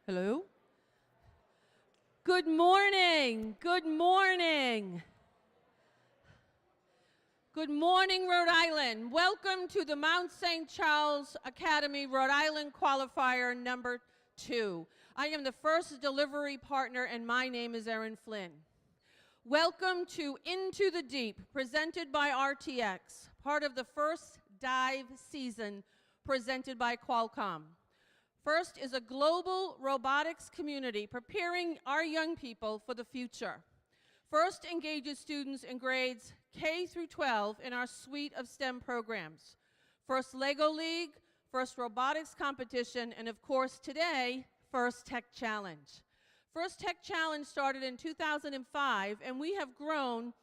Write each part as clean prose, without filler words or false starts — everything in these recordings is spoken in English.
Hello? Good morning. Good morning. Good morning, Rhode Island. Welcome to the Mount St. Charles Academy Rhode Island Qualifier number 2. I am the first delivery partner, and my name is Erin Flynn. Welcome to Into the Deep, presented by RTX, part of the first dive season presented by Qualcomm. First is a global robotics community preparing our young people for the future. First engages students in grades K through 12 in our suite of STEM programs. First Lego League, first robotics competition, and of course today, First Tech Challenge. First Tech Challenge started in 2005, and we have grown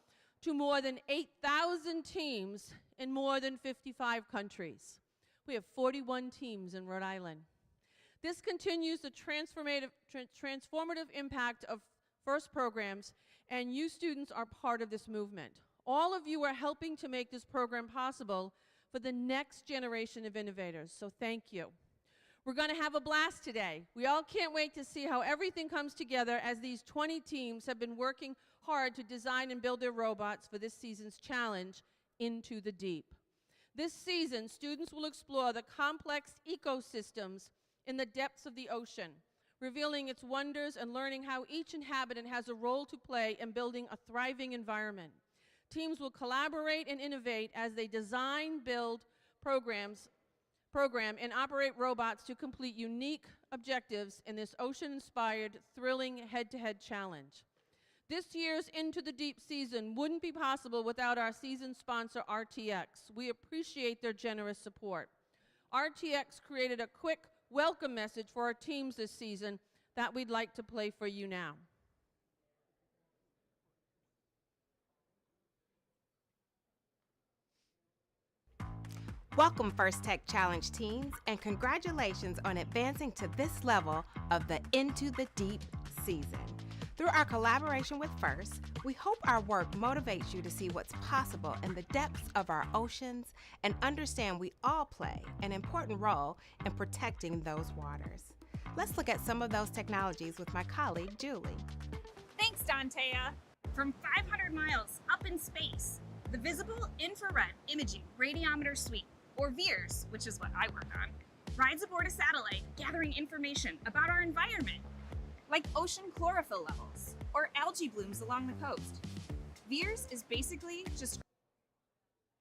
to more than 8,000 teams in more than 55 countries. We have 41 teams in Rhode Island. This continues the transformative impact of FIRST programs, and you students are part of this movement. All of you are helping to make this program possible for the next generation of innovators, so thank you. We're going to have a blast today. We all can't wait to see how everything comes together as these 20 teams have been working hard to design and build their robots for this season's challenge, Into the Deep. This season, students will explore the complex ecosystems in the depths of the ocean, revealing its wonders and learning how each inhabitant has a role to play in building a thriving environment. Teams will collaborate and innovate as they design, build, program, and operate robots to complete unique objectives in this ocean-inspired, thrilling head-to-head challenge. This year's Into the Deep season wouldn't be possible without our season sponsor, RTX. We appreciate their generous support. RTX created a quick welcome message for our teams this season that we'd like to play for you now. Welcome First Tech Challenge teams, and congratulations on advancing to this level of the Into the Deep season. Through our collaboration with FIRST, we hope our work motivates you to see what's possible in the depths of our oceans and understand we all play an important role in protecting those waters. Let's look at some of those technologies with my colleague, Julie. Thanks, Dantea. From 500 miles up in space, the Visible Infrared Imaging Radiometer Suite, or VIIRS, which is what I work on, rides aboard a satellite gathering information about our environment, like ocean chlorophyll levels or algae blooms along the coast. VIIRS is basically just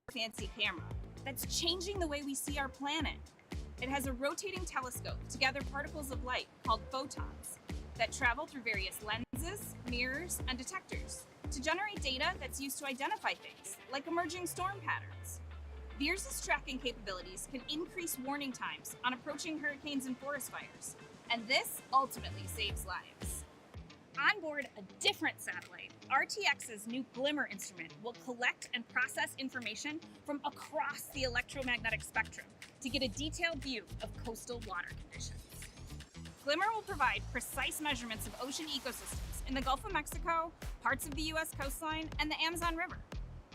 a fancy camera that's changing the way we see our planet. It has a rotating telescope to gather particles of light called photons that travel through various lenses, mirrors, and detectors to generate data that's used to identify things like emerging storm patterns. VIIRS's tracking capabilities can increase warning times on approaching hurricanes and forest fires, and this ultimately saves lives. On board a different satellite, RTX's new Glimmer instrument will collect and process information from across the electromagnetic spectrum to get a detailed view of coastal water conditions. Glimmer will provide precise measurements of ocean ecosystems in the Gulf of Mexico, parts of the US coastline, and the Amazon River.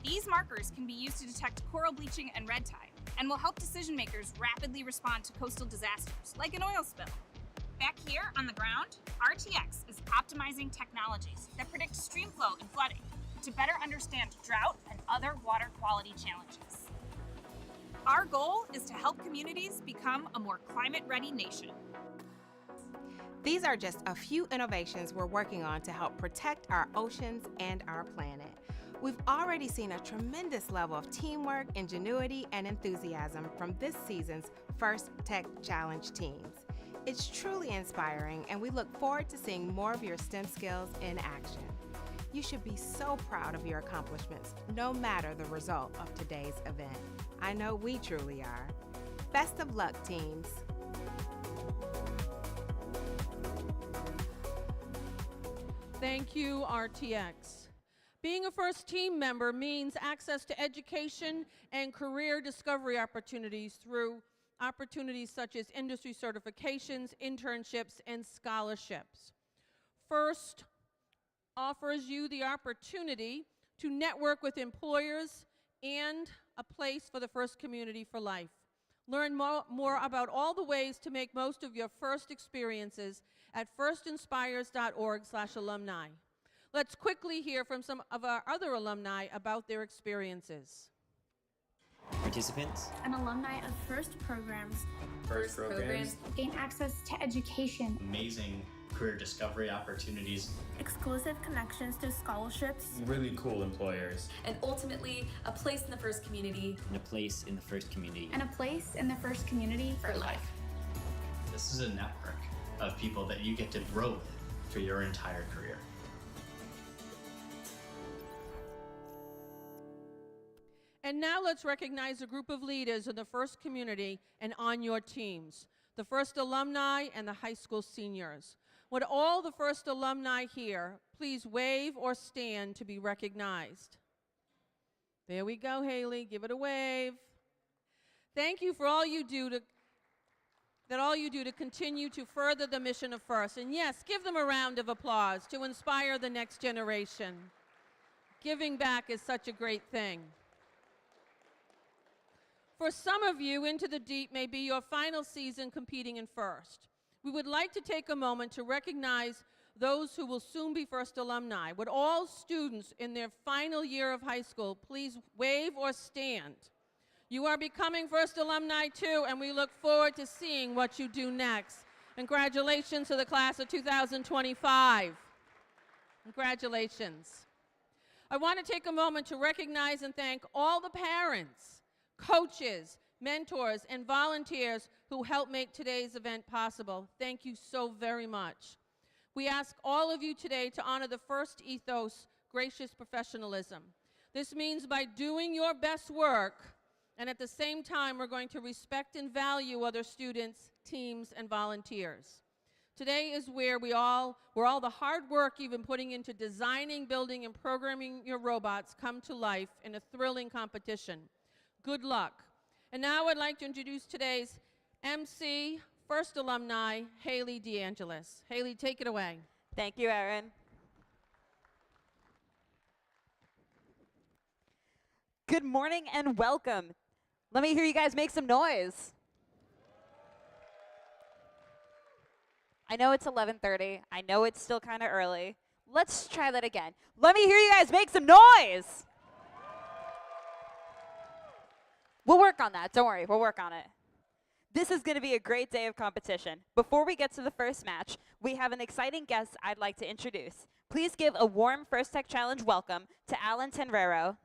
These markers can be used to detect coral bleaching and red tide, and will help decision makers rapidly respond to coastal disasters, like an oil spill. Back here on the ground, RTX is optimizing technologies that predict stream flow and flooding to better understand drought and other water quality challenges. Our goal is to help communities become a more climate-ready nation. These are just a few innovations we're working on to help protect our oceans and our planet. We've already seen a tremendous level of teamwork, ingenuity, and enthusiasm from this season's First Tech Challenge teams. It's truly inspiring, and we look forward to seeing more of your STEM skills in action. You should be so proud of your accomplishments, no matter the result of today's event. I know we truly are. Best of luck, teams. Thank you, RTX. Being a FIRST team member means access to education and career discovery opportunities through opportunities such as industry certifications, internships, and scholarships. FIRST offers you the opportunity to network with employers and a place for the FIRST community for life. Learn more about all the ways to make most of your first experiences at firstinspires.org/alumni. Let's quickly hear from some of our other alumni about their experiences. Participants. An alumni of FIRST programs. First programs. Gain access to education. Amazing career discovery opportunities. Exclusive connections to scholarships. Really cool employers. And ultimately, a place in the FIRST community. And a place in the FIRST community. And a place in the FIRST community For life. This is a network of people that you get to grow with for your entire career. And now let's recognize a group of leaders in the FIRST community and on your teams, the FIRST alumni and the high school seniors. Would all the FIRST alumni here please wave or stand to be recognized? There we go, Haley, give it a wave. Thank you for all you do to continue to further the mission of FIRST. And yes, give them a round of applause to inspire the next generation. Giving back is such a great thing. For some of you, Into the Deep may be your final season competing in FIRST. We would like to take a moment to recognize those who will soon be FIRST alumni. Would all students in their final year of high school please wave or stand? You are becoming FIRST alumni too, and we look forward to seeing what you do next. Congratulations to the class of 2025. Congratulations. I want to take a moment to recognize and thank all the parents, coaches, mentors, and volunteers who helped make today's event possible. Thank you so very much. We ask all of you today to honor the FIRST ethos, gracious professionalism. This means by doing your best work, and at the same time, we're going to respect and value other students, teams, and volunteers. Today is where all the hard work you've been putting into designing, building, and programming your robots come to life in a thrilling competition. Good luck. And now I'd like to introduce today's MC, FIRST alumni, Haley DeAngelis. Haley, take it away. Thank you, Erin. Good morning and welcome. Let me hear you guys make some noise. I know it's 11:30. I know it's still kind of early. Let's try that again. Let me hear you guys make some noise. We'll work on that. Don't worry. We'll work on it. This is going to be a great day of competition. Before we get to the first match, we have an exciting guest I'd like to introduce. Please give a warm First Tech Challenge welcome to Alan Tenrero.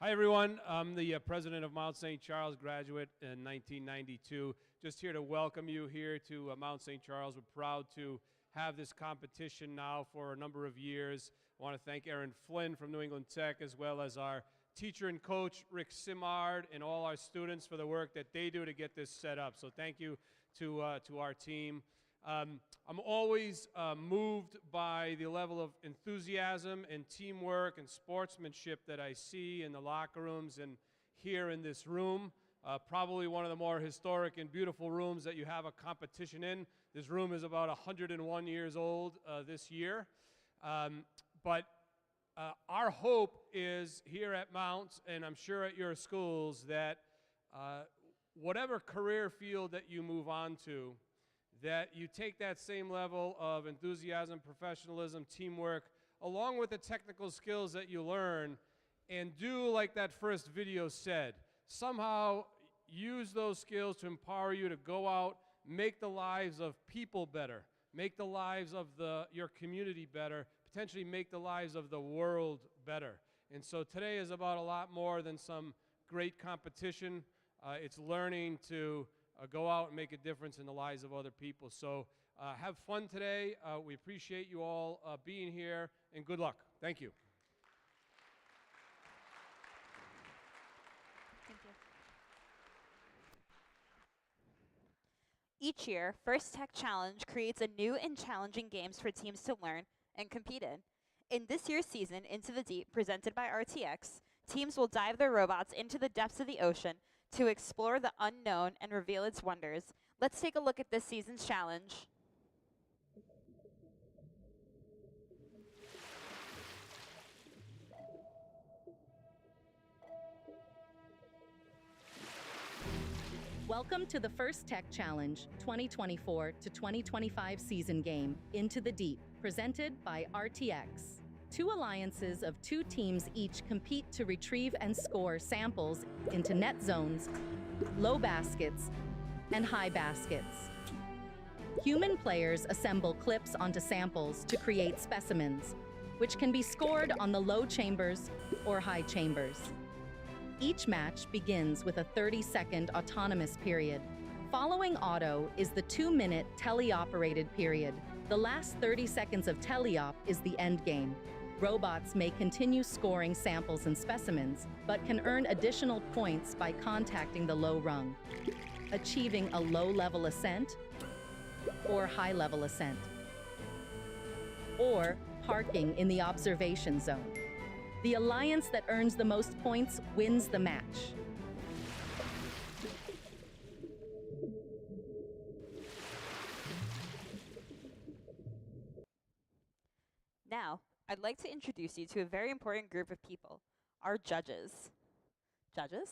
Hi, everyone. I'm the president of Mount St. Charles, graduate in 1992. Just here to welcome you here to Mount St. Charles. We're proud to have this competition now for a number of years. I want to thank Aaron Flynn from New England Tech, as well as our teacher and coach, Rick Simard, and all our students for the work that they do to get this set up. So thank you to our team. I'm always moved by the level of enthusiasm and teamwork and sportsmanship that I see in the locker rooms and here in this room. Probably one of the more historic and beautiful rooms that you have a competition in. This room is about 101 years old this year. But our hope is here at Mount, and I'm sure at your schools, that whatever career field that you move on to, that you take that same level of enthusiasm, professionalism, teamwork, along with the technical skills that you learn, and do like that first video said. Somehow use those skills to empower you to go out, make the lives of people better, make the lives of your community better, potentially make the lives of the world better. And so today is about a lot more than some great competition. It's learning to go out and make a difference in the lives of other people. So have fun today. We appreciate you all being here, and good luck. Thank you. Thank you. Each year, First Tech Challenge creates a new and challenging games for teams to learn and compete in. In this year's season, Into the Deep, presented by RTX, teams will dive their robots into the depths of the ocean to explore the unknown and reveal its wonders. Let's take a look at this season's challenge. Welcome to the First Tech Challenge 2024 to 2025 season game, Into the Deep, presented by RTX. Two alliances of two teams each compete to retrieve and score samples into net zones, low baskets, and high baskets. Human players assemble clips onto samples to create specimens, which can be scored on the low chambers or high chambers. Each match begins with a 30-second autonomous period. Following auto is the 2-minute teleoperated period. The last 30 seconds of teleop is the end game. Robots may continue scoring samples and specimens, but can earn additional points by contacting the low rung, achieving a low-level ascent or high-level ascent, or parking in the observation zone. The alliance that earns the most points wins the match. Now, I'd like to introduce you to a very important group of people, our judges. Judges?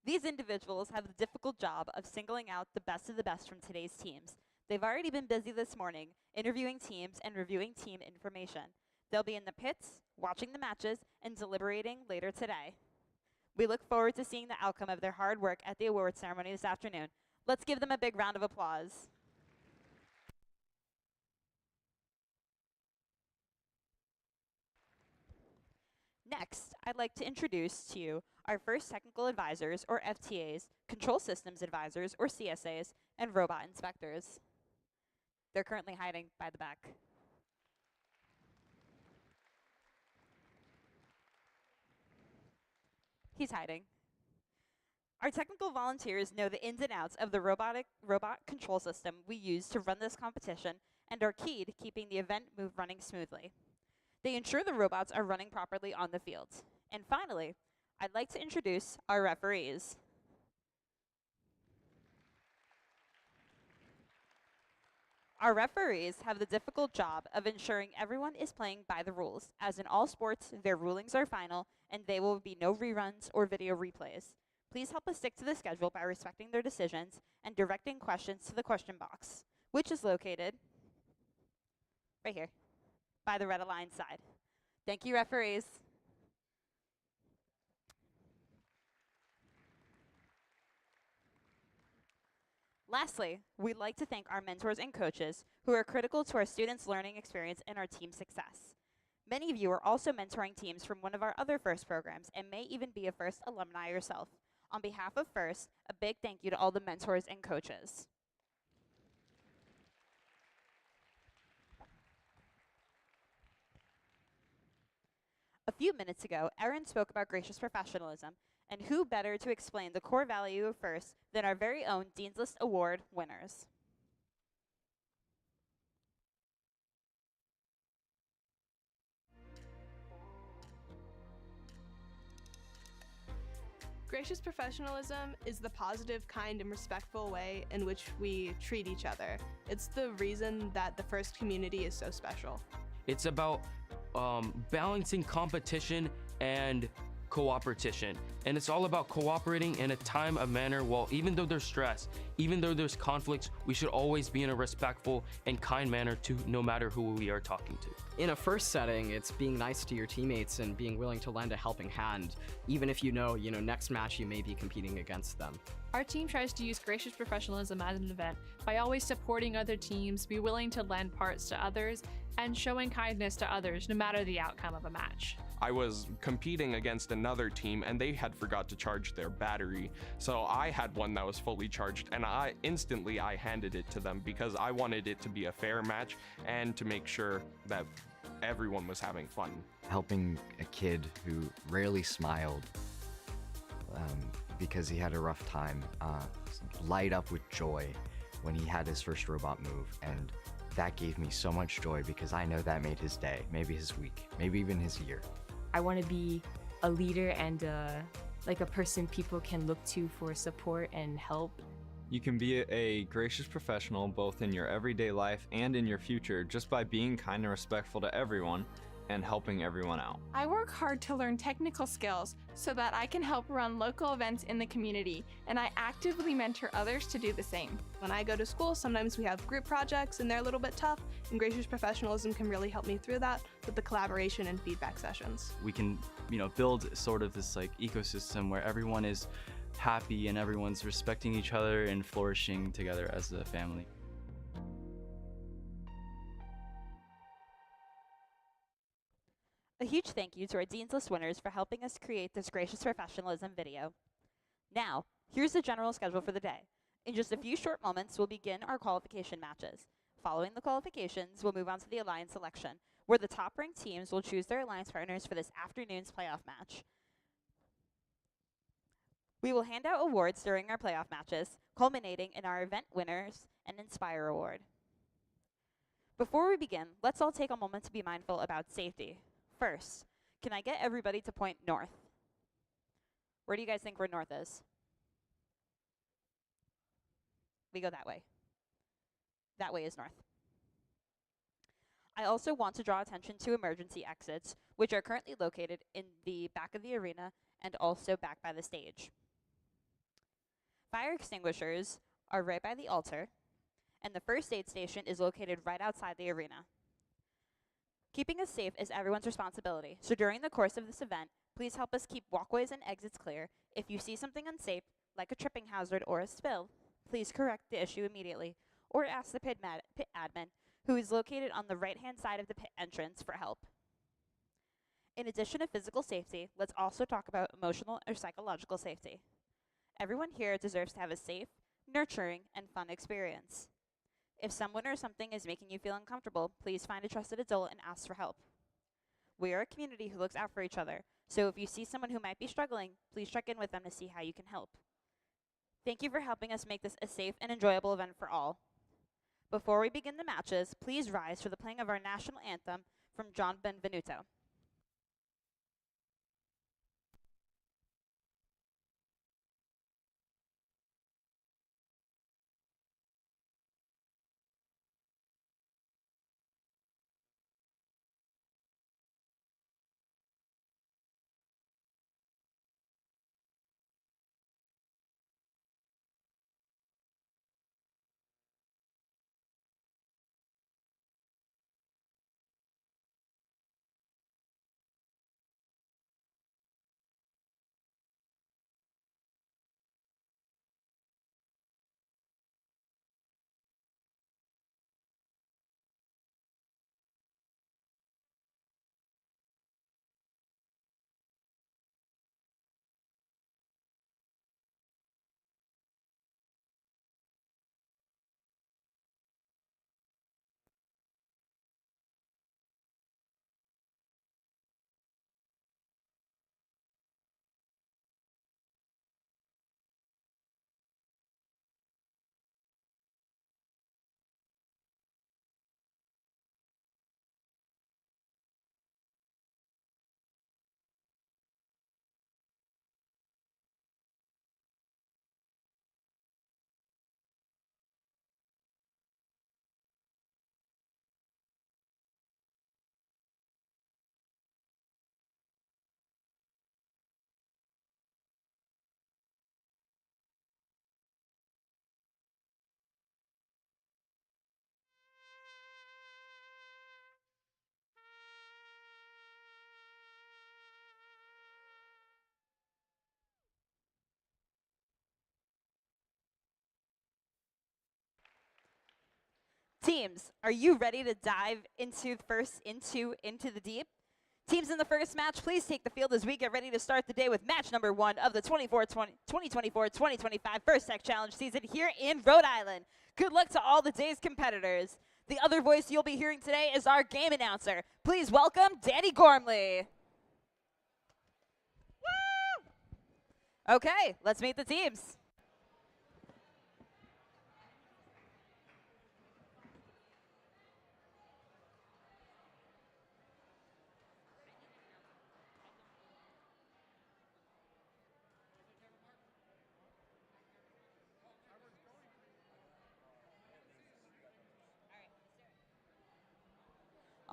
These individuals have the difficult job of singling out the best of the best from today's teams. They've already been busy this morning, interviewing teams and reviewing team information. They'll be in the pits, watching the matches, and deliberating later today. We look forward to seeing the outcome of their hard work at the awards ceremony this afternoon. Let's give them a big round of applause. Next, I'd like to introduce to you our first technical advisors, or FTAs, control systems advisors, or CSAs, and robot inspectors. They're currently hiding by the back. He's hiding. Our technical volunteers know the ins and outs of the robot control system we use to run this competition and are key to keeping the event running smoothly. They ensure the robots are running properly on the field. And finally, I'd like to introduce our referees. Our referees have the difficult job of ensuring everyone is playing by the rules. As in all sports, their rulings are final, and there will be no reruns or video replays. Please help us stick to the schedule by respecting their decisions and directing questions to the question box, which is located right here, by the red aligned side. Thank you, referees. Lastly, we'd like to thank our mentors and coaches who are critical to our students' learning experience and our team success. Many of you are also mentoring teams from one of our other FIRST programs and may even be a FIRST alumni yourself. On behalf of FIRST, a big thank you to all the mentors and coaches. A few minutes ago, Erin spoke about gracious professionalism, and who better to explain the core value of FIRST than our very own Dean's List Award winners. Gracious professionalism is the positive, kind, and respectful way in which we treat each other. It's the reason that the FIRST community is so special. It's about balancing competition and cooperation. And it's all about cooperating in a time of manner. Well, even though there's stress, even though there's conflicts, we should always be in a respectful and kind manner to no matter who we are talking to. In a FIRST setting, it's being nice to your teammates and being willing to lend a helping hand, even if you know, next match you may be competing against them. Our team tries to use gracious professionalism at an event by always supporting other teams, be willing to lend parts to others, and showing kindness to others no matter the outcome of a match. I was competing against another team and they had forgot to charge their battery. So I had one that was fully charged and I handed it to them because I wanted it to be a fair match and to make sure that everyone was having fun. Helping a kid who rarely smiled because he had a rough time light up with joy when he had his first robot move, and that gave me so much joy because I know that made his day, maybe his week, maybe even his year. I want to be a leader and like a person people can look to for support and help. You can be a gracious professional both in your everyday life and in your future just by being kind and respectful to everyone and helping everyone out. I work hard to learn technical skills so that I can help run local events in the community, and I actively mentor others to do the same. When I go to school, sometimes we have group projects and they're a little bit tough, and Gracious Professionalism can really help me through that with the collaboration and feedback sessions. We can, build sort of this like ecosystem where everyone is happy and everyone's respecting each other and flourishing together as a family. A huge thank you to our Dean's List winners for helping us create this Gracious Professionalism video. Now, here's the general schedule for the day. In just a few short moments, we'll begin our qualification matches. Following the qualifications, we'll move on to the alliance selection, where the top-ranked teams will choose their alliance partners for this afternoon's playoff match. We will hand out awards during our playoff matches, culminating in our event winners and Inspire Award. Before we begin, let's all take a moment to be mindful about safety. First, can I get everybody to point north? Where do you guys think where north is? We go that way. That way is north. I also want to draw attention to emergency exits, which are currently located in the back of the arena and also back by the stage. Fire extinguishers are right by the altar, and the first aid station is located right outside the arena. Keeping us safe is everyone's responsibility, so during the course of this event, please help us keep walkways and exits clear. If you see something unsafe, like a tripping hazard or a spill, please correct the issue immediately, or ask the pit admin, who is located on the right-hand side of the pit entrance, for help. In addition to physical safety, let's also talk about emotional or psychological safety. Everyone here deserves to have a safe, nurturing, and fun experience. If someone or something is making you feel uncomfortable, please find a trusted adult and ask for help. We are a community who looks out for each other, so if you see someone who might be struggling, please check in with them to see how you can help. Thank you for helping us make this a safe and enjoyable event for all. Before we begin the matches, please rise for the playing of our national anthem from John Benvenuto. Teams, are you ready to dive into the deep? Teams in the first match, please take the field as we get ready to start the day with match number 1 of the 2024-2025 First Tech Challenge season here in Rhode Island. Good luck to all the day's competitors. The other voice you'll be hearing today is our game announcer. Please welcome Danny Gormley. Woo! Okay, let's meet the teams.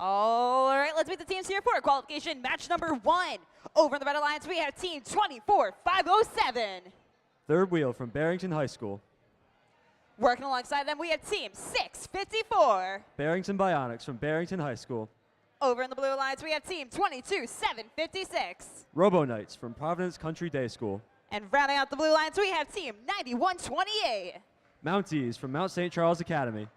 All right, let's meet the teams here for qualification match number 1. Over in the Red Alliance, we have team 24507. Third wheel from Barrington High School. Working alongside them, we have team 654. Barrington Bionics from Barrington High School. Over in the Blue Alliance, we have team 22756. Robo Knights from Providence Country Day School. And rounding out the Blue Alliance, we have team 9128. Mounties from Mount St. Charles Academy.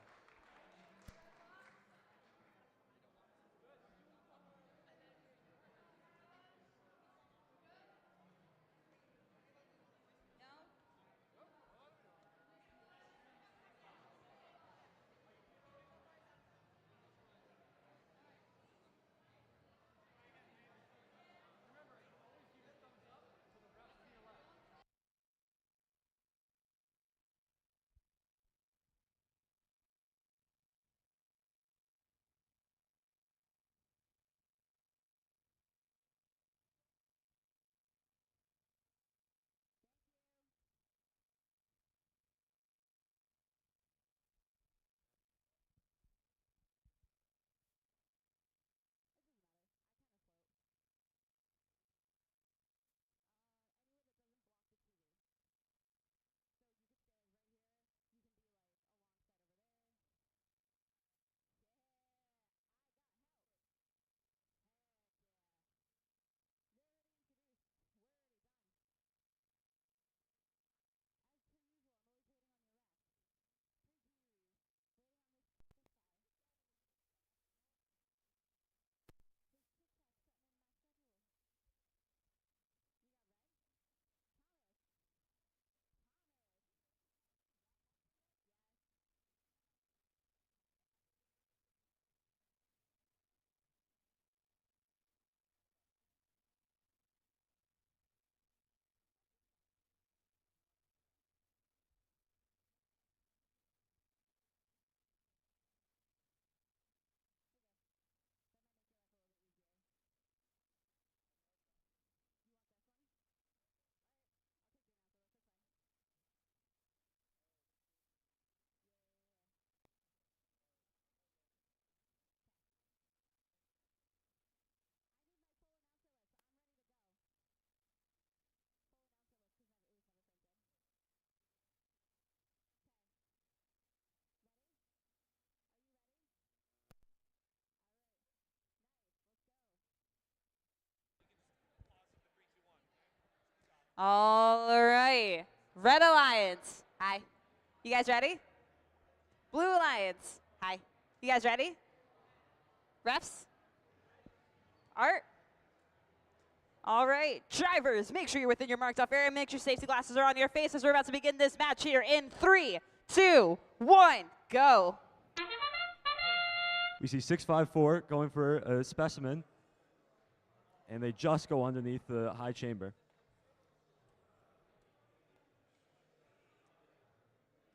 All right. Red Alliance. Hi. You guys ready? Blue Alliance. Hi. You guys ready? Refs? Art? All right. Drivers, make sure you're within your marked off area. Make sure safety glasses are on your face as we're about to begin this match here in 3, 2, 1, go. We see 654 going for a specimen, and they just go underneath the high chamber.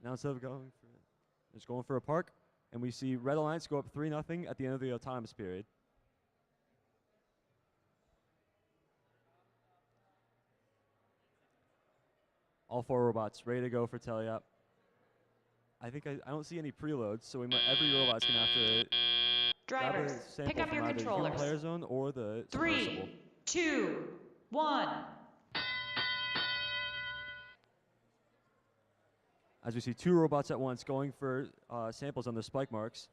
Now instead of going for, just going for a park, and we see Red Alliance go up 3-0 at the end of the autonomous period. All 4 robots ready to go for Tele-Up. I think I don't see any preloads, so every robot's gonna have to Drivers, grab a sample pick up from your either the human controllers. player zone or the submersible. 3, 2, 1. As we see 2 robots at once going for samples on their spike marks.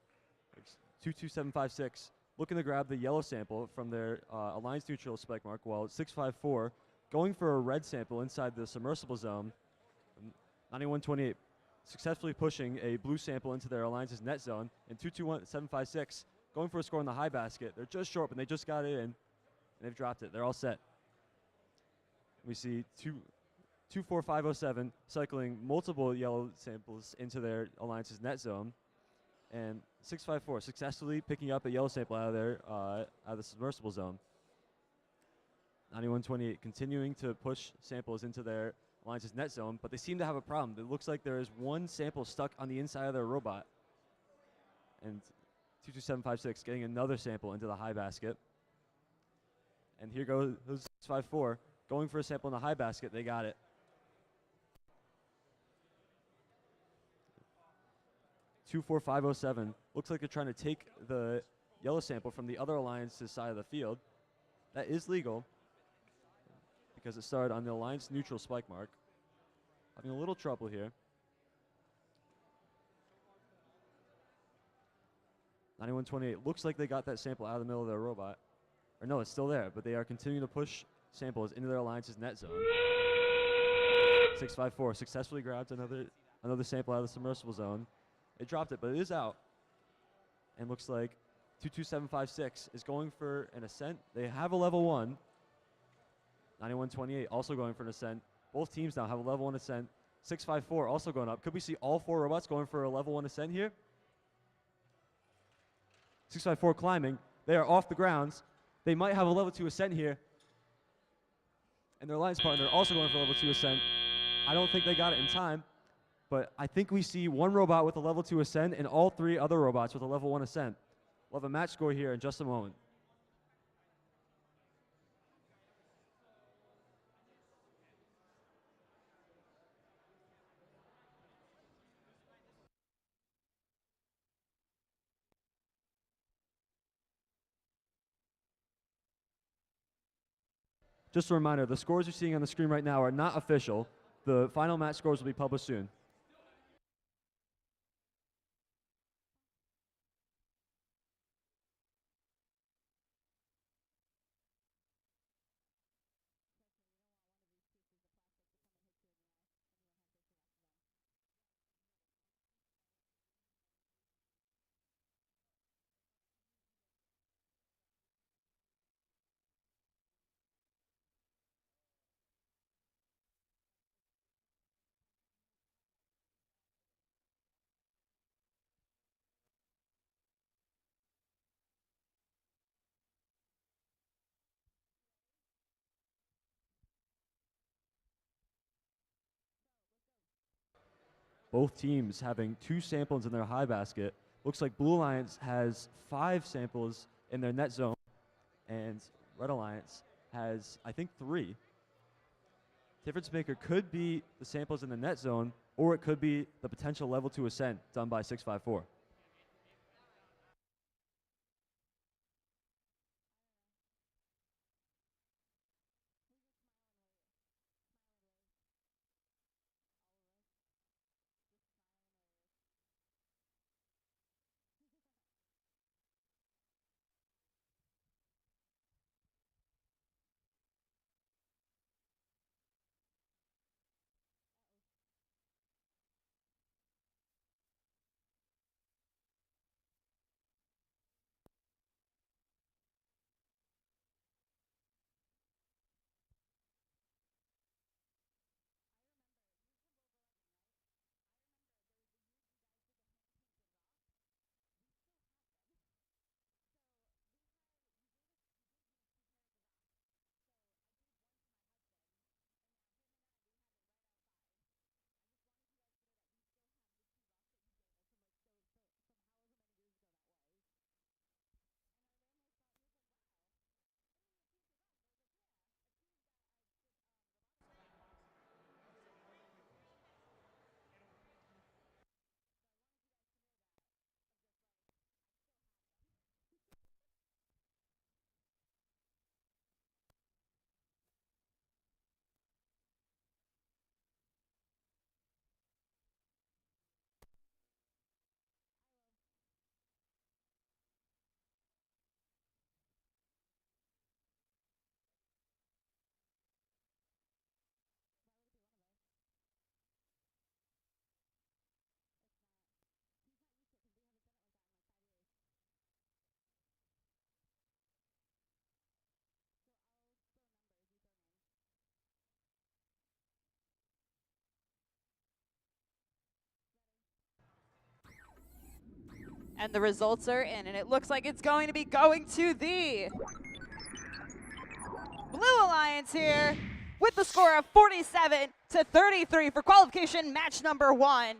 22756 looking to grab the yellow sample from their alliance neutral spike mark, while 654 going for a red sample inside the submersible zone. 9128 successfully pushing a blue sample into their alliance's net zone, and 221756 going for a score in the high basket. They're just short, but they just got it in, and they've dropped it. They're all set. We see 24507 cycling multiple yellow samples into their alliance's net zone, and 654 successfully picking up a yellow sample out of their out of the submersible zone. 9128 continuing to push samples into their alliance's net zone, but they seem to have a problem. It looks like there is one sample stuck on the inside of their robot, and 22756 getting another sample into the high basket. And here goes 654 going for a sample in the high basket. They got it. $24507 looks like they're trying to take the yellow sample from the other alliance's side of the field. That is legal because it started on the alliance neutral spike mark. Having a little trouble here. 9128 looks like they got that sample out of the middle of their robot. Or no, it's still there, but they are continuing to push samples into their alliance's net zone. 654 successfully grabbed another sample out of the submersible zone. It dropped it, but it is out. And looks like 22756 is going for an ascent. They have a level 1. 9128 also going for an ascent. Both teams now have a level 1 ascent. 654 also going up. Could we see all 4 robots going for a level 1 ascent here? 654 climbing. They are off the grounds. They might have a level 2 ascent here. And their alliance partner also going for level 2 ascent. I don't think they got it in time, but I think we see 1 robot with a level 2 ascent and all 3 other robots with a level 1 ascent. We'll have a match score here in just a moment. Just a reminder, the scores you're seeing on the screen right now are not official. The final match scores will be published soon. Both teams having 2 samples in their high basket. Looks like Blue Alliance has 5 samples in their net zone, and Red Alliance has, I think, 3. Difference maker could be the samples in the net zone, or it could be the potential level 2 ascent done by 654. And the results are in, and it looks like it's going to be going to the Blue Alliance here with the score of 47-33 for qualification match number 1.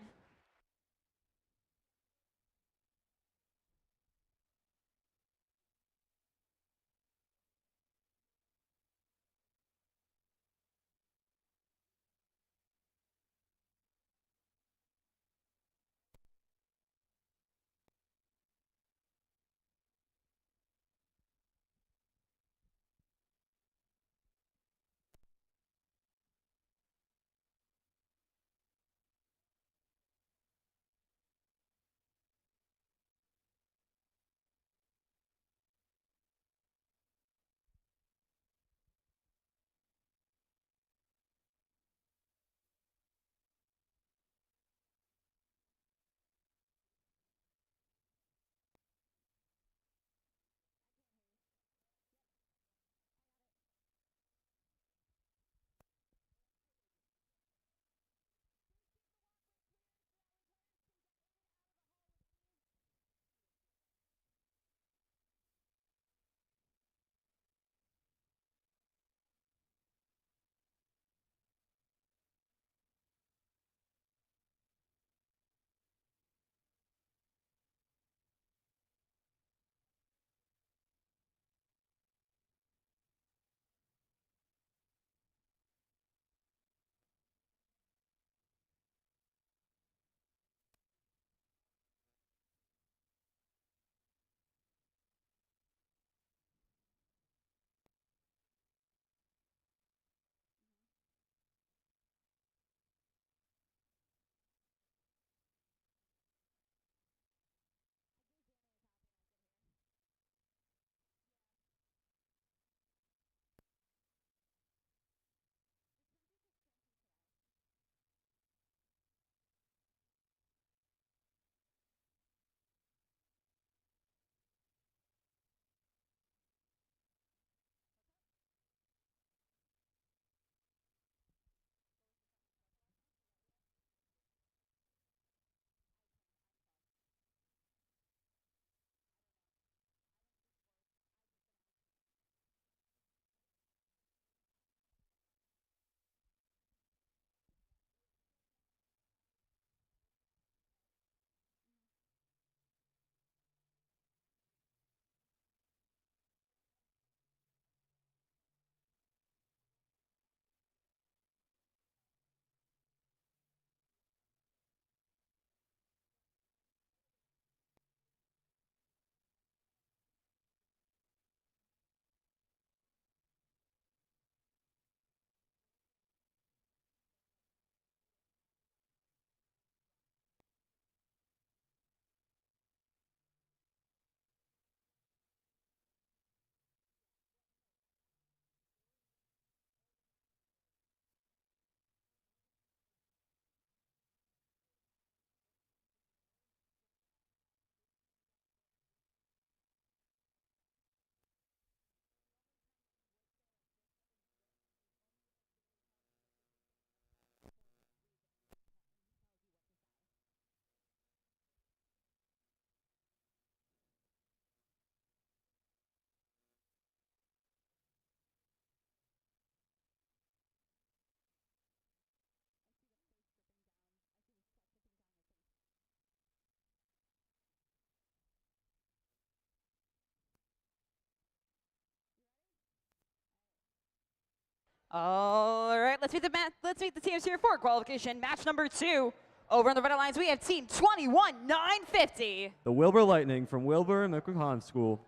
All right, let's meet the teams here for qualification match number 2. Over on the Red Alliance, we have team 21-950. The Wilbur Lightning from Wilbur and McMahon School.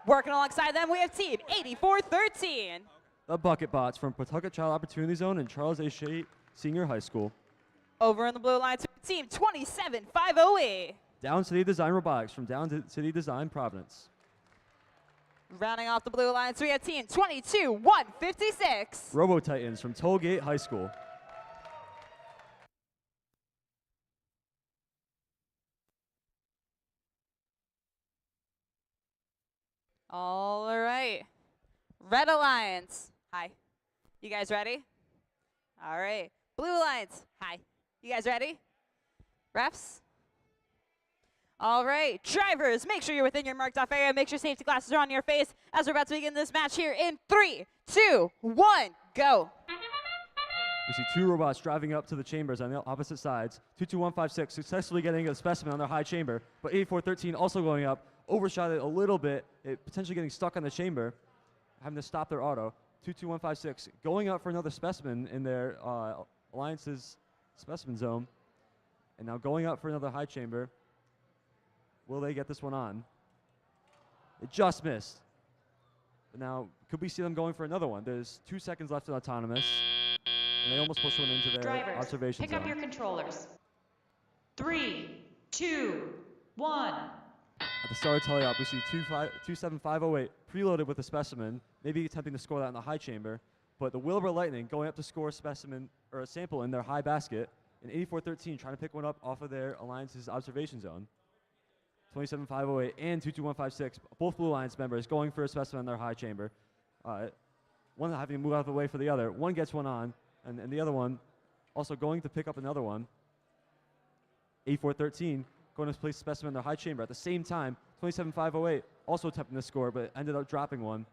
Working alongside them, we have team 8413. The Bucket Bots from Pawtucket Child Opportunity Zone and Charles A. Shea Senior High School. Over on the Blue Alliance, we have team 2750. Down City Design Robotics from Down City Design Providence. Rounding off the Blue Alliance, we have team 22-156. Robo Titans from Tollgate High School. All right. Red Alliance. Hi. You guys ready? All right. Blue Alliance. Hi. You guys ready? Refs? All right. Drivers, make sure you're within your marked off area. Make sure safety glasses are on your face as we're about to begin this match here in 3, 2, 1, go. We see two robots driving up to the chambers on the opposite sides. 22156 successfully getting a specimen on their high chamber, but 8413 also going up, overshot it a little bit, it potentially getting stuck on the chamber, having to stop their auto. 22156 going up for another specimen in their Alliance's specimen zone, and now going up for another high chamber. Will they get this one on? It just missed. But now, could we see them going for another one? There's 2 seconds left in autonomous. And they almost push one into their Drivers, observation pick zone. up your controllers. 3, 2, 1. At the start of teleop, we see 27508 preloaded with a specimen, maybe attempting to score that in the high chamber. But the Wilbur Lightning going up to score a specimen or a sample in their high basket, and 8413 trying to pick one up off of their Alliance's observation zone. 27508 and 22156, both Blue Alliance members going for a specimen in their high chamber. One having to move out of the way for the other. One gets one on, and the other one also going to pick up another one. 8413 going to place a specimen in their high chamber. At the same time, 27508 also attempting to score, but ended up dropping one.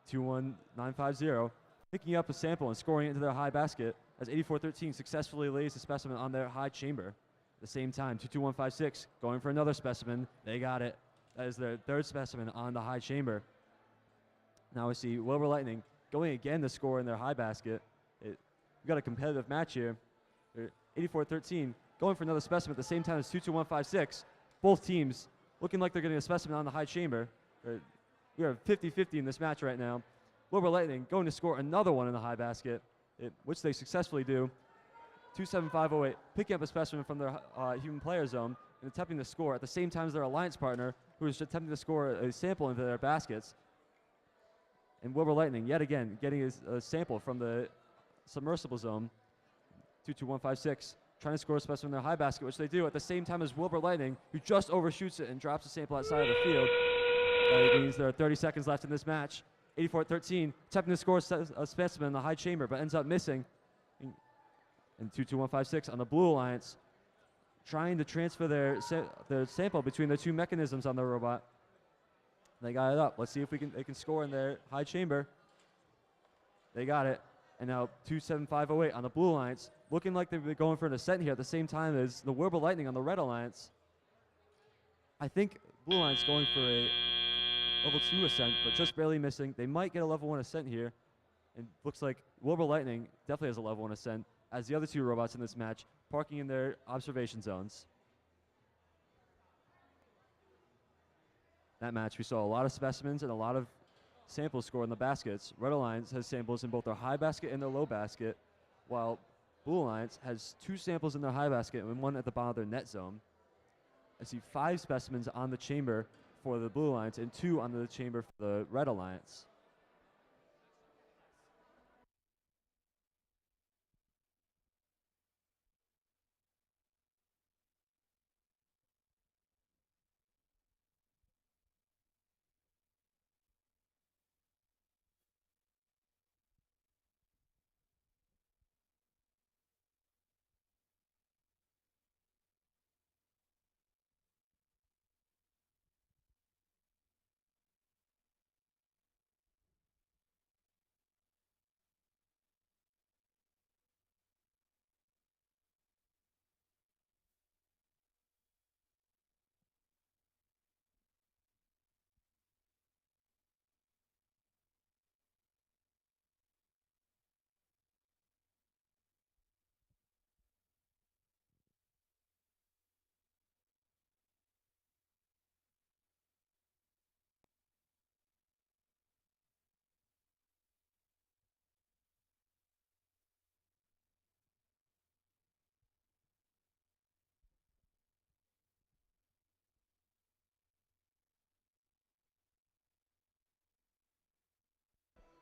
21950 picking up a sample and scoring it into their high basket as 8413 successfully lays the specimen on their high chamber. At the same time, 22156 going for another specimen. They got it. That is their third specimen on the high chamber. Now we see Wilbur Lightning going again to score in their high basket. We've got a competitive match here. 8413 going for another specimen at the same time as 22156. Both teams looking like they're getting a specimen on the high chamber. We are 50-50 in this match right now. Wilbur Lightning going to score another one in the high basket, which they successfully do. 27508 picking up a specimen from their human player zone and attempting to score at the same time as their alliance partner, who is attempting to score a sample into their baskets. And Wilbur Lightning, yet again, getting a sample from the submersible zone. 22156 trying to score a specimen in their high basket, which they do at the same time as Wilbur Lightning, who just overshoots it and drops a sample outside of the field. That means there are 30 seconds left in this match. 8413 attempting to score a specimen in the high chamber, but ends up missing. And 22156 on the Blue Alliance, trying to transfer their sample between the two mechanisms on the robot. They got it up. Let's see if they can score in their high chamber. They got it. And now 27508 on the Blue Alliance, looking like they're going for an ascent here at the same time as the Wilbur Lightning on the Red Alliance. I think Blue Alliance going for a level 2 ascent, but just barely missing. They might get a level 1 ascent here. And looks like Wilbur Lightning definitely has a level 1 ascent, as the other two robots in this match parking in their observation zones. That match, we saw a lot of specimens and a lot of samples scored in the baskets. Red Alliance has samples in both their high basket and their low basket, while Blue Alliance has 2 samples in their high basket and 1 at the bottom of their net zone. I see 5 specimens on the chamber for the Blue Alliance and 2 on the chamber for the Red Alliance.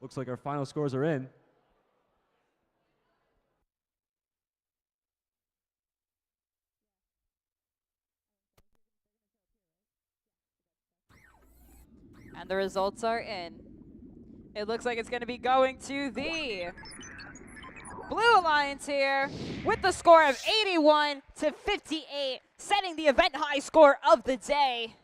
Looks like our final scores are in. And the results are in. It looks like it's going to be going to the Blue Alliance here with the score of 81 to 58, setting the event high score of the day.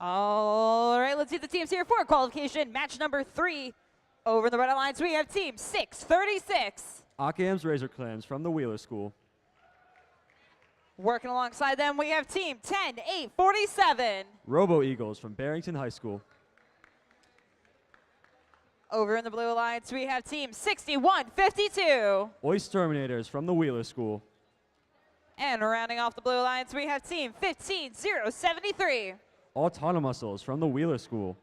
All right, let's see the teams here for qualification. Match number 3. Over in the Red Alliance, we have team 636. Occam's Razor Clams from the Wheeler School. Working alongside them, we have team 10847. Robo Eagles from Barrington High School. Over in the Blue Alliance, we have team 6152. Oyster Terminators from the Wheeler School. And rounding off the Blue Alliance, we have team 15073. Autonomuscles from the Wheeler School.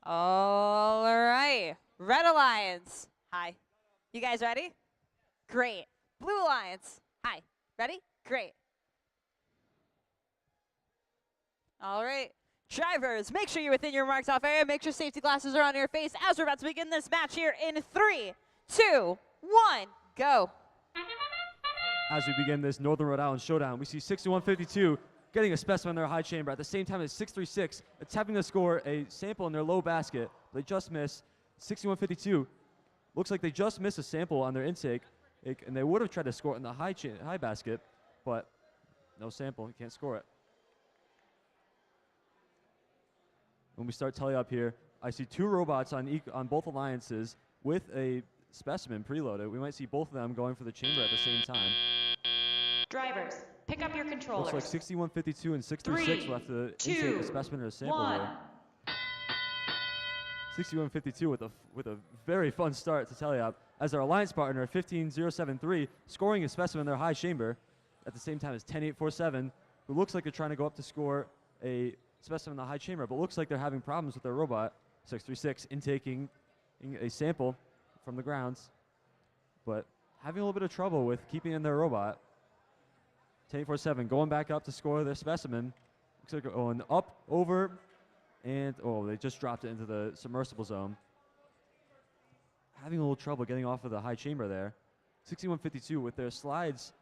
All right, Red Alliance. Hi. You guys ready? Great. Blue Alliance. Hi. Ready? Great. All right. Drivers, make sure you're within your marked off area. Make sure safety glasses are on your face as we're about to begin this match here in 3, 2, 1, go. As we begin this Northern Rhode Island showdown, we see 6152 getting a specimen in their high chamber at the same time as 636 attempting to score a sample in their low basket. They just miss. 6152 looks like they just missed a sample on their intake, and they would have tried to score it in the high basket, but no sample. You can't score it. When we start tally up here, I see 2 robots on both alliances with a specimen preloaded. We might see both of them going for the chamber at the same time. Drivers, pick up your controllers. Looks like 6152 and 636 will have to intake a specimen or a sample here. 6152 with a very fun start to tally up as their alliance partner 15073 scoring a specimen in their high chamber at the same time as 10847, who looks like they're trying to go up to score a specimen in the high chamber, but looks like they're having problems with their robot. 636 intaking a sample from the grounds, but having a little bit of trouble with keeping in their robot. 10847 going back up to score their specimen. Looks like they're going up, over, and they just dropped it into the submersible zone. Having a little trouble getting off of the high chamber there. 6152 with their slides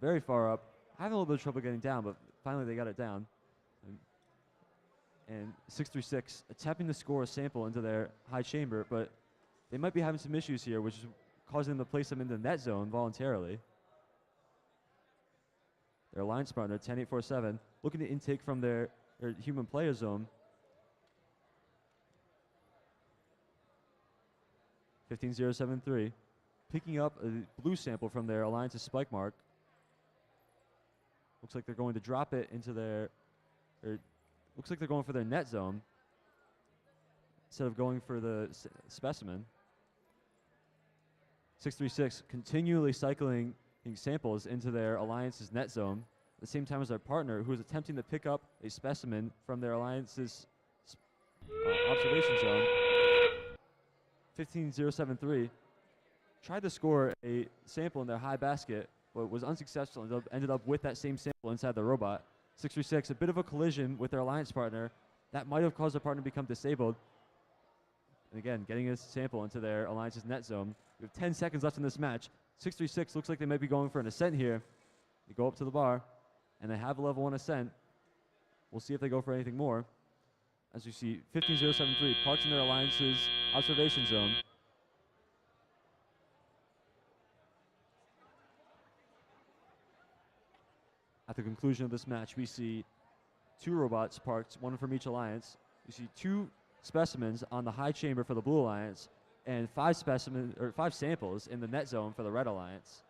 very far up, having a little bit of trouble getting down, but finally they got it down. And 636 attempting to score a sample into their high chamber, but they might be having some issues here, which is causing them to place them in the net zone voluntarily. Their alliance partner, 10847, looking to intake from their human player zone. 15073, picking up a blue sample from their alliance's spike mark. Looks like they're going to drop it into looks like they're going for their net zone instead of going for the specimen. 636 continually cycling samples into their alliance's net zone at the same time as their partner, who is attempting to pick up a specimen from their alliance's observation zone. 15073 tried to score a sample in their high basket, but was unsuccessful and ended up with that same sample inside the robot. 636, a bit of a collision with their alliance partner. That might have caused their partner to become disabled. And again, getting a sample into their alliance's net zone. We have 10 seconds left in this match. 636 looks like they might be going for an ascent here. They go up to the bar, and they have a level 1 ascent. We'll see if they go for anything more. As you see, 15073 parked in their alliance's observation zone. At the conclusion of this match, we see 2 robots parked, 1 from each alliance. We see 2 specimens on the high chamber for the Blue Alliance, and 5 samples in the net zone for the Red Alliance.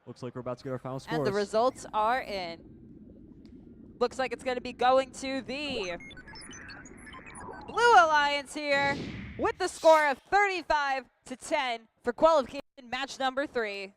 Looks like we're about to get our final scores. And the results are in. Looks like it's going to be going to the Blue Alliance here with the score of 35-10 for qualification match number 3.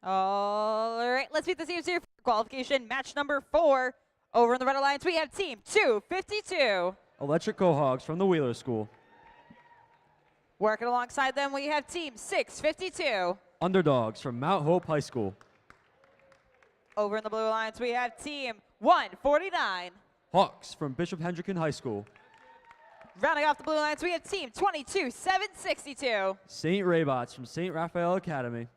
All right, let's meet the teams here for qualification match number 4. Over in the Red Alliance, we have team 252. Electric Hogs from the Wheeler School. Working alongside them, we have team 652. Underdogs from Mount Hope High School. Over in the Blue Alliance, we have team 149. Hawks from Bishop Hendricken High School. Rounding off the Blue Alliance, we have team 22762. St. Raybots from St. Raphael Academy.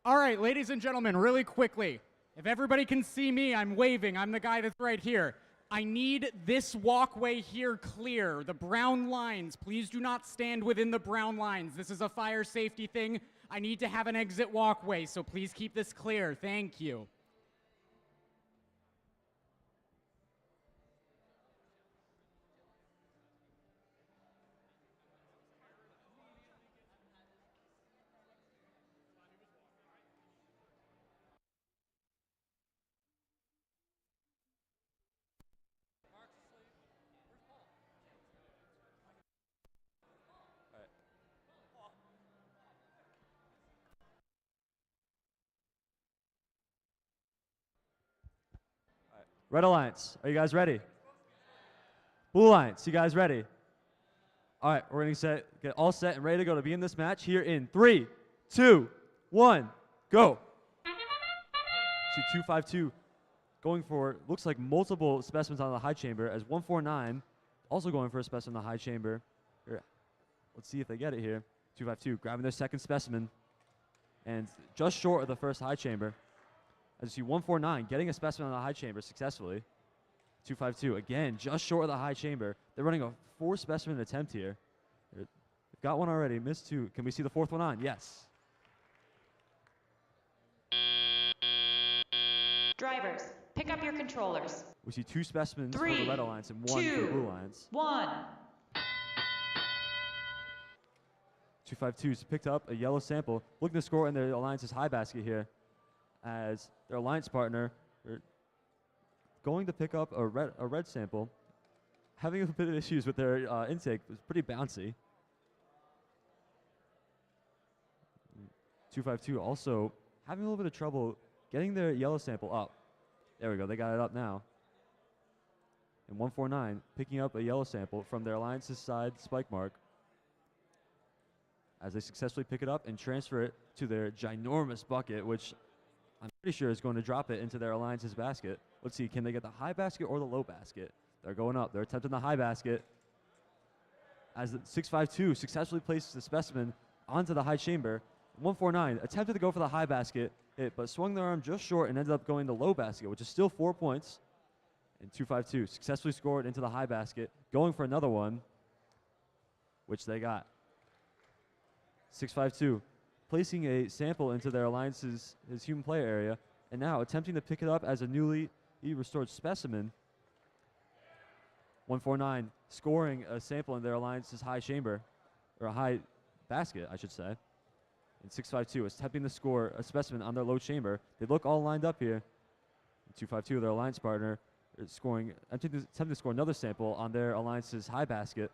All right, ladies and gentlemen, really quickly. If everybody can see me, I'm waving. I'm the guy that's right here. I need this walkway here clear. The brown lines, please do not stand within the brown lines. This is a fire safety thing. I need to have an exit walkway, so please keep this clear. Thank you. Red Alliance, are you guys ready? Blue Alliance, you guys ready? All right, we're gonna get all set and ready to go to begin this match here in 3, 2, 1, go. 252 going for, looks like multiple specimens on the high chamber, as 149 also going for a specimen on the high chamber. Here, let's see if they get it here. 252 grabbing their second specimen and just short of the first high chamber. As you see, 149 getting a specimen on the high chamber successfully. 252 again, just short of the high chamber. They're running a 4 specimen attempt here. They've got one already, missed 2. Can we see the 4th one on? Yes. Drivers, pick up your controllers. We see 2 specimens 3, for the Red Alliance and 1 for the Blue Alliance. 1. 252's picked up a yellow sample. Looking to score in their Alliance's high basket here, as their Alliance partner going to pick up a red sample, having a bit of issues with their intake. It was pretty bouncy. 252 also having a little bit of trouble getting their yellow sample up. There we go, they got it up now. And 149 picking up a yellow sample from their alliance's side spike mark as they successfully pick it up and transfer it to their ginormous bucket, which I'm pretty sure is going to drop it into their alliance's basket. Let's see, can they get the high basket or the low basket? They're going up. They're attempting the high basket as the 652 successfully places the specimen onto the high chamber. 149 attempted to go for the high basket, but swung their arm just short and ended up going the low basket, which is still 4 points. And 252 successfully scored into the high basket, going for another one, which they got. 652 placing a sample into their alliance's his human player area, and now attempting to pick it up as a newly restored specimen. 149 scoring a sample in their alliance's high chamber, or a high basket, I should say. And 652 is attempting to score a specimen on their low chamber. They look all lined up here. 252, their alliance partner, is scoring, attempting to score another sample on their alliance's high basket.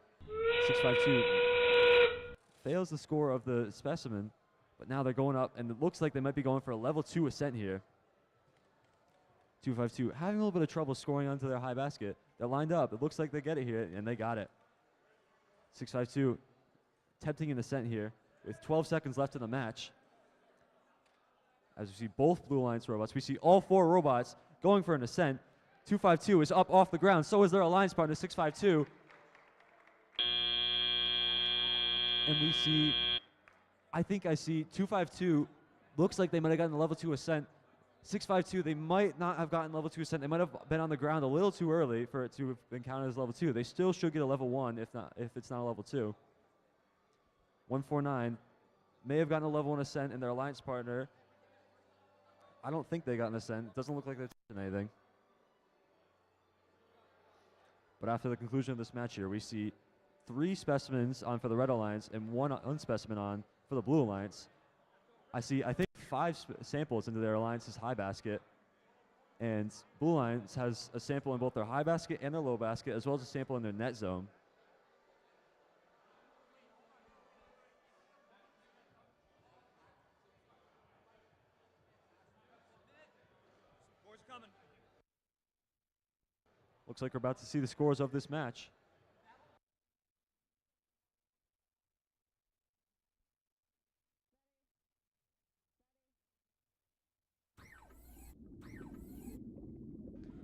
652 fails the score of the specimen, but now they're going up, and it looks like they might be going for a level 2 ascent here. 252 having a little bit of trouble scoring onto their high basket. They're lined up. It looks like they get it here, and they got it. 652 attempting an ascent here with 12 seconds left in the match. As we see both Blue Alliance robots, we see all 4 robots going for an ascent. 252 is up off the ground. So is their alliance partner, 652. And we see, I think I see 252 looks like they might have gotten a level 2 ascent. 652, they might not have gotten level 2 ascent. They might have been on the ground a little too early for it to have been counted as level 2. They still should get a level 1 if it's not a level 2. 149 may have gotten a level 1 ascent, and their alliance partner, I don't think they got an ascent. It doesn't look like they're touching anything. But after the conclusion of this match here, we see 3 specimens on for the Red Alliance and 1 unspecimen on for the Blue Alliance. I think 5 samples into their alliance's high basket, and Blue Alliance has a sample in both their high basket and their low basket, as well as a sample in their net zone. Looks like we're about to see the scores of this match.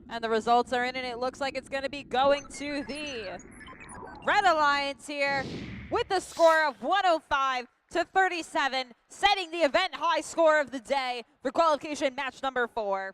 And the results are in, and it looks like it's going to be going to the Red Alliance here with the score of 105 to 37, setting the event high score of the day for qualification match number 4.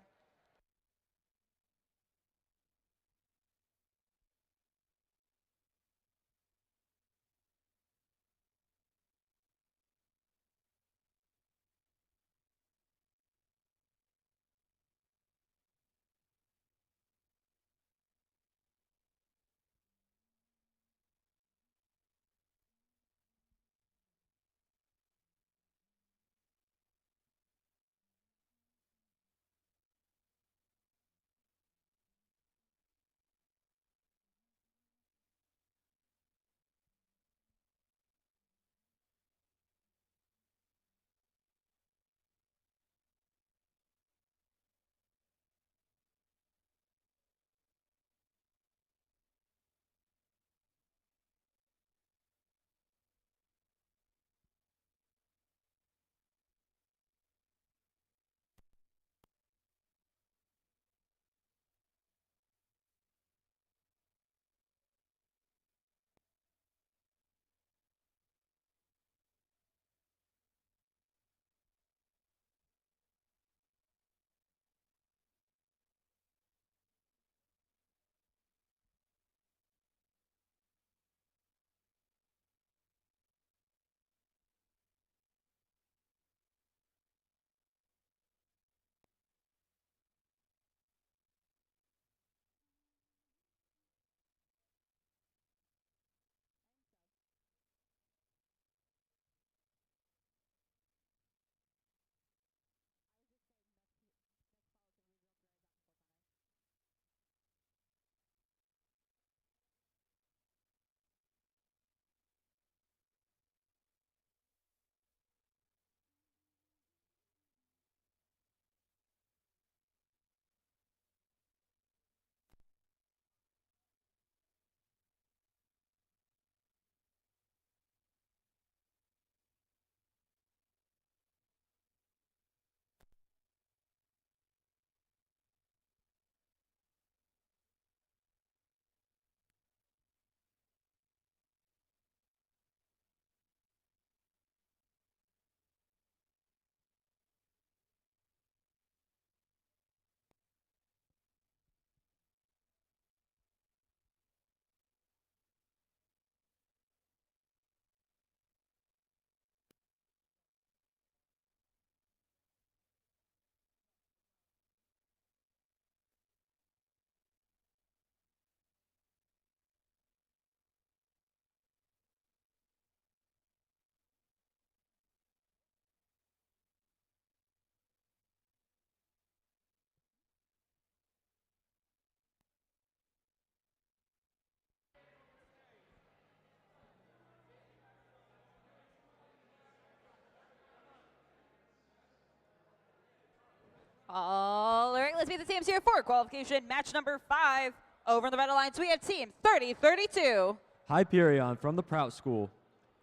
All right, let's meet the teams here for qualification match number 5. Over in the Red Alliance, we have team 3032. Hyperion from the Prout School.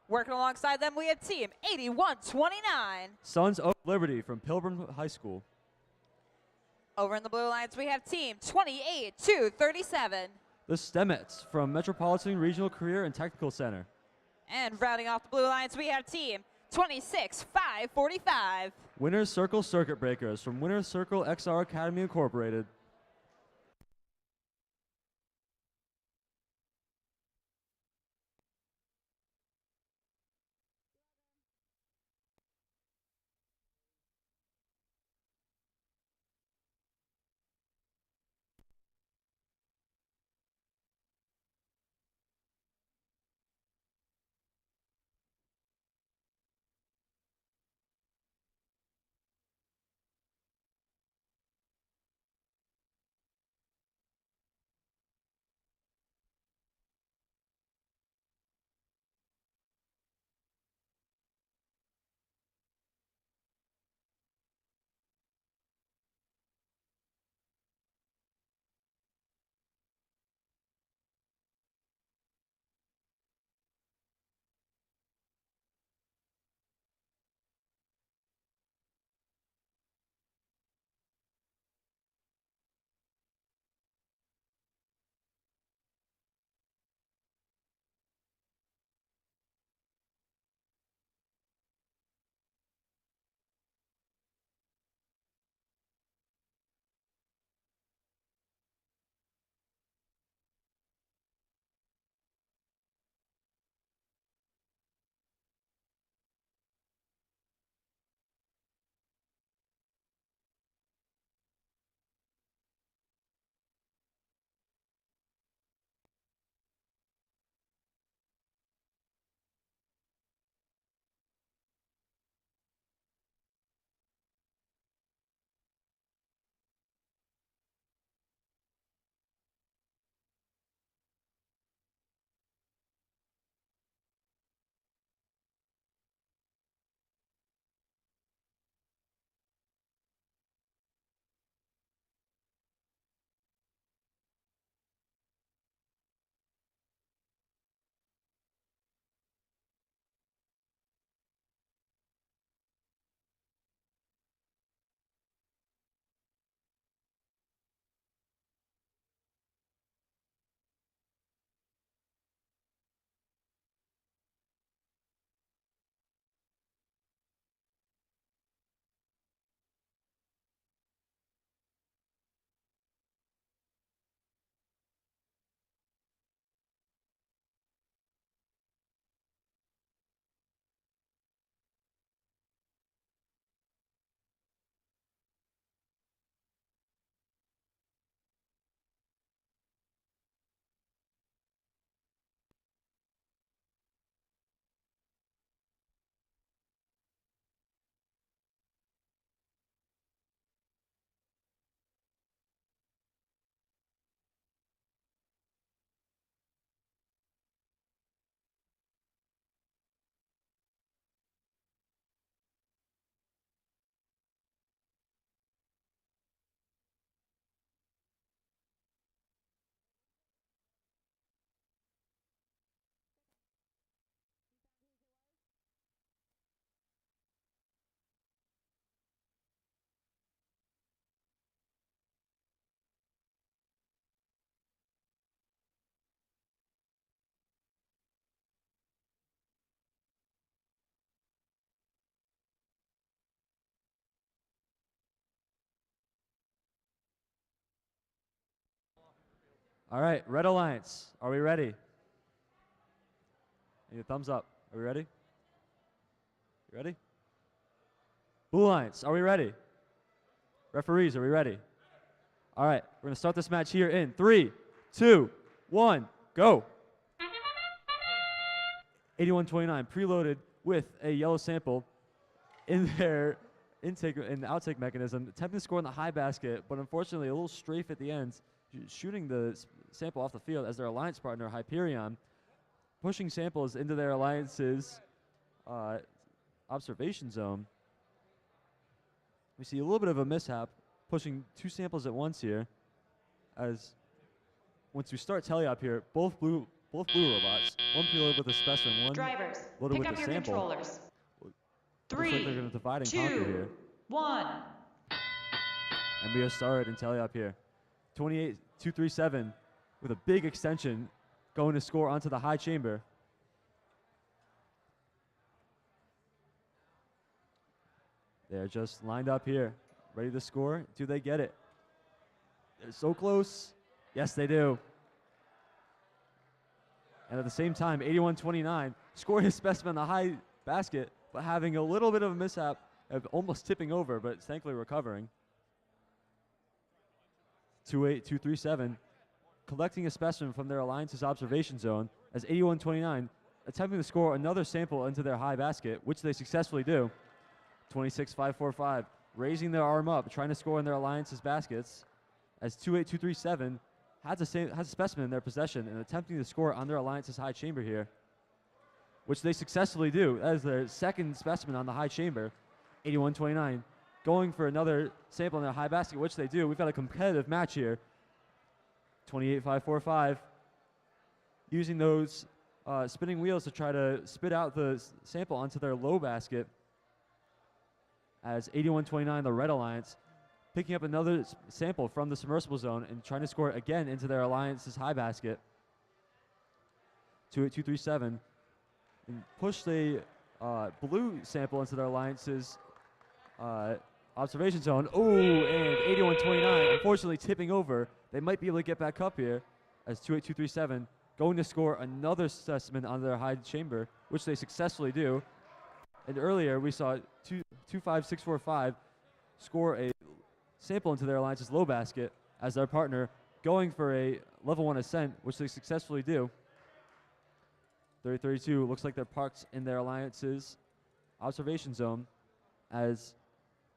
Working alongside them, we have team 8129. Sons of Liberty from Pilgrim High School. Over in the Blue Alliance, we have team 28237. The Stemets from Metropolitan Regional Career and Technical Center. And rounding off the Blue Alliance, we have team 26545. Winner's Circle Circuit Breakers from Winner's Circle XR Academy Incorporated. All right, Red Alliance, are we ready? Need a thumbs up. Are we ready? You ready? Blue Alliance, are we ready? Referees, are we ready? All right, we're going to start this match here in 3, 2, 1, go. 8129 preloaded with a yellow sample in their intake and outtake mechanism, attempting to score in the high basket, but unfortunately a little strafe at the end, shooting the sample off the field as their alliance partner, Hyperion, pushing samples into their alliance's observation zone. We see a little bit of a mishap pushing 2 samples at once here. As once we start tele-op here, both blue robots, one loaded with a specimen, one Drivers, loaded pick with up a your sample. controllers. Looks like they're going to divide and conquer here. 1. And we are started in tele-op here. 28-237 with a big extension going to score onto the high chamber. They're just lined up here, ready to score. Do they get it? They're so close. Yes, they do. And at the same time, 81-29, scoring a specimen on the high basket, but having a little bit of a mishap of almost tipping over, but thankfully recovering. 28-237, collecting a specimen from their alliance's observation zone as 81-29, attempting to score another sample into their high basket, which they successfully do. 26-545, raising their arm up, trying to score in their alliance's baskets, as 28-237 has a specimen in their possession and attempting to score on their alliance's high chamber here, which they successfully do. That is their second specimen on the high chamber. 81-29, going for another sample in their high basket, which they do. We've got a competitive match here. 28-545, using those spinning wheels to try to spit out the sample onto their low basket, as 81-29, the Red Alliance, picking up another sample from the submersible zone and trying to score it again into their alliance's high basket. 28-237, and push the blue sample into their alliance's observation zone. Oh, and 81-29, unfortunately tipping over. They might be able to get back up here, as 28-237 going to score another specimen on their high chamber, which they successfully do. And earlier we saw 25645 score a sample into their alliance's low basket as their partner going for a level 1 ascent, which they successfully do. 30-32 looks like they're parked in their alliance's observation zone, as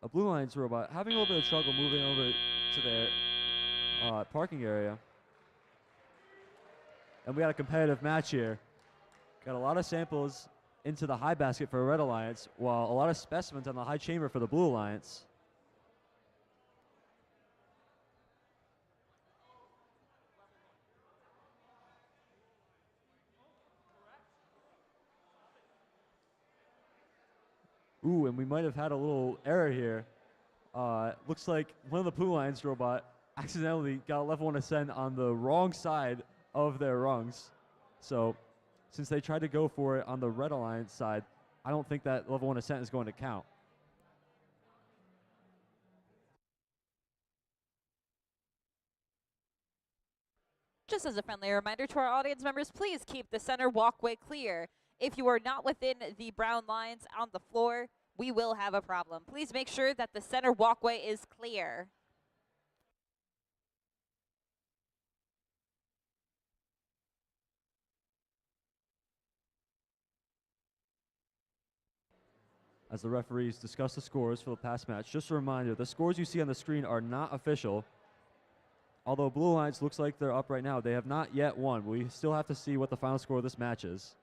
a Blue Alliance robot having a little bit of trouble moving over to their parking area. And we got a competitive match here. Got a lot of samples into the high basket for Red Alliance, while a lot of specimens on the high chamber for the Blue Alliance. Ooh, and we might have had a little error here. Looks like one of the Blue Alliance robot accidentally got a level 1 ascent on the wrong side of their rungs. So since they tried to go for it on the Red Alliance side, I don't think that level 1 ascent is going to count. Just as a friendly reminder to our audience members, please keep the center walkway clear. If you are not within the brown lines on the floor, we will have a problem. Please make sure that the center walkway is clear. As the referees discuss the scores for the past match, just a reminder, the scores you see on the screen are not official. Although Blue Alliance looks like they're up right now, they have not yet won. We still have to see what the final score of this match is.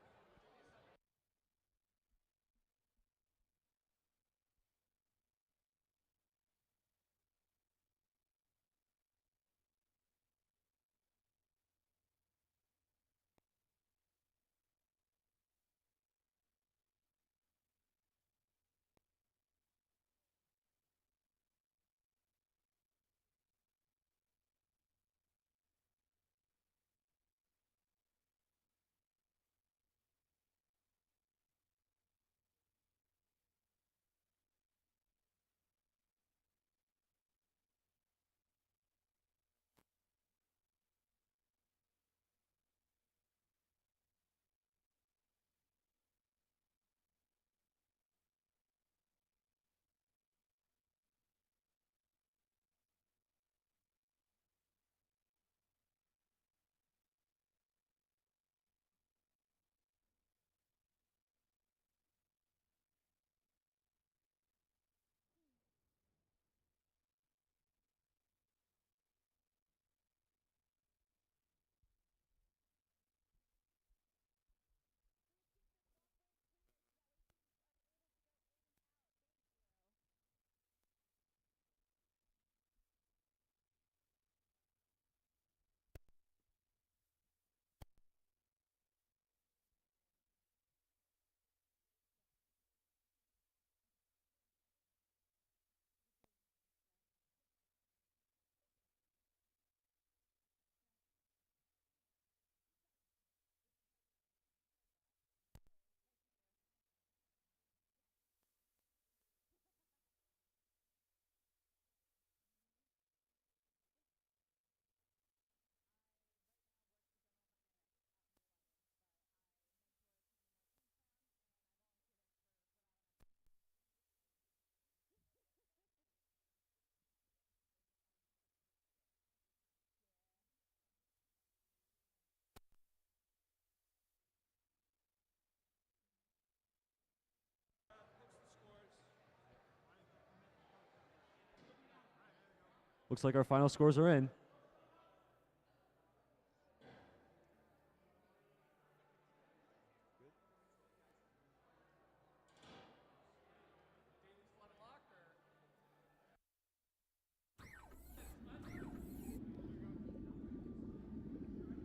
Looks like our final scores are in.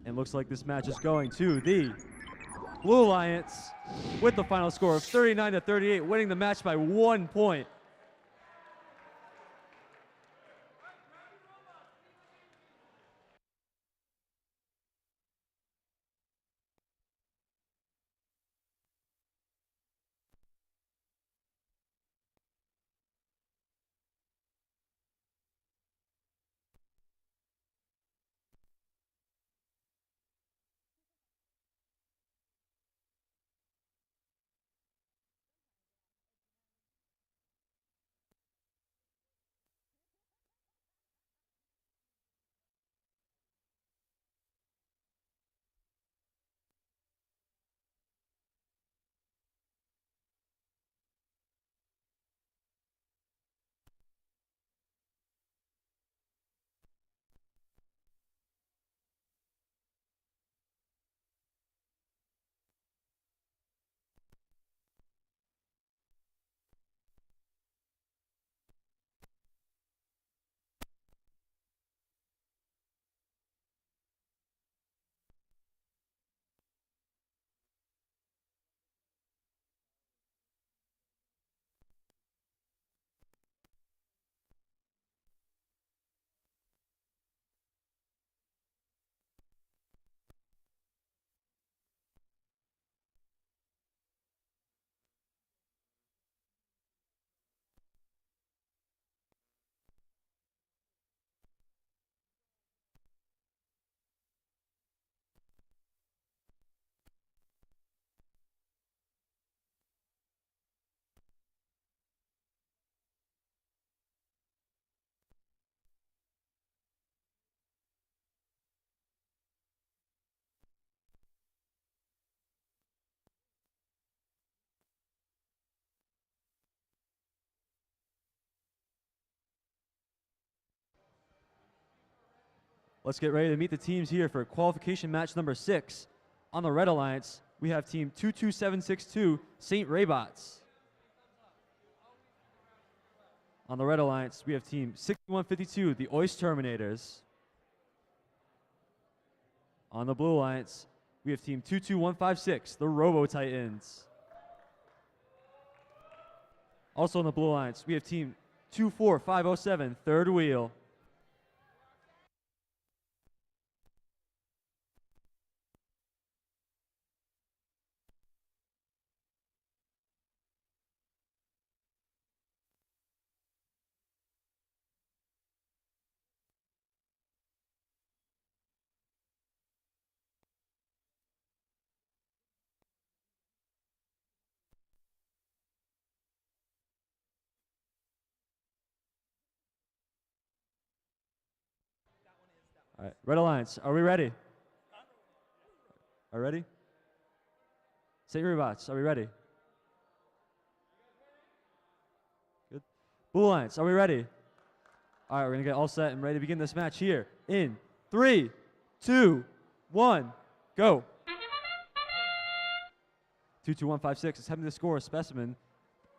And looks like this match is going to the Blue Alliance with the final score of 39-38, winning the match by 1 point. Let's get ready to meet the teams here for qualification match number 6. On the Red Alliance, we have team 22762, St. Robots. On the Red Alliance, we have team 6152, the Oyster Terminators. On the Blue Alliance, we have team 22156, the Robo Titans. Also on the Blue Alliance, we have team 24507, Third Wheel. All right, Red Alliance, are we ready? Are we ready? St. Robots, are we ready? Good. Blue Alliance, are we ready? All right, we're gonna get all set and ready to begin this match here in 3, 2, 1, go. 22156 is having to score a specimen.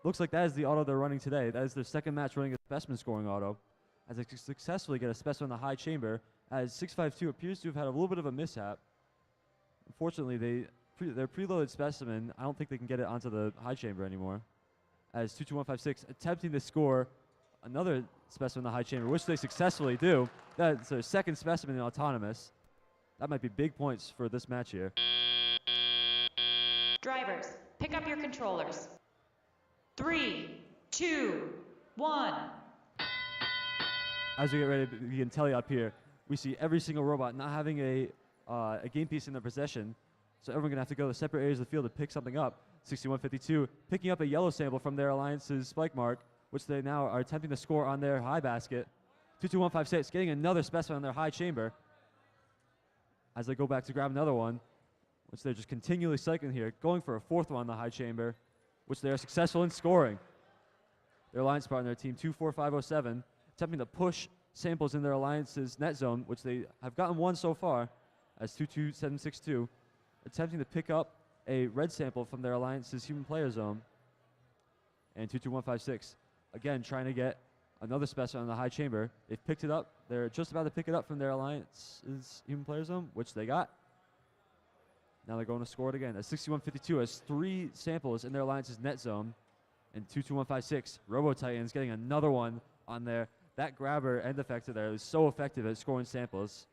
Looks like that is the auto they're running today. That is their second match running a specimen scoring auto, as they successfully get a specimen in the high chamber, as 652 appears to have had a little bit of a mishap. Unfortunately, their preloaded specimen, I don't think they can get it onto the high chamber anymore, as 22156 attempting to score another specimen in the high chamber, which they successfully do. That's their second specimen in autonomous. That might be big points for this match here. Drivers, pick up your controllers. 3, 2, 1. As we get ready to begin telly up here, we see every single robot not having a game piece in their possession, so everyone's gonna have to go to separate areas of the field to pick something up. 6152 picking up a yellow sample from their Alliance's spike mark, which they now are attempting to score on their high basket. 22156 getting another specimen on their high chamber as they go back to grab another one, which they're just continually cycling here, going for a fourth one on the high chamber, which they are successful in scoring. Their Alliance partner, team 24507, attempting to push samples in their alliance's net zone, which they have gotten one so far, as 22762, attempting to pick up a red sample from their alliance's human player zone. And 22156, again, trying to get another specimen on the high chamber. They've picked it up. They're just about to pick it up from their alliance's human player zone, which they got. Now they're going to score it again. As 6152 has 3 samples in their alliance's net zone. And 22156, Robo Titans getting another one on there. That grabber end effector there is so effective at scoring samples.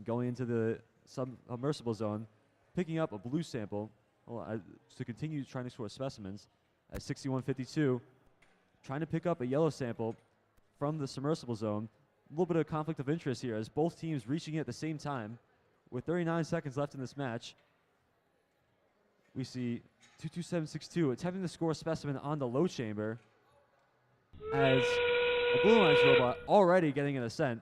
Going into the submersible zone, picking up a blue sample to continue trying to score specimens. At 6152, trying to pick up a yellow sample from the submersible zone. A little bit of conflict of interest here as both teams reaching it at the same time. With 39 seconds left in this match, we see 22762 attempting to score a specimen on the low chamber as a Blue Alliance robot already getting an ascent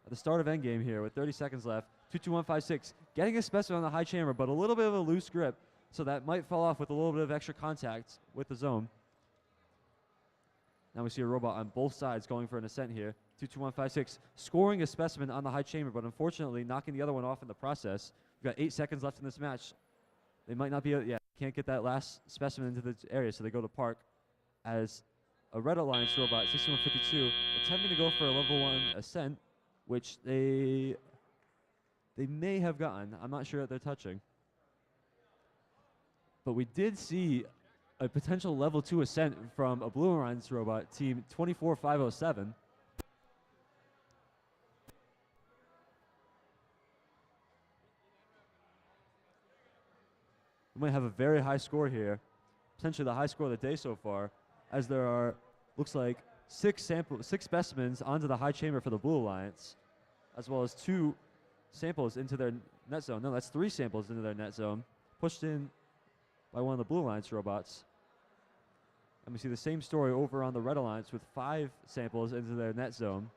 at the start of endgame here with 30 seconds left. 22156 getting a specimen on the high chamber, but a little bit of a loose grip, so that might fall off with a little bit of extra contact with the zone. Now we see a robot on both sides going for an ascent here. 22156 scoring a specimen on the high chamber, but unfortunately knocking the other one off in the process. We've got 8 seconds left in this match. They might not be able, can't get that last specimen into the area, so they go to park as a Red Alliance robot, 6152, attempting to go for a level 1 ascent, which they may have gotten. I'm not sure that they're touching. But we did see a potential level 2 ascent from a Blue Alliance robot, team 24507. We might have a very high score here, potentially the high score of the day so far, as there are, looks like, 6 specimens onto the high chamber for the Blue Alliance, as well as 2 samples into their net zone. No, that's 3 samples into their net zone, pushed in by one of the Blue Alliance robots. And we see the same story over on the Red Alliance with 5 samples into their net zone.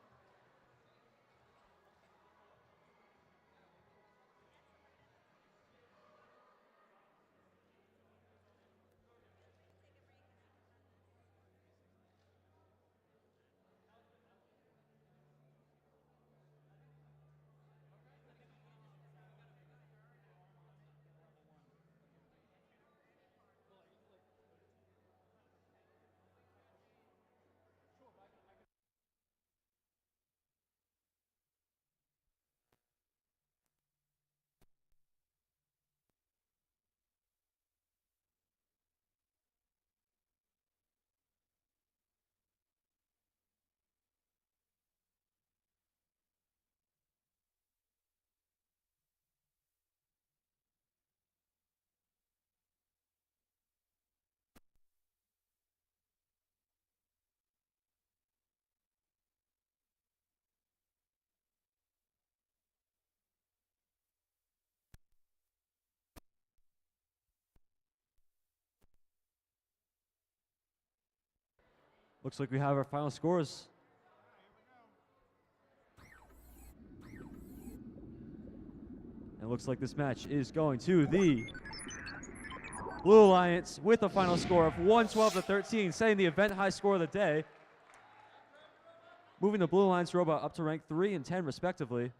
Looks like we have our final scores. And it looks like this match is going to the Blue Alliance with a final score of 112-13, setting the event high score of the day. Moving the Blue Alliance robot up to rank 3 and 10 respectively.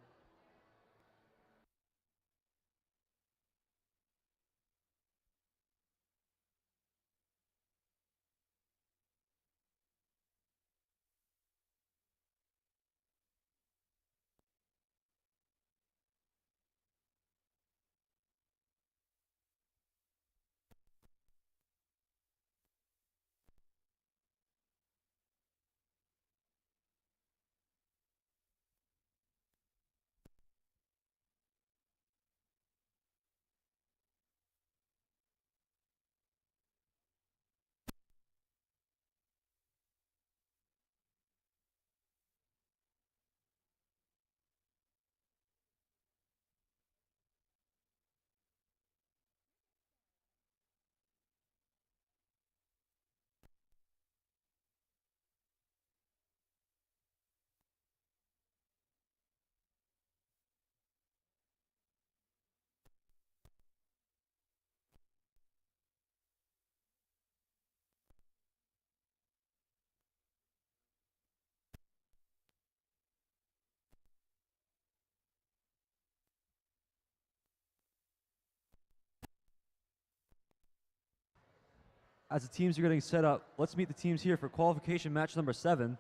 As the teams are getting set up, let's meet the teams here for qualification match number 7.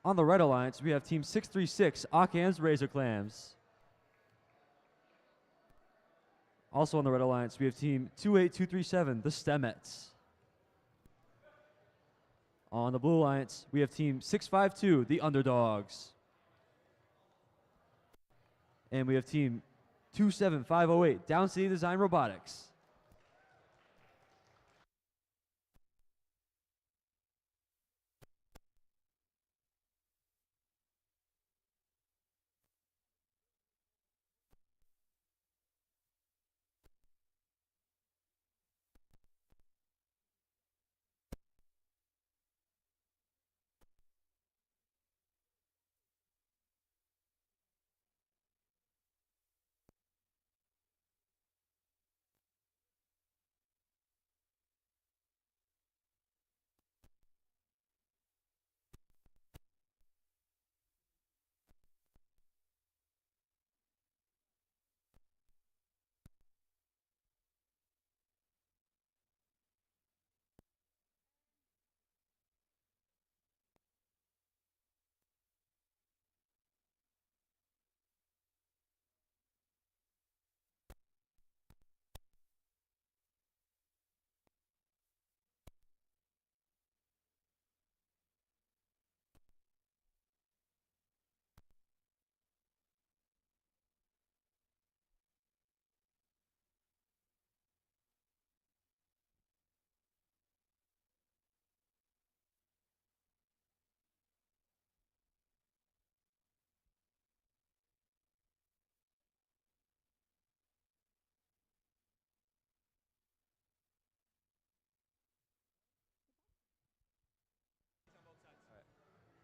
On the Red Alliance, we have Team 636, Occam's Razor Clams. Also on the Red Alliance, we have Team 28237, the Stemets. On the Blue Alliance, we have Team 652, the Underdogs. And we have Team 27508, Downstate Design Robotics.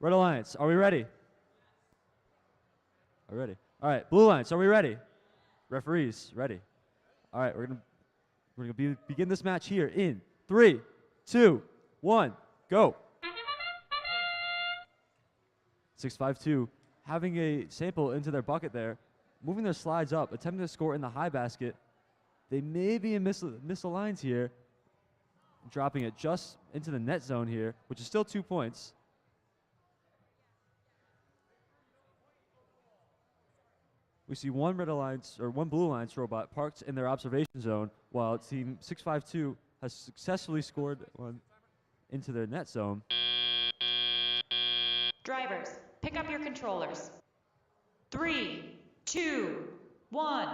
Red Alliance, are we ready? Are we ready? All right, Blue Alliance, are we ready? Referees, ready. All right, we're gonna begin this match here in 3, 2, 1, go. 652 having a sample into their bucket there, moving their slides up, attempting to score in the high basket. They may be misaligned here, dropping it just into the net zone here, which is still 2 points. We see one Red Alliance or one Blue Alliance robot parked in their observation zone, while Team 652 has successfully scored one into their net zone. Drivers, pick up your controllers. 3, 2, 1.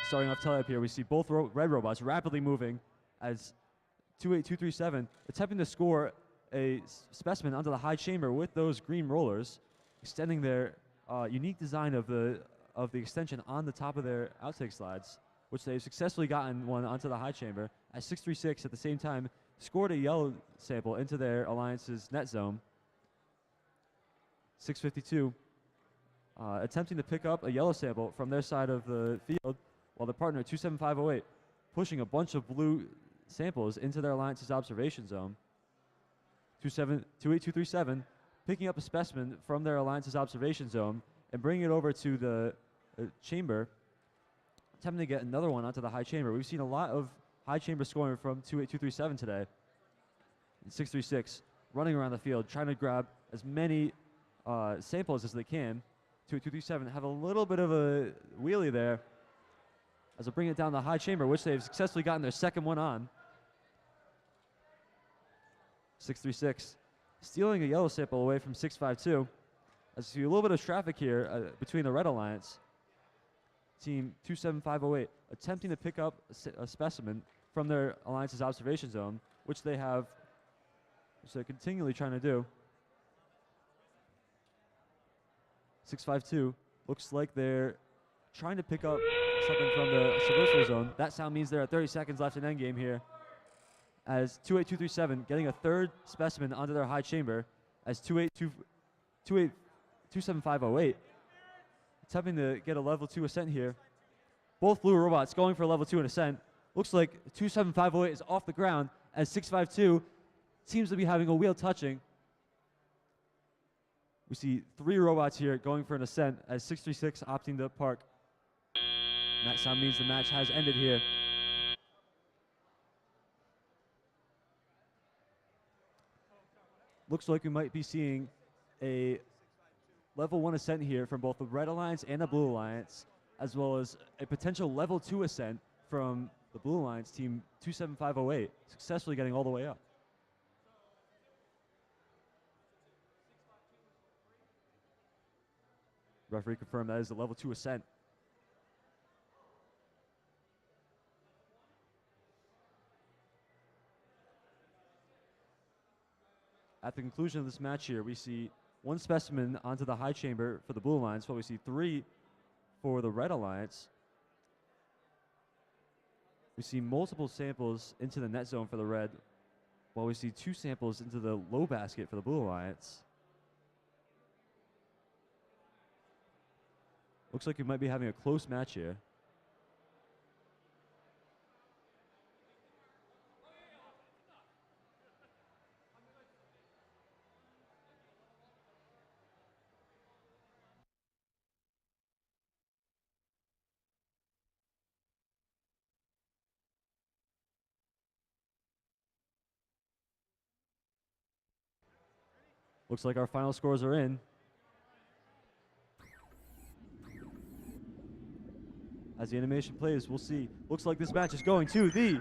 Starting off telly up here, we see both red robots rapidly moving as 28237 attempting to score a specimen onto the high chamber with those green rollers, extending their unique design of the extension on the top of their outtake slides, which they've successfully gotten one onto the high chamber, as 636 at the same time scored a yellow sample into their alliance's net zone. 652 attempting to pick up a yellow sample from their side of the field, while their partner 27508 pushing a bunch of blue samples into their alliance's observation zone. 28237 picking up a specimen from their alliance's observation zone and bringing it over to the chamber, attempting to get another one onto the high chamber. We've seen a lot of high chamber scoring from 28237 today. And 636 running around the field, trying to grab as many samples as they can. 28237 have a little bit of a wheelie there as they bring it down the high chamber, which they've successfully gotten their second one on. 636 stealing a yellow sample away from 652. As you see a little bit of traffic here between the Red Alliance. Team 27508 attempting to pick up a specimen from their alliance's observation zone, which they have, which they're continually trying to do. 652 looks like they're trying to pick up something from the subversive zone. That sound means there are 30 seconds left in endgame here, as 28237 getting a third specimen onto their high chamber, as 27508 attempting to get a level 2 ascent here. Both blue robots going for a level 2 and ascent. Looks like 27508 is off the ground, as 652 seems to be having a wheel touching. We see 3 robots here going for an ascent, as 636 opting to park. And that sound means the match has ended here. looks like we might be seeing a level 1 ascent here from both the Red Alliance and the Blue Alliance, as well as a potential level 2 ascent from the Blue Alliance team 27508, successfully getting all the way up. Referee confirmed that is the level 2 ascent. At the conclusion of this match here, we see 1 specimen onto the high chamber for the Blue Alliance, while we see 3 for the Red Alliance. We see multiple samples into the net zone for the Red, while we see 2 samples into the low basket for the Blue Alliance. Looks like we might be having a close match here. Looks like our final scores are in. As the animation plays, we'll see. Looks like this match is going to the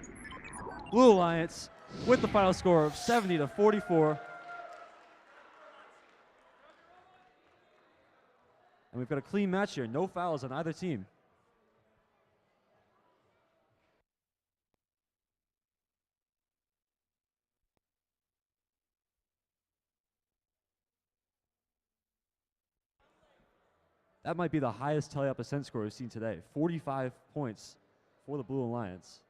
Blue Alliance with the final score of 70-44. And we've got a clean match here. No fouls on either team. That might be the highest tally-up ascent score we've seen today. 45 points for the Blue Alliance.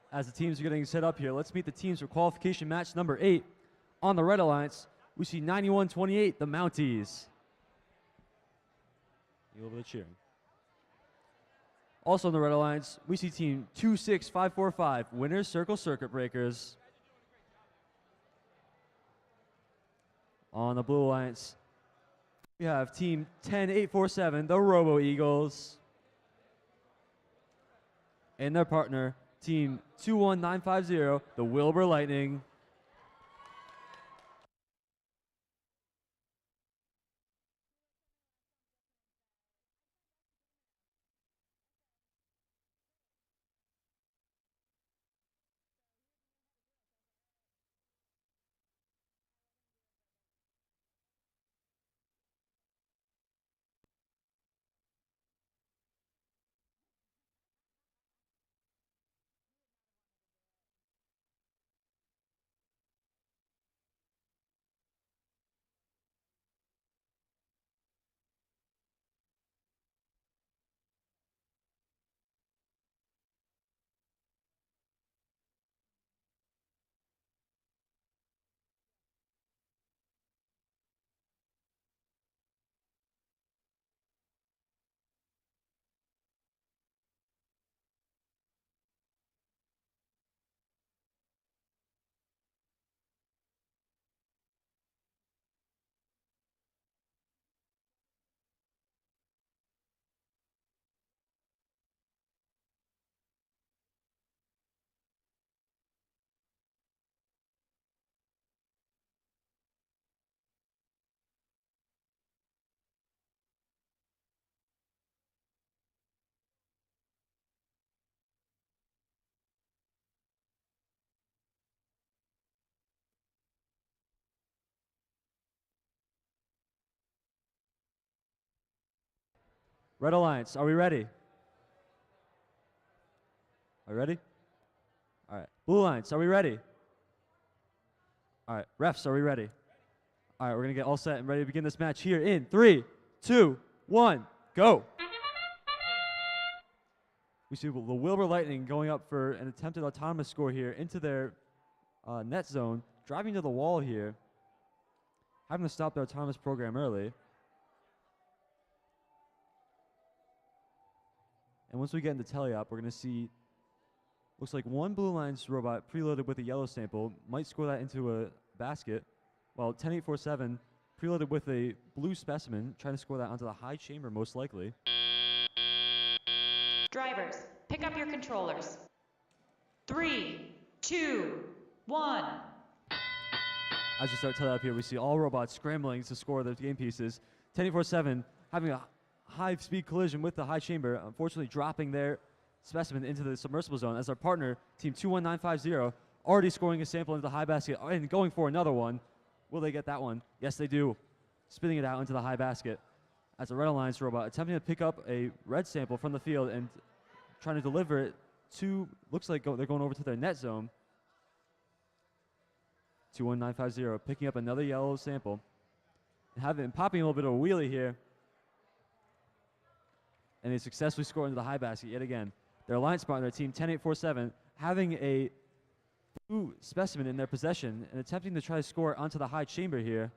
As the teams are getting set up here, let's meet the teams for qualification match number 8. On the Red Alliance, we see 91-28, the Mounties. A little bit of cheering. Also on the Red Alliance, we see team 26545, Winners Circle Circuit Breakers. On the Blue Alliance, we have team 10847, the Robo Eagles. And their partner, team 21950, the Wilbur Lightning. Red Alliance, are we ready? Are we ready? All right. Blue Alliance, are we ready? All right. Refs, are we ready? All right, we're going to get all set and ready to begin this match here in 3, 2, 1, go. We see the Wilbur Lightning going up for an attempted autonomous score here into their net zone, driving to the wall here, having to stop their autonomous program early. And once we get into teleop, we're going to see, looks like one Blue Alliance robot preloaded with a yellow sample might score that into a basket, while 10847 preloaded with a blue specimen, trying to score that onto the high chamber most likely. Drivers, pick up your controllers. 3, 2, 1. As we start teleop here, we see all robots scrambling to score their game pieces. 10847 having a high-speed collision with the high chamber, unfortunately dropping their specimen into the submersible zone as our partner, Team 21950, already scoring a sample into the high basket and going for another one. Will they get that one? Yes, they do. Spinning it out into the high basket as a Red Alliance robot attempting to pick up a red sample from the field and trying to deliver it to, looks like they're going over to their net zone. 21950 picking up another yellow sample and popping a little bit of a wheelie here. And they successfully score into the high basket yet again. Their alliance partner, Team 10847, having a blue specimen in their possession and attempting to try to score onto the high chamber here.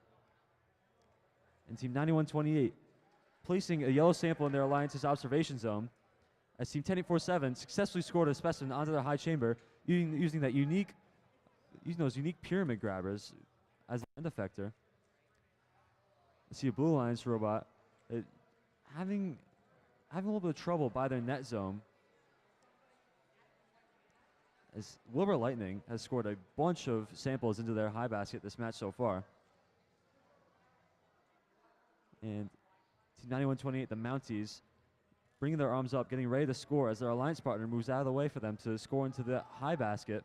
And Team 9128 placing a yellow sample in their alliance's observation zone as Team 10847 successfully scored a specimen onto their high chamber using those unique pyramid grabbers as an end effector. I see a Blue Alliance robot having a little bit of trouble by their net zone, as Wilbur Lightning has scored a bunch of samples into their high basket this match so far. And Team 9128, the Mounties, bringing their arms up, getting ready to score as their alliance partner moves out of the way for them to score into the high basket.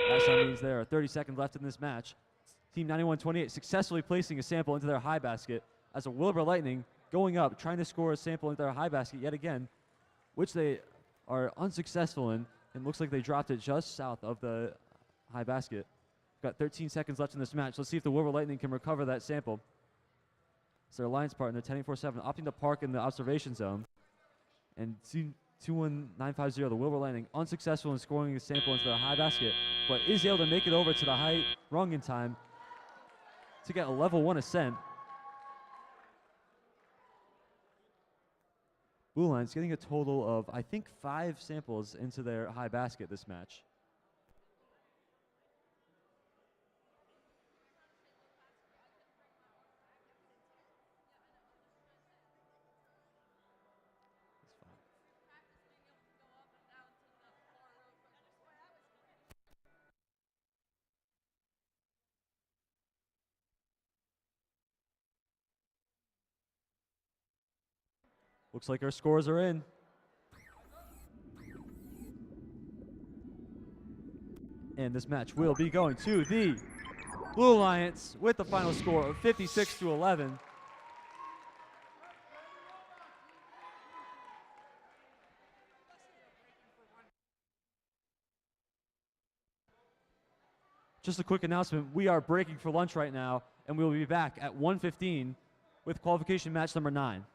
That means there are 30 seconds left in this match. Team 9128 successfully placing a sample into their high basket as a Wilbur Lightning going up, trying to score a sample into their high basket yet again, which they are unsuccessful in, and looks like they dropped it just south of the high basket. Got 13 seconds left in this match. Let's see if the Wilbur Lightning can recover that sample. It's their alliance partner, 10847, opting to park in the observation zone. And 21950, the Wilbur Lightning, unsuccessful in scoring a sample into their high basket, but is able to make it over to the high rung in time to get a level 1 ascent. Blue Alliance getting a total of, I think, 5 samples into their high basket this match. Looks like our scores are in. And this match will be going to the Blue Alliance with the final score of 56-11. Just a quick announcement, we are breaking for lunch right now, and we will be back at 1:15 with qualification match number 9.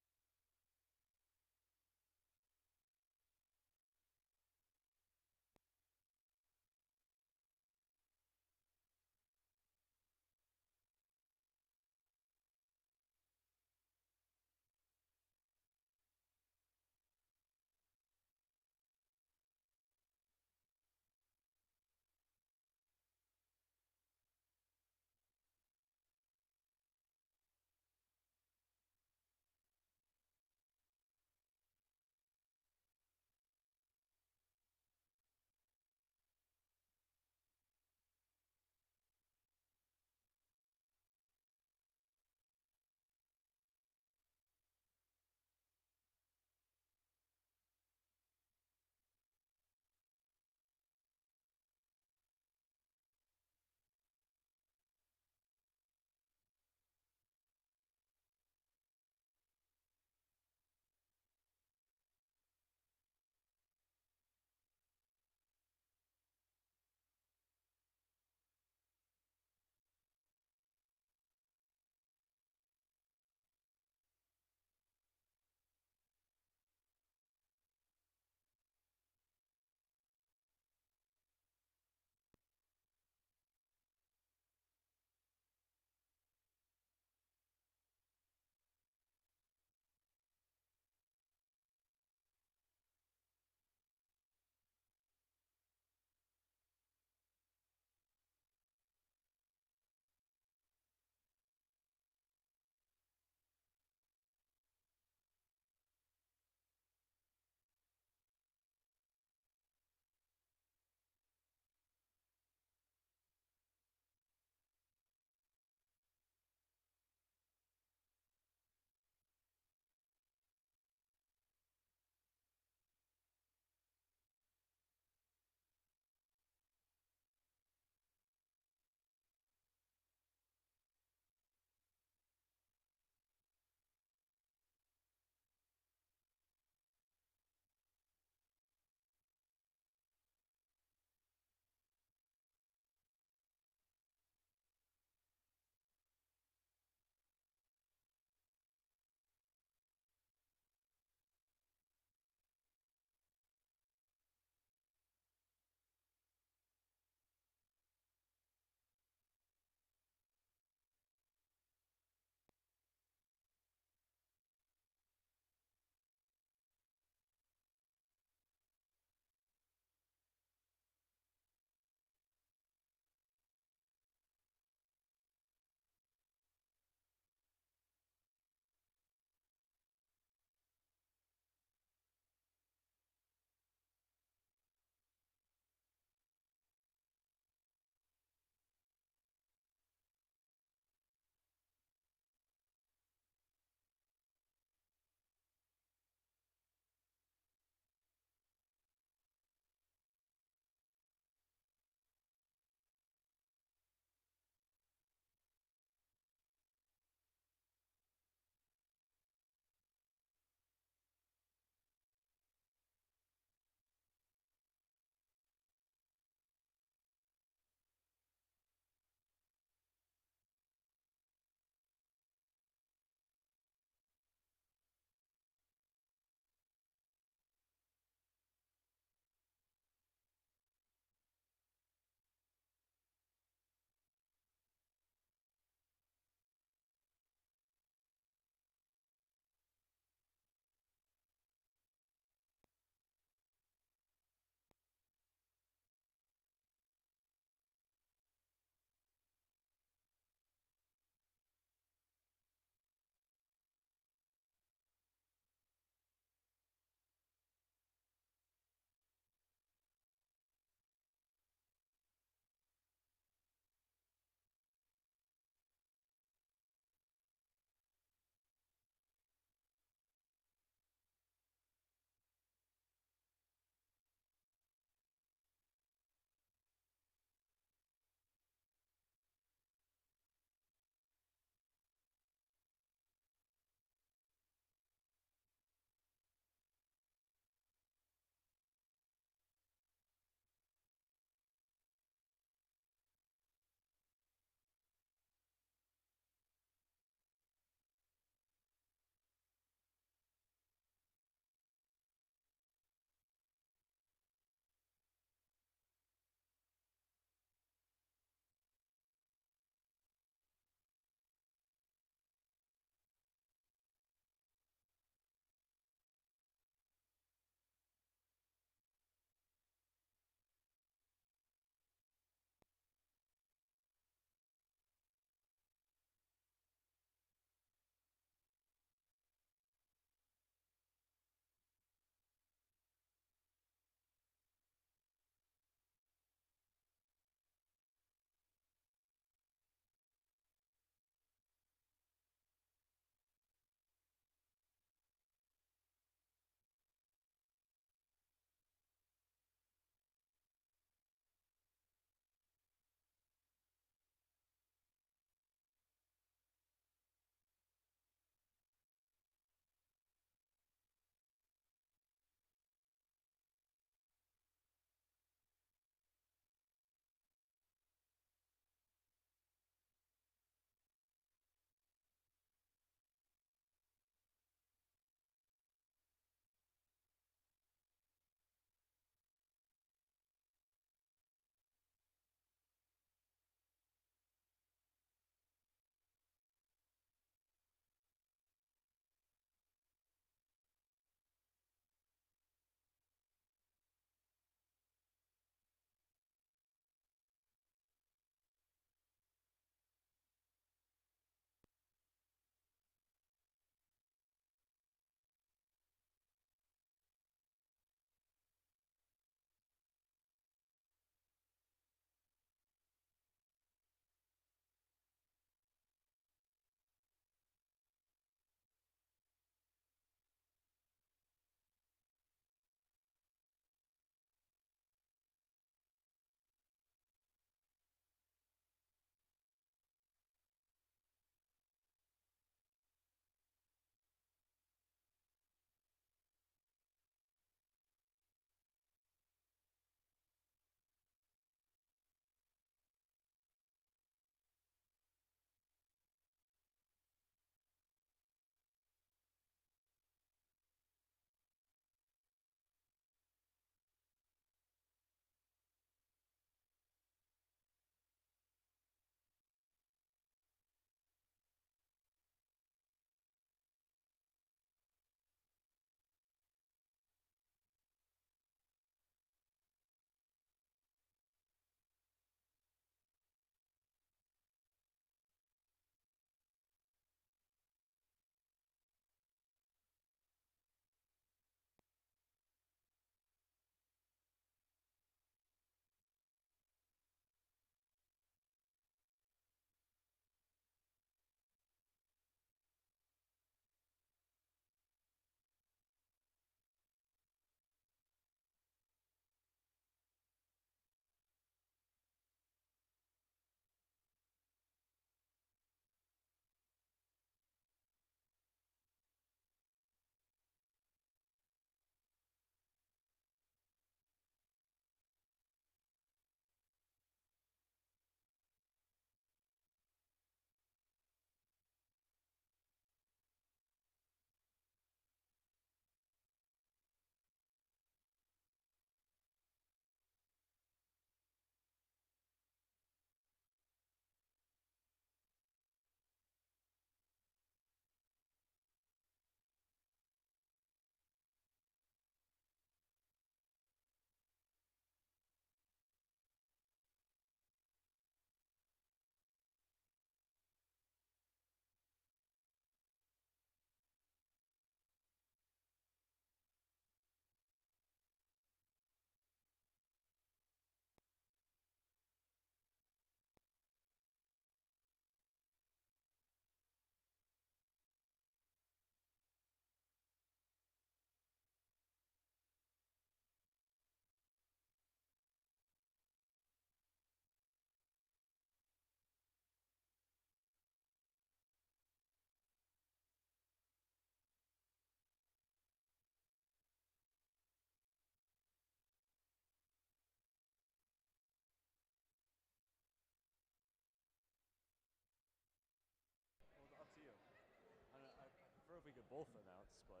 we could both announce, but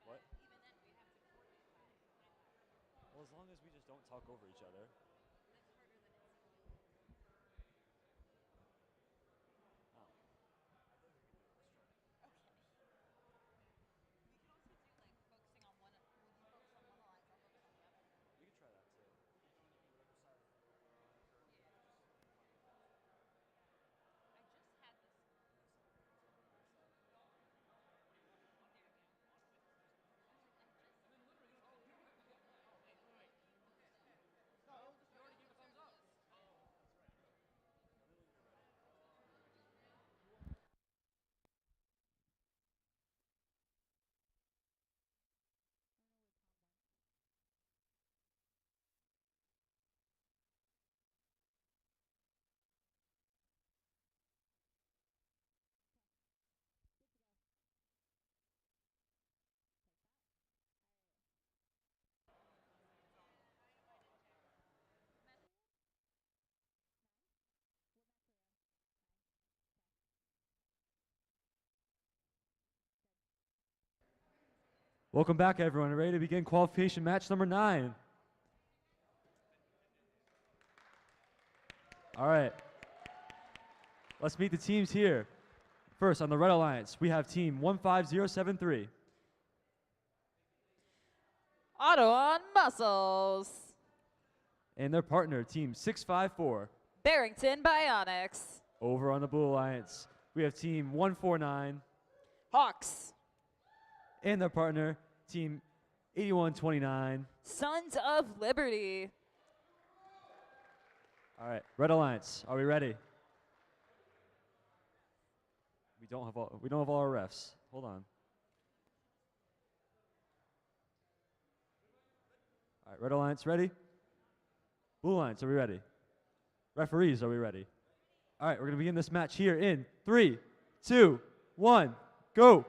what? Well, as long as we just don't talk over each other. Welcome back, everyone. Ready to begin qualification match number 9. All right. Let's meet the teams here. First, on the Red Alliance, we have team 15073. Auto on Muscles. And their partner, team 654. Barrington Bionics. Over on the Blue Alliance, we have team 149. Hawks. And their partner, team 8129. Sons of Liberty. All right, Red Alliance, are we ready? We don't have all our refs. Hold on. All right, Red Alliance, ready? Blue Alliance, are we ready? Referees, are we ready? All right, we're gonna begin this match here in 3, 2, 1, go.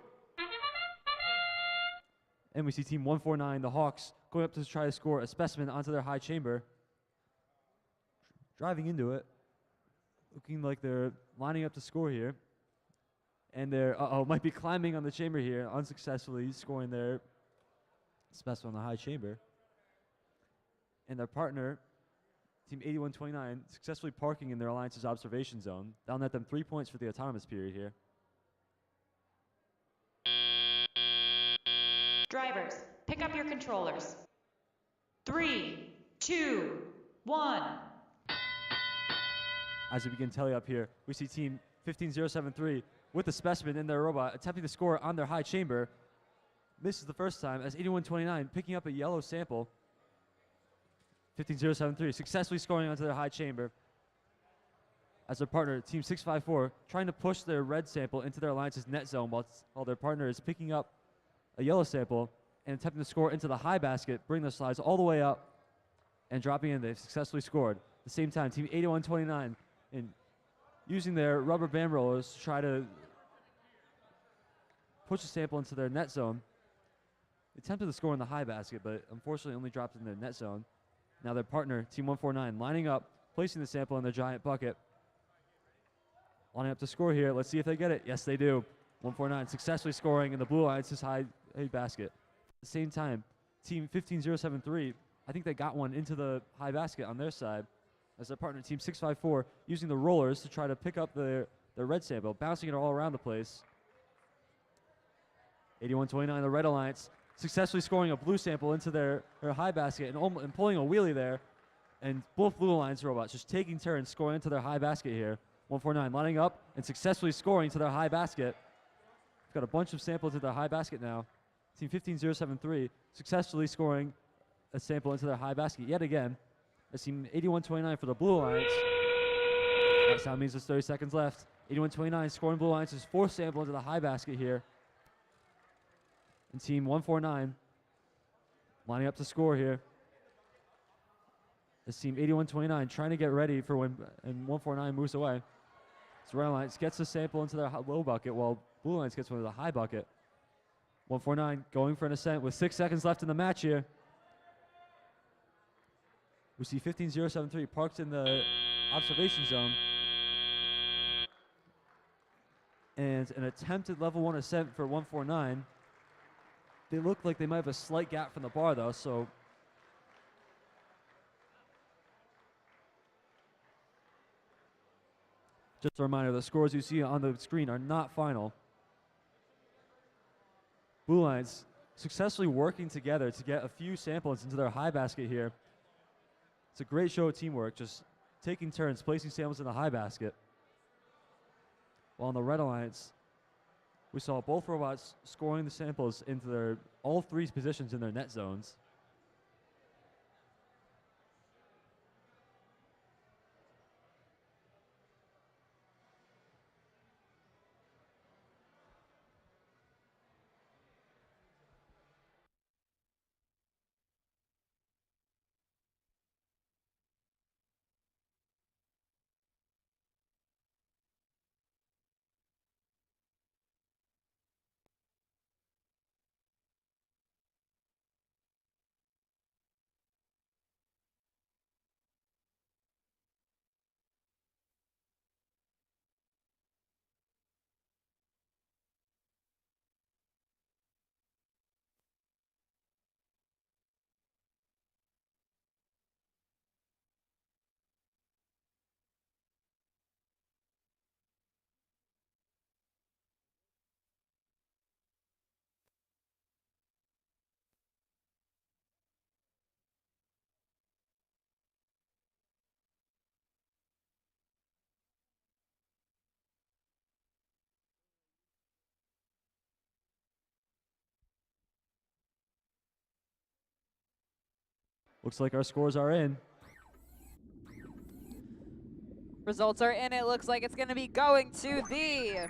And we see team 149, the Hawks, going up to try to score a specimen onto their high chamber. Driving into it, looking like they're lining up to score here. And they're, might be climbing on the chamber here, unsuccessfully scoring their specimen on the high chamber. And their partner, team 8129, successfully parking in their Alliance's observation zone. That'll net them 3 points for the autonomous period here. Drivers, pick up your controllers. 3, 2, 1. As we begin telly up here, we see team 15073 with the specimen in their robot attempting to score on their high chamber. This is the first time as 8129 picking up a yellow sample. 15073 successfully scoring onto their high chamber. As their partner, team 654, trying to push their red sample into their Alliance's net zone while their partner is picking up a yellow sample and attempting to score into the high basket, bring their slides all the way up and dropping in. They've successfully scored. At the same time, team 8129 in using their rubber band rollers to try to push the sample into their net zone. They attempted to score in the high basket, but unfortunately only dropped in their net zone. Now their partner, team 149, lining up, placing the sample in their giant bucket. Lining up to score here. Let's see if they get it. Yes, they do. 149 successfully scoring in the Blue Alliance's high basket. At the same time, team 15073, I think they got one into the high basket on their side, as their partner, team 654, using the rollers to try to pick up their red sample, bouncing it all around the place. 8129, the Red Alliance, successfully scoring a blue sample into their high basket and pulling a wheelie there. And both Blue Alliance robots just taking turns scoring into their high basket here. 149 lining up and successfully scoring to their high basket. Got a bunch of samples into their high basket now. Team 15073 successfully scoring a sample into their high basket yet again. As team 8129 for the Blue Alliance. That sound means there's 30 seconds left. 8129 scoring Blue Alliance's fourth sample into the high basket here. And team 149 lining up to score here. As team 8129 trying to get ready for when 149 moves away. So Red Alliance gets the sample into their low bucket while Blue Alliance gets one to the high bucket. 149 going for an ascent with 6 seconds left in the match here. We see 15073 parked in the observation zone. and an attempted level 1 ascent for 149. They look like they might have a slight gap from the bar, though, so just a reminder, the scores you see on the screen are not final. Blue Lions successfully working together to get a few samples into their high basket here. It's a great show of teamwork, just taking turns, placing samples in the high basket. While on the Red Alliance, we saw both robots scoring the samples into all three positions in their net zones. Looks like our scores are in. Results are in. It looks like it's going to be going to the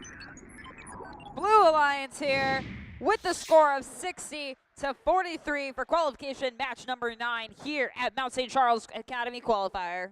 Blue Alliance here with the score of 60-43 for qualification match number 9 here at Mount St. Charles Academy Qualifier.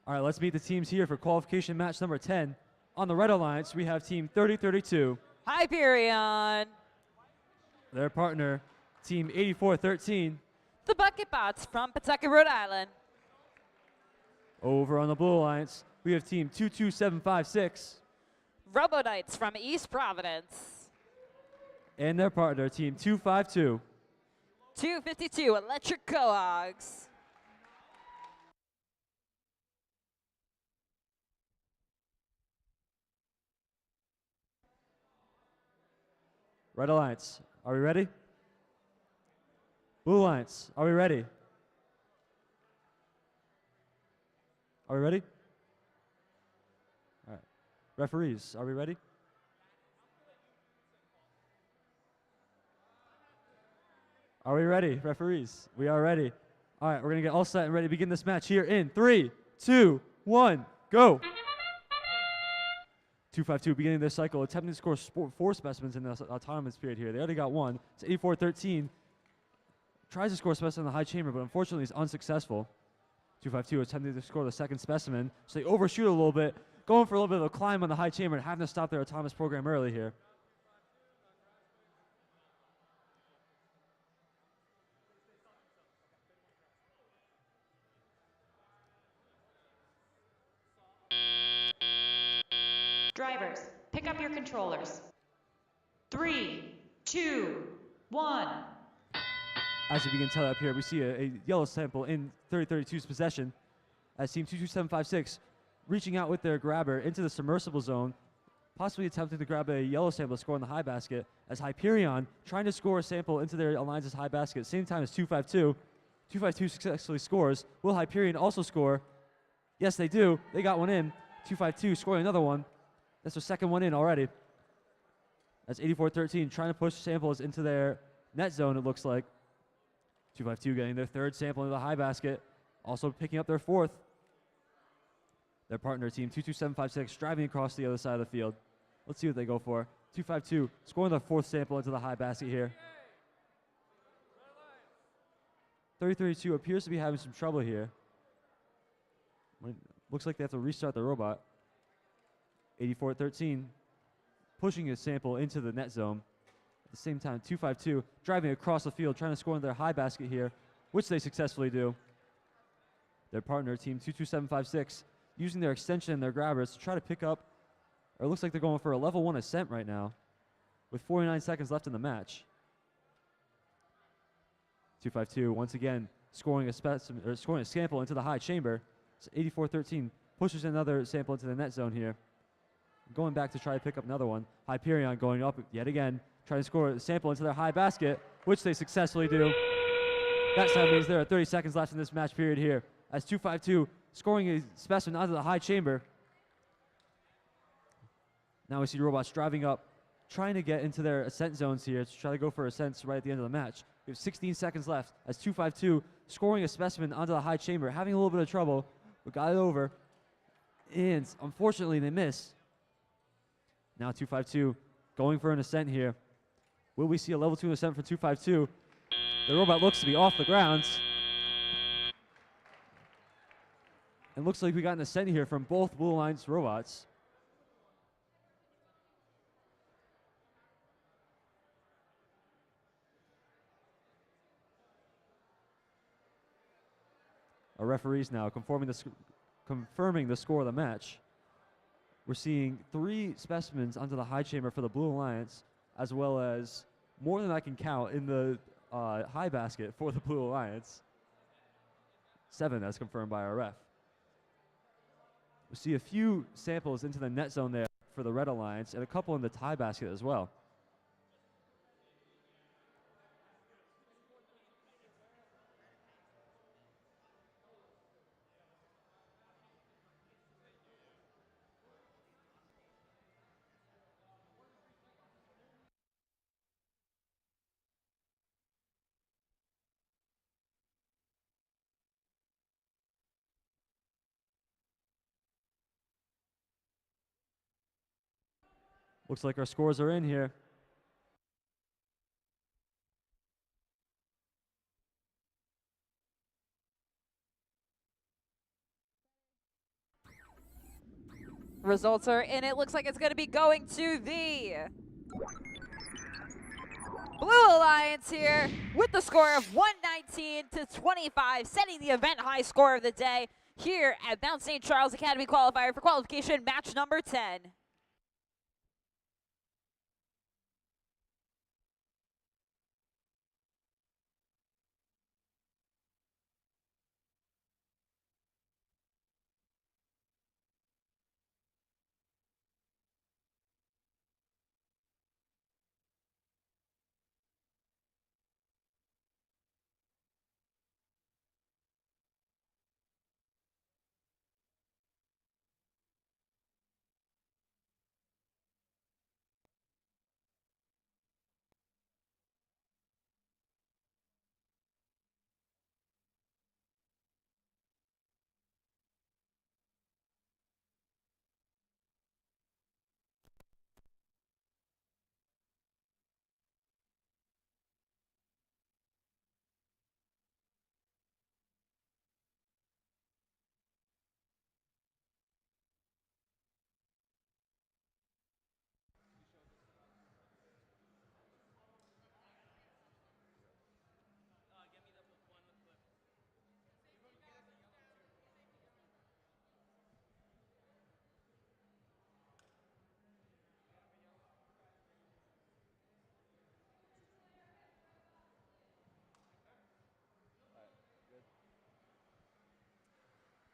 All right, let's meet the teams here for qualification match number 10. On the Red Alliance, we have team 3032. Hyperion. Their partner, team 8413. The Bucket Bots from Pawtucket, Rhode Island. Over on the Blue Alliance, we have team 22756. Robotics from East Providence. And their partner, team 252. 252 Electric Cohogs. Red Alliance, are we ready? Blue Alliance, are we ready? Are we ready? All right. Referees, are we ready? Are we ready, referees? We are ready. All right, we're going to get all set and ready to begin this match here in 3, 2, 1, go. 252 beginning their cycle, attempting to score 4 specimens in the autonomous period here. They already got 1. It's 84-13. Tries to score a specimen in the high chamber, but unfortunately is unsuccessful. 252 attempting to score the second specimen, so they overshoot a little bit, going for a little bit of a climb on the high chamber and having to stop their autonomous program early here. Drivers, pick up your controllers. 3, 2, 1. As you begin to tell up here, we see a yellow sample in 3032's possession as Team 22756 reaching out with their grabber into the submersible zone, possibly attempting to grab a yellow sample to score in the high basket, as Hyperion trying to score a sample into their alliance's high basket, same time as 252. 252 successfully scores. Will Hyperion also score? Yes, they do. They got one in. 252 scoring another one. That's their second one in already. That's 84-13, trying to push samples into their net zone, it looks like. 252 getting their third sample into the high basket, also picking up their fourth. Their partner team, 22756, driving across the other side of the field. Let's see what they go for. 252 scoring their fourth sample into the high basket here. 3032 appears to be having some trouble here. Looks like they have to restart the robot. 84-13, pushing a sample into the net zone. At the same time, 252 driving across the field, trying to score in their high basket here, which they successfully do. Their partner team, 22756, using their extension and their grabbers to try to pick up, or it looks like they're going for a level 1 ascent right now, with 49 seconds left in the match. 252 once again scoring a sample into the high chamber. So 84-13 pushes another sample into the net zone here. Going back to try to pick up another one. Hyperion going up yet again, trying to score a sample into their high basket, which they successfully do. That time means there are 30 seconds left in this match period here, as 252 scoring a specimen onto the high chamber. Now we see robots driving up, trying to get into their ascent zones here to try to go for ascents right at the end of the match. We have 16 seconds left as 252 scoring a specimen onto the high chamber, having a little bit of trouble, but got it over. And unfortunately, they miss. Now 252 going for an ascent here. Will we see a level 2 ascent for 252? The robot looks to be off the ground. And looks like we got an ascent here from both Blue Alliance robots. Our referees now confirming the score of the match. We're seeing 3 specimens onto the high chamber for the Blue Alliance, as well as more than I can count in the high basket for the Blue Alliance. 7 as confirmed by our ref. We see a few samples into the net zone there for the Red Alliance, and a couple in the tie basket as well. Looks like our scores are in here. Results are in. It looks like it's going to be going to the Blue Alliance here with the score of 119-25, setting the event high score of the day here at Mount St. Charles Academy Qualifier for qualification match number 10.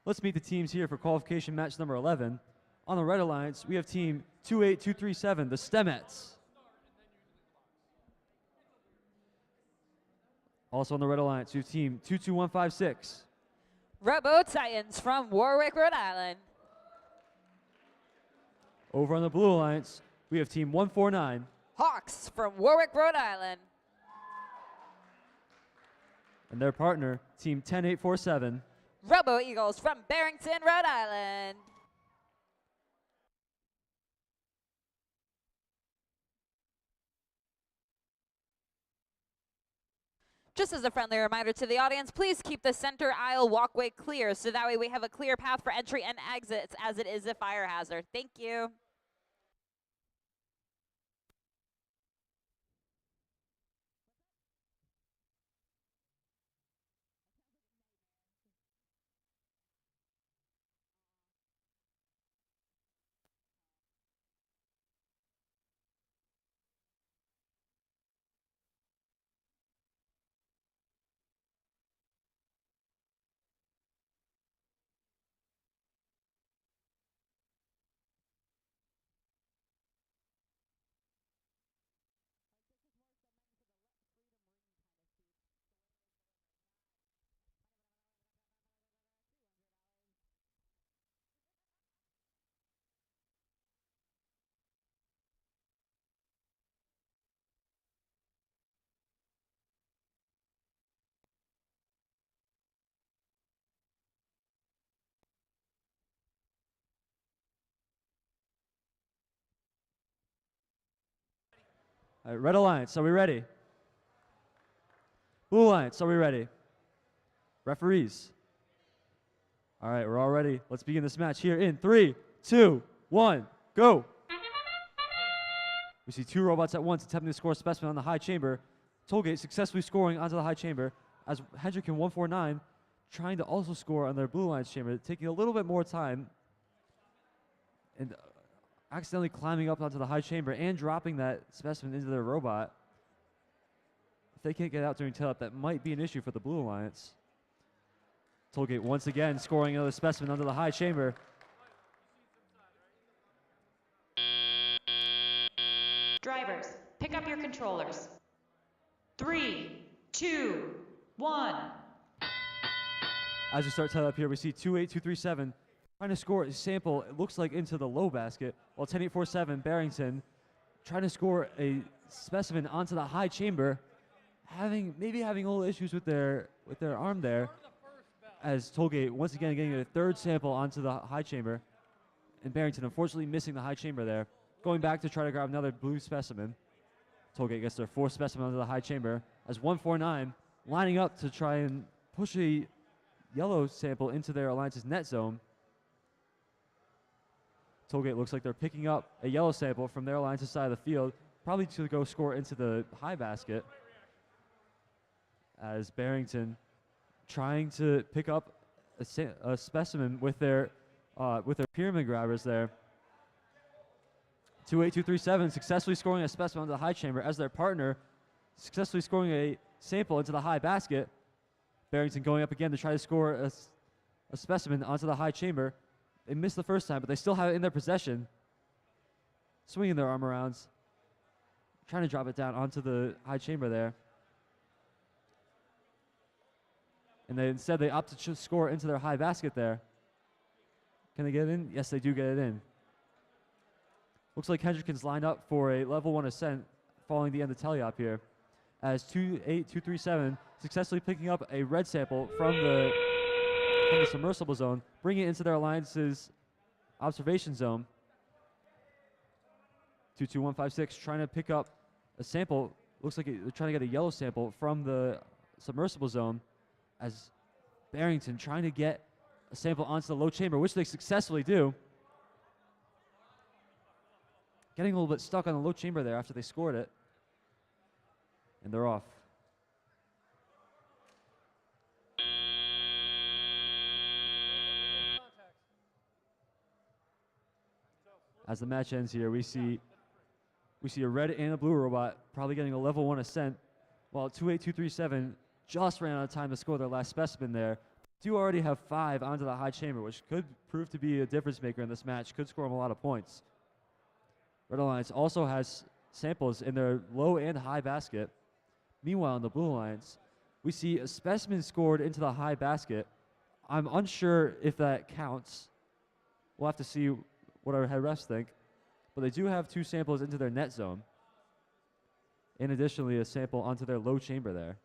Let's meet the teams here for qualification match number 11. On the Red Alliance, we have team 28237, the Stemets. Also on the Red Alliance, we have team 22156. Robotics from Warwick, Rhode Island. Over on the Blue Alliance, we have team 149. Hawks from Warwick, Rhode Island. And their partner, team 10847. Robo Eagles from Barrington, Rhode Island. Just as a friendly reminder to the audience, please keep the center aisle walkway clear so that way we have a clear path for entry and exits as it is a fire hazard. Thank you. All right, Red Alliance, are we ready? Blue Alliance, are we ready? Referees. All right, we're all ready. Let's begin this match here in 3, 2, 1, go. We see two robots at once attempting to score a specimen on the high chamber. Tollgate successfully scoring onto the high chamber as Hendrick and 149 trying to also score on their Blue Alliance chamber, taking a little bit more time and accidentally climbing up onto the high chamber and dropping that specimen into their robot. If they can't get out during tail-up, that might be an issue for the Blue Alliance. Tollgate once again scoring another specimen under the high chamber. Drivers, pick up your controllers. 3, 2, 1. As we start tail-up here, we see 28237 trying to score a sample, it looks like into the low basket, while 10847 Barrington trying to score a specimen onto the high chamber, maybe having a little issues with their arm there, as Tollgate once again getting a third sample onto the high chamber, and Barrington unfortunately missing the high chamber there, going back to try to grab another blue specimen. Tollgate gets their fourth specimen onto the high chamber, as 149 lining up to try and push a yellow sample into their Alliance's net zone. Tollgate looks like they're picking up a yellow sample from their Alliance's side of the field, probably to go score into the high basket. As Barrington trying to pick up a specimen with their pyramid grabbers there. 28237 successfully scoring a specimen onto the high chamber as their partner successfully scoring a sample into the high basket. Barrington going up again to try to score a specimen onto the high chamber. They missed the first time, but they still have it in their possession. Swinging their arm around, trying to drop it down onto the high chamber there. And instead they opt to score into their high basket there. Can they get it in? Yes, they do get it in. Looks like Hendrickens lined up for a level 1 ascent following the end of tele-op here, as 28237 successfully picking up a red sample from the submersible zone, bringing it into their Alliance's observation zone. 22156 trying to pick up a sample. Looks like they're trying to get a yellow sample from the submersible zone, as Barrington trying to get a sample onto the low chamber, which they successfully do. Getting a little bit stuck on the low chamber there after they scored it. And they're off. As the match ends here, we see a red and a blue robot probably getting a level 1 ascent, while 28237 just ran out of time to score their last specimen there. do already have 5 onto the high chamber, which could prove to be a difference maker in this match, could score them a lot of points. Red Alliance also has samples in their low and high basket. Meanwhile, in the Blue Alliance, we see a specimen scored into the high basket. I'm unsure if that counts. We'll have to see what our head refs think. But they do have 2 samples into their net zone. And additionally, a sample onto their low chamber there.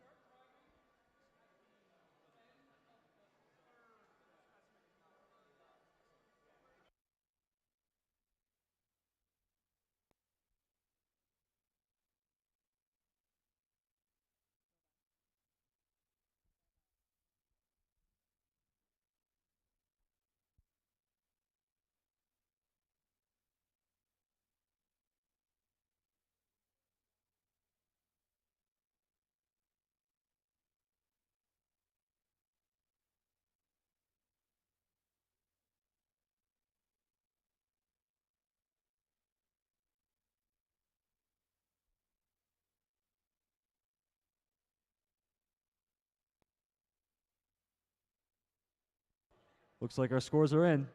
Looks like our scores are in.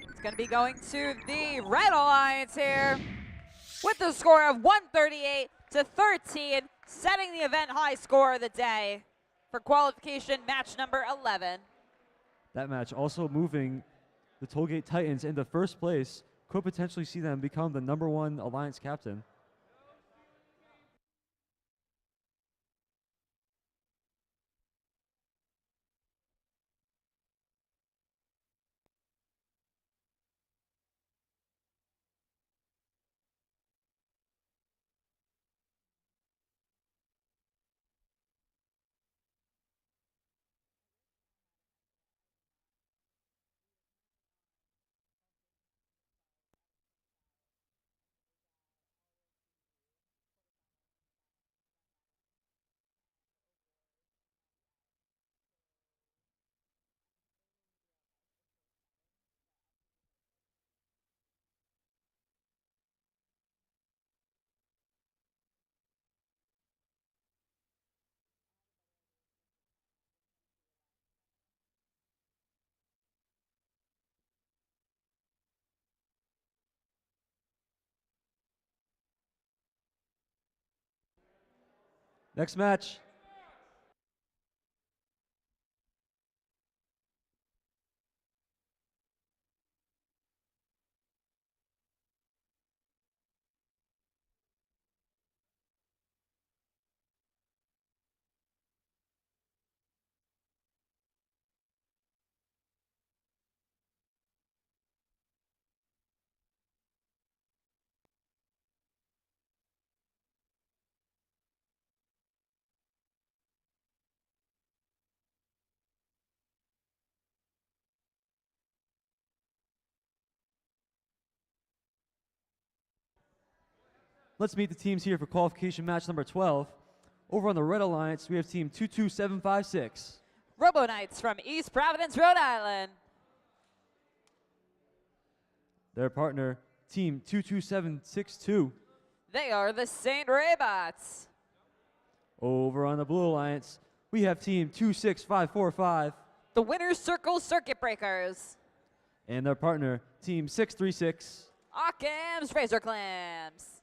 It's going to be going to the Red Alliance here with the score of 138 to 13, setting the event high score of the day for qualification match number 11. That match also moving the Tollgate Titans into first place, could potentially see them become the #1 Alliance captain. Next match. Let's meet the teams here for qualification match number 12. Over on the Red Alliance, we have team 22756. Robo Knights from East Providence, Rhode Island. Their partner, team 22762. They are the St. Robots. Over on the Blue Alliance, we have team 26545. The Winner's Circle Circuit Breakers. And their partner, team 636. Occam's Razor Clams.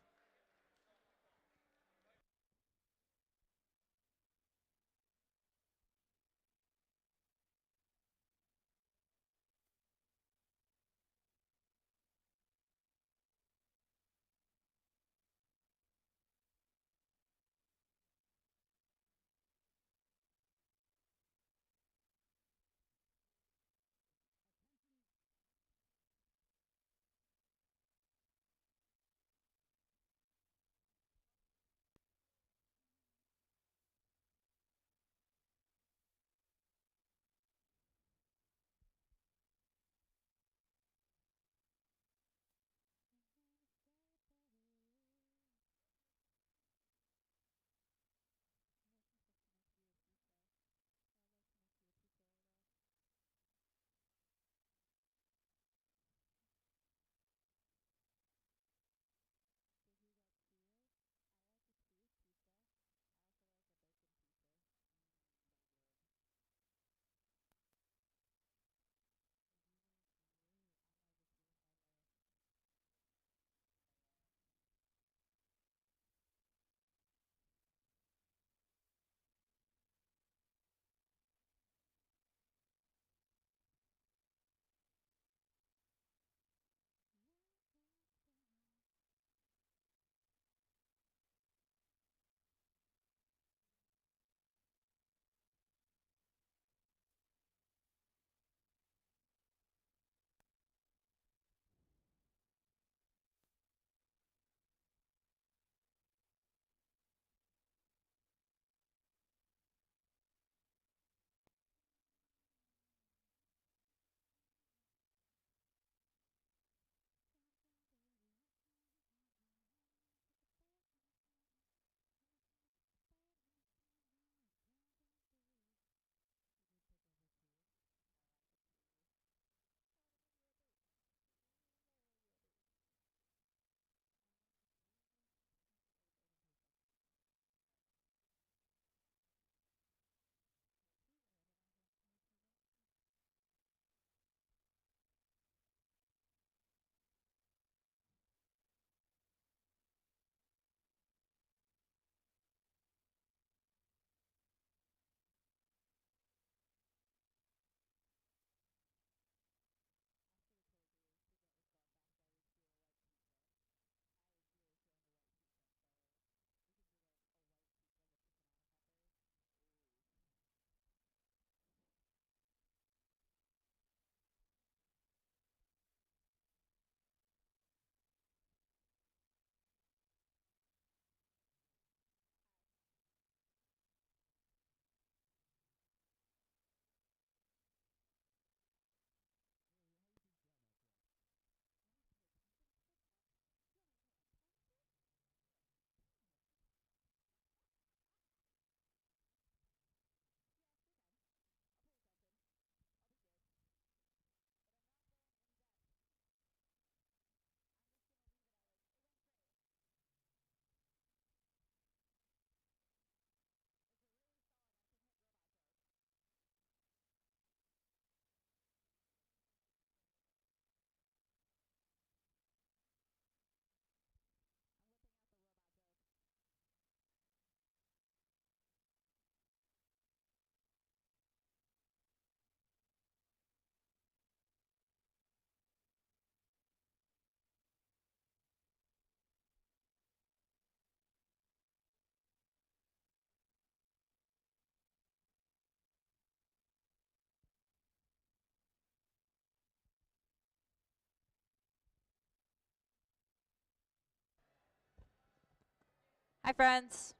Hi, friends.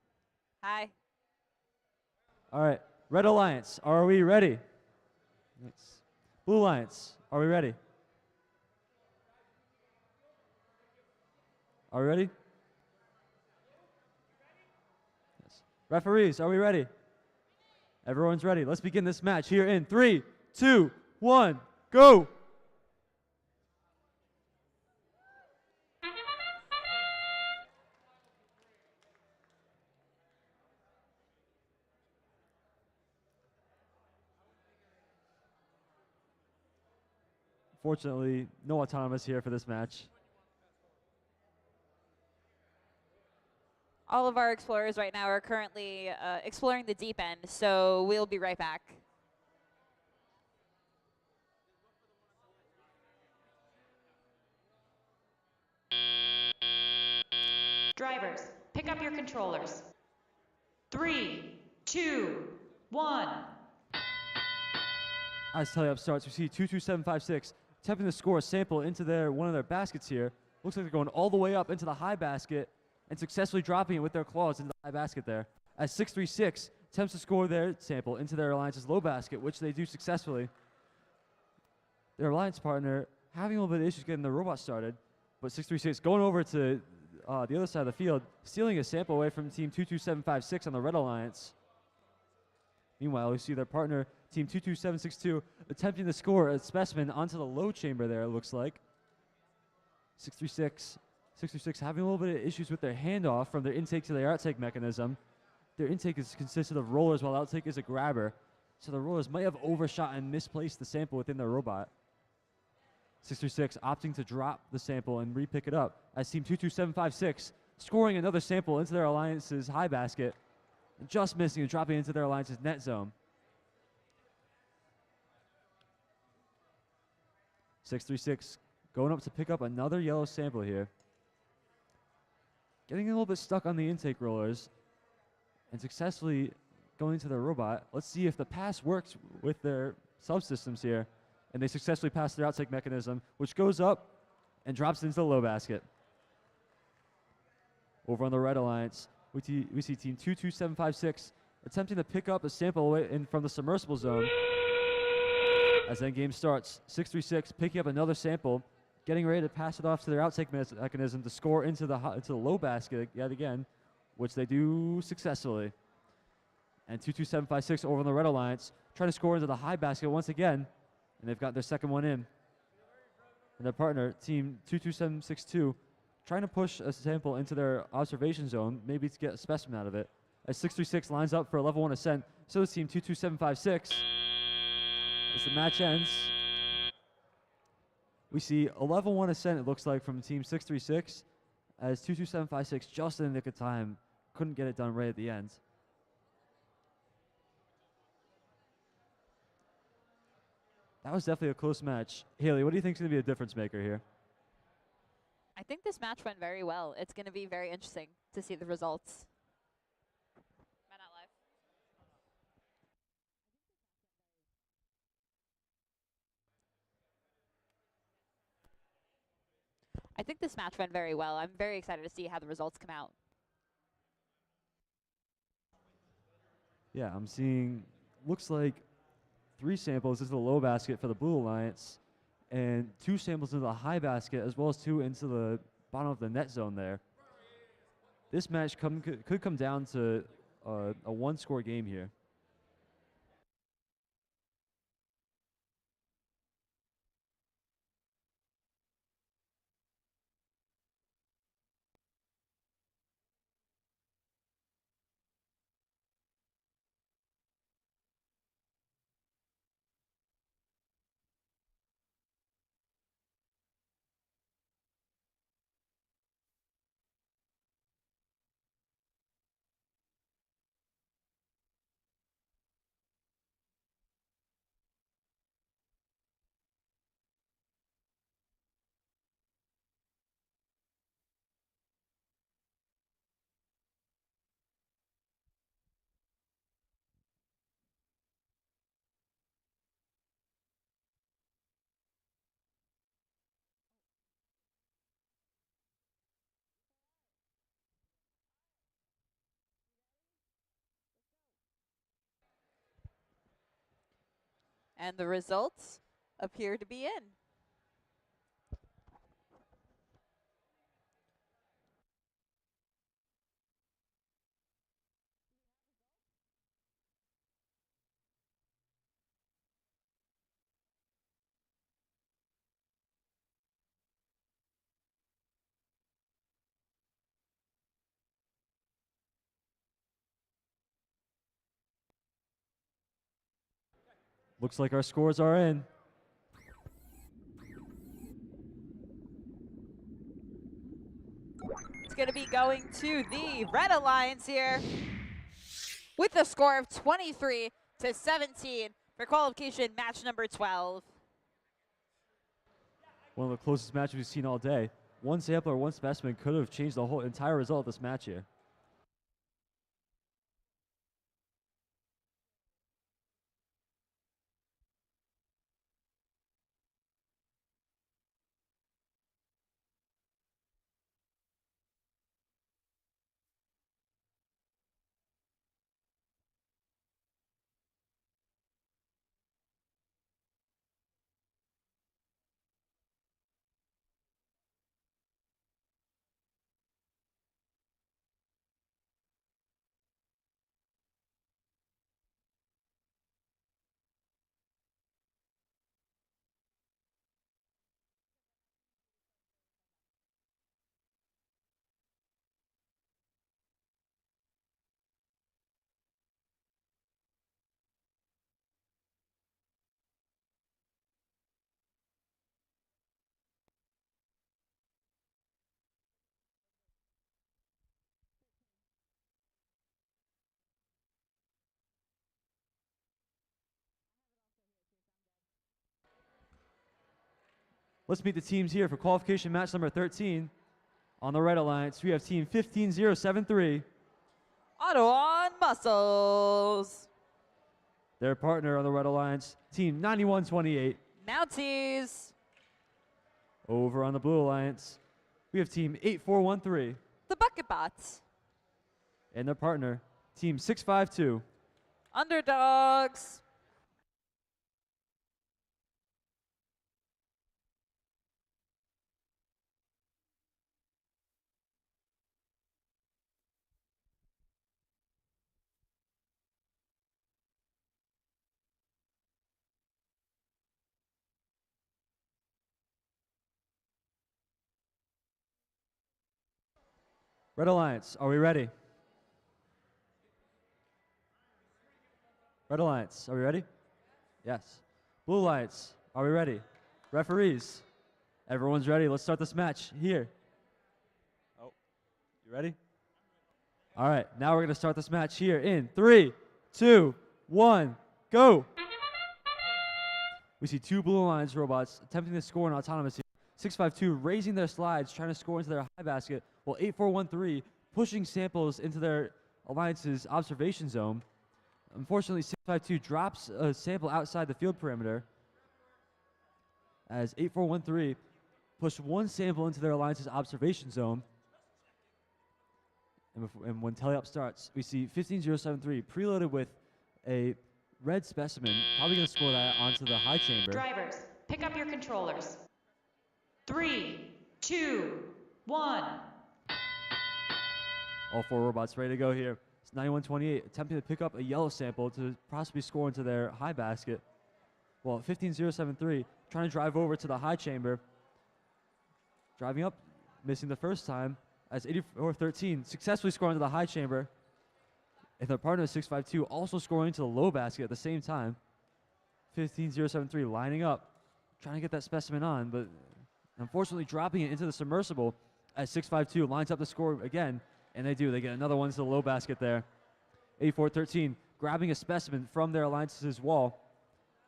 Hi. All right, Red Alliance, are we ready? Nice. Blue Alliance, are we ready? Are we ready? Yes. Referees, are we ready? Everyone's ready. Let's begin this match here in 3, 2, 1, go! Fortunately, no autonomous here for this match. All of our explorers right now are currently exploring the deep end, so we'll be right back. Drivers, pick up your controllers. 3, 2, 1. As tally-up starts, we see 22756 attempting to score a sample into one of their baskets here. Looks like they're going all the way up into the high basket and successfully dropping it with their claws into the high basket there. As 636 attempts to score their sample into their alliance's low basket, which they do successfully. Their alliance partner having a little bit of issues getting the robot started, but 636 going over to the other side of the field, stealing a sample away from team 22756 on the Red Alliance. Meanwhile, we see their partner, team 22762, attempting to score a specimen onto the low chamber there, it looks like. 636 having a little bit of issues with their handoff from their intake to their outtake mechanism. Their intake is consisted of rollers, while outtake is a grabber. So the rollers might have overshot and misplaced the sample within their robot. 636 opting to drop the sample and re-pick it up as team 22756 scoring another sample into their alliance's high basket, and just missing and dropping into their alliance's net zone. 636 going up to pick up another yellow sample here. Getting a little bit stuck on the intake rollers and successfully going to their robot. Let's see if the pass works with their subsystems here. And they successfully pass their outtake mechanism, which goes up and drops into the low basket. Over on the Red Alliance, we see team 22756 attempting to pick up a sample away from the submersible zone. As that game starts, 636 picking up another sample, getting ready to pass it off to their outtake mechanism to score into the low basket yet again, which they do successfully. And 22756 over on the Red Alliance trying to score into the high basket once again, and they've got their second one in. And their partner, team 22762, trying to push a sample into their observation zone, maybe to get a specimen out of it. As 636 lines up for a level 1 ascent, so does team 22756. As the match ends, we see a level 1 ascent, it looks like, from team 636, as 22756, just in the nick of time, couldn't get it done right at the end. That was definitely a close match. Haley, what do you think is going to be a difference maker here? I think this match went very well. It's going to be very interesting to see the results. Am I not live? I think this match went very well. I'm very excited to see how the results come out. Yeah, I'm seeing, looks like 3 samples into the low basket for the Blue Alliance, and 2 samples into the high basket, as well as 2 into the bottom of the net zone there. This match could come down to a 1-score game here. And the results appear to be in. Looks like our scores are in. It's going to be going to the Red Alliance here with a score of 23 to 17 for qualification match number 12. One of the closest matches we've seen all day. One sample or one specimen could have changed the whole entire result of this match here. Let's meet the teams here for qualification match number 13. On the Red Alliance, we have team 15073. Ottawa Muscles. Their partner on the Red Alliance, team 9128. Mounties. Over on the Blue Alliance, we have team 8413. The Bucket Bots. And their partner, team 652. Underdogs. Red Alliance, are we ready? Red Alliance, are we ready? Yes. Blue Alliance, are we ready? Referees, everyone's ready. Let's start this match here. Oh, you ready? All right, now we're going to start this match here in 3, 2, 1, go. We see two Blue Alliance robots attempting to score an autonomous here. 652 raising their slides, trying to score into their high basket, while 8413 pushing samples into their Alliance's observation zone. Unfortunately, 652 drops a sample outside the field perimeter as 8413 pushed one sample into their Alliance's observation zone. And when tally-up starts, we see 15073 preloaded with a red specimen, probably going to score that onto the high chamber. Drivers, pick up your controllers. 3, 2, 1. All four robots ready to go here. It's 9128 attempting to pick up a yellow sample to possibly score into their high basket. Well, 15073 trying to drive over to the high chamber. Driving up, missing the first time as 8413 successfully scoring to the high chamber. And their partner 652 also scoring to the low basket at the same time. 15073 lining up, trying to get that specimen on, but unfortunately dropping it into the submersible as 652 lines up the score again, and they do. They get another one to the low basket there. 8413 grabbing a specimen from their Alliance's wall,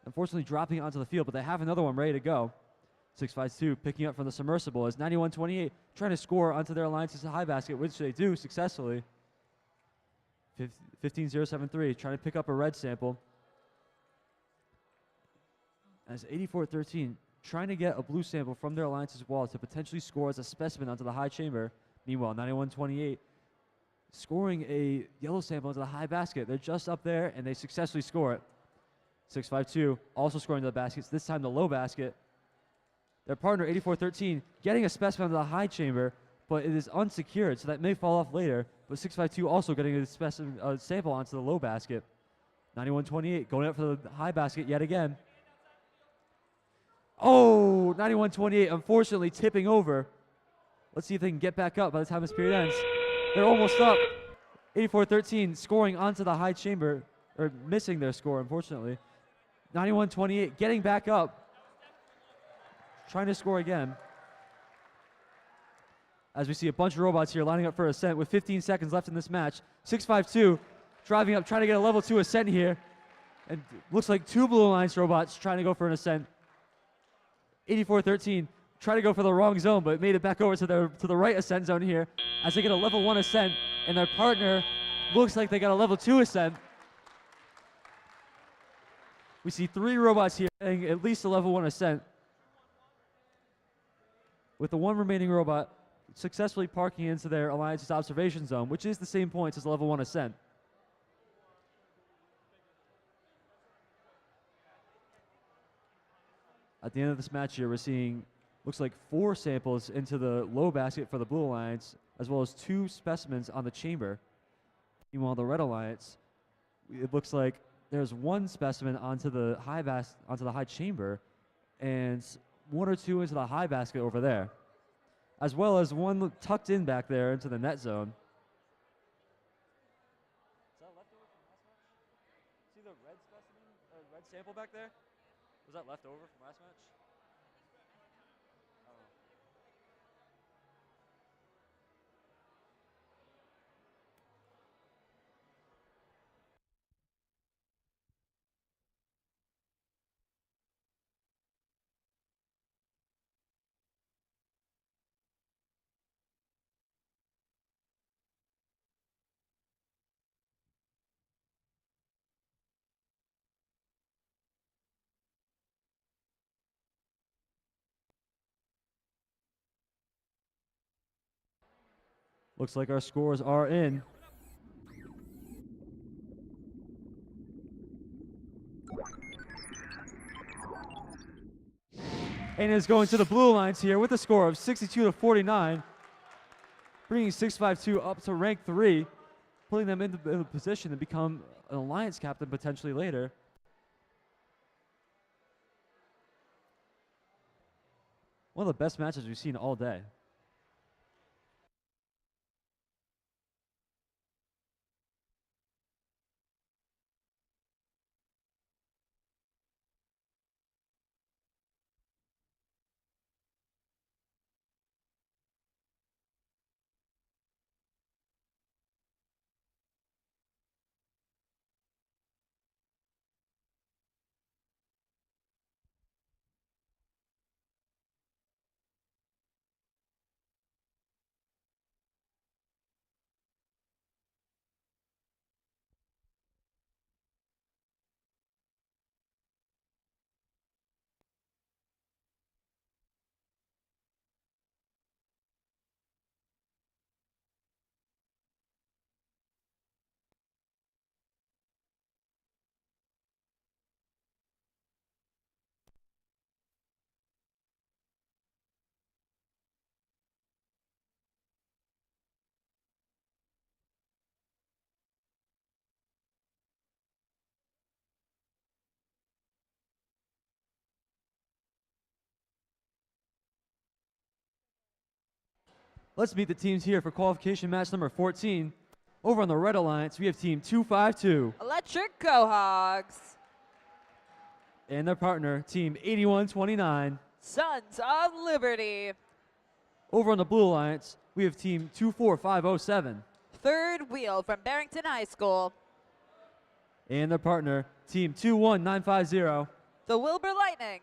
unfortunately dropping it onto the field, but they have another one ready to go. 652 picking up from the submersible as 9128 trying to score onto their Alliance's high basket, which they do successfully. 15073 trying to pick up a red sample as 8413 trying to get a blue sample from their Alliance's wall to potentially score as a specimen onto the high chamber. Meanwhile, 9128 scoring a yellow sample into the high basket. They're just up there, and they successfully score it. 652 also scoring the baskets, this time the low basket. Their partner, 8413, getting a specimen to the high chamber, but it is unsecured, so that may fall off later. But 652 also getting a specimen sample onto the low basket. 9128 going up for the high basket yet again. Oh, 9128 unfortunately tipping over. Let's see if they can get back up by the time this period ends. They're almost up. 8413 scoring onto the high chamber, or missing their score, unfortunately. 9128 getting back up, trying to score again. As we see a bunch of robots here lining up for ascent with 15 seconds left in this match. 652 driving up, trying to get a level 2 ascent here. And looks like 2 Blue Alliance robots trying to go for an ascent. 8413 trying to go for the wrong zone, but made it back over to the right ascent zone here as they get a level 1 ascent, and their partner looks like they got a level 2 ascent. We see 3 robots here getting at least a level 1 ascent, with the 1 remaining robot successfully parking into their Alliance's observation zone, which is the same points as level 1 ascent. At the end of this match here, we're seeing, looks like 4 samples into the low basket for the Blue Alliance, as well as 2 specimens on the chamber. Meanwhile, the Red Alliance, it looks like there's 1 specimen onto the high chamber, and 1 or 2 into the high basket over there, as well as 1 tucked in back there into the net zone. Is that leftover from last match? See the red specimen, red sample back there? Was that left over from last match? Looks like our scores are in. And is going to the Blue Alliance here with a score of 62-49, bringing 652 up to rank 3, putting them in the position to become an Alliance captain potentially later. One of the best matches we've seen all day. Let's meet the teams here for qualification match number 14. Over on the Red Alliance, we have team 252. Electric Go Hogs. And their partner, team 8129. Sons of Liberty. Over on the Blue Alliance, we have team 24507. Third Wheel from Barrington High School. And their partner, team 21950. The Wilbur Lightning.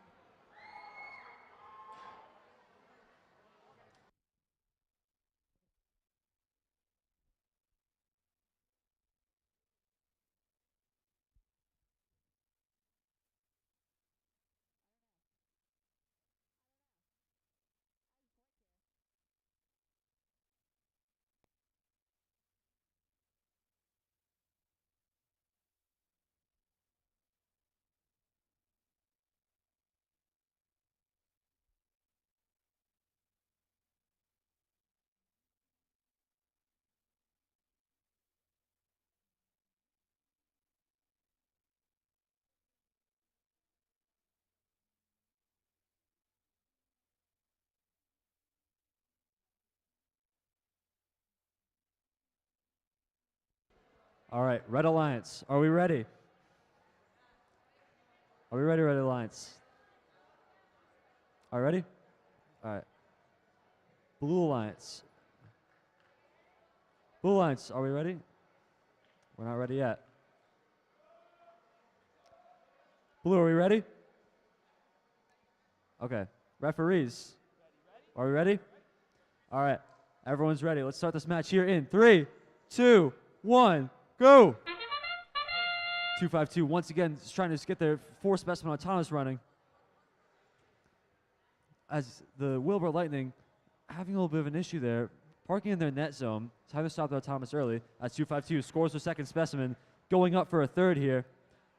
All right, Red Alliance, are we ready? Are we ready, Red Alliance? Are we ready? All right. Blue Alliance. Blue Alliance, are we ready? We're not ready yet. Blue, are we ready? Okay. Referees, are we ready? All right. Everyone's ready. Let's start this match here in 3, 2, 1, go! 2-5-2 once again is trying to get their 4 specimen autonomous running. As the Wilbur Lightning having a little bit of an issue there, parking in their net zone, having to stop their autonomous early. As 2-5-2 scores their second specimen, going up for a third here,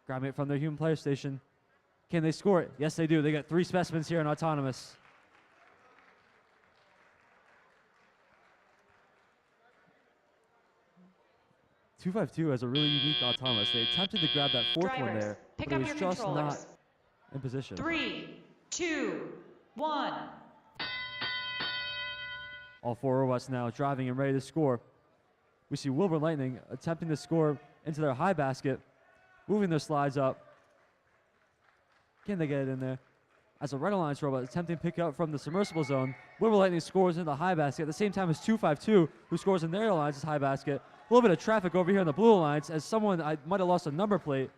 grabbing it from their human player station. Can they score it? Yes, they do. They got 3 specimens here in autonomous. .252 has a really unique autonomous. They attempted to grab that 4th one there, pick but it up was your just not controllers. in position. 3, 2, 1. All 4 robots now driving and ready to score. We see Wilbur Lightning attempting to score into their high basket, moving their slides up. Can they get it in there? As a Red Alliance robot attempting to pick up from the submersible zone, Wilbur Lightning scores into the high basket at the same time as 2-5-2, who scores in their Alliance's high basket. A little bit of traffic over here in the Blue Alliance as someone I might have lost a number plate.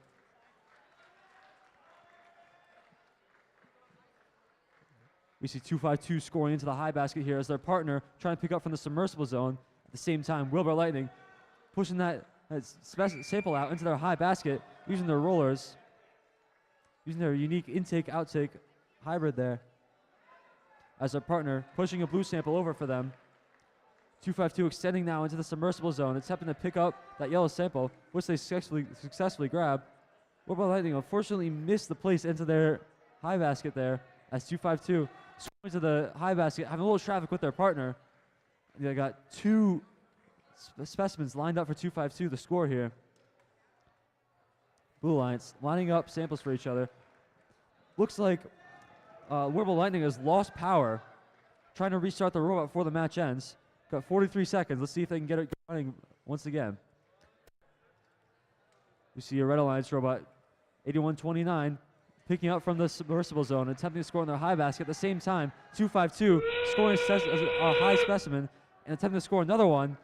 We see 2-5-2 scoring into the high basket here as their partner trying to pick up from the submersible zone. At the same time, Wilbur Lightning pushing that sample out into their high basket, using their rollers, using their unique intake-outtake hybrid there. As their partner pushing a blue sample over for them. 2-5-2 extending now into the submersible zone, attempting to pick up that yellow sample, which they successfully grab. Wilbur Lightning unfortunately missed the place into their high basket there as 2-5-2 scoring to the high basket, having a little traffic with their partner. They got 2 specimens lined up for 2-5-2 to score here. Blue Alliance lining up samples for each other. Looks like Wilbur Lightning has lost power, trying to restart the robot before the match ends. Got 43 seconds. Let's see if they can get it running once again. We see a Red Alliance robot, 8129, picking up from the submersible zone, attempting to score in their high basket. At the same time, 2-5-2 scoring a high specimen and attempting to score another one.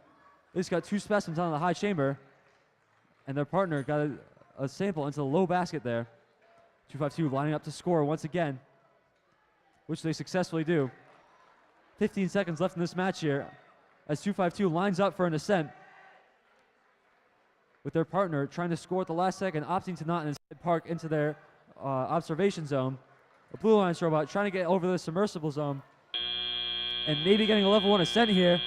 They just got 2 specimens on the high chamber, and their partner got a sample into the low basket there. 2-5-2 lining up to score once again, which they successfully do. 15 seconds left in this match here as 2-5-2 lines up for an ascent with their partner trying to score at the last second, opting to not instead park into their observation zone. A Blue Alliance robot trying to get over the submersible zone and maybe getting a level 1 ascent here.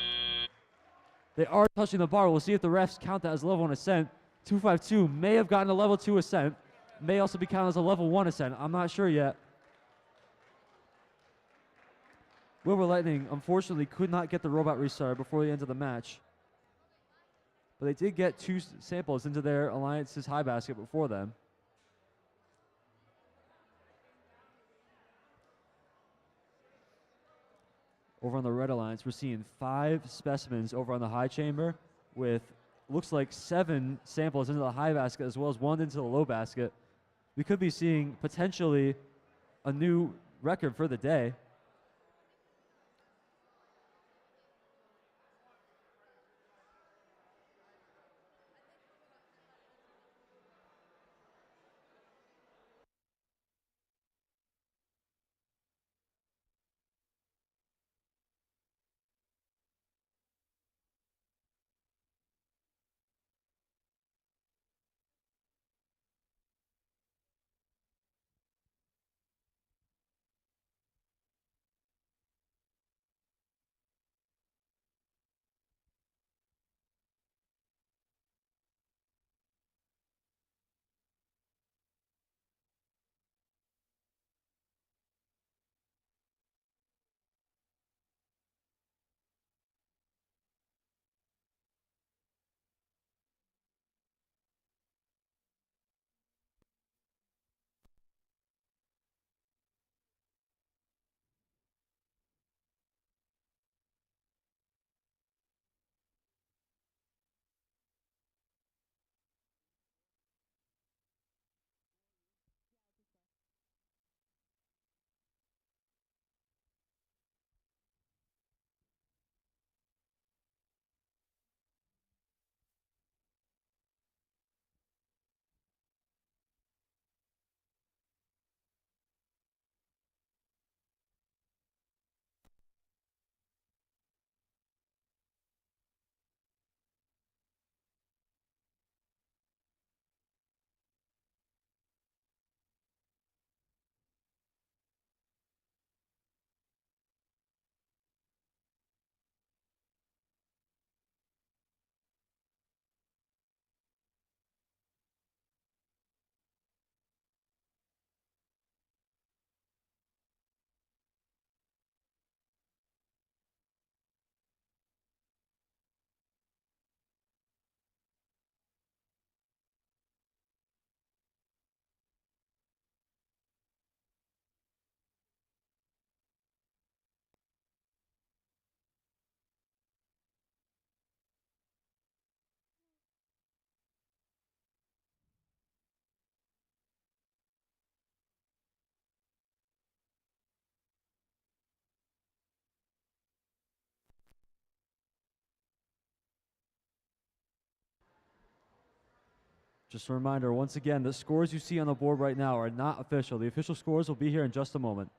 They are touching the bar. We'll see if the refs count that as a level 1 ascent. 2-5-2 may have gotten a level 2 ascent, may also be counted as a level 1 ascent. I'm not sure yet. Wilbur Lightning, unfortunately, could not get the robot restarted before the end of the match. But they did get 2 samples into their Alliance's high basket before them. Over on the Red Alliance, we're seeing 5 specimens over on the high chamber with, looks like 7 samples into the high basket as well as 1 into the low basket. We could be seeing potentially a new record for the day. Just a reminder, once again, the scores you see on the board right now are not official. The official scores will be here in just a moment.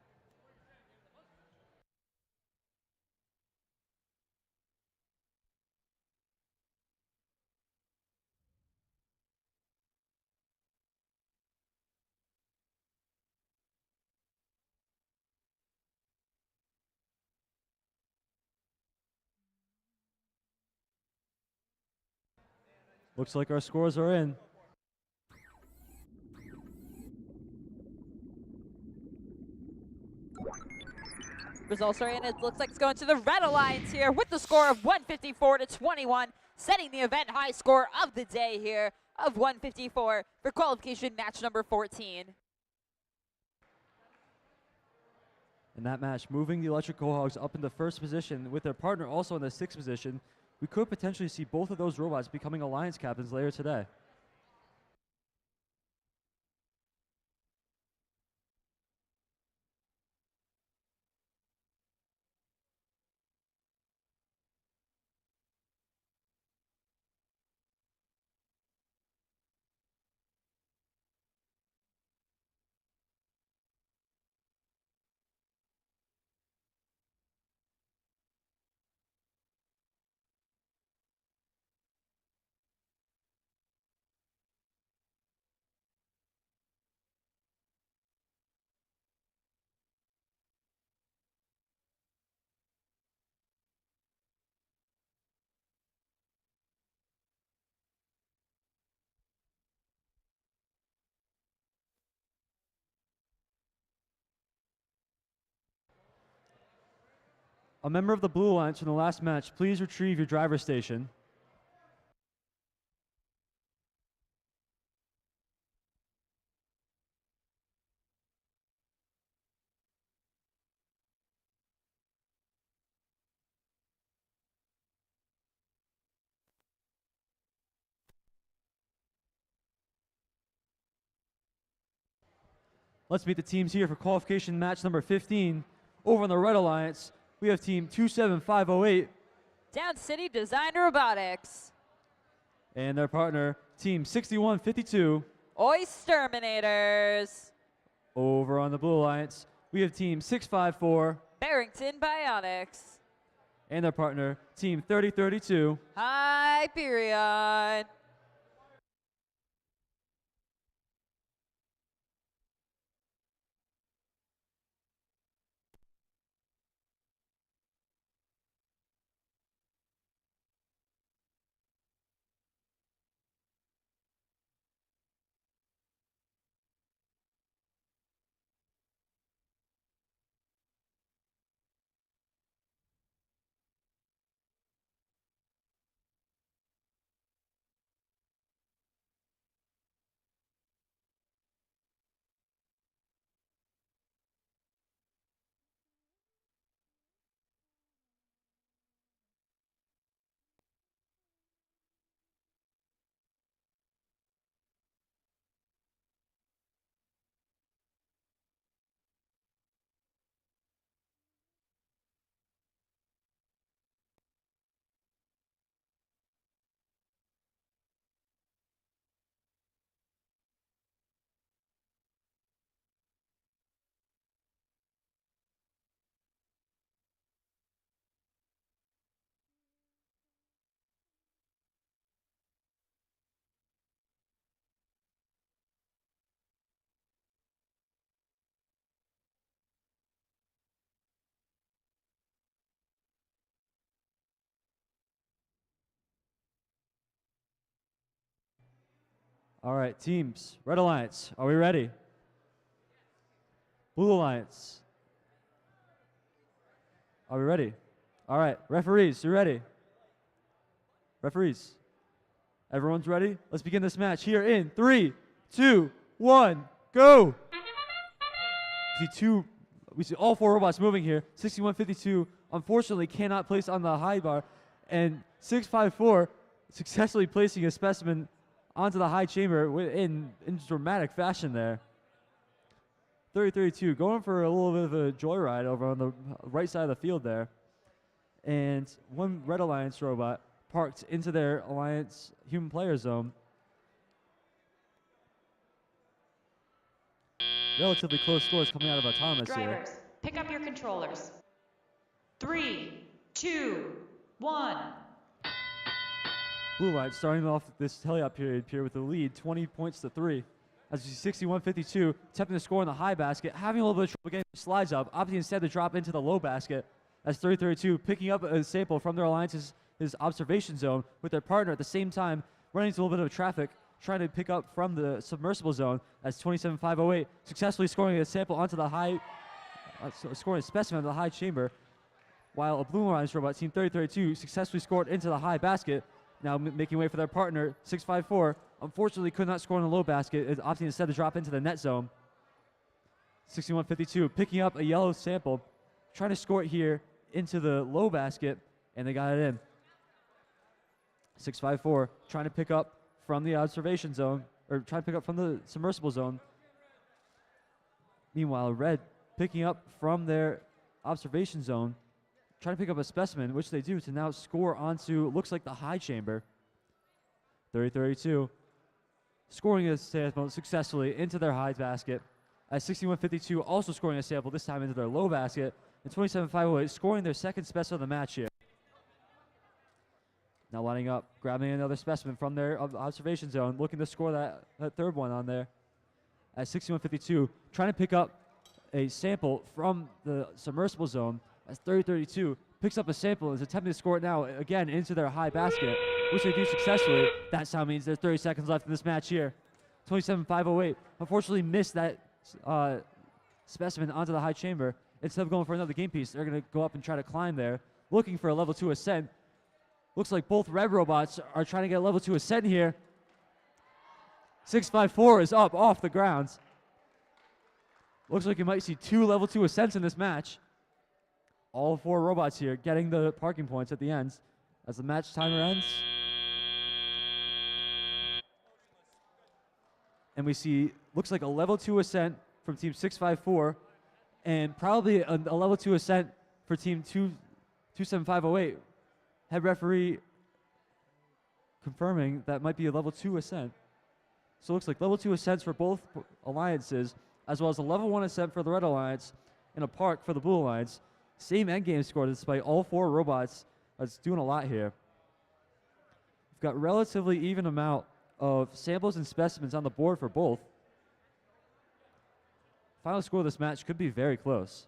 Looks like our scores are in. Results are in. It looks like it's going to the Red Alliance here with the score of 154 to 21, setting the event high score of the day here of 154 for qualification match number 14. In that match, moving the Electric Cohogs up into first position with their partner also in the sixth position, we could potentially see both of those robots becoming Alliance captains later today. A member of the Blue Alliance from the last match, please retrieve your driver's station. Let's meet the teams here for qualification match number 15. Over on the Red Alliance, we have team 27508 Down City Design Robotics. and their partner, team 6152. Oysterminators. Over on the Blue Alliance, we have team 654 Barrington Bionics. and their partner, team 3032. Hyperion. All right, teams. Red Alliance, are we ready? Blue Alliance, are we ready? All right, referees, you ready? Referees, everyone's ready? Let's begin this match here in 3, 2, 1, go! We see all four robots moving here. 6152 unfortunately cannot place on the high bar, and 654 successfully placing a specimen onto the high chamber in dramatic fashion there. 3032 going for a little bit of a joyride over on the right side of the field there. And one Red Alliance robot parked into their Alliance human player zone. relatively close scores coming out of Autonomous here. Drivers, pick up your controllers. 3, 2, 1. Blue Light starting off this teleop period here with the lead, 20 points to 3. As you see 61-52, attempting to score in the high basket, having a little bit of trouble getting slides up, opting instead to drop into the low basket. As 30-32, picking up a sample from their alliance's observation zone with their partner at the same time, running into a little bit of traffic, trying to pick up from the submersible zone as 27-508, successfully scoring a sample onto the high, scoring a specimen of the high chamber, while a Blue Alliance robot, team 30-32, successfully scored into the high basket, now making way for their partner, 654, unfortunately could not score in the low basket, opting instead to drop into the net zone. 61-52, picking up a yellow sample, trying to score it here into the low basket, and they got it in. 654, trying to pick up from the observation zone, or trying to pick up from the submersible zone. Meanwhile, Red picking up from their observation zone, trying to pick up a specimen, which they do, to now score onto, looks like the high chamber. 30-32, scoring a sample successfully into their high basket. At 61-52, also scoring a sample, this time into their low basket. And 27-508, scoring their second specimen of the match here. Now lining up, grabbing another specimen from their observation zone, looking to score that third one on there. At 61-52, trying to pick up a sample from the submersible zone. As 30-32, picks up a sample and is attempting to score it now again into their high basket, which they do successfully. That sound means there's 30 seconds left in this match here. 27-508, unfortunately missed that specimen onto the high chamber. Instead of going for another game piece, they're going to go up and try to climb there, looking for a level 2 ascent. Looks like both Red robots are trying to get a level 2 ascent here. 654 is up off the grounds. Looks like you might see 2 level 2 ascents in this match. All 4 robots here getting the parking points at the end as the match timer ends. And we see, looks like a level 2 ascent from team 654 and probably a level 2 ascent for team 27508. Head referee confirming that might be a level 2 ascent. So it looks like level 2 ascents for both alliances, as well as a level 1 ascent for the Red Alliance and a park for the Blue Alliance. Same endgame score despite all 4 robots. That's doing a lot here. We've got relatively even amount of samples and specimens on the board for both. Final score of this match could be very close.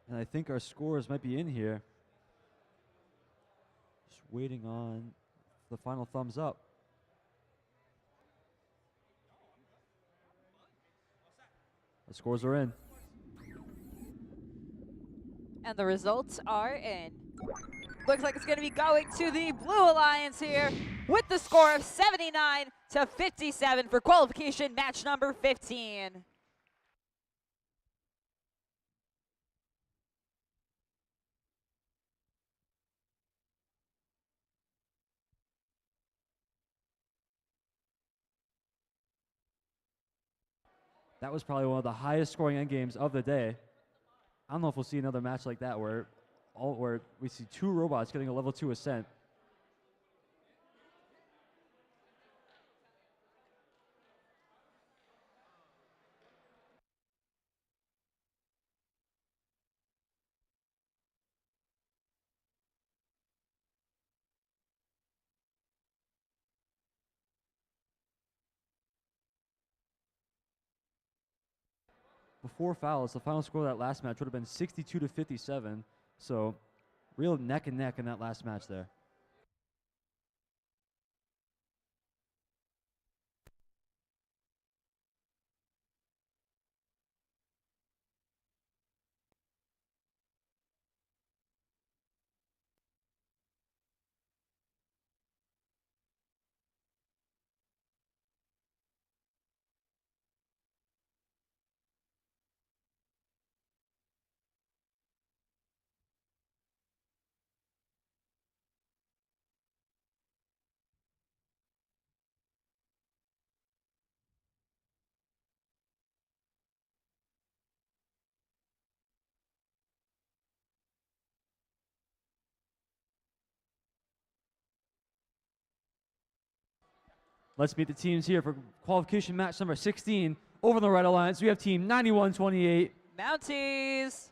And I think our scores might be in here. Just waiting on the final thumbs up. The scores are in. And the results are in. Looks like it's going to be going to the Blue Alliance here with the score of 79-57 for qualification match number 15. That was probably one of the highest scoring end games of the day. I don't know if we'll see another match like that where we see 2 robots getting a level 2 ascent. before fouls, the final score of that last match would have been 62-57. So real neck and neck in that last match there. Let's meet the teams here for qualification match number 16. Over on the Red Alliance, we have team 9128. Mounties.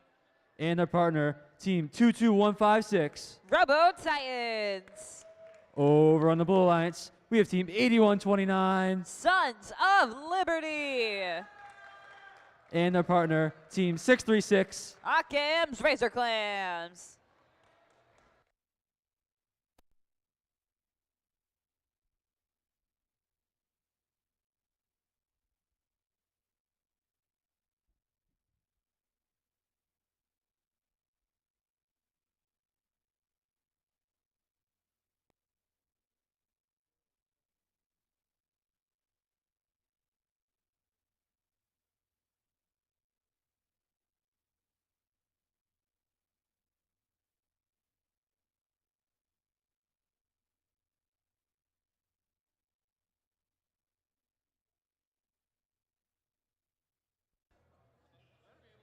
And their partner, team 22156. Robotics. Over on the Blue Alliance, we have team 8129. Sons of Liberty. And their partner, team 636. Occam's Razor Clams.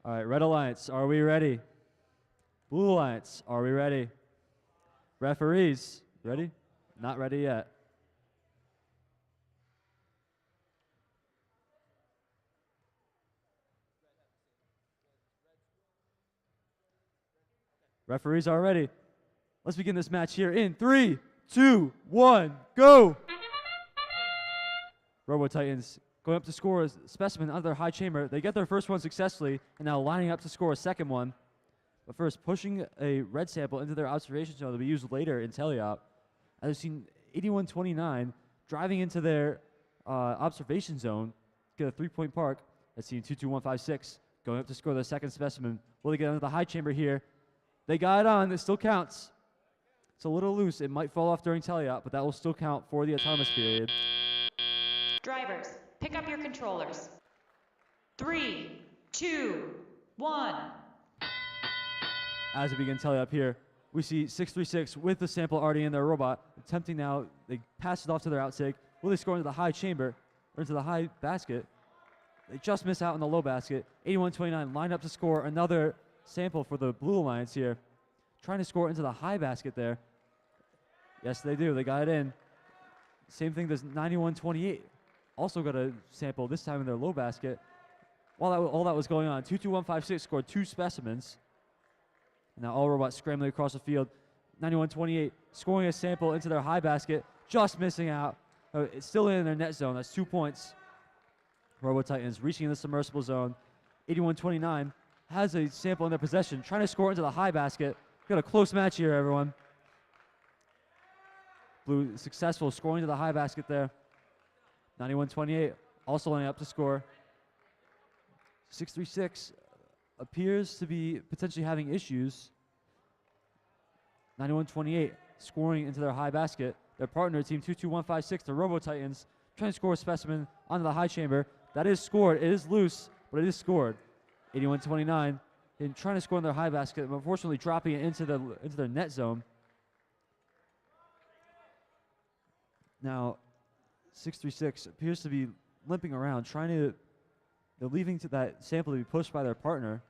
All right, Red Alliance, are we ready? Blue Alliance, are we ready? Referees, ready? Not ready yet. Referees are ready. Let's begin this match here in 3, 2, 1, go! Robo Titans going up to score a specimen out of their high chamber. They get their first one successfully, and now lining up to score a second one. But first, pushing a red sample into their observation zone to be used later in teleop. As we've seen 8129 driving into their observation zone, get a 3-point park. That's team 22156 going up to score their second specimen. Will they get into the high chamber here? They got it on. It still counts. It's a little loose. It might fall off during teleop, but that will still count for the autonomous period. Drivers, pick up your controllers. 3, 2, 1. As we begin teleop here, we see 636 with the sample already in their robot, attempting now, they pass it off to their outsig. Will they score into the high chamber, or into the high basket? They just miss out on the low basket. 8129 lined up to score another sample for the Blue Alliance here. Trying to score into the high basket there. Yes, they do. They got it in. Same thing does 9128. Also got a sample, this time in their low basket. While all that was going on, 22156 scored 2 specimens. And now all robots scrambling across the field. 9128 scoring a sample into their high basket, just missing out. It's still in their net zone. That's 2 points. Robo Titans reaching in the submersible zone. 8129 has a sample in their possession, trying to score into the high basket. Got a close match here, everyone. Blue successful scoring to the high basket there. 9128 also lining up to score. 636 appears to be potentially having issues. 9128 scoring into their high basket. Their partner, team 22156, the Robo Titans, trying to score a specimen onto the high chamber. That is scored. It is loose, but it is scored. 8129 and trying to score in their high basket, but unfortunately dropping it into their net zone. Now, 636 appears to be limping around, they're leaving to that sample to be pushed by their partner.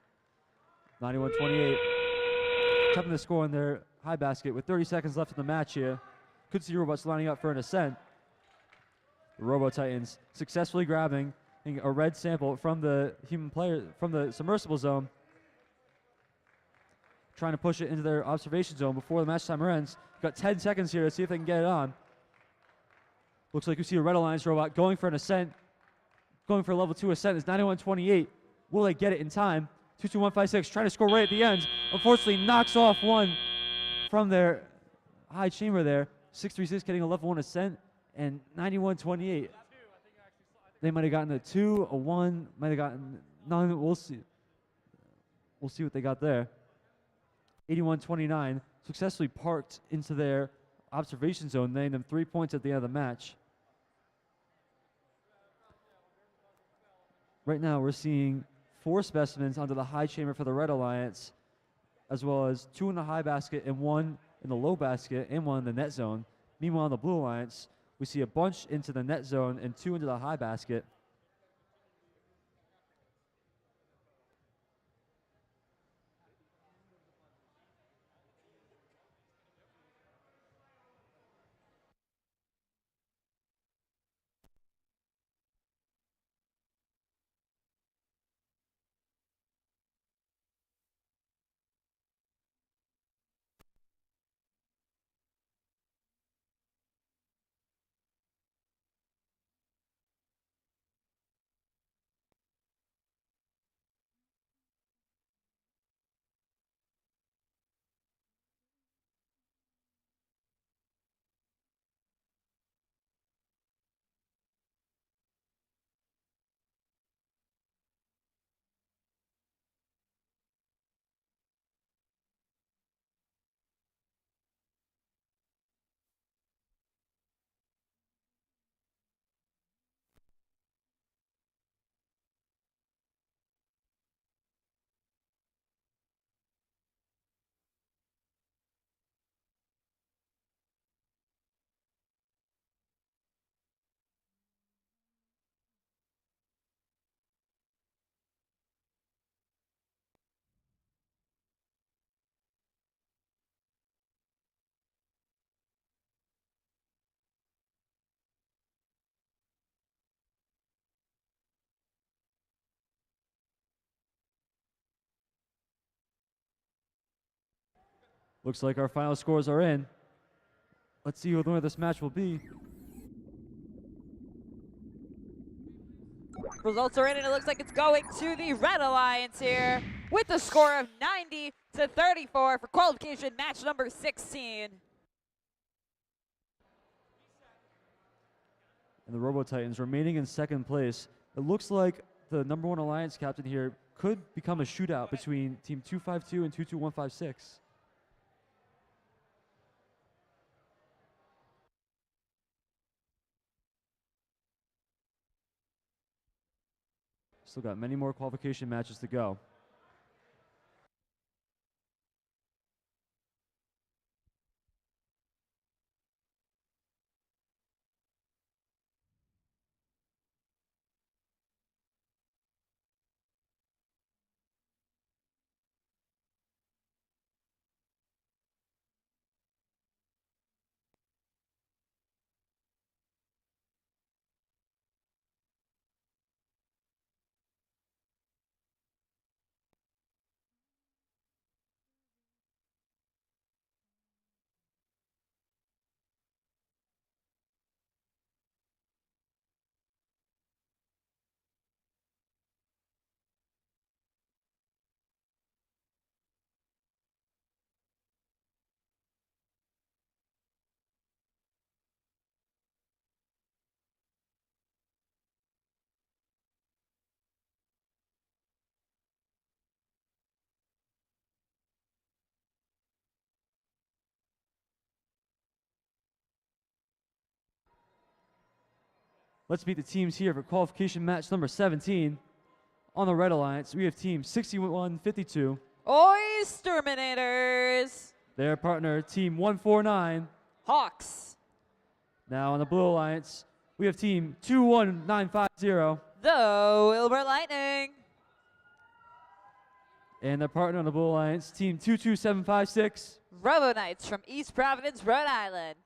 9128 attempting to score in their high basket with 30 seconds left in the match here. Could see robots lining up for an ascent. The Robo Titans successfully grabbing a red sample from the human player, from the submersible zone. Trying to push it into their observation zone before the match timer ends. Got 10 seconds here to see if they can get it on. Looks like you see a Red Alliance robot going for an ascent. Going for a level 2 ascent is 9128. Will they get it in time? 22156 trying to score right at the end. Unfortunately, knocks off one from their high chamber there. 636 getting a level 1 ascent, and 9128. They might have gotten a 2, a 1, might have gotten none. We'll see. We'll see what they got there. 8129 successfully parked into their observation zone, laying them 3 points at the end of the match. Right now, we're seeing 4 specimens onto the high chamber for the Red Alliance, as well as 2 in the high basket and 1 in the low basket and 1 in the net zone. Meanwhile, in the Blue Alliance, we see a bunch into the net zone and 2 into the high basket. Looks like our final scores are in. Let's see who the winner of this match will be. Results are in, and it looks like it's going to the Red Alliance here with the score of 90-34 for qualification match number 16. And the Robo Titans remaining in second place. It looks like the number 1 Alliance captain here could become a shootout between Team 252 and 22156. Still got many more qualification matches to go. Let's meet the teams here for qualification match number 17. On the Red Alliance, we have team 6152. Oysterminators. Their partner, team 149. Hawks. Now on the Blue Alliance, we have team 21950. The Wilbur Lightning. And their partner on the Blue Alliance, team 22756. Robo Knights from East Providence, Rhode Island.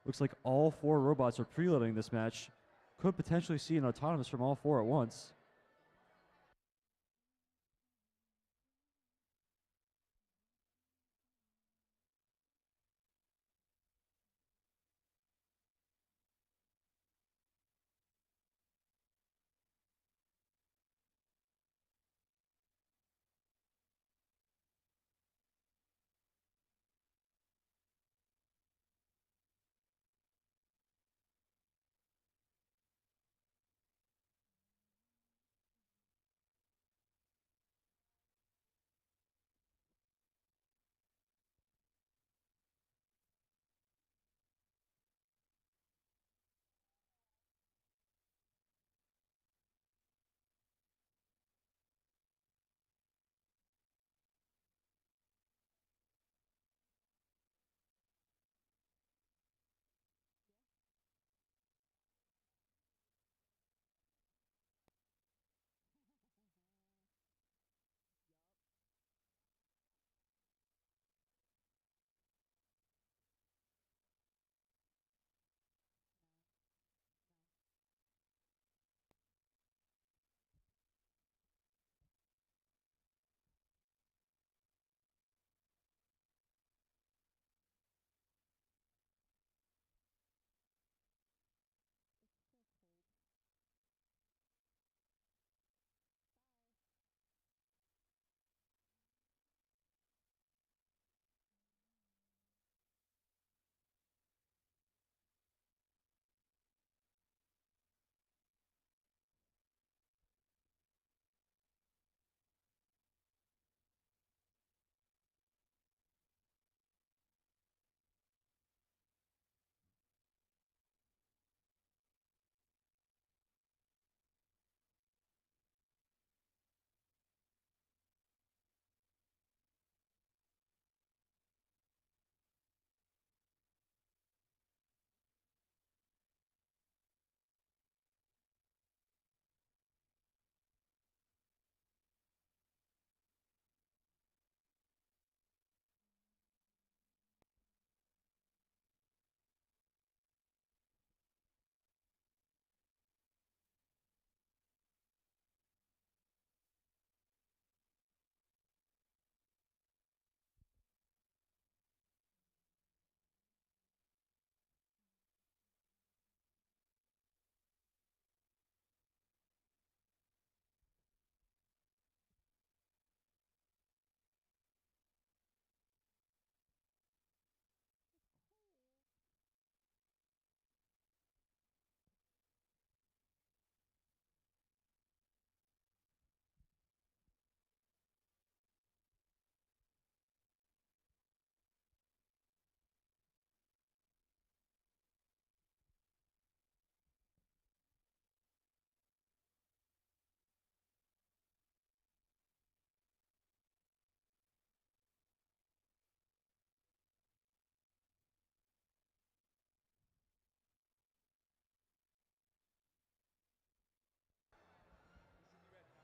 Looks like all 4 robots are preloading this match. Could potentially see an autonomous from all 4 at once.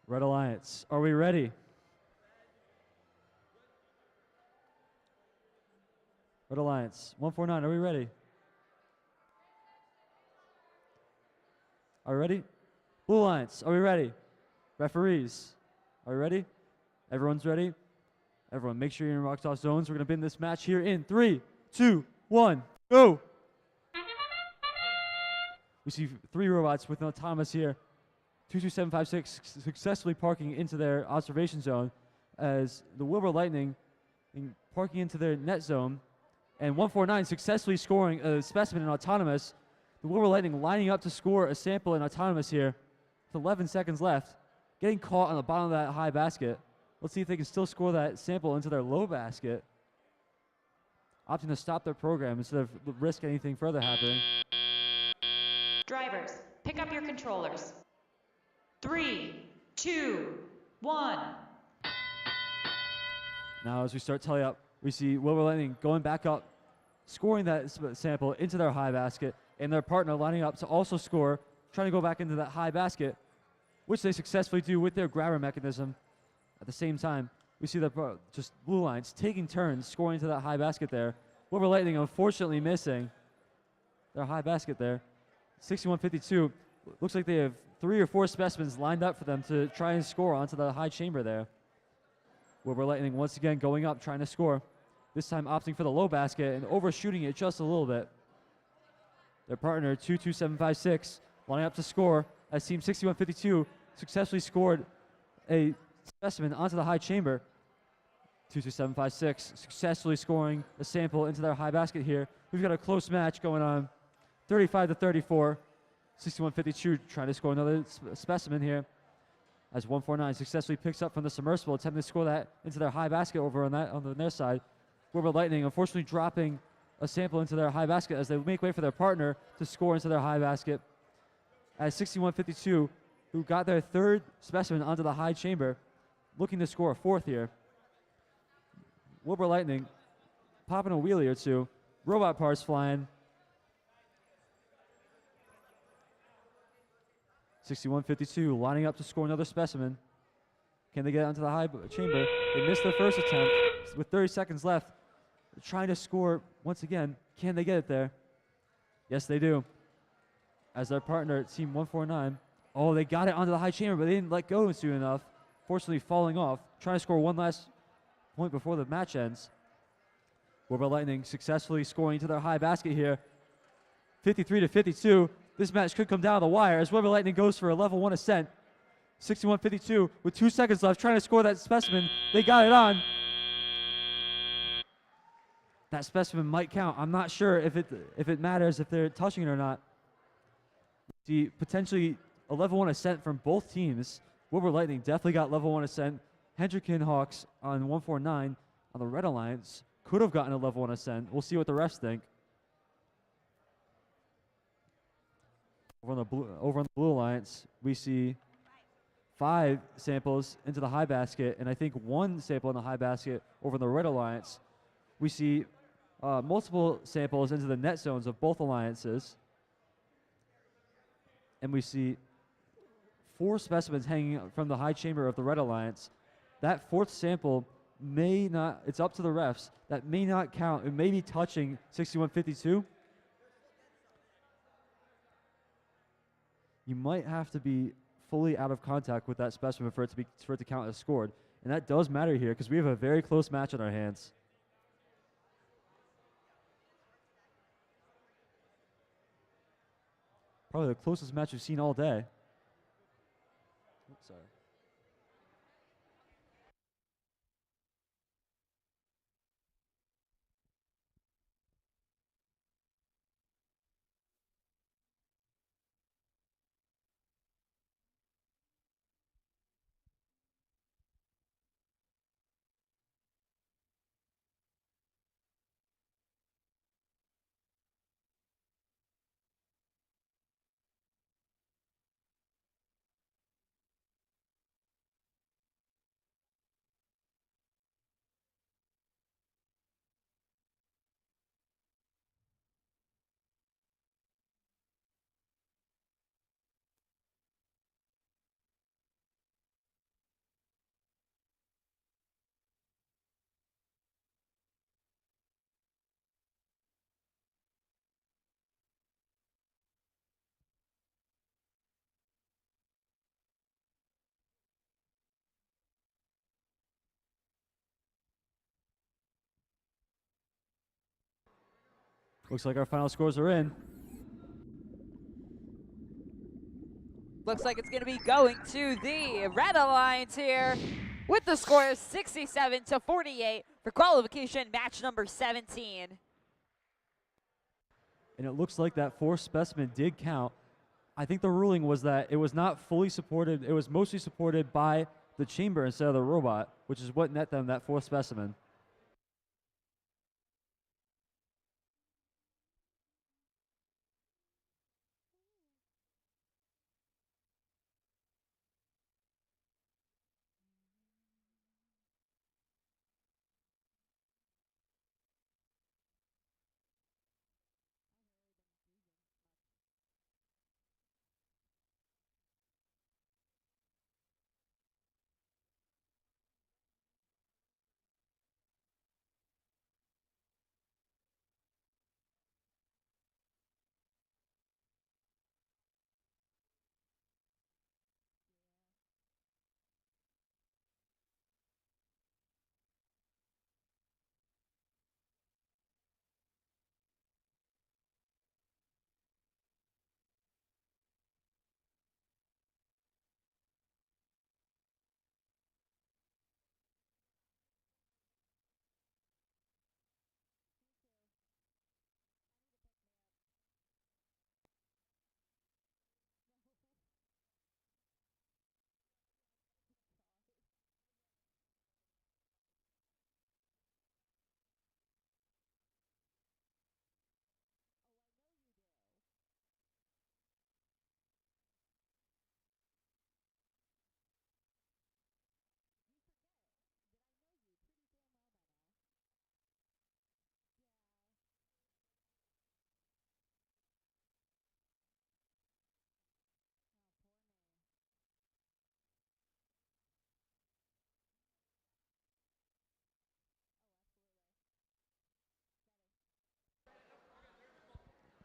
Red Alliance, are we ready? Red Alliance, 149, are we ready? Are we ready? Blue Alliance, are we ready? Referees, are we ready? Everyone's ready? Everyone, make sure you're in rock off zones. We're going to begin this match here in 3, 2, 1, go! We see 3 robots with an autonomous here. 22756 successfully parking into their observation zone as the Wilbur Lightning parking into their net zone, and 149 successfully scoring a specimen in autonomous. The Wilbur Lightning lining up to score a sample in autonomous here with 11 seconds left, getting caught on the bottom of that high basket. Let's see if they can still score that sample into their low basket, opting to stop their program instead of risk anything further happening. Drivers, pick up your controllers. 3, 2, 1. Now as we start telling up, we see Wilbur Lightning going back up, scoring that sample into their high basket, and their partner lining up to also score, trying to go back into that high basket, which they successfully do with their grabber mechanism. At the same time, we see that just Blue Lines taking turns scoring into that high basket there. Wilbur Lightning unfortunately missing. their high basket there. 61-52. Looks like they have 3 or 4 specimens lined up for them to try and score onto the high chamber there. Wilbur Lightning once again going up, trying to score. This time opting for the low basket and overshooting it just a little bit. Their partner, 22756, lining up to score as Team 61-52 successfully scored a specimen onto the high chamber. 22756 successfully scoring a sample into their high basket here. We've got a close match going on, 35-34. 61-52 trying to score another specimen here as 149 successfully picks up from the submersible, attempting to score that into their high basket over on their side. Wilbur Lightning unfortunately dropping a sample into their high basket as they make way for their partner to score into their high basket. As 61-52, who got their 3rd specimen onto the high chamber, looking to score a 4th here. Wilbur Lightning popping a wheelie or two, robot parts flying. 61-52 lining up to score another specimen. Can they get onto the high chamber? They missed their first attempt with 30 seconds left. They're trying to score once again. Can they get it there? Yes, they do. As their partner, Team 149, oh, they got it onto the high chamber, but they didn't let go soon enough. Fortunately, falling off. Trying to score one last point before the match ends. Wilbur Lightning successfully scoring into their high basket here. 53-52. This match could come down to the wire as Wilbur Lightning goes for a level 1 ascent. 61-52 with 2 seconds left, trying to score that specimen. They got it on. That specimen might count. I'm not sure if it matters if they're touching it or not. See, potentially a level 1 ascent from both teams. Wilbur Lightning definitely got level 1 ascent. Hendricken Hawks on 149 on the Red Alliance could have gotten a level 1 ascent. We'll see what the refs think. Over on the Blue Alliance, we see 5 samples into the high basket, and I think 1 sample in the high basket over in the Red Alliance. We see multiple samples into the net zones of both alliances. And we see 4 specimens hanging from the high chamber of the Red Alliance. That 4th sample may not, it's up to the refs, that may not count. It may be touching 61-52. You might have to be fully out of contact with that specimen for it to count as scored. And that does matter here because we have a very close match on our hands. Probably the closest match we've seen all day. Oops, sorry. Looks like our final scores are in. Looks like it's going to be going to the Red Alliance here with the score of 67-48 for qualification match number 17. And it looks like that 4th specimen did count. I think the ruling was that it was not fully supported. It was mostly supported by the chamber instead of the robot, which is what net them that 4th specimen.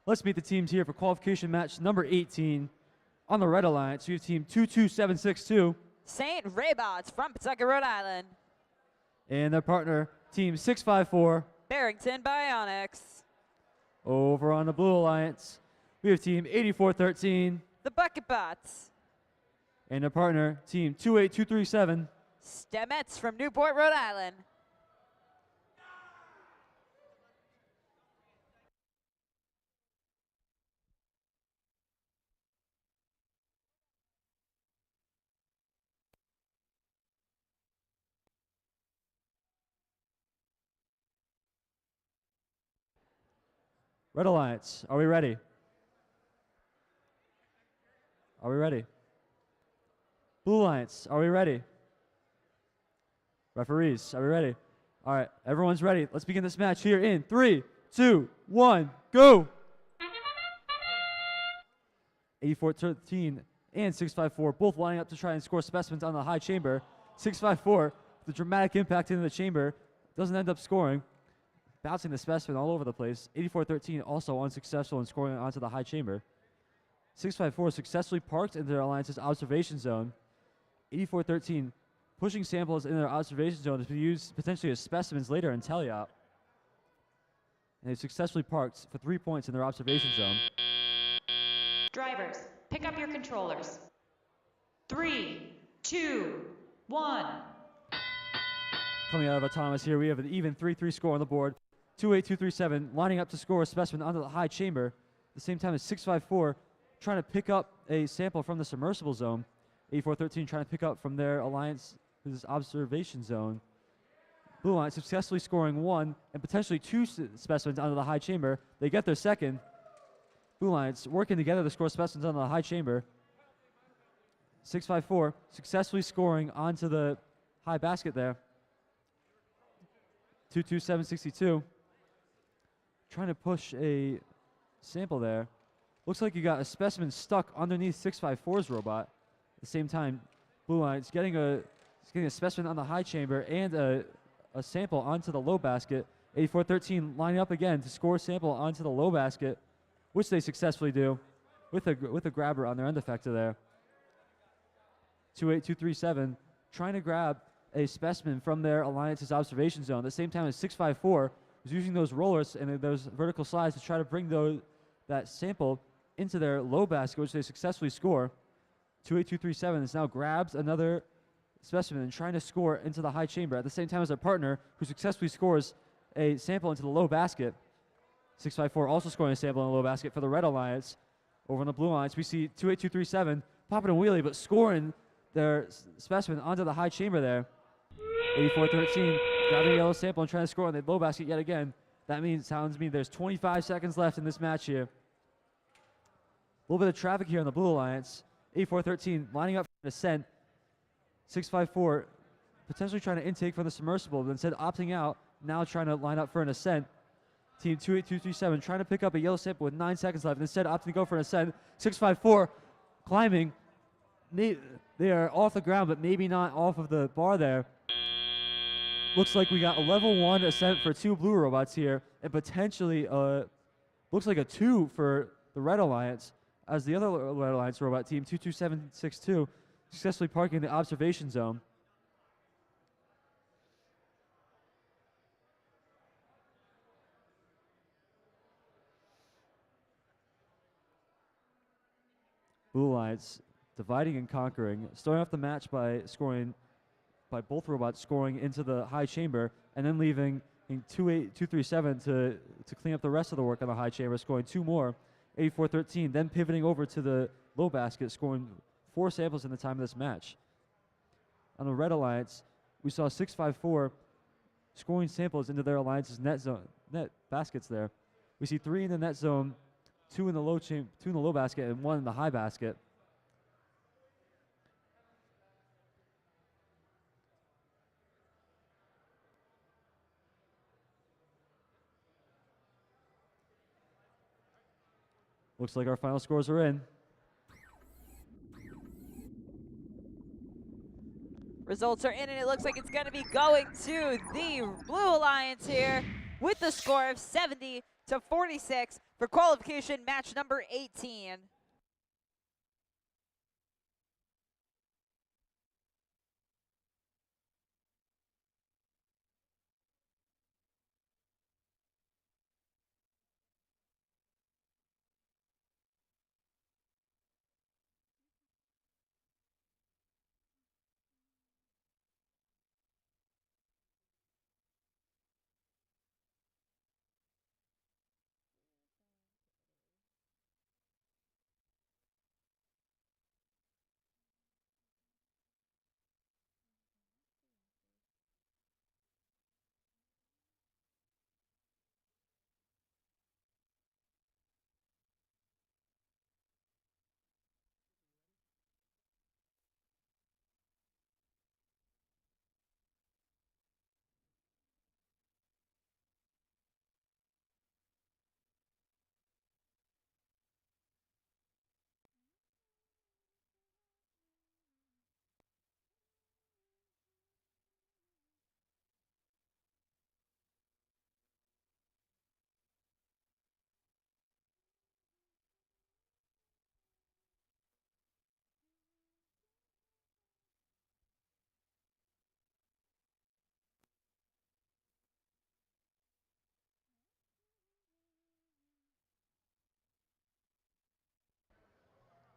Let's meet the teams here for qualification match number 18. On the Red Alliance, we have team 22762. St. Robots from Pawtucket, Rhode Island. And their partner, team 654. Barrington Bionics. Over on the Blue Alliance, we have team 8413. The Bucket Bots. And their partner, team 28237. Stemets from Newport, Rhode Island. Red Alliance, are we ready? Are we ready? Blue Alliance, are we ready? Referees, are we ready? All right, everyone's ready. Let's begin this match here in 3, 2, 1, go! 8413 and 654 both lining up to try and score specimens on the high chamber. 654, the dramatic impact into the chamber, doesn't end up scoring. Bouncing the specimen all over the place. 8413 also unsuccessful in scoring onto the high chamber. 654 successfully parked into their alliance's observation zone. 8413 pushing samples in their observation zone to be used potentially as specimens later in teleop. And they've successfully parked for 3 points in their observation zone. Drivers, pick up your controllers. 3, 2, 1. Coming out of autonomous here, we have an even 3-3 score on the board. 28237 lining up to score a specimen onto the high chamber. At the same time as 654 trying to pick up a sample from the submersible zone. 8413 trying to pick up from their alliance's observation zone. Blue Alliance successfully scoring 1 and potentially 2 specimens onto the high chamber. They get their second. Blue Alliance working together to score specimens onto the high chamber. 654 successfully scoring onto the high basket there. 22762. Trying to push a sample there. Looks like you got a specimen stuck underneath 654's robot. At the same time, Blue Alliance getting a specimen on the high chamber and a sample onto the low basket. 8413 lining up again to score a sample onto the low basket, which they successfully do with a grabber on their end effector there. 28237 trying to grab a specimen from their alliance's observation zone. At the same time as 654 was using those rollers and those vertical slides to try to bring that sample into their low basket, which they successfully score. 28237 is now grabs another specimen and trying to score into the high chamber at the same time as their partner, who successfully scores a sample into the low basket. 654 also scoring a sample in the low basket for the Red Alliance. Over on the Blue Alliance, we see 28237 popping a wheelie, but scoring their specimen onto the high chamber there. 8413 grabbing a yellow sample and trying to score on the low basket yet again. That sounds mean there's 25 seconds left in this match here. A little bit of traffic here on the Blue Alliance. 8413 lining up for an ascent. 654 potentially trying to intake from the submersible, but instead opting out, now trying to line up for an ascent. Team 28237 trying to pick up a yellow sample with 9 seconds left, and instead opting to go for an ascent. 654 climbing. They are off the ground, but maybe not off of the bar there. Looks like we got a level 1 ascent for 2 blue robots here, and potentially looks like a 2 for the Red Alliance, as the other Red Alliance robot team, 22762, successfully parking in the observation zone. Blue Alliance dividing and conquering, starting off the match by both robots scoring into the high chamber, and then leaving in 28237 to clean up the rest of the work on the high chamber, scoring 2 more. 8413, then pivoting over to the low basket, scoring 4 samples in the time of this match. On the Red Alliance, we saw 654 scoring samples into their alliance's net baskets there. We see 3 in the net zone, 2 in the low basket, and 1 in the high basket. Looks like our final scores are in. Results are in, and it looks like it's going to be going to the Blue Alliance here with the score of 70-46. for qualification match number 18.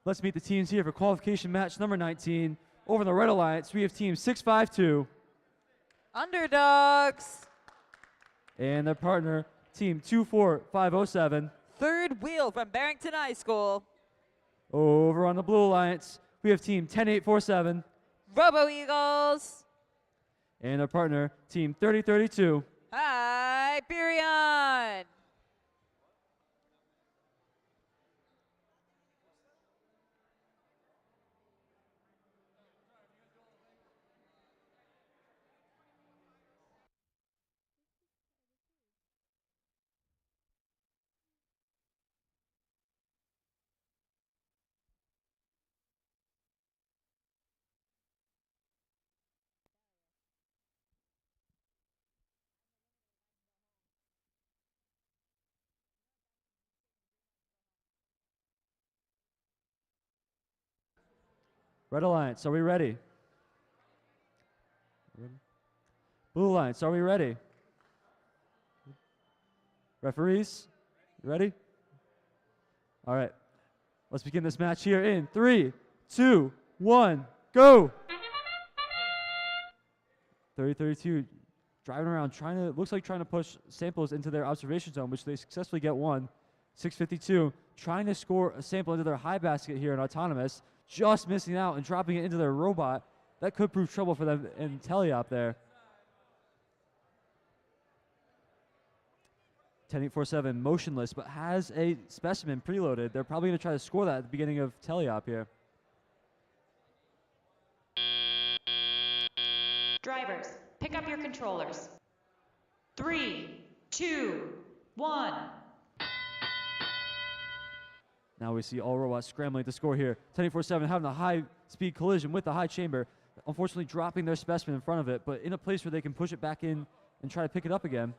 Let's meet the teams here for qualification match number 19. Over in the Red Alliance, we have team 652 Underdogs. and their partner, team 24507. Third wheel from Barrington High School. Over on the Blue Alliance, we have team 10847 Robo Eagles. and their partner, team 3032. Hyperion. Red Alliance, are we ready? Blue Alliance, are we ready? Referees, you ready? All right, let's begin this match here in 3, 2, 1, go! 30-32, driving around, looks like trying to push samples into their observation zone, which they successfully get one. 652, trying to score a sample into their high basket here in Autonomous, just missing out and dropping it into their robot. That could prove trouble for them in Teleop there. 10847 motionless, but has a specimen preloaded. They're probably going to try to score that at the beginning of Teleop here. Drivers, pick up your controllers. 3, 2, 1. Now we see all robots scrambling to score here. 10847 having a high-speed collision with the high chamber, unfortunately dropping their specimen in front of it, but in a place where they can push it back in and try to pick it up again.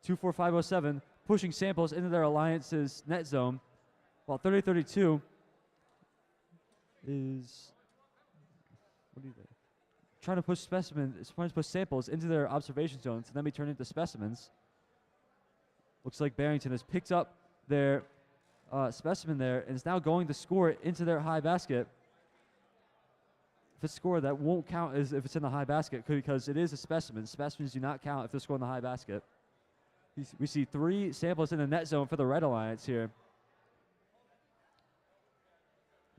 24507 pushing samples into their alliance's net zone, while 3032 is trying to push samples into their observation zone to then be turned into specimens. Looks like Barrington has picked up their specimen there and is now going to score it into their high basket. If it's scored, that won't count as if it's in the high basket because it is a specimen. Specimens do not count if they're scored in the high basket. We see 3 samples in the net zone for the Red Alliance here.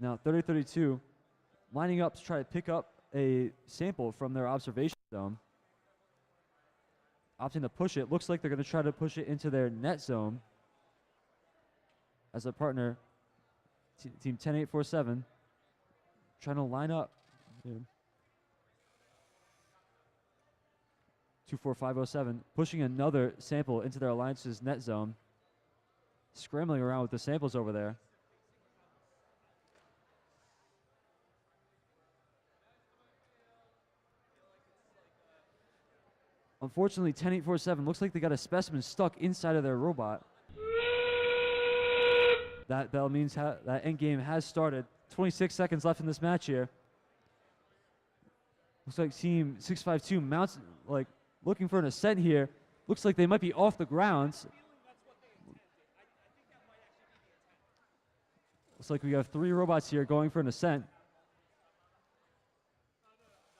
Now 3032 lining up to try to pick up a sample from their observation zone. Opting to push it. Looks like they're going to try to push it into their net zone. As a partner, team 10847 trying to line up. 24507 pushing another sample into their alliance's net zone. Scrambling around with the samples over there. Unfortunately, 10847 looks like they got a specimen stuck inside of their robot. that bell means that end game has started. 26 seconds left in this match here. Looks like team 652 mounts, like, looking for an ascent here. Looks like they might be off the grounds. Looks like we have 3 robots here going for an ascent.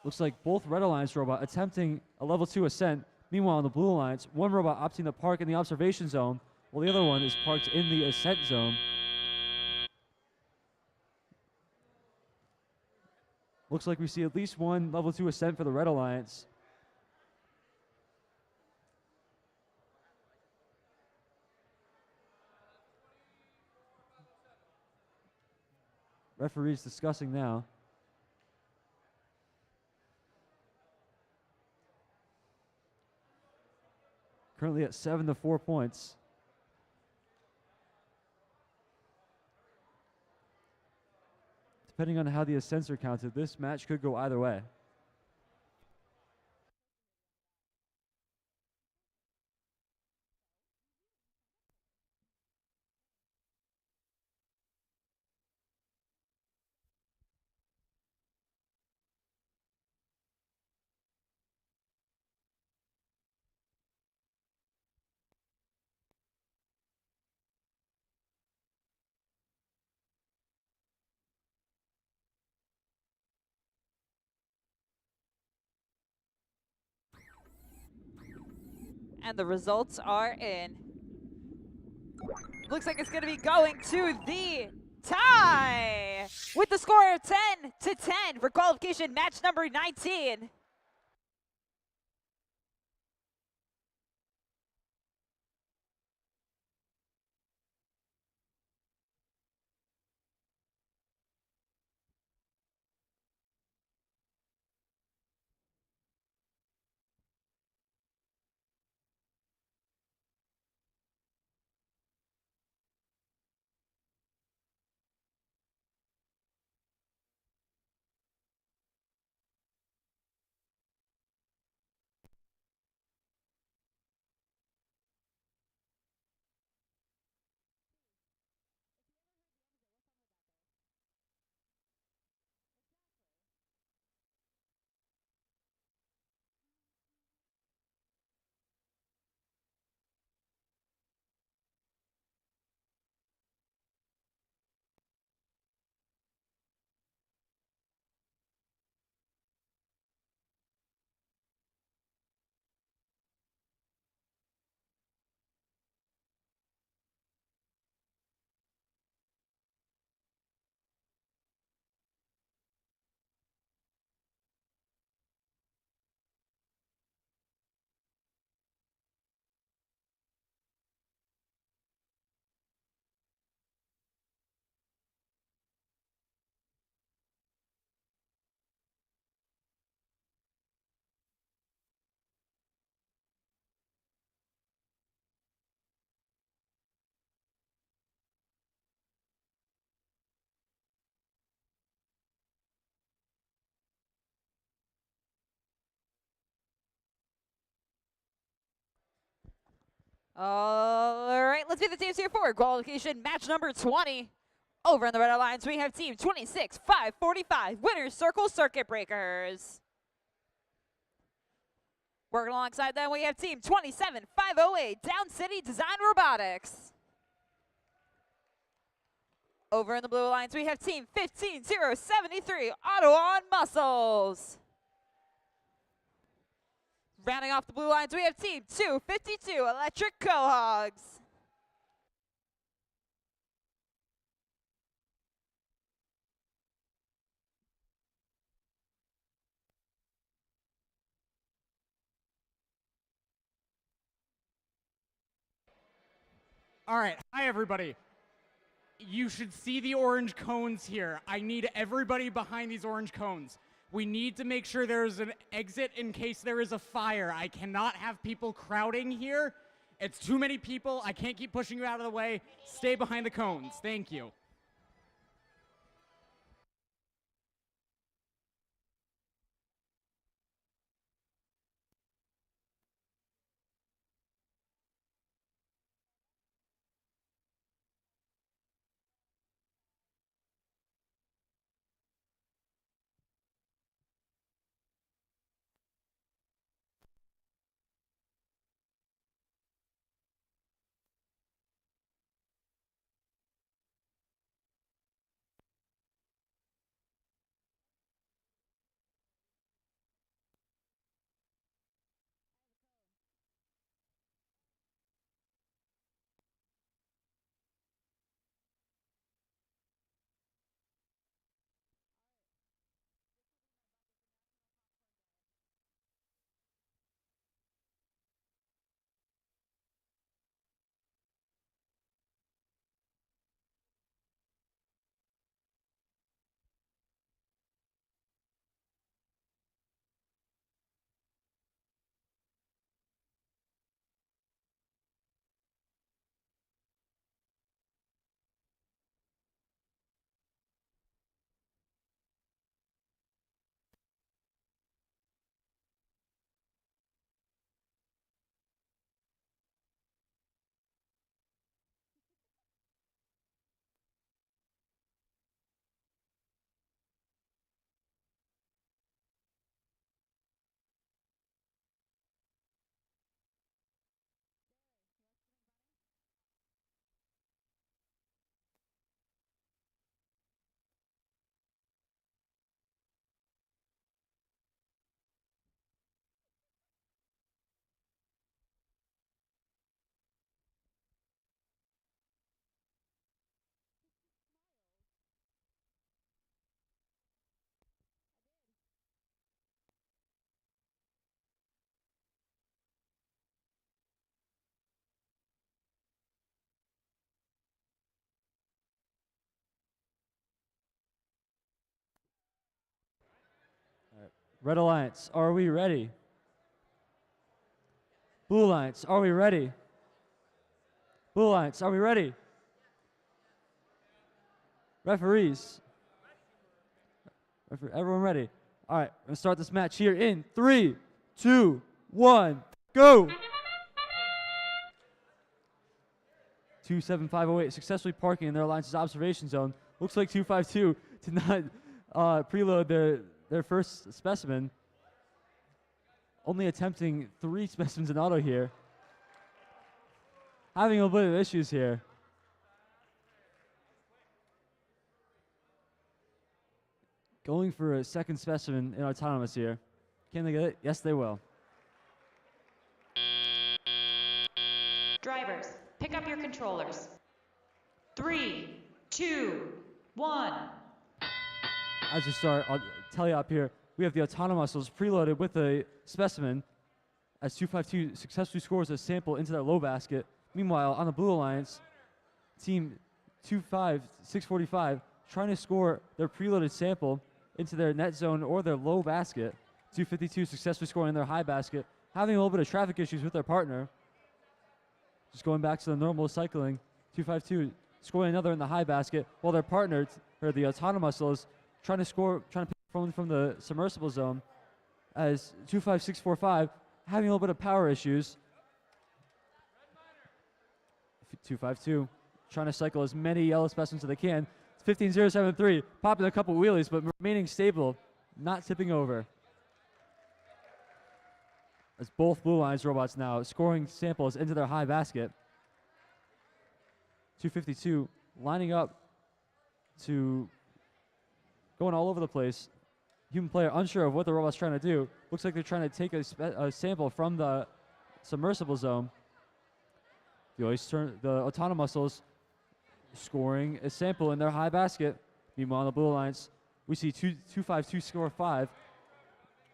Looks like both Red Alliance robot attempting a level 2 ascent. Meanwhile, on the Blue Alliance, one robot opting to park in the observation zone, while the other one is parked in the ascent zone. Looks like we see at least one level 2 ascent for the Red Alliance. Referee's discussing now. Currently at 7 to 4 points. Depending on how the ascents are counted, this match could go either way. And the results are in. Looks like it's going to be going to the tie with the score of 10 to 10 for qualification match number 19. All right, let's meet the teams here for qualification match number 20. Over on the Red Alliance, we have team 26-545, Winner's Circle Circuit Breakers. Working alongside them, we have team 27-508, Down City Design Robotics. Over in the Blue Alliance, we have team 15073, Ottawa Muscles. Rounding off the blue lines, we have team 252, Electric Cohogs. All right, hi everybody. You should see the orange cones here. I need everybody behind these orange cones. We need to make sure there's an exit in case there is a fire. I cannot have people crowding here. It's too many people. I can't keep pushing you out of the way. Stay behind the cones. Thank you. Red Alliance, are we ready? Blue Alliance, are we ready? Blue Alliance, are we ready? Referees. Everyone ready? All right, we're going to start this match here in 3, 2, 1, go! 27508 successfully parking in their Alliance's observation zone. Looks like 252 did not preload their first specimen. Only attempting 3 specimens in auto here. Having a bit of issues here. Going for a second specimen in autonomous here. Can they get it? Yes, they will. Drivers, pick up your controllers. 3, 2, 1. As you start, I'll tell you up here, we have the autonomous preloaded with a specimen as 252 successfully scores a sample into that low basket. Meanwhile, on the Blue Alliance, team 25645 trying to score their preloaded sample into their net zone or their low basket. 252 successfully scoring in their high basket, having a little bit of traffic issues with their partner. Just going back to the normal cycling, 252 scoring another in the high basket, while their partner, or the autonomous, is trying to pick from the submersible zone, as 25645 having a little bit of power issues. 252 trying to cycle as many yellow specimens as they can. 15073 popping a couple wheelies, but remaining stable, not tipping over. As both Blue Alliance robots now scoring samples into their high basket. 252 lining up to going all over the place. Human player unsure of what the robot's trying to do. Looks like they're trying to take a sample from the submersible zone. The autonomous scoring a sample in their high basket. Meanwhile, on the Blue Alliance, we see 252 score 5,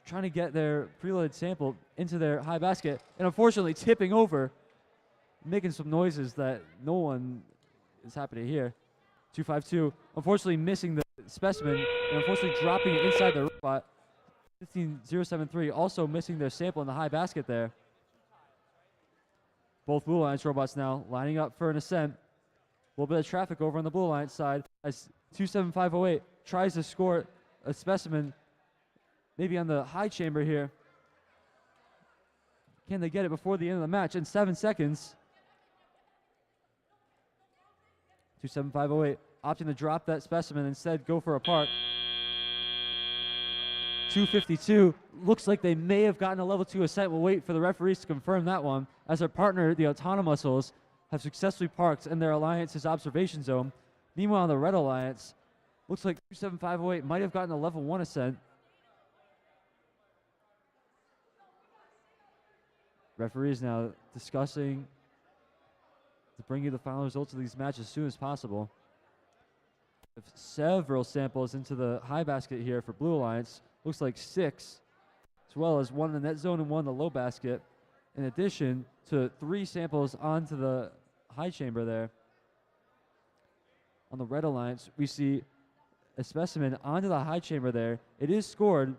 trying to get their preloaded sample into their high basket, and unfortunately tipping over, making some noises that no one is happy to hear. 252 unfortunately missing the specimen and unfortunately dropping it inside the robot. 15073 also missing their sample in the high basket there. Both Blue Alliance robots now lining up for an ascent. A little bit of traffic over on the Blue Alliance side as 27508 tries to score a specimen maybe on the high chamber here. Can they get it before the end of the match in 7 seconds? 27508 opting to drop that specimen, instead go for a park. 252 looks like they may have gotten a level 2 ascent. We'll wait for the referees to confirm that one, as their partner, the autonomous, have successfully parked in their Alliance's observation zone. Meanwhile, the Red Alliance looks like 27508 might have gotten a level 1 ascent. Referees now discussing to bring you the final results of these matches as soon as possible. Several samples into the high basket here for Blue Alliance. Looks like 6, as well as 1 in the net zone and 1 in the low basket, in addition to 3 samples onto the high chamber there. On the Red Alliance, we see a specimen onto the high chamber there. It is scored.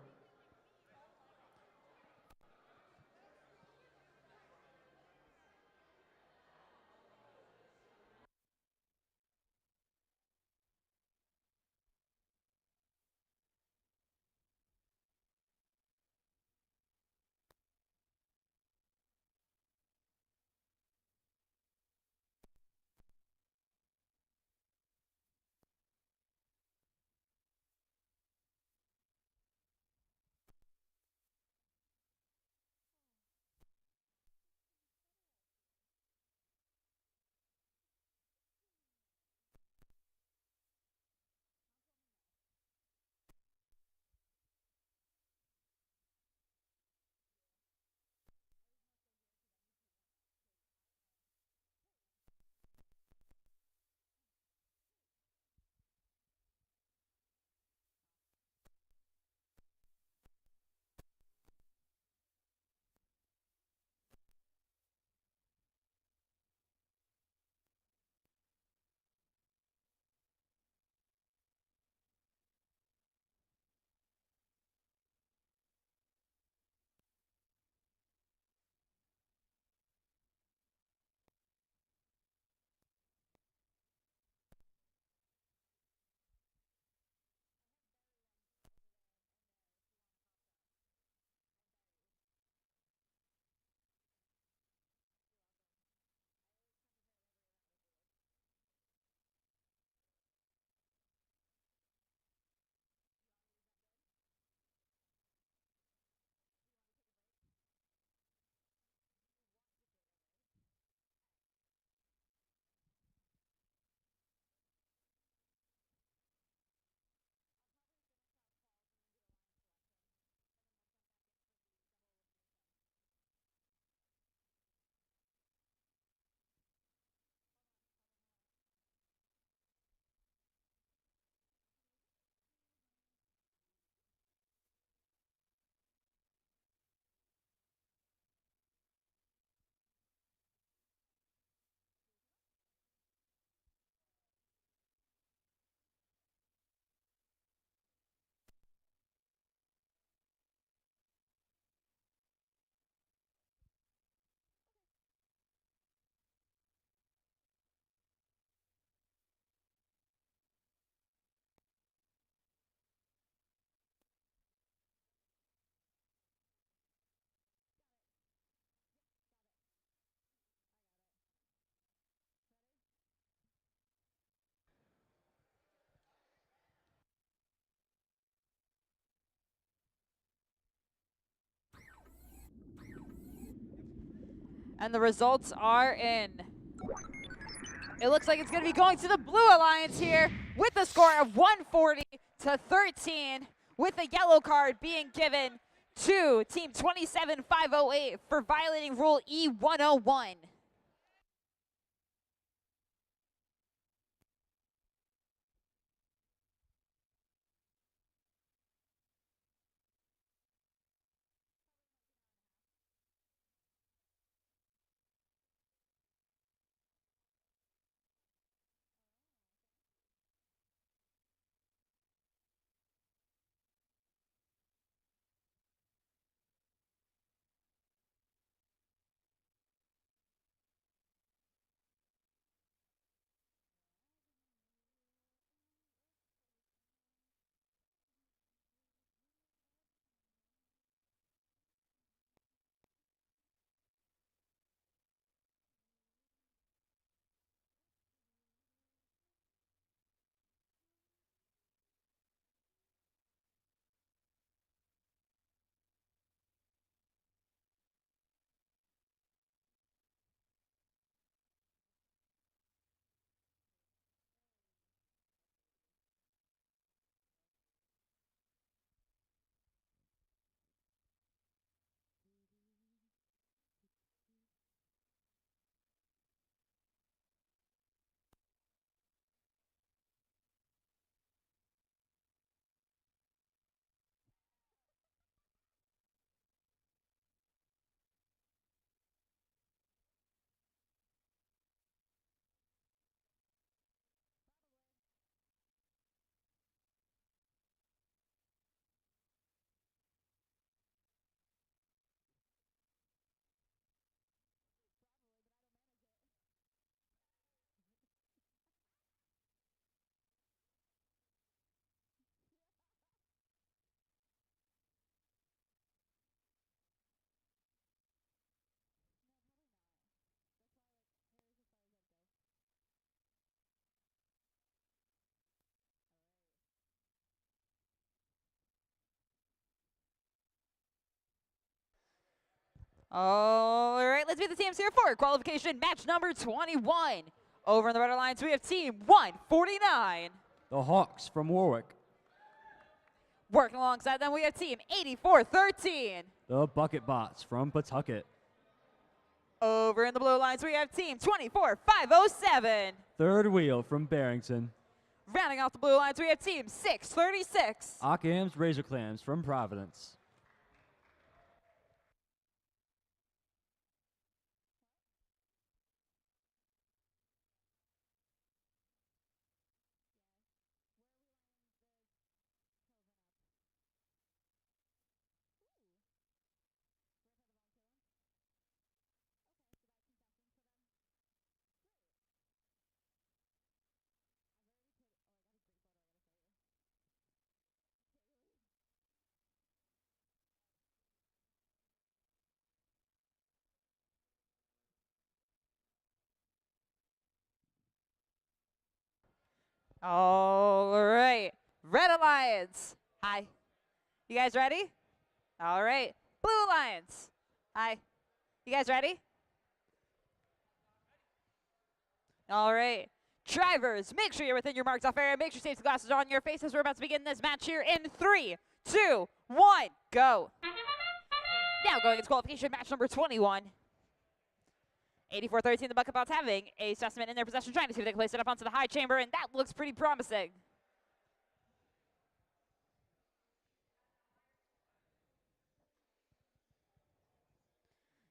And the results are in. It looks like it's going to be going to the Blue Alliance here with the score of 140 to 13, with a yellow card being given to Team 27508 for violating Rule E101. All right, let's meet the teams here for qualification match number 21. Over on the Red Alliance, we have Team 149. The Hawks from Warwick. Working alongside them, we have Team 8413. The Bucket Bots from Pawtucket. Over in the Blue Alliance, we have Team 24507. Third Wheel from Barrington. Rounding off the Blue Alliance, we have Team 636. Occam's Razor Clams from Providence. All right, Red Alliance. Hi. You guys ready? All right. Blue Alliance. Hi. You guys ready? All right. Drivers, make sure you're within your marked off area. Make sure safety glasses are on your faces. We're about to begin this match here in 3, 2, 1, go. Now going into qualification match number 21. 8413, the Bucket Bots having a specimen in their possession, trying to see if they can place it up onto the high chamber, and that looks pretty promising.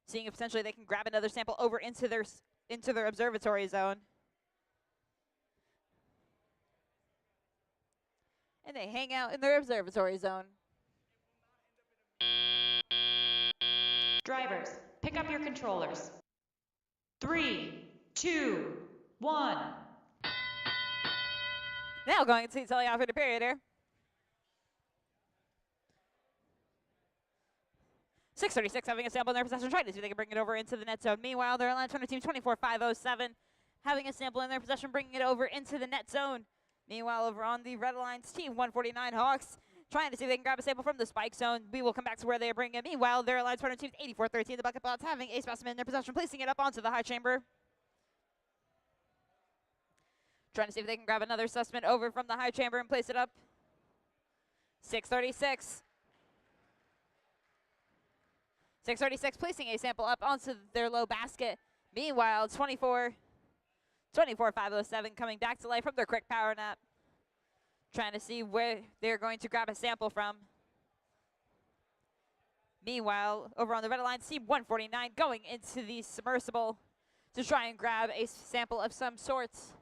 Seeing if potentially they can grab another sample over into their observatory zone. And they hang out in their observatory zone. Drivers, pick up your controllers. 3, 2, 1. Now going to the teleoperator period here. 636 having a sample in their possession, trying to see if they can bring it over into the net zone. Meanwhile, their Alliance Runner team 24507 having a sample in their possession, bringing it over into the net zone. Meanwhile, over on the Red Alliance team 149 Hawks, trying to see if they can grab a sample from the spike zone. We will come back to where they are bringing it. Meanwhile, their alliance partner team's 84-13. The Bucket Bots having a specimen in their possession, placing it up onto the high chamber. Trying to see if they can grab another specimen over from the high chamber and place it up. 636. 636 placing a sample up onto their low basket. Meanwhile, 24-507 coming back to life from their quick power nap. Trying to see where they're going to grab a sample from. Meanwhile, over on the red line, team 149 going into the submersible to try and grab a sample of some sorts.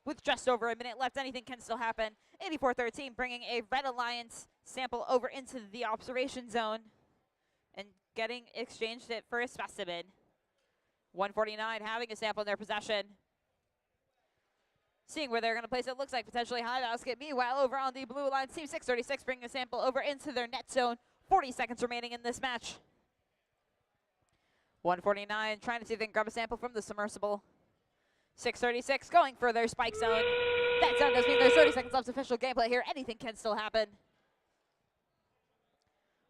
With just over a minute left, anything can still happen. 84-13 bringing a Red Alliance sample over into the observation zone and getting exchanged it for a specimen. 149 having a sample in their possession. Seeing where they're going to place it, looks like potentially high basket. Meanwhile, over on the blue line, team 636 bringing a sample over into their net zone. 40 seconds remaining in this match. 149 trying to see if they can grab a sample from the submersible. 636 going for their spike zone. That zone does mean there's 30 seconds left of official gameplay here. Anything can still happen.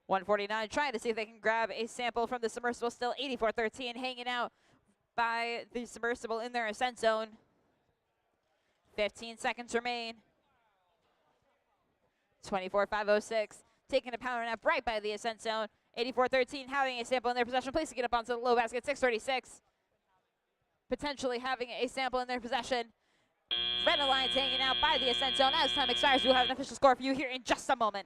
149 trying to see if they can grab a sample from the submersible. Still 84-13 hanging out by the submersible in their ascent zone. 15 seconds remain. 24-506 taking a power nap right by the ascent zone. 84-13 having a sample in their possession, placing it up onto the low basket. 636 potentially having a sample in their possession. Red Alliance hanging out by the ascent zone. As time expires, we'll have an official score for you here in just a moment.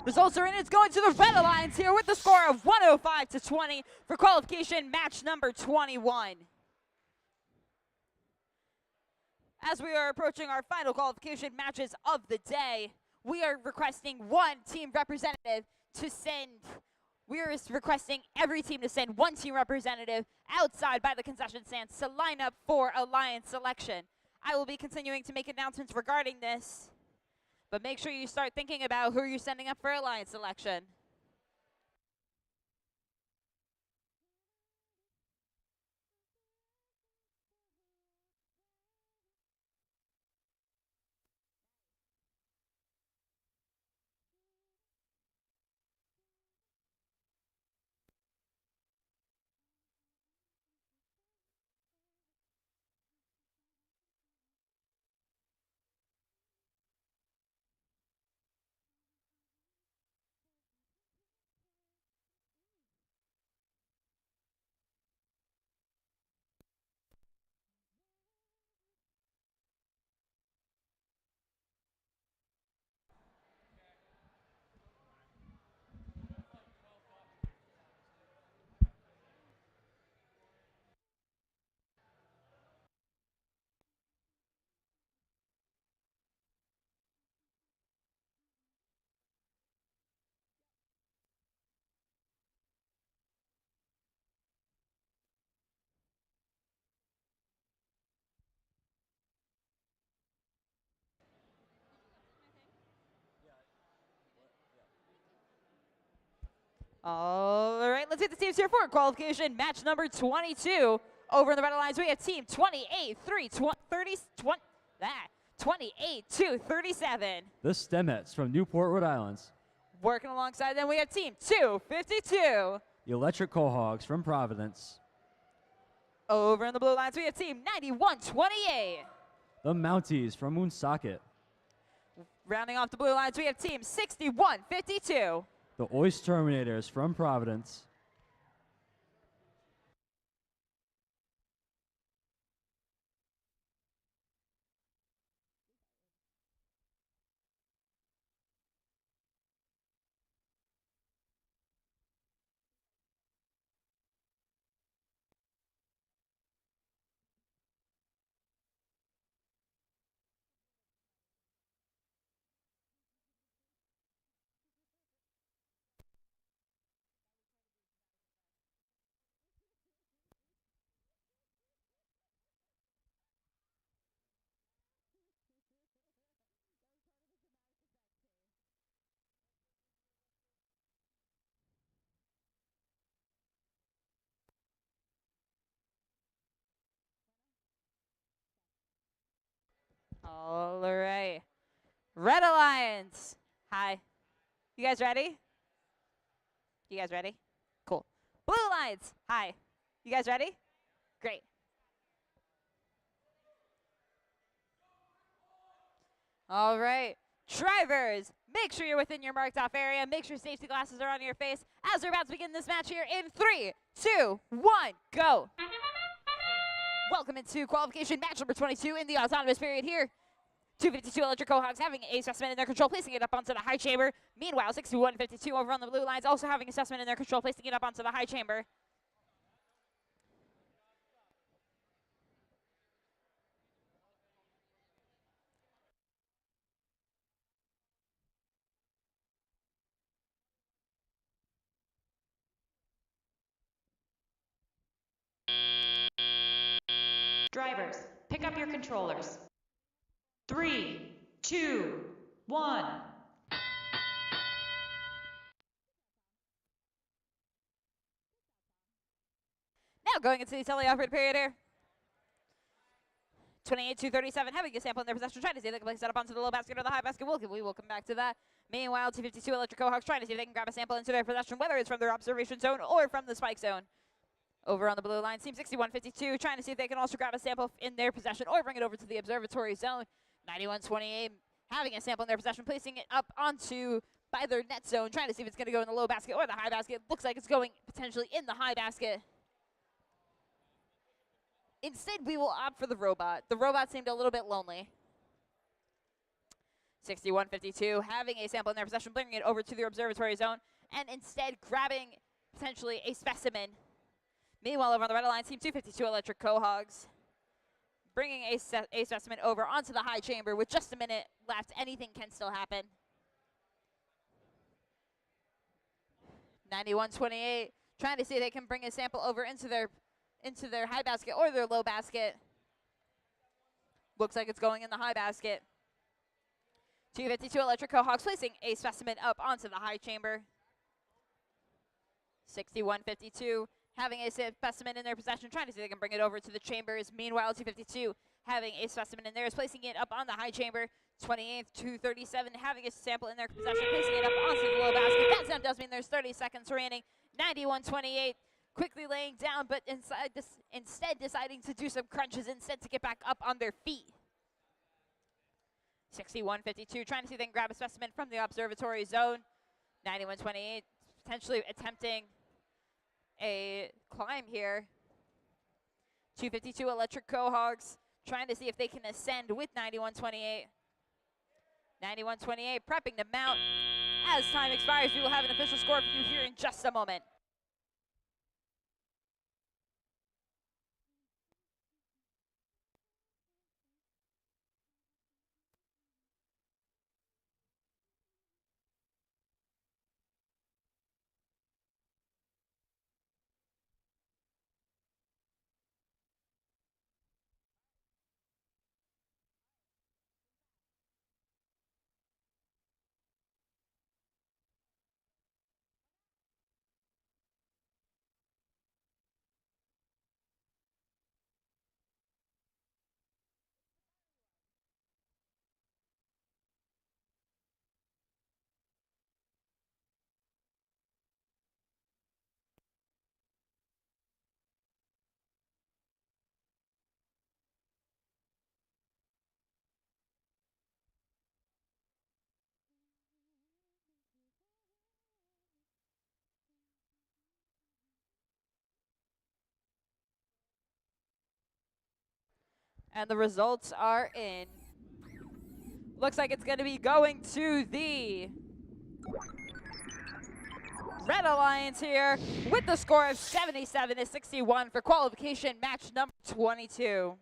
Results are in. It's going to the Red Alliance here with the score of 105-20 for qualification match number 21. As we are approaching our final qualification matches of the day, we are requesting one team representative to send. We are requesting every team to send one team representative outside by the concession stands to line up for Alliance selection. I will be continuing to make announcements regarding this, but make sure you start thinking about who you're sending up for Alliance selection. All right, let's get the teams here for qualification match number 22. Over in the Red Alliance, we have team 28-2-37. The Stemets from Newport, Rhode Island. Working alongside them, we have team 252. The Electric Cohogs from Providence. Over in the Blue Alliance, we have team 91-28. The Mounties from Woonsocket. Rounding off the Blue Alliance, we have team 61-52. The Oyster Terminators from Providence. All right. Red Alliance. Hi. You guys ready? You guys ready? Cool. Blue Alliance. Hi. You guys ready? Great. All right. Drivers, make sure you're within your marked off area. Make sure safety glasses are on your face as we're about to begin this match here in 3, 2, 1, go. Welcome into qualification match number 22 in the autonomous period here. 252 Electric Cohogs having a specimen in their control, placing it up onto the high chamber. Meanwhile, 6152 over on the blue lines also having a specimen in their control, placing it up onto the high chamber. Drivers, pick up your controllers. 3, 2, 1. Now going into the teleoperated period here. 28-237 having a sample in their possession, trying to see if they can place that up onto the low basket or the high basket. We will come back to that. Meanwhile, 252 Electric Cohogs trying to see if they can grab a sample into their possession, whether it's from their observation zone or from the spike zone. Over on the blue line, Team 6152 trying to see if they can also grab a sample in their possession or bring it over to the observatory zone. 91-28 having a sample in their possession, placing it up onto by their net zone, trying to see if it's going to go in the low basket or the high basket. Looks like it's going potentially in the high basket. Instead, we will opt for the robot. The robot seemed a little bit lonely. 6152 having a sample in their possession, bringing it over to the observatory zone, and instead grabbing potentially a specimen. Meanwhile, over on the red line, Team 252 Electric Cohogs bringing a specimen over onto the high chamber with just a minute left. Anything can still happen. 91-28 trying to see if they can bring a sample over into their high basket or their low basket. Looks like it's going in the high basket. 252 Electric Cohogs placing a specimen up onto the high chamber. 6152 having a specimen in their possession, trying to see if they can bring it over to the chambers. Meanwhile, 252 having a specimen in theirs, placing it up on the high chamber. 28-237 having a sample in their possession, placing it up onto the low basket. That sound does mean there's 30 seconds remaining. 91-28 quickly laying down, but instead deciding to do some crunches instead to get back up on their feet. 61-52 trying to see if they can grab a specimen from the observatory zone. 91-28 potentially attempting a climb here. 252 Electric Cohogs trying to see if they can ascend with 91-28. 91-28 prepping to mount. As time expires, we will have an official score for you here in just a moment. And the results are in. Looks like it's going to be going to the Red Alliance here with the score of 77-61 for qualification match number 22.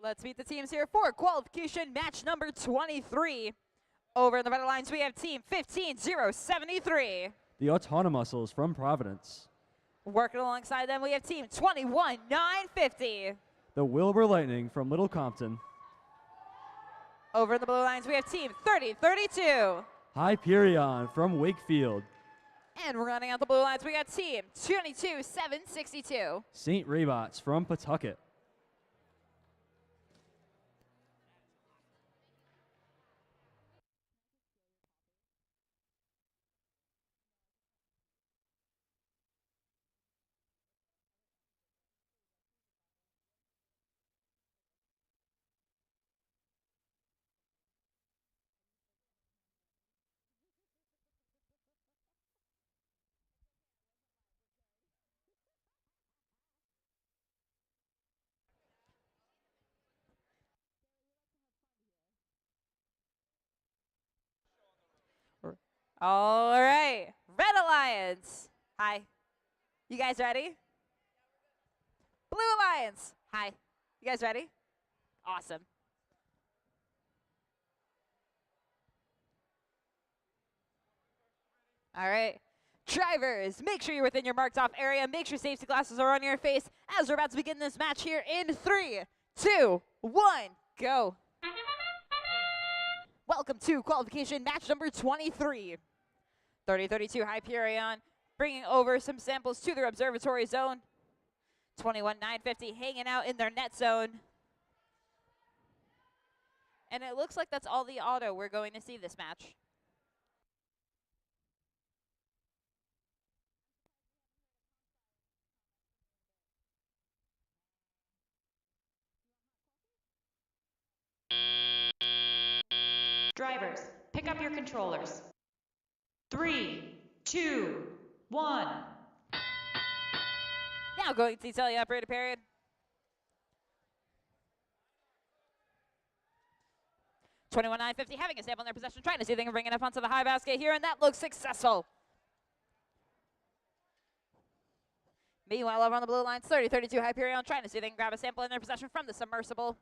Let's meet the teams here for qualification match number 23. Over in the red lines, we have team 15073. The Autonomuscles from Providence. Working alongside them, we have team 21950. The Wilbur Lightning from Little Compton. Over in the blue lines, we have team 3032. Hyperion from Wakefield. And running out the blue lines, we got team 22762. St. Raybots from Pawtucket. All right, Red Alliance. Hi. You guys ready? Blue Alliance. Hi. You guys ready? Awesome. All right. Drivers, make sure you're within your marked off area. Make sure safety glasses are on your face as we're about to begin this match here in 3, 2, 1, go. Welcome to qualification match number 23. 3032 Hyperion bringing over some samples to their observatory zone. 21950 hanging out in their net zone. And it looks like that's all the auto we're going to see this match. Drivers, pick up your controllers. 3, 2, 1. Now going to detail the operator period. $21,950 having a sample in their possession, trying to see if they can bring it up onto the high basket here, and that looks successful. Meanwhile, over on the blue lines, 3032 Hyperion trying to see if they can grab a sample in their possession from the submersible.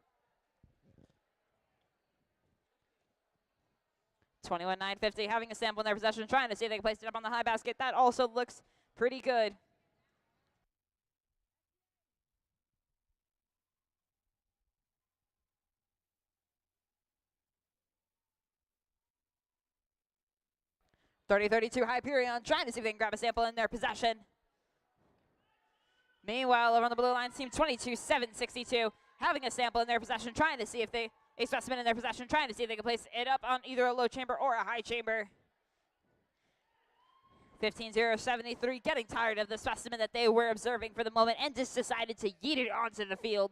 21,950 having a sample in their possession, trying to see if they can place it up on the high basket. That also looks pretty good. $30-32 Hyperion trying to see if they can grab a sample in their possession. Meanwhile, over on the blue line, team 22-762 having a sample in their possession, trying to see if they, a specimen in their possession, trying to see if they can place it up on either a low chamber or a high chamber. 15-0-73 getting tired of the specimen that they were observing for the moment and just decided to yeet it onto the field.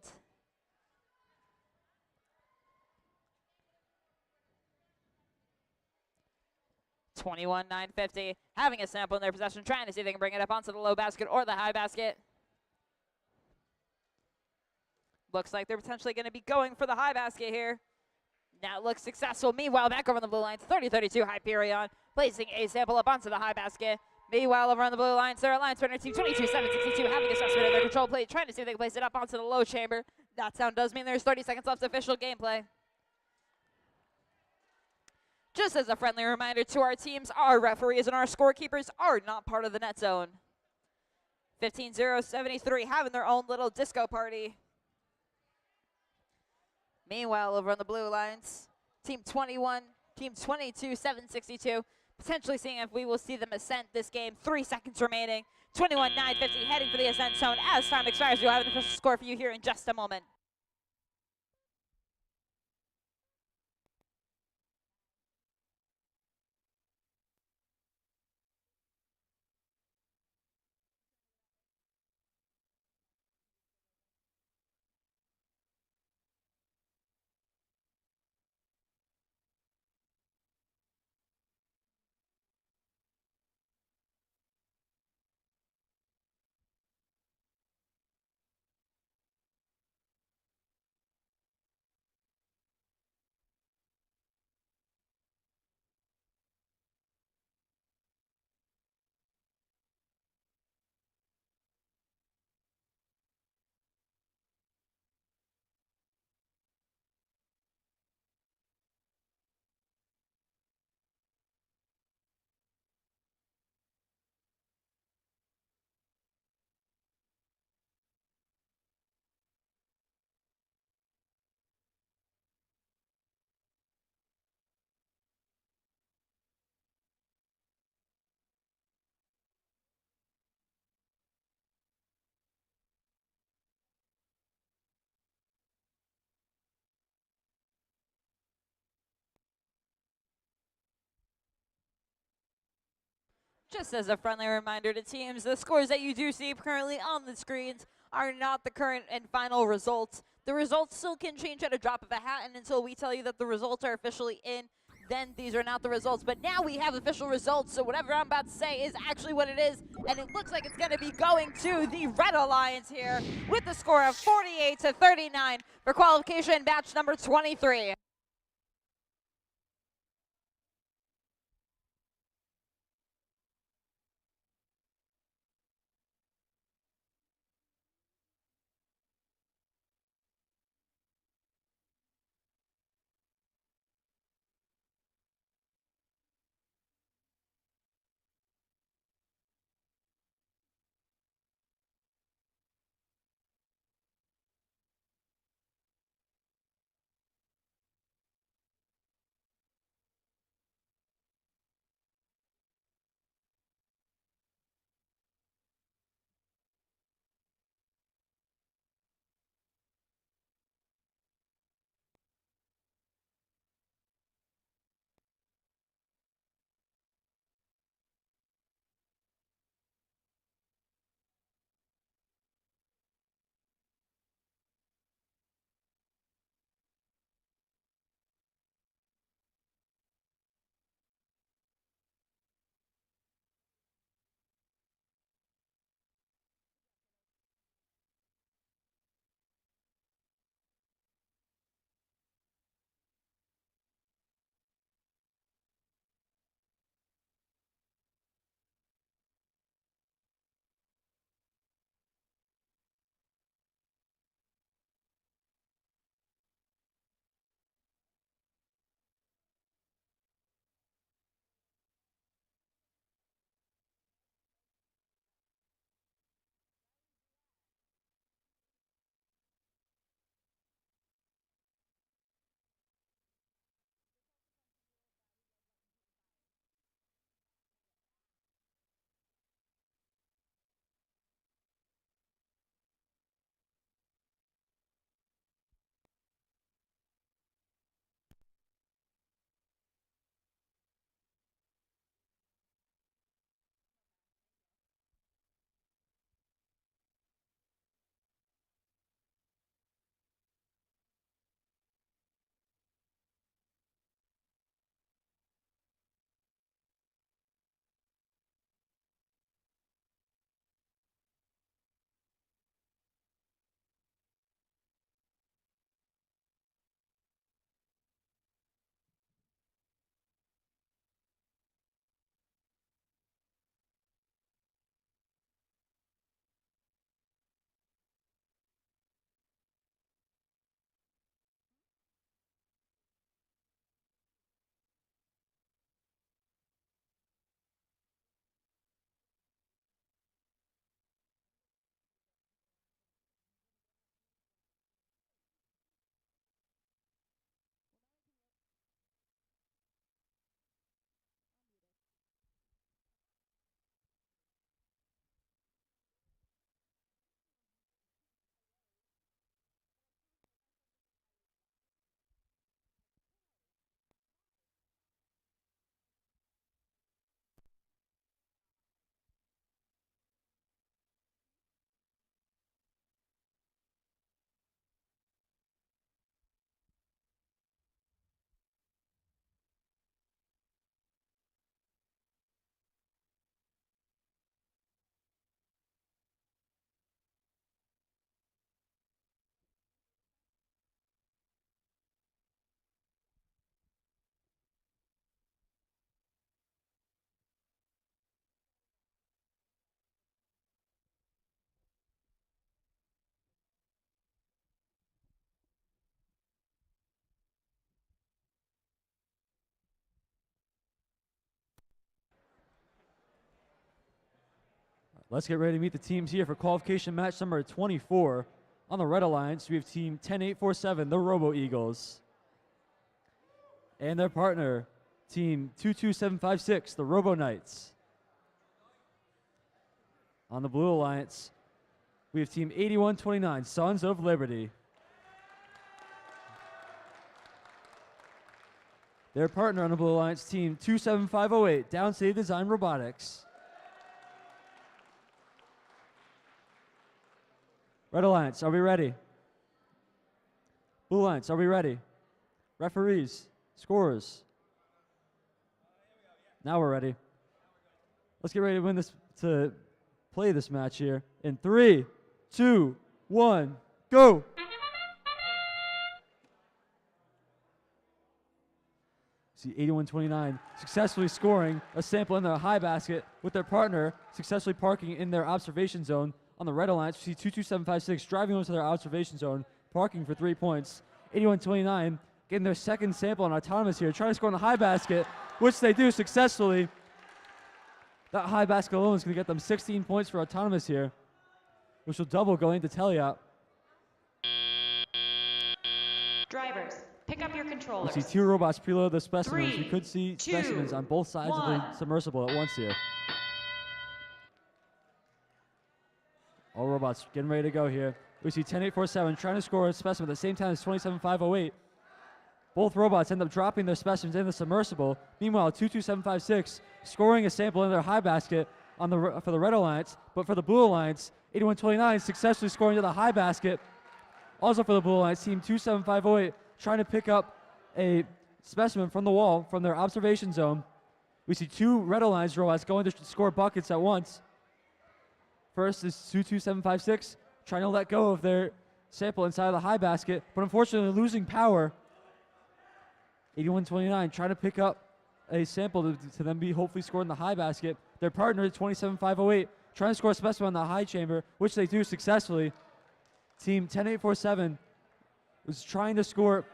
$21,950 having a sample in their possession, trying to see if they can bring it up onto the low basket or the high basket. Looks like they're potentially going to be going for the high basket here. That looks successful. Meanwhile, back over on the blue lines, 30-32 Hyperion placing a sample up onto the high basket. Meanwhile, over on the blue lines, their alliance partner team 22-762 having a specimen in their control plate, trying to see if they can place it up onto the low chamber. That sound does mean there's 30 seconds left official gameplay. Just as a friendly reminder to our teams, our referees and our scorekeepers are not part of the net zone. 15-0-73 having their own little disco party. Meanwhile, over on the blue lines, team 22-762, potentially seeing if we will see them ascend this game. 3 seconds remaining. 21-950 heading for the ascent zone. As time expires, we'll have an official score for you here in just a moment. Just as a friendly reminder to teams, the scores that you do see currently on the screens are not the current and final results. The results still can change at a drop of a hat, and until we tell you that the results are officially in, then these are not the results. But now we have official results, so whatever I'm about to say is actually what it is, and it looks like it's going to be going to the Red Alliance here with the score of 48-39 for qualification match number 23. Let's get ready to meet the teams here for qualification match number 24. On the Red Alliance, we have team 10847, the Robo Eagles. And their partner, team 22756, the Robo Knights. On the Blue Alliance, we have team 8129, Sons of Liberty. Their partner on the Blue Alliance, team 27508, Downstate Design Robotics. Red Alliance, are we ready? Blue Alliance, are we ready? Referees, scorers. Now we're ready. Let's get ready to play this match here. In 3, 2, 1, go! See 81-29 successfully scoring a sample in their high basket with their partner successfully parking in their observation zone. On the Red Alliance, we see 22756 driving over to their observation zone, parking for 3 points. 81-29 getting their second sample on autonomous here, trying to score in the high basket, which they do successfully. That high basket alone is going to get them 16 points for autonomous here, which will double going to Teliat. Drivers, pick up your controllers. We see 2 robots preload the specimens. 3, We could see 2, specimens on both sides of 1. the submersible at once here. All robots getting ready to go here. We see 10847 trying to score a specimen at the same time as 27508. Both robots end up dropping their specimens in the submersible. Meanwhile, 22756 scoring a sample in their high basket for the Red Alliance, but for the Blue Alliance, 81-29 successfully scoring to the high basket. Also for the Blue Alliance, team 27508 trying to pick up a specimen from the wall from their observation zone. We see 2 Red Alliance robots going to score buckets at once. First is 22756 trying to let go of their sample inside of the high basket, but unfortunately losing power. 81-29 trying to pick up a sample to then be hopefully scored in the high basket. Their partner, 27508, trying to score a specimen in the high chamber, which they do successfully. Team 10847 was trying to score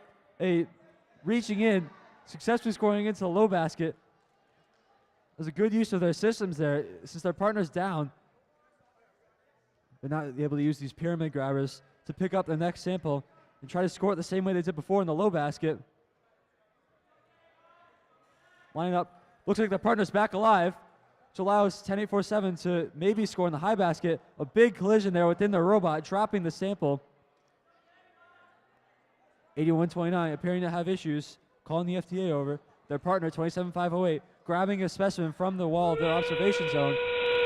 reaching in, successfully scoring into the low basket. It was a good use of their systems there. Since their partner's down, they're not able to use these pyramid grabbers to pick up the next sample and try to score it the same way they did before in the low basket. Lining up, looks like their partner's back alive, which allows 10847 to maybe score in the high basket. A big collision there within their robot, dropping the sample. 81-29 appearing to have issues, calling the FTA over. Their partner, 27508, grabbing a specimen from the wall of their observation zone.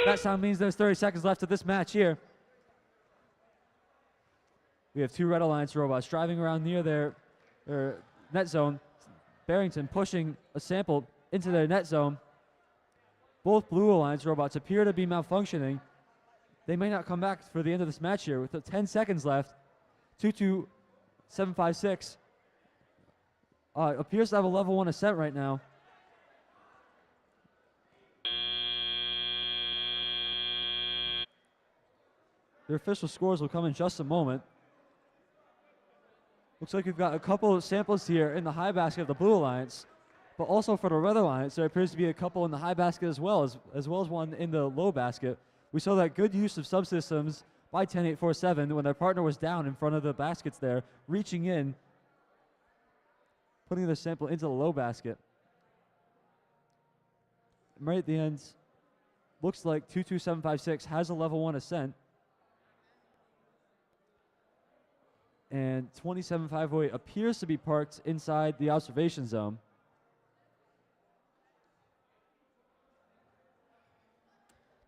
That sound means there's 30 seconds left of this match here. We have 2 Red Alliance robots driving around near their net zone. Barrington pushing a sample into their net zone. Both Blue Alliance robots appear to be malfunctioning. They may not come back for the end of this match here with 10 seconds left. 22756 appears to have a level 1 ascent right now. Their official scores will come in just a moment. Looks like we've got a couple of samples here in the high basket of the Blue Alliance, but also for the Red Alliance, there appears to be a couple in the high basket as well as one in the low basket. We saw that good use of subsystems by 10847 when their partner was down in front of the baskets there, reaching in, putting the sample into the low basket. And right at the end, looks like 22756 has a level 1 ascent. And 27508 appears to be parked inside the observation zone.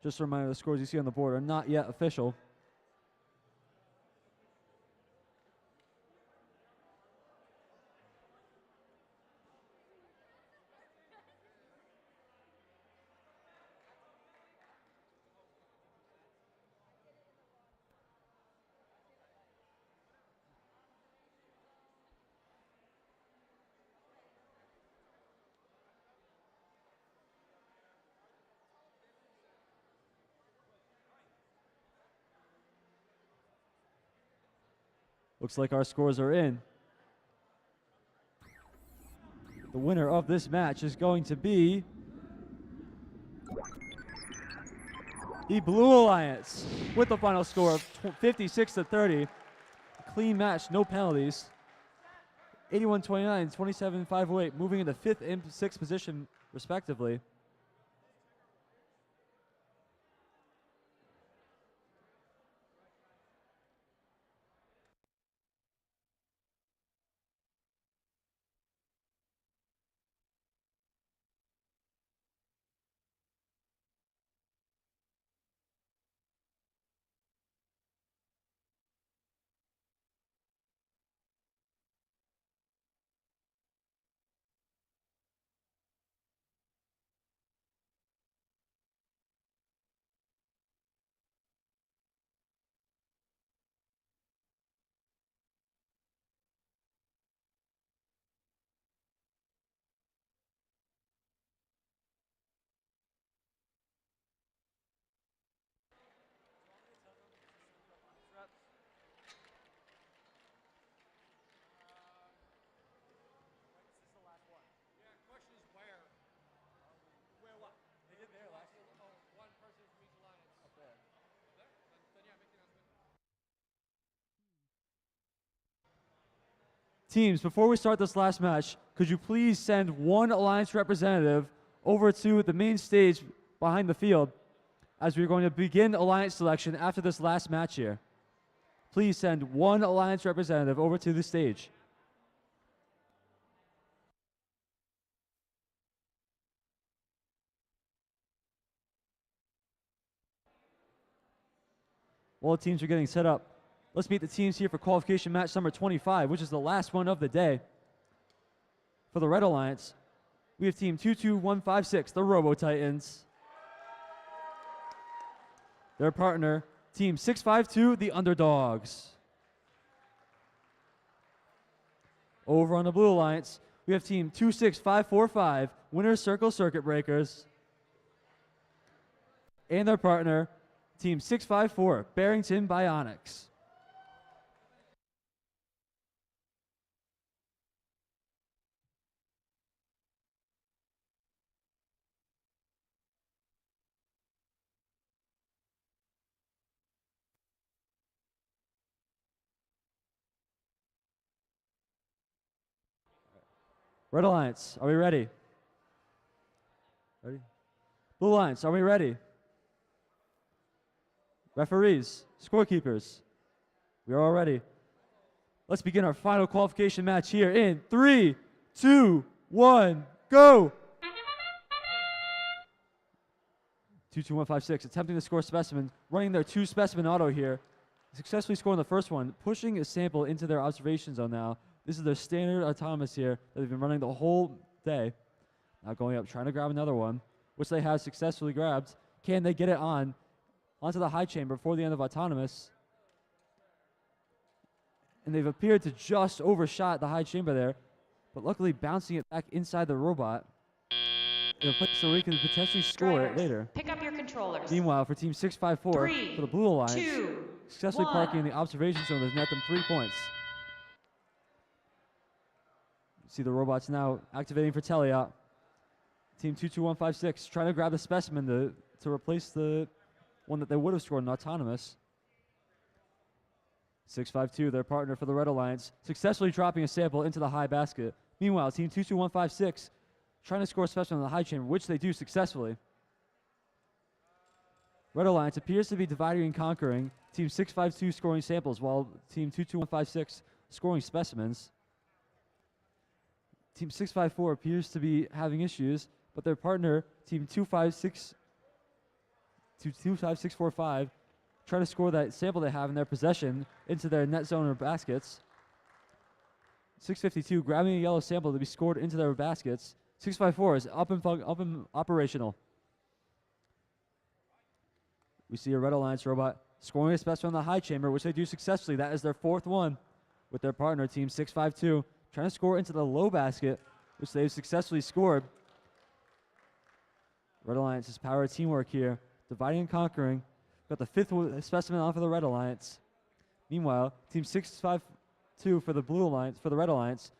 Just a reminder, the scores you see on the board are not yet official. Looks like our scores are in. The winner of this match is going to be the Blue Alliance with the final score of 56-30. Clean match, no penalties. 81-29, 27-508, moving into 5th and 6th position respectively. Teams, before we start this last match, could you please send one Alliance representative over to the main stage behind the field as we're going to begin Alliance selection after this last match here. Please send one Alliance representative over to the stage. While the teams are getting set up, let's meet the teams here for qualification match number 25, which is the last one of the day. For the Red Alliance, we have team 22156, the Robo Titans. Their partner, team 652, the Underdogs. Over on the Blue Alliance, we have team 26545, Winner's Circle Circuit Breakers. And their partner, team 654, Barrington Bionics. Red Alliance, are we ready? Ready? Blue Alliance, are we ready? Referees, scorekeepers, we are all ready. Let's begin our final qualification match here in 3, 2, 1, go! 22156 attempting to score specimen, running their 2 specimen auto here, successfully scoring the first one, pushing a sample into their observation zone now. This is their standard autonomous here that they've been running the whole day. Now going up, trying to grab another one, which they have successfully grabbed. Can they get it onto the high chamber before the end of autonomous? And they've appeared to just overshot the high chamber there, but luckily bouncing it back inside the robot in a place so we can potentially score it later. Pick up your controllers. Meanwhile, for team 654, 3, for the Blue Alliance, 2, successfully 1. parking in the observation zone to net them 3 points. See the robots now activating for teleop. Team 22156 trying to grab the specimen to replace the one that they would have scored in autonomous. 652, their partner for the Red Alliance, successfully dropping a sample into the high basket. Meanwhile, team 22156 trying to score a specimen in the high chamber, which they do successfully. Red Alliance appears to be dividing and conquering. Team 652 scoring samples while team 22156 scoring specimens. Team 654 appears to be having issues, but their partner, team 25645, trying to score that sample they have in their possession into their net zone or baskets. 652 grabbing a yellow sample to be scored into their baskets. 654 is up and operational. We see a Red Alliance robot scoring a specimen on the high chamber, which they do successfully. That is their 4th one with their partner, team 652. Trying to score into the low basket, which they've successfully scored. Red Alliance's power of teamwork here, dividing and conquering. Got the 5th specimen on for the Red Alliance. Meanwhile, team 652 for the Blue Alliance, for the Red Alliance,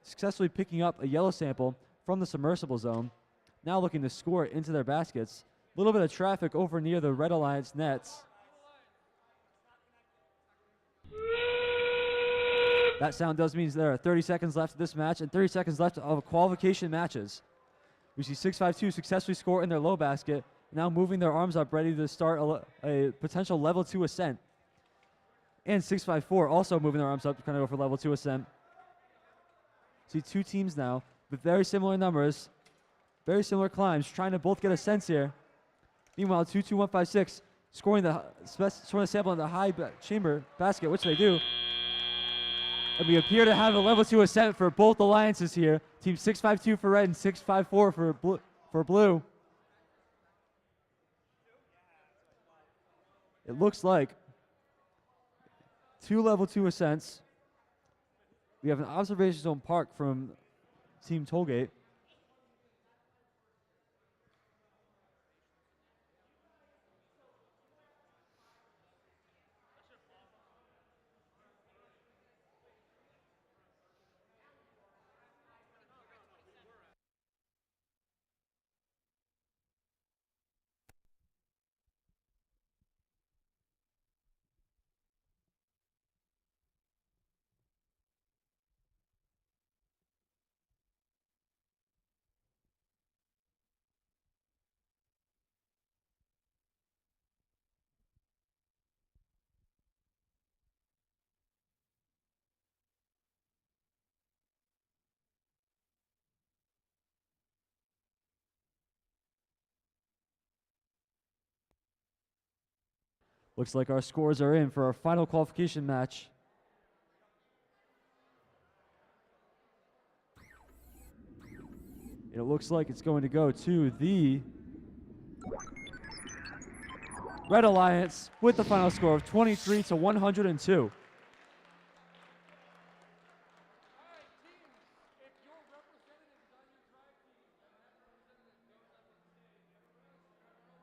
successfully picking up a yellow sample from the submersible zone. Now looking to score it into their baskets. A little bit of traffic over near the Red Alliance nets. That sound does mean there are 30 seconds left of this match and 30 seconds left of qualification matches. We see 652 successfully score in their low basket, now moving their arms up ready to start a potential level 2 ascent. And 654 also moving their arms up to kind of go for level 2 ascent. See 2 teams now with very similar numbers, very similar climbs, trying to both get ascents here. Meanwhile, 22156 scoring the sample in the high chamber basket, which they do. And we appear to have a level 2 ascent for both alliances here. Team 652 for red and 654 for blue. It looks like 2 level 2 ascents. We have an observation zone park from Team Tollgate. Looks like our scores are in for our final qualification match. It looks like it's going to go to the Red Alliance with the final score of 23 to 102.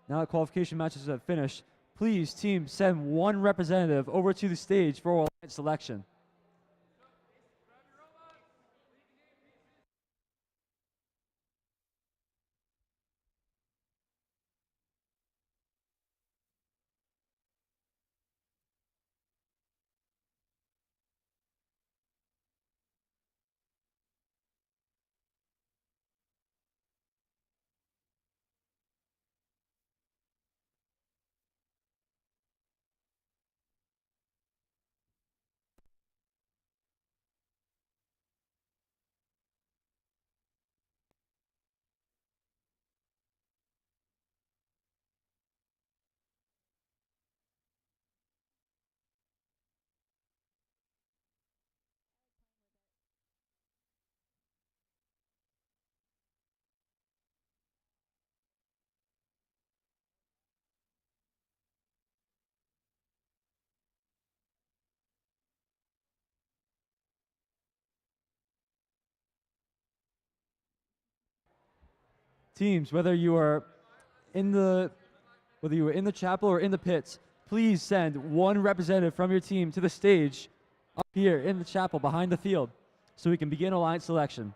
Now that qualification matches have finished, please, team, send one representative over to the stage for Alliance selection. Teams, whether you were in the chapel or in the pits, please send one representative from your team to the stage up here in the chapel behind the field so we can begin Alliance selection.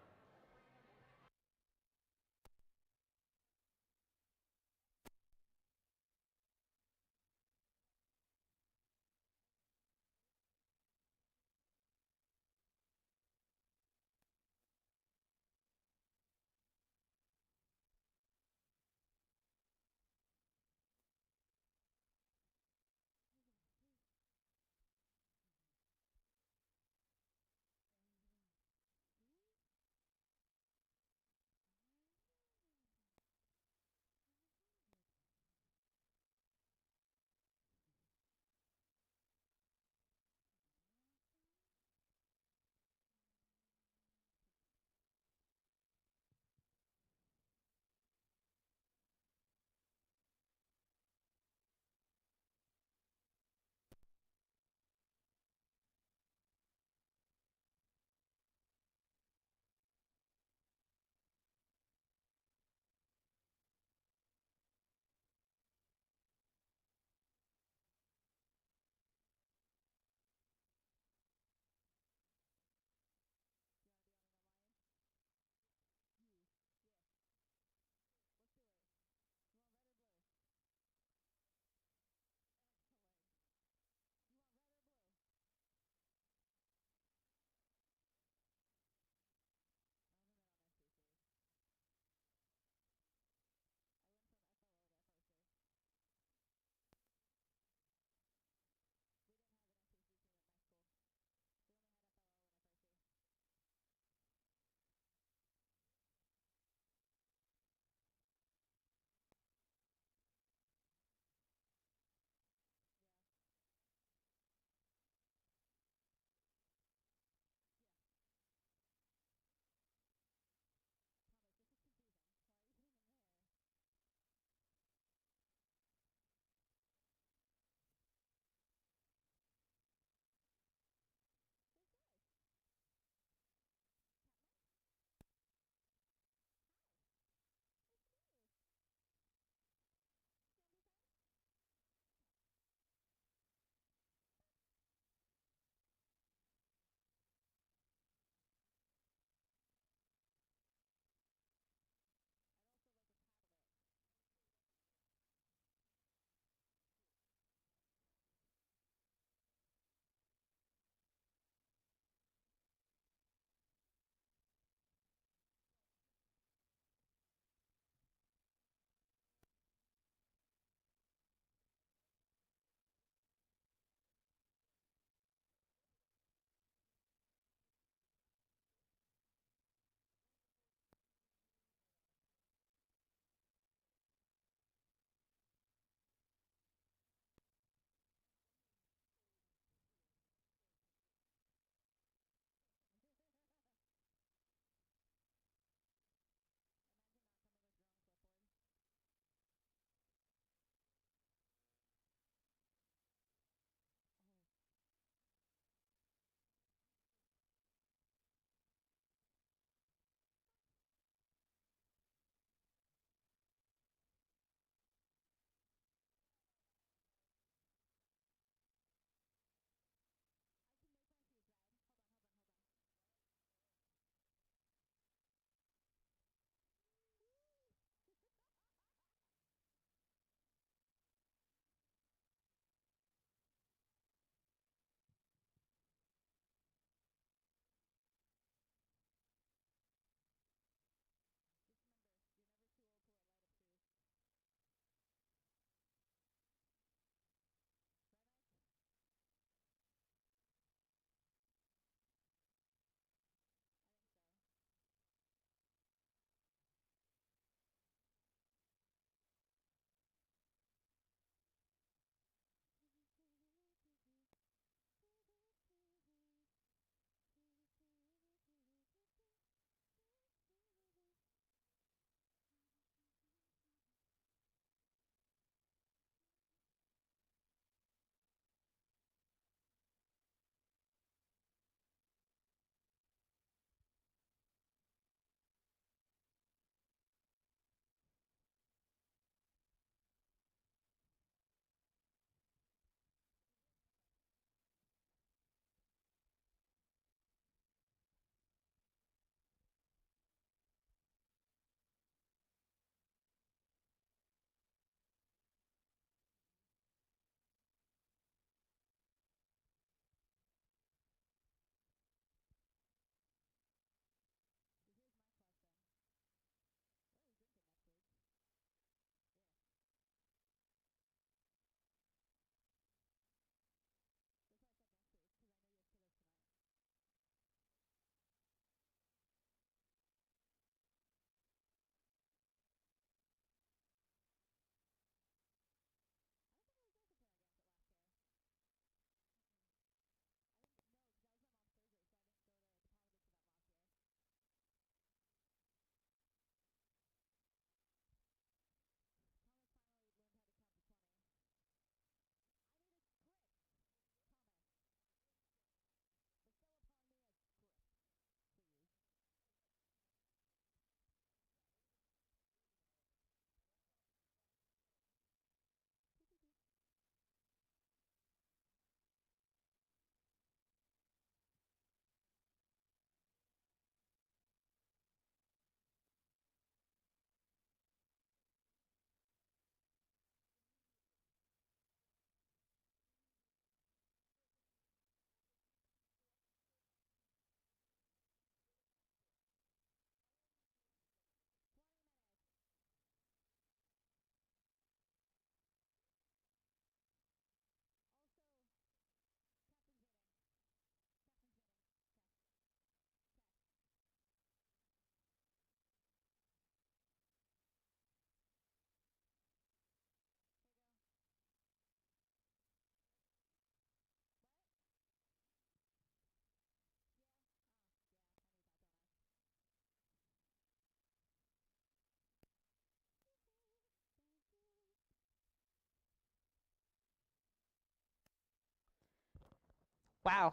Wow.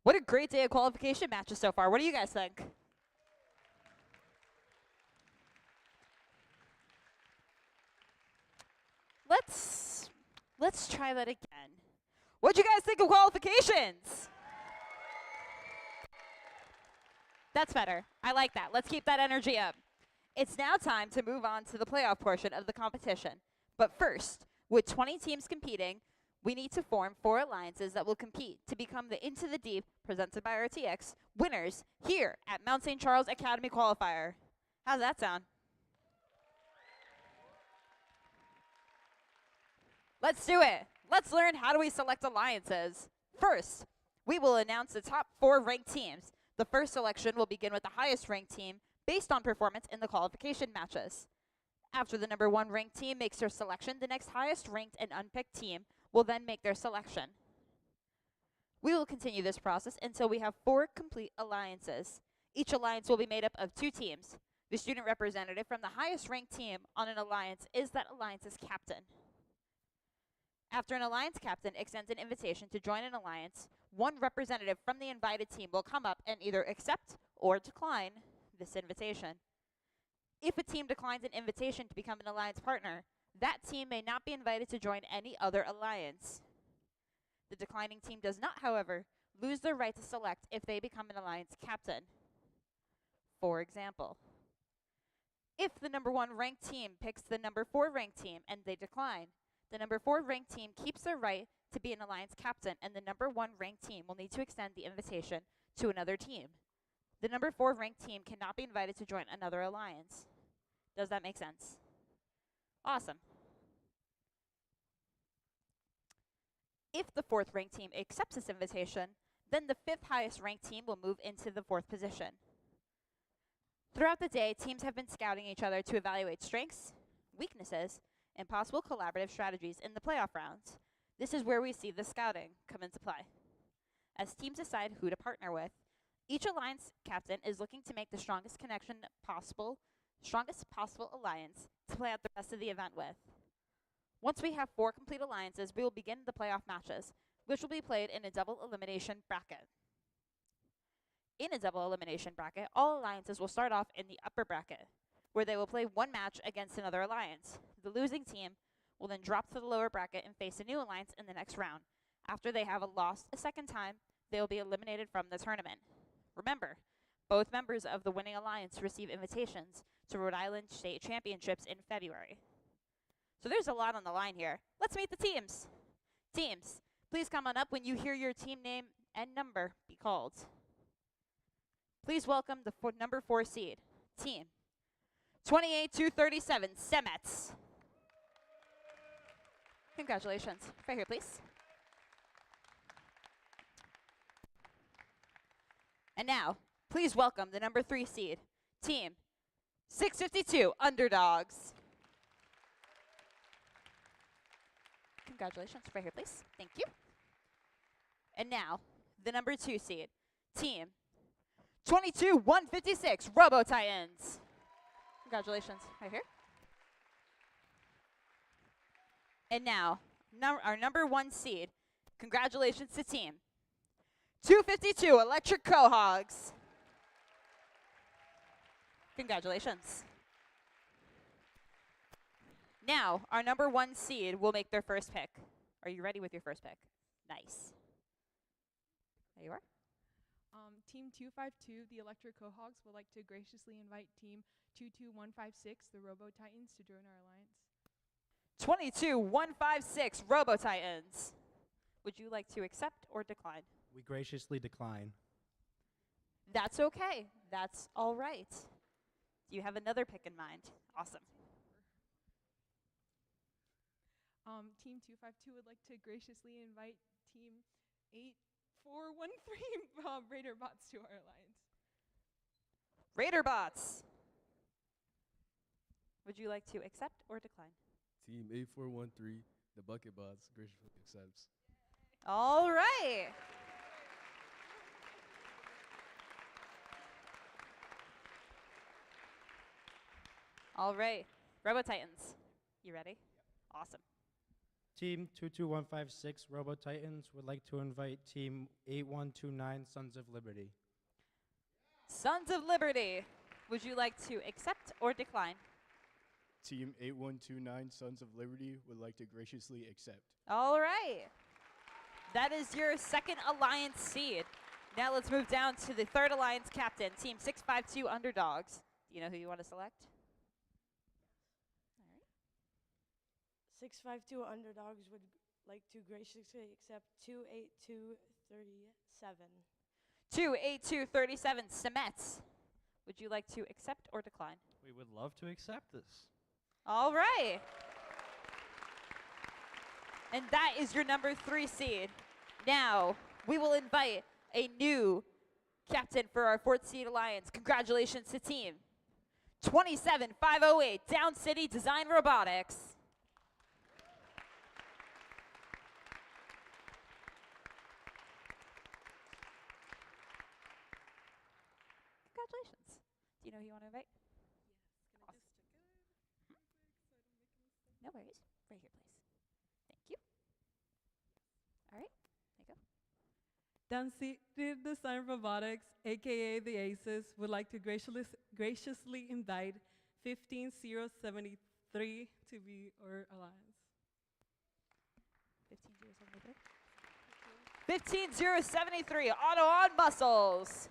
What a great day of qualification matches so far. What do you guys think? Let's try that again. What'd you guys think of qualifications? That's better. I like that. Let's keep that energy up. It's now time to move on to the playoff portion of the competition. But first, with 20 teams competing, we need to form 4 alliances that will compete to become the Into the Deep, presented by RTX, winners here at Mount St. Charles Academy Qualifier. How's that sound? Let's do it. Let's learn how do we select alliances. First, we will announce the top 4 ranked teams. The first selection will begin with the highest ranked team based on performance in the qualification matches. After the number 1 ranked team makes their selection, the next highest ranked and unpicked team will then make their selection. We will continue this process until we have 4 complete alliances. Each alliance will be made up of 2 teams. The student representative from the highest ranked team on an alliance is that alliance's captain. After an alliance captain extends an invitation to join an alliance, 1 representative from the invited team will come up and either accept or decline this invitation. If a team declines an invitation to become an alliance partner, that team may not be invited to join any other alliance. The declining team does not, however, lose their right to select if they become an alliance captain. For example, if the number 1 ranked team picks the number 4 ranked team and they decline, the number 4 ranked team keeps their right to be an alliance captain, and the number 1 ranked team will need to extend the invitation to another team. The number 4 ranked team cannot be invited to join another alliance. Does that make sense? Awesome. If the 4th ranked team accepts this invitation, then the 5th highest ranked team will move into the 4th position. Throughout the day, teams have been scouting each other to evaluate strengths, weaknesses, and possible collaborative strategies in the playoff rounds. This is where we see the scouting come into play. As teams decide who to partner with, each alliance captain is looking to make the strongest possible alliance to play out the rest of the event with. Once we have 4 complete alliances, we will begin the playoff matches, which will be played in a double elimination bracket. In a double elimination bracket, all alliances will start off in the upper bracket, where they will play 1 match against another alliance. The losing team will then drop to the lower bracket and face a new alliance in the next round. After they have lost a second time, they will be eliminated from the tournament. Remember, both members of the winning alliance receive invitations to Rhode Island State Championships in February. So there's a lot on the line here. Let's meet the teams. Teams, please come on up when you hear your team name and number be called. Please welcome the number 4 seed, team 28-37, Semets. Congratulations. Right here, please. And now, please welcome the number 3 seed, team 652, Underdogs. Congratulations. Right here, please. Thank you. And now, the number 2 seed, team 22-156, Robo Titans. Congratulations. Right here. And now, our number 1 seed, congratulations to team 252, Electric Cohogs. Congratulations. Now, our number 1 seed will make their first pick. Are you ready with your first pick? Nice. There you are. Team 252, the Electric Cohogs, would like to graciously invite Team 22156, the Robo Titans, to join our alliance. 22-156, Robo Titans. Would you like to accept or decline? We graciously decline. That's okay. That's all right. Do you have another pick in mind? Awesome. Team 252 would like to graciously invite Team 8413 Raider Bots to our alliance. Raider Bots. Would you like to accept or decline? Team 8413, the Bucket Bots, graciously accepts. All right. All right. Robo Titans, you ready? Awesome. Team 22156 Robo Titans would like to invite Team 8129 Sons of Liberty. Sons of Liberty, would you like to accept or decline? Team 8129 Sons of Liberty would like to graciously accept. All right. That is your second alliance seed. Now let's move down to the third alliance captain, Team 652 Underdogs. Do you know who you want to select? 652 Underdogs would like to graciously accept 28237. 28237 Semets. Would you like to accept or decline? We would love to accept this. All right. And that is your number 3 seed. Now, we will invite a new captain for our 4th seed alliance. Congratulations to team 27508 Down City Design Robotics. Congratulations. Do you know who you want to invite? No worries. Right here, please. Thank you. All right. There you go. Down City Design Robotics, aka the Aces, would like to graciously invite 15073 to be our alliance. 15073 Auto on Muscles.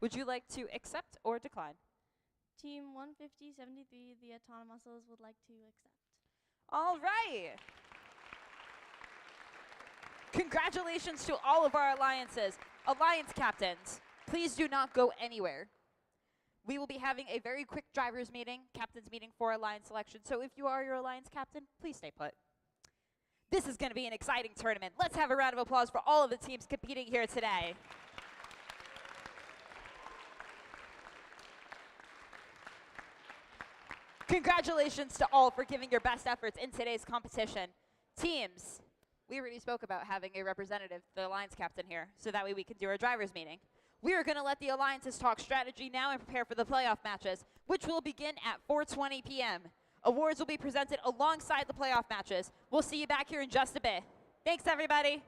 Would you like to accept or decline? Team 15073, the Autonomuscles, would like to accept. All right. Congratulations to all of our alliances. Alliance captains, please do not go anywhere. We will be having a very quick drivers meeting, captains meeting for alliance selection. So if you are your alliance captain, please stay put. This is going to be an exciting tournament. Let's have a round of applause for all of the teams competing here today. Congratulations to all for giving your best efforts in today's competition. Teams, we already spoke about having a representative, the alliance captain here, so that way we can do our drivers meeting. We are going to let the alliances talk strategy now and prepare for the playoff matches, which will begin at 4:20 p.m. Awards will be presented alongside the playoff matches. We'll see you back here in just a bit. Thanks, everybody.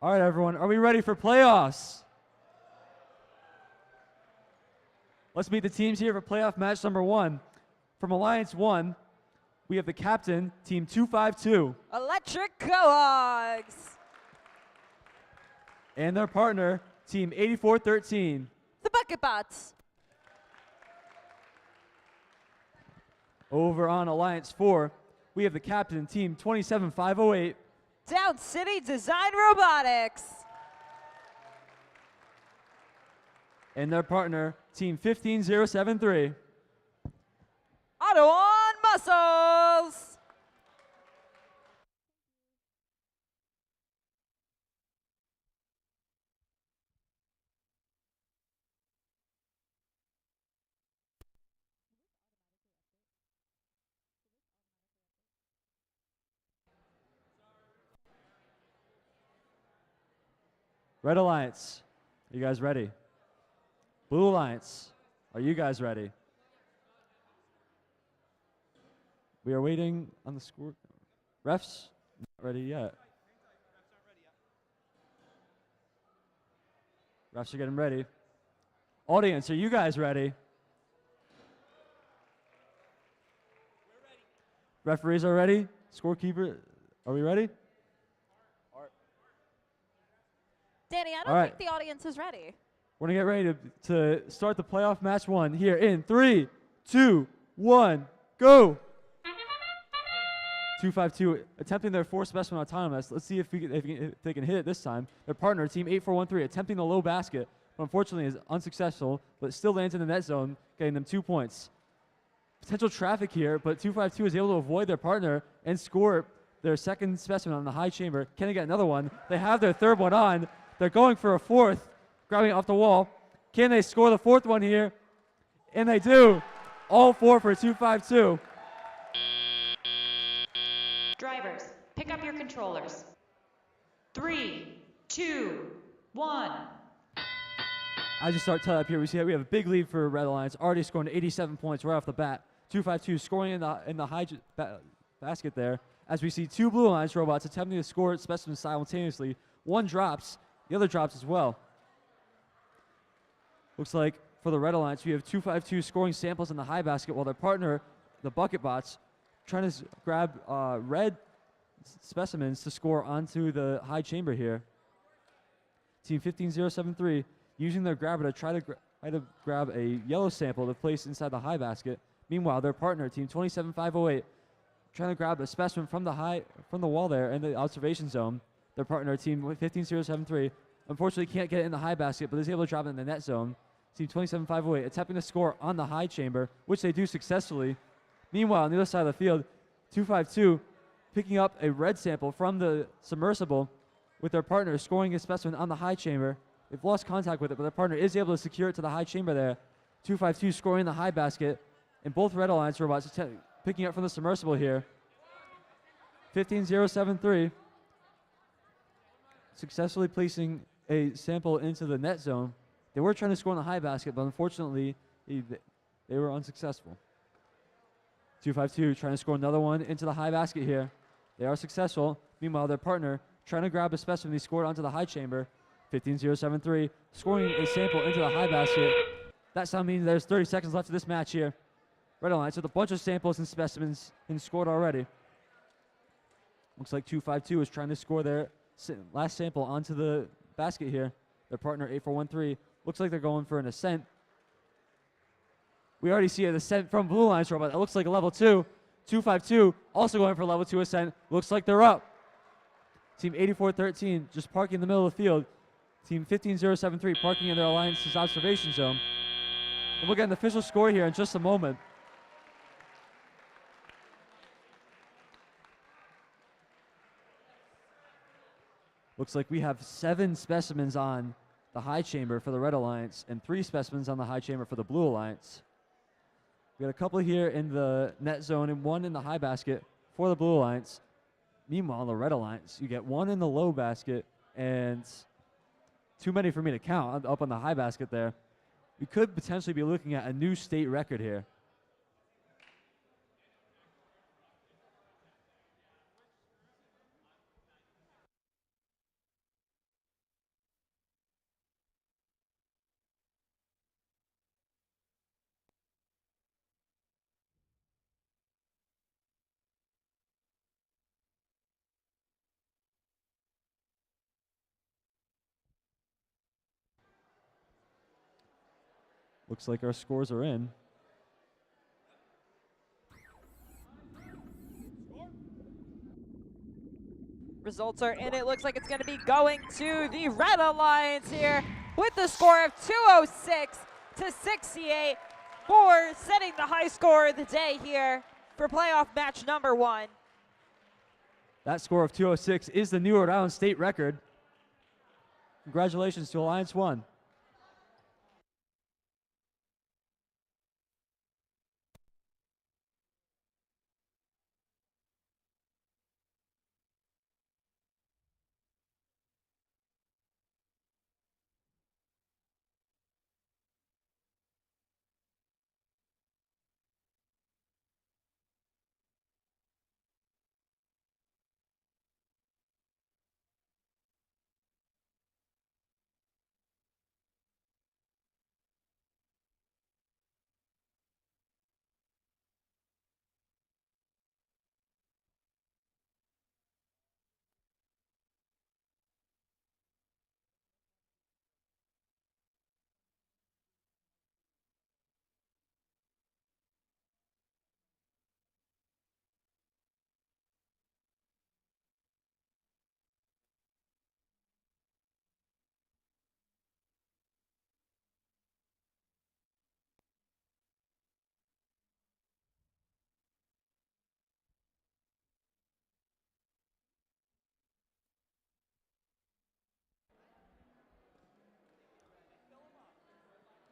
All right, everyone, are we ready for playoffs? Let's meet the teams here for playoff match number 1. From Alliance 1, we have the captain, Team 252. Electric Cohogs. And their partner, Team 8413. The Bucket Bots. Over on Alliance 4, we have the captain, Team 27508. Down City Design Robotics. And their partner, Team 15073. Ottawa Muscles. Red Alliance, are you guys ready? Blue Alliance, are you guys ready? We are waiting on the score. Refs, not ready yet. Refs are getting ready. Audience, are you guys ready? Referees are ready? Scorekeeper, are we ready? Danny, I All don't right. think the audience is ready. We're going to get ready to start the playoff match 1 here in 3, 2, 1, go. 252 attempting their 4 specimen autonomous. Let's see if they can hit it this time. Their partner, Team 8413, attempting the low basket, but unfortunately is unsuccessful, but still lands in the net zone, getting them 2 points. Potential traffic here, but 252 is able to avoid their partner and score their second specimen on the high chamber. Can they get another one? They have their third one on. They're going for a fourth, grabbing it off the wall. Can they score the fourth one here? And they do. All 4 for 252. Drivers, pick up your controllers. 3, 2, 1. As you start tie up here, we see that we have a big lead for Red Alliance, already scoring 87 points right off the bat. 252 scoring in the high basket there. As we see 2 Blue Alliance robots attempting to score specimens simultaneously. One drops, the other drops as well. Looks like for the Red Alliance, we have 252 scoring samples in the high basket, while their partner, the Bucket Bots, trying to grab red specimens to score onto the high chamber here. Team 15073 using their grabber to try to grab a yellow sample to place inside the high basket. Meanwhile, their partner, Team 27508, trying to grab a specimen from the wall there in the observation zone. Their partner, Team 15073, unfortunately can't get it in the high basket, but is able to drop it in the net zone. Team 27508 attempting to score on the high chamber, which they do successfully. Meanwhile, on the other side of the field, 252 picking up a red sample from the submersible with their partner scoring a specimen on the high chamber. They've lost contact with it, but their partner is able to secure it to the high chamber there. 252 scoring in the high basket, and both Red Alliance robots picking up from the submersible here. 15073 successfully placing a sample into the net zone. They were trying to score in the high basket, but unfortunately, they were unsuccessful. 252 trying to score another one into the high basket here. They are successful. Meanwhile, their partner trying to grab a specimen he scored onto the high chamber. 15073 scoring a sample into the high basket. That sound means there's 30 seconds left of this match here. Red Alliance with a bunch of samples and specimens and scored already. Looks like 252 is trying to score their last sample onto the basket here. Their partner 8413 looks like they're going for an ascent. We already see an ascent from Blue Alliance robot. That looks like a level 2. 252 also going for level 2 ascent. Looks like they're up. Team 8413 just parking in the middle of the field. Team 15073 parking in their Alliance's observation zone. And we'll get an official score here in just a moment. Looks like we have 7 specimens on the high chamber for the Red Alliance and 3 specimens on the high chamber for the Blue Alliance. We got a couple here in the net zone and 1 in the high basket for the Blue Alliance. Meanwhile, the Red Alliance, you get 1 in the low basket and too many for me to count up on the high basket there. We could potentially be looking at a new state record here. Looks like our scores are in. Results are in. It looks like it's going to be going to the Red Alliance here with the score of 206 to 68 for setting the high score of the day here for playoff match number 1. That score of 206 is the new Rhode Island state record. Congratulations to Alliance 1.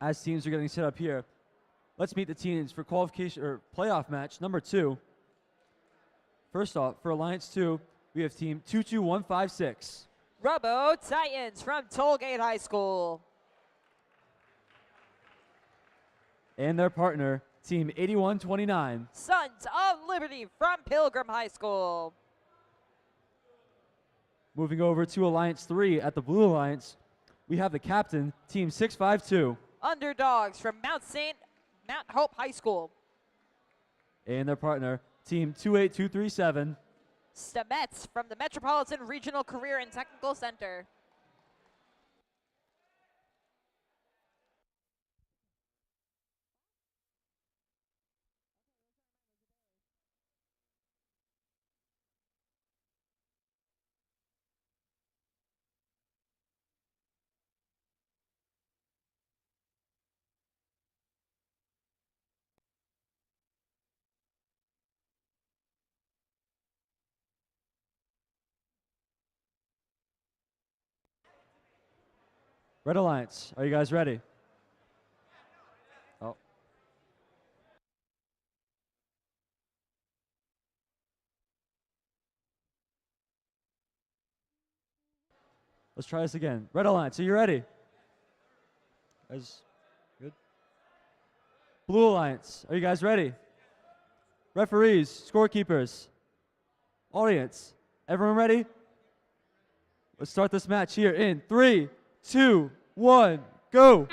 As teams are getting set up here, let's meet the teams for qualification or playoff match number 2. First off, for Alliance 2, we have team 22156. Robo Titans from Tollgate High School. And their partner, team 8129. Sons of Liberty from Pilgrim High School. Moving over to Alliance 3 at the Blue Alliance, we have the captain, team 652. Underdogs from Mount Hope High School. And their partner, team 28237. Stamets from the Metropolitan Regional Career and Technical Center. Red Alliance, are you guys ready? Oh. Let's try this again. Red Alliance, are you ready? Guys, good? Blue Alliance, are you guys ready? Referees, scorekeepers, audience, everyone ready? Let's start this match here in 3, 2, 1, go!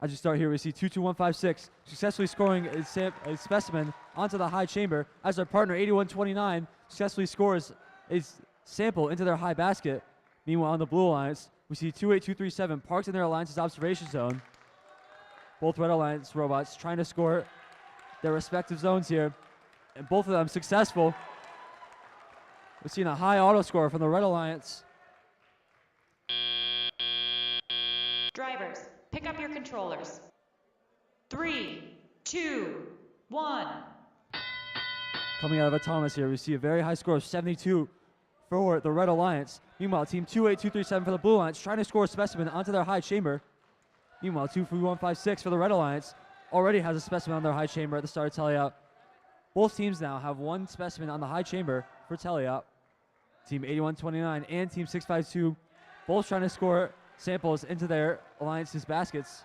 As you start here, we see 22156 successfully scoring a specimen onto the high chamber as their partner 8129 successfully scores a sample into their high basket. Meanwhile, on the Blue Alliance, we see 28237 parked in their Alliance's observation zone. Both Red Alliance robots trying to score their respective zones here, and both of them successful. We've seen a high auto score from the Red Alliance. Drivers, pick up your controllers. 3, 2, 1. Coming out of Autonomous here, we see a very high score of 72 for the Red Alliance. Meanwhile, team 28237 for the Blue Alliance trying to score a specimen onto their high chamber. Meanwhile, 23156 for the Red Alliance already has a specimen on their high chamber at the start of teleout. Both teams now have one specimen on the high chamber for teleout. Team 8129 and team 652 both trying to score samples into their Alliance's baskets.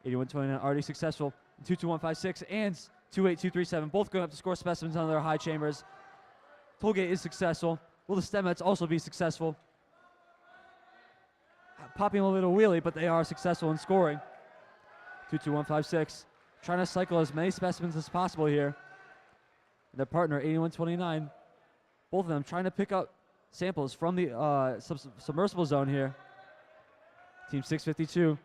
8129 already successful. 22156 and 28237 both going up to score specimens on their high chambers. Tollgate is successful. Will the Stemets also be successful? Popping a little wheelie, but they are successful in scoring. 22156 trying to cycle as many specimens as possible here. And their partner 8129, both of them trying to pick up samples from the submersible zone here. Team 652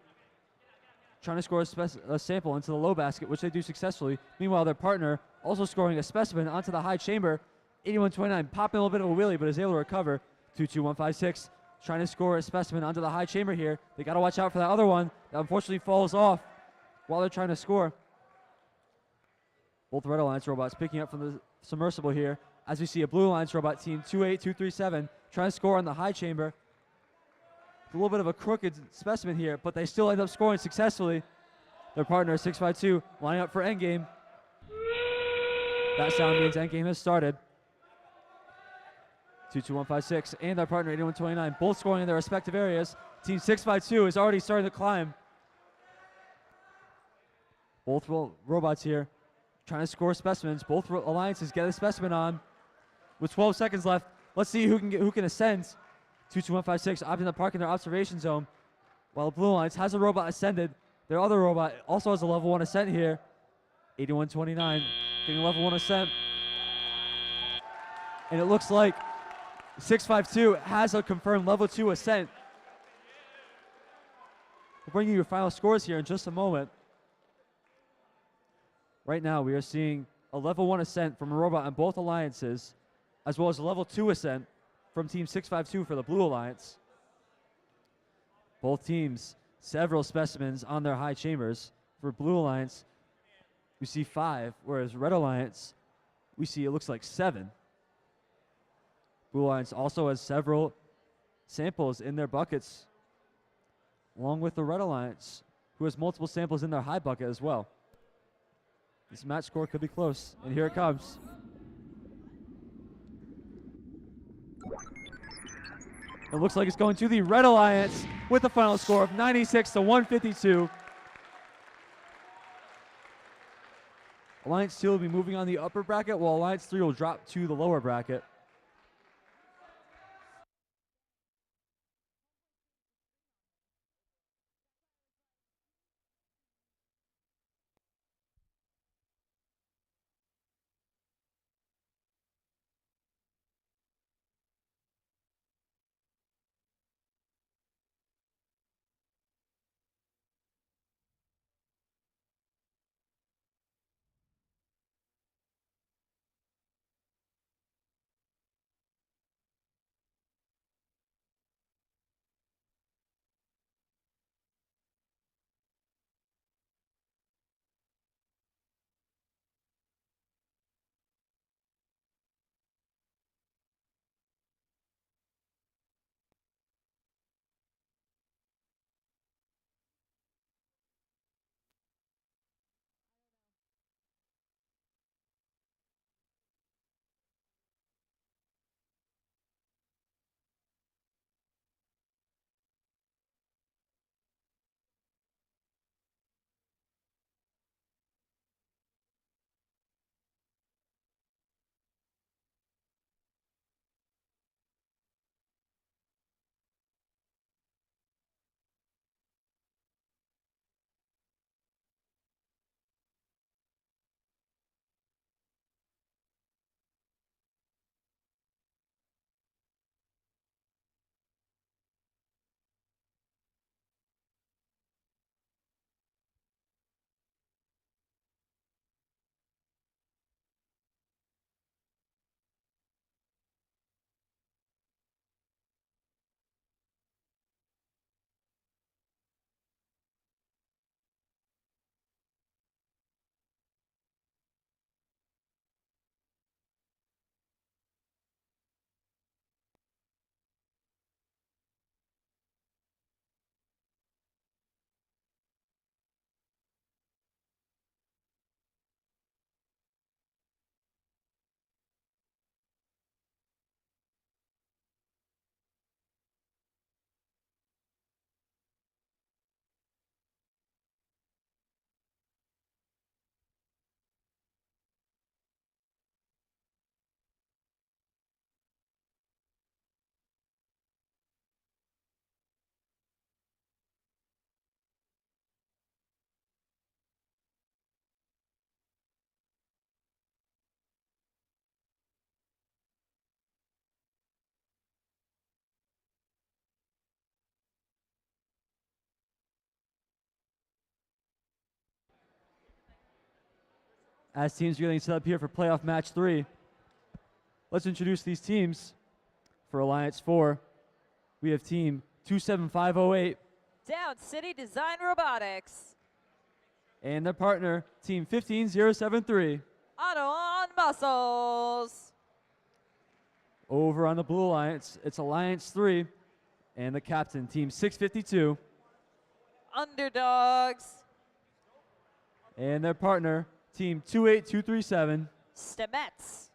trying to score a sample into the low basket, which they do successfully. Meanwhile, their partner also scoring a specimen onto the high chamber. 81-29, popping a little bit of a wheelie, but is able to recover. 2-2-1-5-6, trying to score a specimen onto the high chamber here. They got to watch out for that other one that unfortunately falls off while they're trying to score. Both Red Alliance robots picking up from the submersible here, as we see a Blue Alliance robot team 2-8-2-3-7 trying to score on the high chamber. It's a little bit of a crooked specimen here, but they still end up scoring successfully. Their partner 652 lining up for endgame. That sound means endgame has started. 2-2-1-5-6 and their partner 81-29 both scoring in their respective areas. Team 652 is already starting to climb. Both robots here trying to score specimens. Both alliances get a specimen on. With 12 seconds left, let's see who can ascend. 2-2-1-5-6 opting to park in their observation zone, while Blue Alliance has a robot ascended. Their other robot also has a level 1 ascent here. 81-29 getting a level 1 ascent. And it looks like 652 has a confirmed level 2 ascent. We'll bring you your final scores here in just a moment. Right now we are seeing a level 1 ascent from a robot on both alliances, as well as a level 2 ascent from Team 652 for the Blue Alliance. Both teams, several specimens on their high chambers. For Blue Alliance, we see 5, whereas Red Alliance, we see it looks like 7. Blue Alliance also has several samples in their buckets, along with the Red Alliance, who has multiple samples in their high bucket as well. This match score could be close, and here it comes. It looks like it's going to the Red Alliance with the final score of 96-152. Alliance 2 will be moving on the upper bracket, while Alliance 3 will drop to the lower bracket. as teams are getting set up here for playoff match 3. Let's introduce these teams. For Alliance 4, we have team 27508 Down City Design Robotics. and their partner, team 15073. Auto-on Muscles. Over on the Blue Alliance, it's Alliance 3 and the captain, team 652. Underdogs. And their partner, team 28237. Stemets.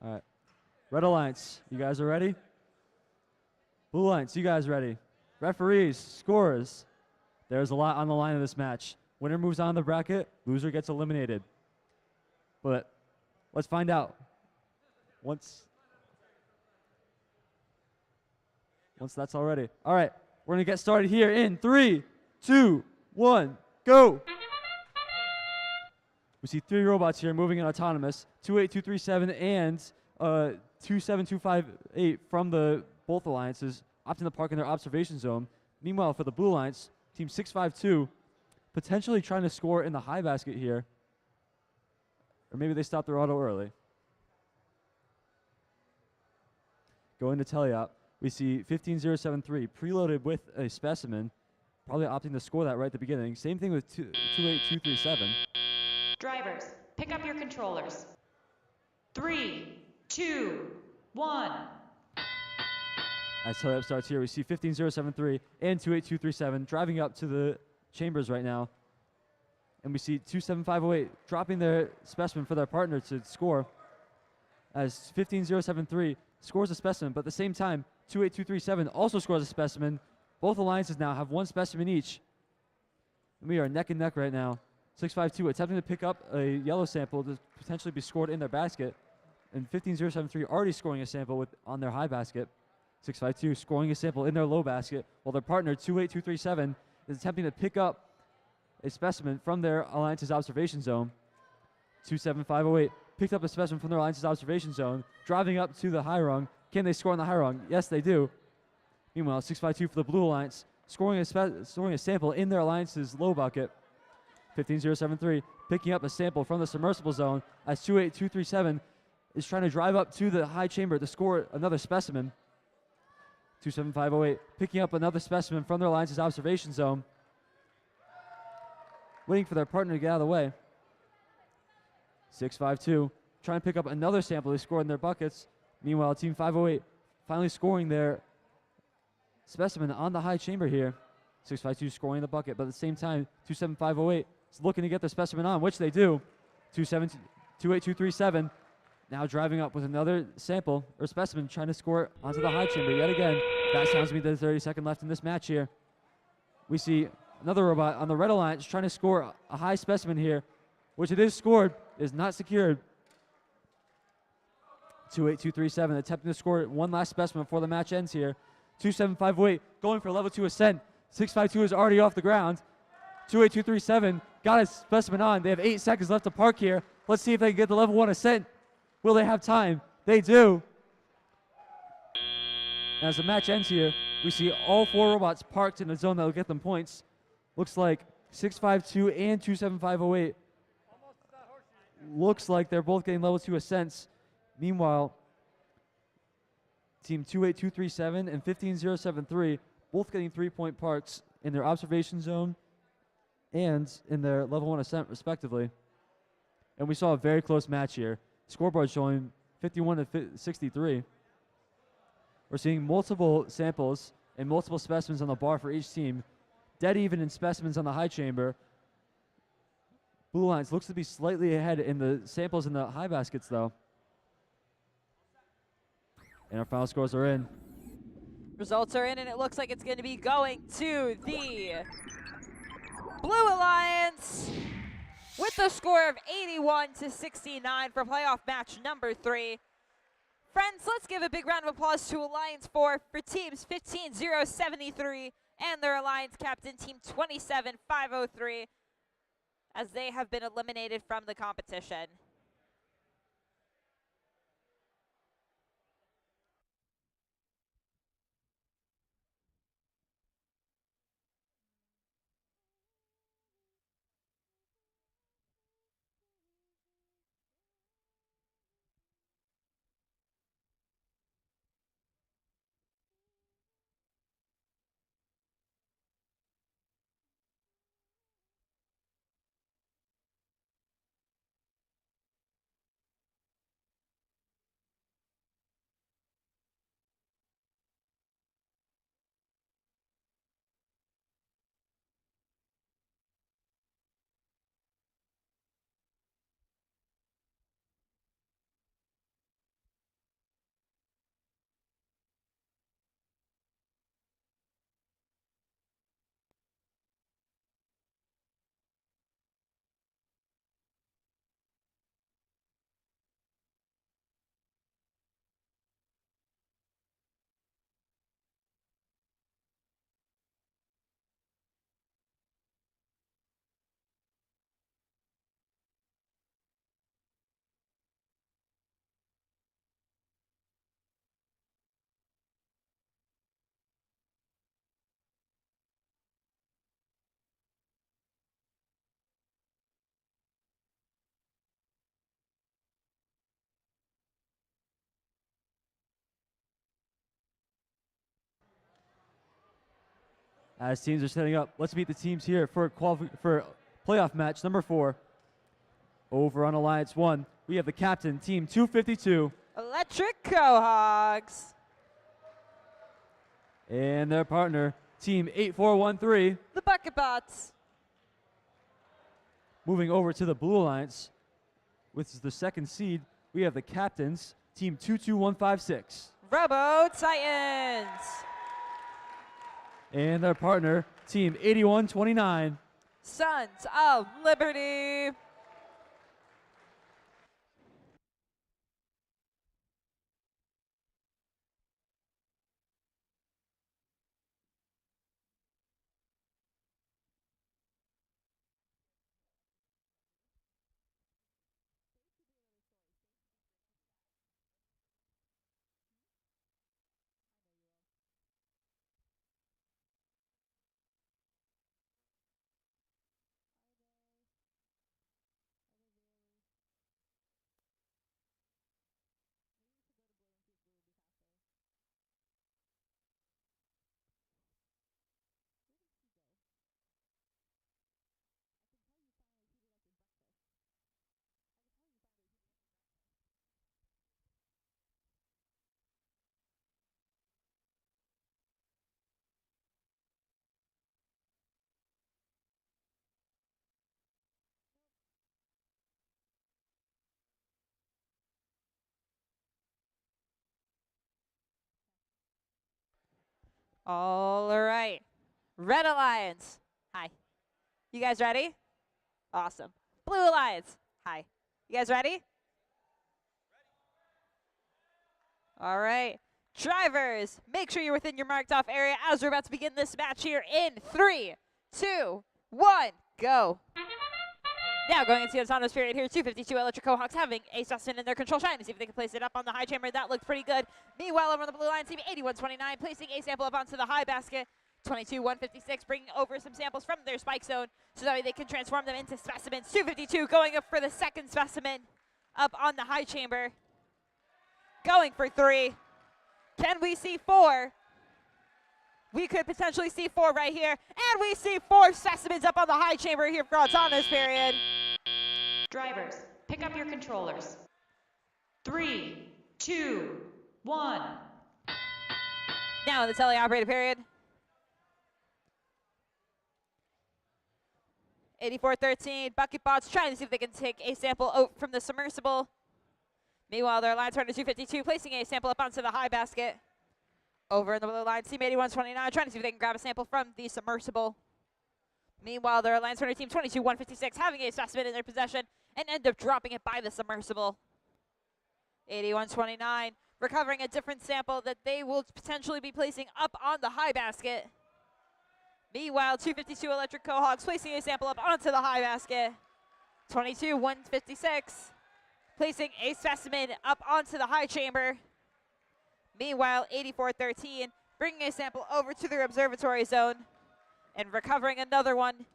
All right. Red Alliance, you guys are ready? Blue Alliance, you guys ready? Referees, scorers. There's a lot on the line of this match. Winner moves on the bracket, loser gets eliminated. But let's find out. Once that's all ready. All right, we're gonna get started here in 3, 2, 1, go. We see 3 robots here moving in autonomous, 28237 and 27258 from the both alliances, opting to park in their observation zone. Meanwhile, for the Blue Alliance, team 652, potentially trying to score in the high basket here. Or maybe they stopped their auto early. Going to teleop, we see 15073 preloaded with a specimen, probably opting to score that right at the beginning. Same thing with 28237. Drivers, pick up your controllers. 3, 2, 1. As teleop starts here, we see 15073 and 28237 driving up to the chambers right now. And we see 27508 dropping their specimen for their partner to score. As 15073 scores a specimen, but at the same time, 28237 also scores a specimen. Both alliances now have 1 specimen each. And we are neck and neck right now. 652 attempting to pick up a yellow sample to potentially be scored in their basket. And 15073 already scoring a sample on their high basket. 652 scoring a sample in their low basket, while their partner 28237 is attempting to pick up a specimen from their alliance's observation zone. 27508 picked up a specimen from their alliance's observation zone, driving up to the high rung. Can they score on the high rung? Yes, they do. Meanwhile, 652 for the Blue Alliance, scoring a sample in their alliance's low bucket. 15073 picking up a sample from the submersible zone as 28237 is trying to drive up to the high chamber to score another specimen. 27508 picking up another specimen from their Alliance's observation zone. Waiting for their partner to get out of the way. 652 trying to pick up another sample. They scored in their buckets. Meanwhile, Team 508 finally scoring their specimen on the high chamber here. 652 scoring the bucket, but at the same time, 27508 is looking to get their specimen on, which they do. 28237 now driving up with another sample or specimen, trying to score onto the high chamber yet again. That sounds to me there's 30-second left in this match here. We see another robot on the Red Alliance trying to score a high specimen here, which it is scored, is not secured. 28237 attempting to score one last specimen before the match ends here. 27508 going for level 2 ascent. 652 is already off the ground. 28237 got a specimen on. They have 8 seconds left to park here. Let's see if they can get the level 1 ascent. Will they have time? They do. And as the match ends here, we see all 4 robots parked in a zone that will get them points. Looks like 652 and 27508. Looks like they're both getting level 2 ascents. Meanwhile, Team 28237 and 15073 both getting 3-point parks in their observation zone and in their level 1 ascent respectively. And we saw a very close match here. Scoreboard showing 51 to 63. We're seeing multiple samples and multiple specimens on the bar for each team. Dead even in specimens on the high chamber. Blue Alliance looks to be slightly ahead in the samples in the high baskets though. And our final scores are in. Results are in, and it looks like it's going to be going to the Blue Alliance with the score of 81 to 69 for playoff match number 3. Friends, let's give a big round of applause to Alliance 4 for teams 15-0-73 and their Alliance captain, team 27-503, as they have been eliminated from the competition. As teams are setting up, let's meet the teams here for playoff match number 4. Over on Alliance 1, we have the captain, team 252. Electric Cohogs. And their partner, team 8413. The Bucket Bots. Moving over to the Blue Alliance, with the second seed, we have the captains, team 22156. Robo Titans. And their partner, team 8129. Sons of Liberty. All right. Red Alliance. Hi. You guys ready? Awesome. Blue Alliance. Hi. You guys ready? All right. Drivers, make sure you're within your marked off area as we're about to begin this match here in 3, 2, 1, go. Now going into the autonomous period here, 252 Electric Cohawks having a specimen in their control, trying to see if they can place it up on the high chamber. That looks pretty good. Meanwhile, over on the blue line, team 8129 placing a sample up onto the high basket. 22-156 bringing over some samples from their spike zone so that way they can transform them into specimens. 252 going up for the second specimen up on the high chamber. Going for 3. Can we see 4? We could potentially see 4 right here. And we see 4 specimens up on the high chamber here for autonomous period. Drivers, pick up your controllers. 3, 2, 1. Now in the teleoperated period. 84-13, Bucket Bots trying to see if they can take a sample out from the submersible. Meanwhile, their line turner 252 placing a sample up onto the high basket. Over in the blue line, team 8129 trying to see if they can grab a sample from the submersible. Meanwhile, their Alliance Runner team 22-156 having a specimen in their possession and end up dropping it by the submersible. 8129 recovering a different sample that they will potentially be placing up on the high basket. Meanwhile, 252 Electric Cohawks placing a sample up onto the high basket. 22-156 placing a specimen up onto the high chamber. Meanwhile, 84-13 bringing a sample over to their observatory zone and recovering another one.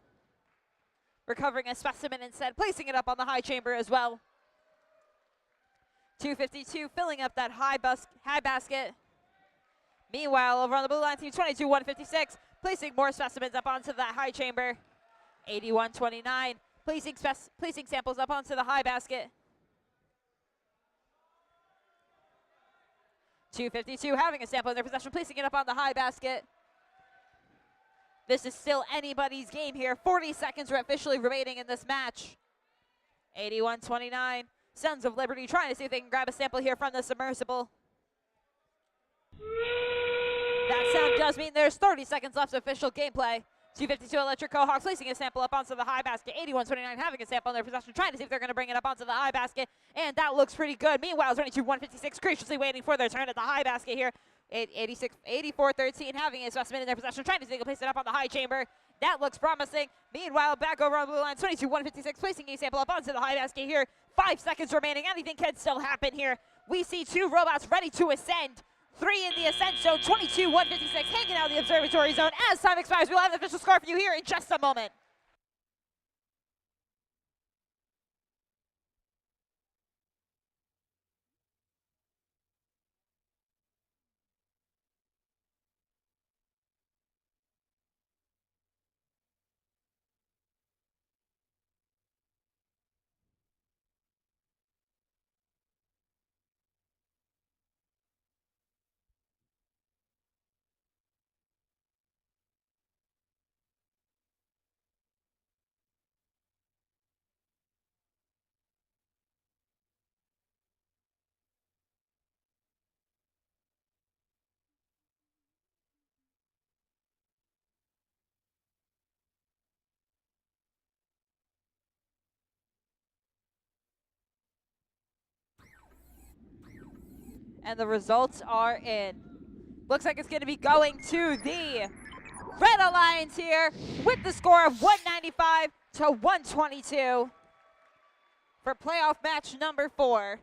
Recovering a specimen instead, placing it up on the high chamber as well. 252 filling up that high basket. Meanwhile, over on the blue line, team 22-156 placing more specimens up onto that high chamber. 81-29 placing samples up onto the high basket. 252 having a sample in their possession, placing it up on the high basket. This is still anybody's game here. 40 seconds are officially remaining in this match. 81-29, Sons of Liberty trying to see if they can grab a sample here from the submersible. That sound does mean there's 30 seconds left of official gameplay. 252 Electric Cohawks placing a sample up onto the high basket. 81-29 having a sample in their possession, trying to see if they're going to bring it up onto the high basket. And that looks pretty good. Meanwhile, 22-156 graciously waiting for their turn at the high basket here. 84-13 having a specimen in their possession, trying to see if they can place it up on the high chamber. That looks promising. Meanwhile, back over on the blue line, 22-156 placing a sample up onto the high basket here. 5 seconds remaining. Anything can still happen here. We see 2 robots ready to ascend. 3 in the ascent zone, 22-156 hanging out of the observatory zone. As time expires, we'll have the official score for you here in just a moment. And the results are in. Looks like it's going to be going to the Red Alliance here with the score of 195-122 for playoff match number 4.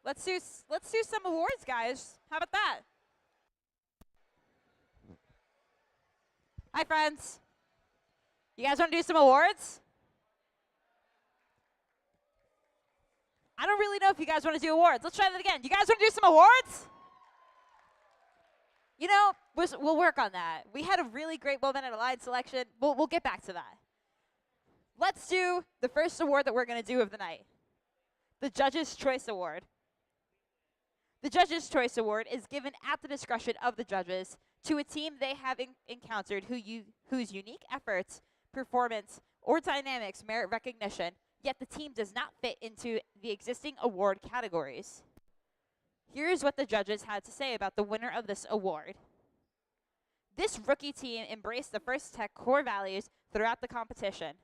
let's do some awards, guys. How about that? Hi, friends. You guys want to do some awards? I don't really know if you guys want to do awards. Let's try that again. You guys want to do some awards? You know, we'll work on that. We had a really great moment at Alliance Selection. We'll get back to that. Let's do the first award that we're going to do of the night. The Judges' Choice Award. The Judges' Choice Award is given at the discretion of the judges to a team they have encountered whose unique efforts, performance, or dynamics merit recognition, yet the team does not fit into the existing award categories. Here's what the judges had to say about the winner of this award. This rookie team embraced the First Tech core values throughout the competition.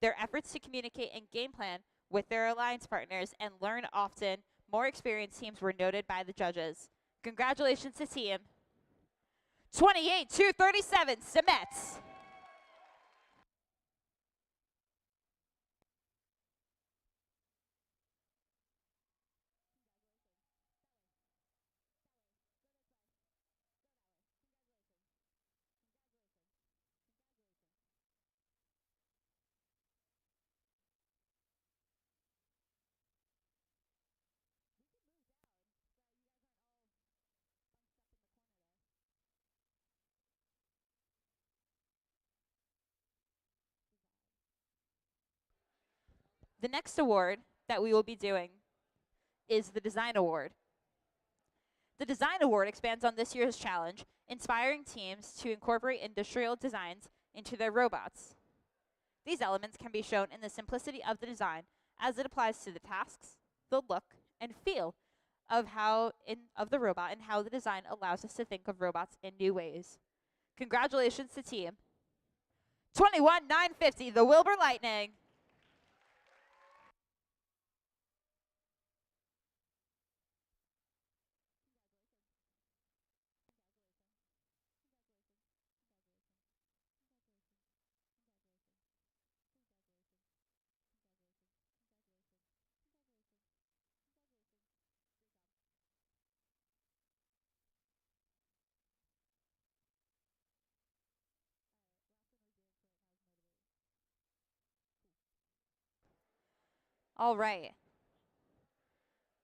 Their efforts to communicate and game plan with their alliance partners and learn often more experienced teams were noted by the judges. Congratulations to team 28-37 Semets. The next award that we will be doing is the Design Award. The Design Award expands on this year's challenge, inspiring teams to incorporate industrial designs into their robots. These elements can be shown in the simplicity of the design as it applies to the tasks, the look, and feel of the robot and how the design allows us to think of robots in new ways. Congratulations to team 21-950, the Wilbur Lightning. All right.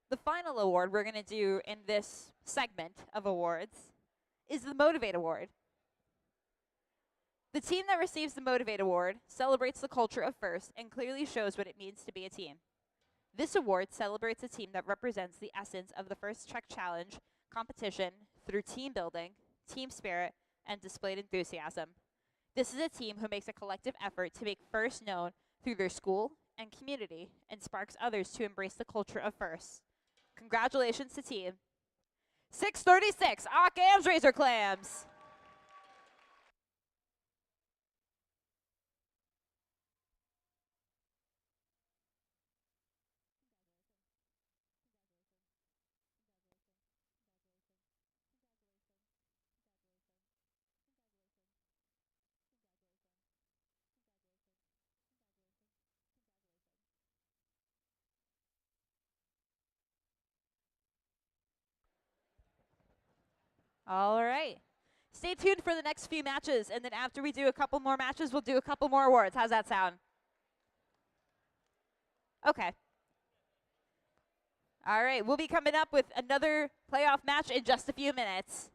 The final award we're going to do in this segment of awards is the Motivate Award. The team that receives the Motivate Award celebrates the culture of FIRST and clearly shows what it means to be a team. This award celebrates a team that represents the essence of the First Tech Challenge competition through team building, team spirit, and displayed enthusiasm. This is a team who makes a collective effort to make FIRST known through their school and community and sparks others to embrace the culture of FIRST. Congratulations to team 636 Occam's Razor Clams. All right. Stay tuned for the next few matches, and then after we do a couple more matches, we'll do a couple more awards. How's that sound? Okay. All right, we'll be coming up with another playoff match in just a few minutes.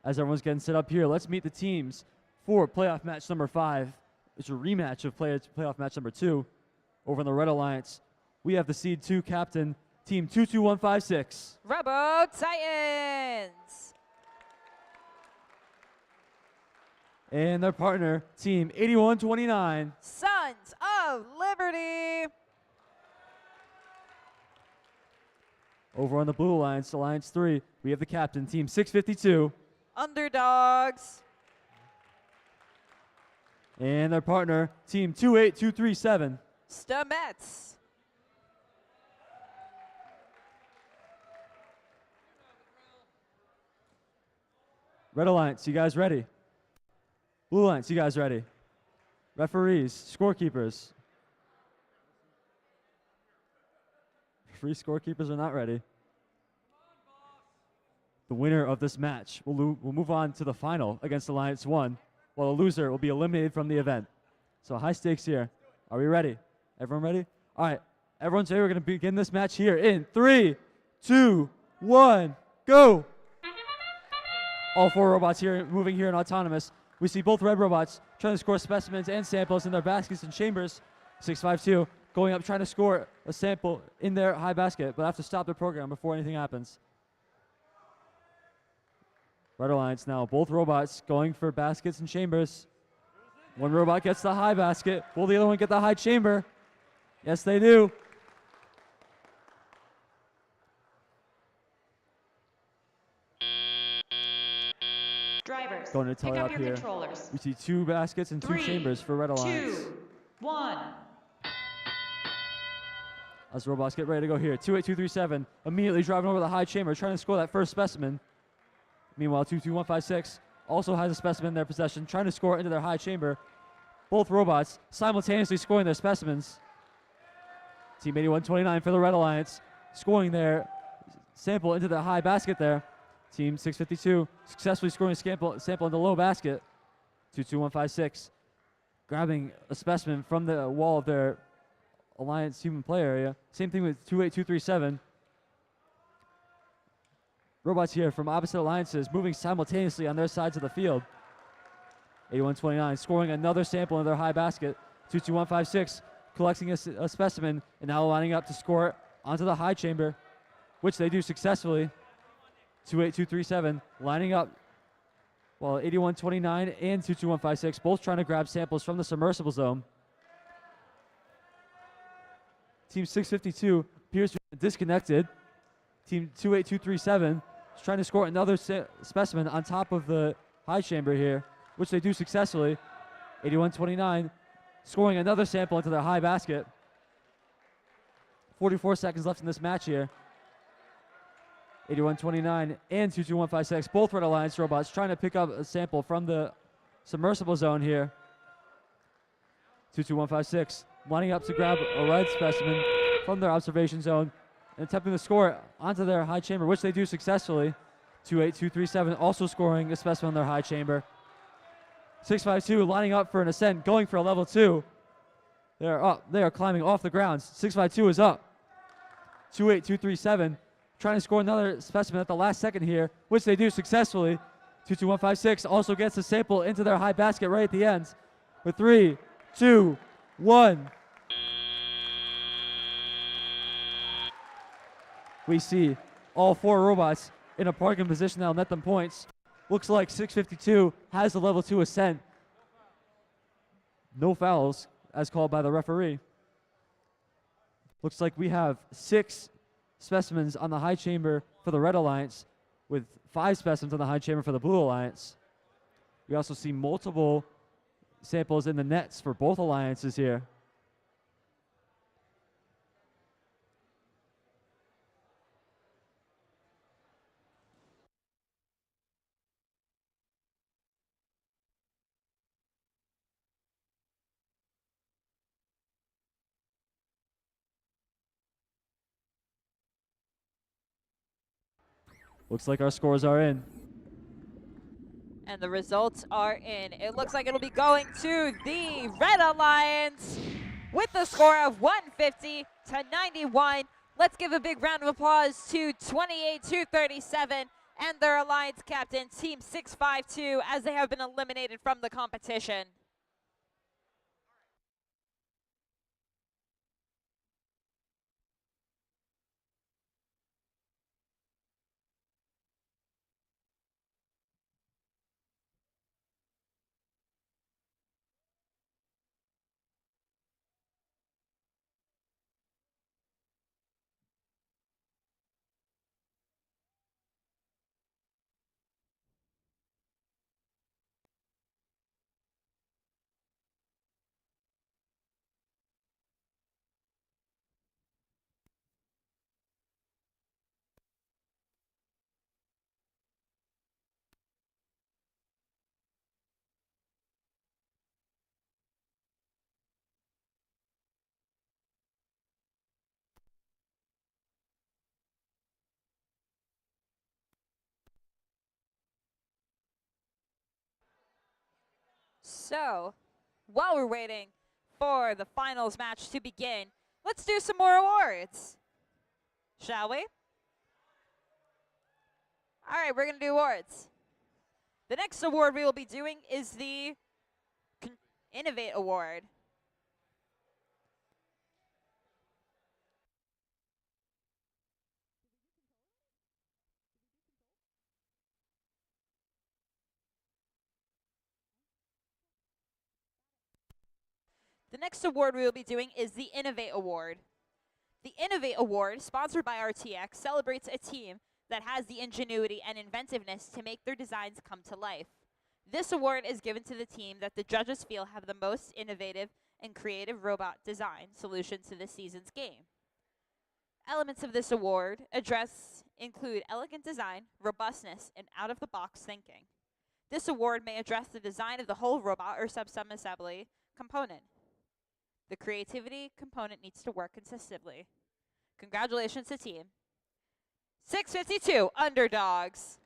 As everyone's getting set up here, let's meet the teams for playoff match number 5. It's a rematch of playoff match number 2. Over in the Red Alliance, we have the seed 2 captain, team 22156. Robo Titans. And their partner, team 8129. Sons of Liberty. Over on the Blue Alliance, Alliance 3, we have the captain, team 652. Underdogs. And their partner, team 28237. Stamets. Red Alliance, you guys ready? Blue Alliance, you guys ready? Referees, scorekeepers. Free scorekeepers are not ready. The winner of this match will move on to the final against Alliance 1, while the loser will be eliminated from the event. So high stakes here. Are we ready? Everyone ready? All right. Everyone's ready. We're going to begin this match here in 3, 2, 1, go. All 4 robots here moving here in autonomous. We see both red robots trying to score specimens and samples in their baskets and chambers. 652 going up trying to score a sample in their high basket, but have to stop the program before anything happens. Red Alliance now, both robots going for baskets and chambers. One robot gets the high basket. Will the other one get the high chamber? Yes, they do. Drivers, Going to pick tele up up your here. controllers. We see 2 baskets and 2 3, chambers for Red Alliance. 2, 1. As robots get ready to go here. 28237 immediately driving over the high chamber, trying to score that first specimen. Meanwhile, 22156 also has a specimen in their possession, trying to score into their high chamber. Both robots simultaneously scoring their specimens. Team 8129 for the Red Alliance, scoring their sample into the high basket there. Team 652 successfully scoring a sample in the low basket. 22156 grabbing a specimen from the wall of their Alliance human play area. Same thing with 28237. Robots here from opposite alliances moving simultaneously on their sides of the field. 8129 scoring another sample in their high basket. 22156 collecting a specimen and now lining up to score it onto the high chamber, which they do successfully. 28237 lining up while 8129 and 22156 both trying to grab samples from the submersible zone. Team 652 appears to be disconnected. Team 28237 is trying to score another specimen on top of the high chamber here, which they do successfully. 8129 scoring another sample into their high basket. 44 seconds left in this match here. 8129 and 22156, both Red Alliance robots trying to pick up a sample from the submersible zone here. 22156 lining up to grab a red specimen from their observation zone and attempting to score it onto their high chamber, which they do successfully. 28237 also scoring a specimen in their high chamber. 652 lining up for an ascent, going for a level 2. They are up. They are climbing off the ground. 652 is up. 28237 trying to score another specimen at the last second here, which they do successfully. 22156 also gets a sample into their high basket right at the end. With 3, 2, 1. We see all 4 robots in a parking position that'll net them points. Looks like 652 has the level 2 ascent. No fouls as called by the referee. Looks like we have 6 specimens on the high chamber for the Red Alliance with 5 specimens on the high chamber for the Blue Alliance. We also see multiple samples in the nets for both alliances here. Looks like our scores are in. And the results are in. It looks like it'll be going to the Red Alliance with the score of 150 to 91. Let's give a big round of applause to 28-237 and their alliance captain, Team 652, as they have been eliminated from the competition. So, while we're waiting for the finals match to begin, let's do some more awards, shall we? All right, we're going to do awards. The next award we will be doing is the Innovate Award. The next award we will be doing is the Innovate Award. The Innovate Award, sponsored by RTX, celebrates a team that has the ingenuity and inventiveness to make their designs come to life. This award is given to the team that the judges feel have the most innovative and creative robot design solution to this season's game. Elements of this award include elegant design, robustness, and out-of-the-box thinking. This award may address the design of the whole robot or sub-assembly component. The creativity component needs to work consistently. Congratulations to Team 652 Underdogs.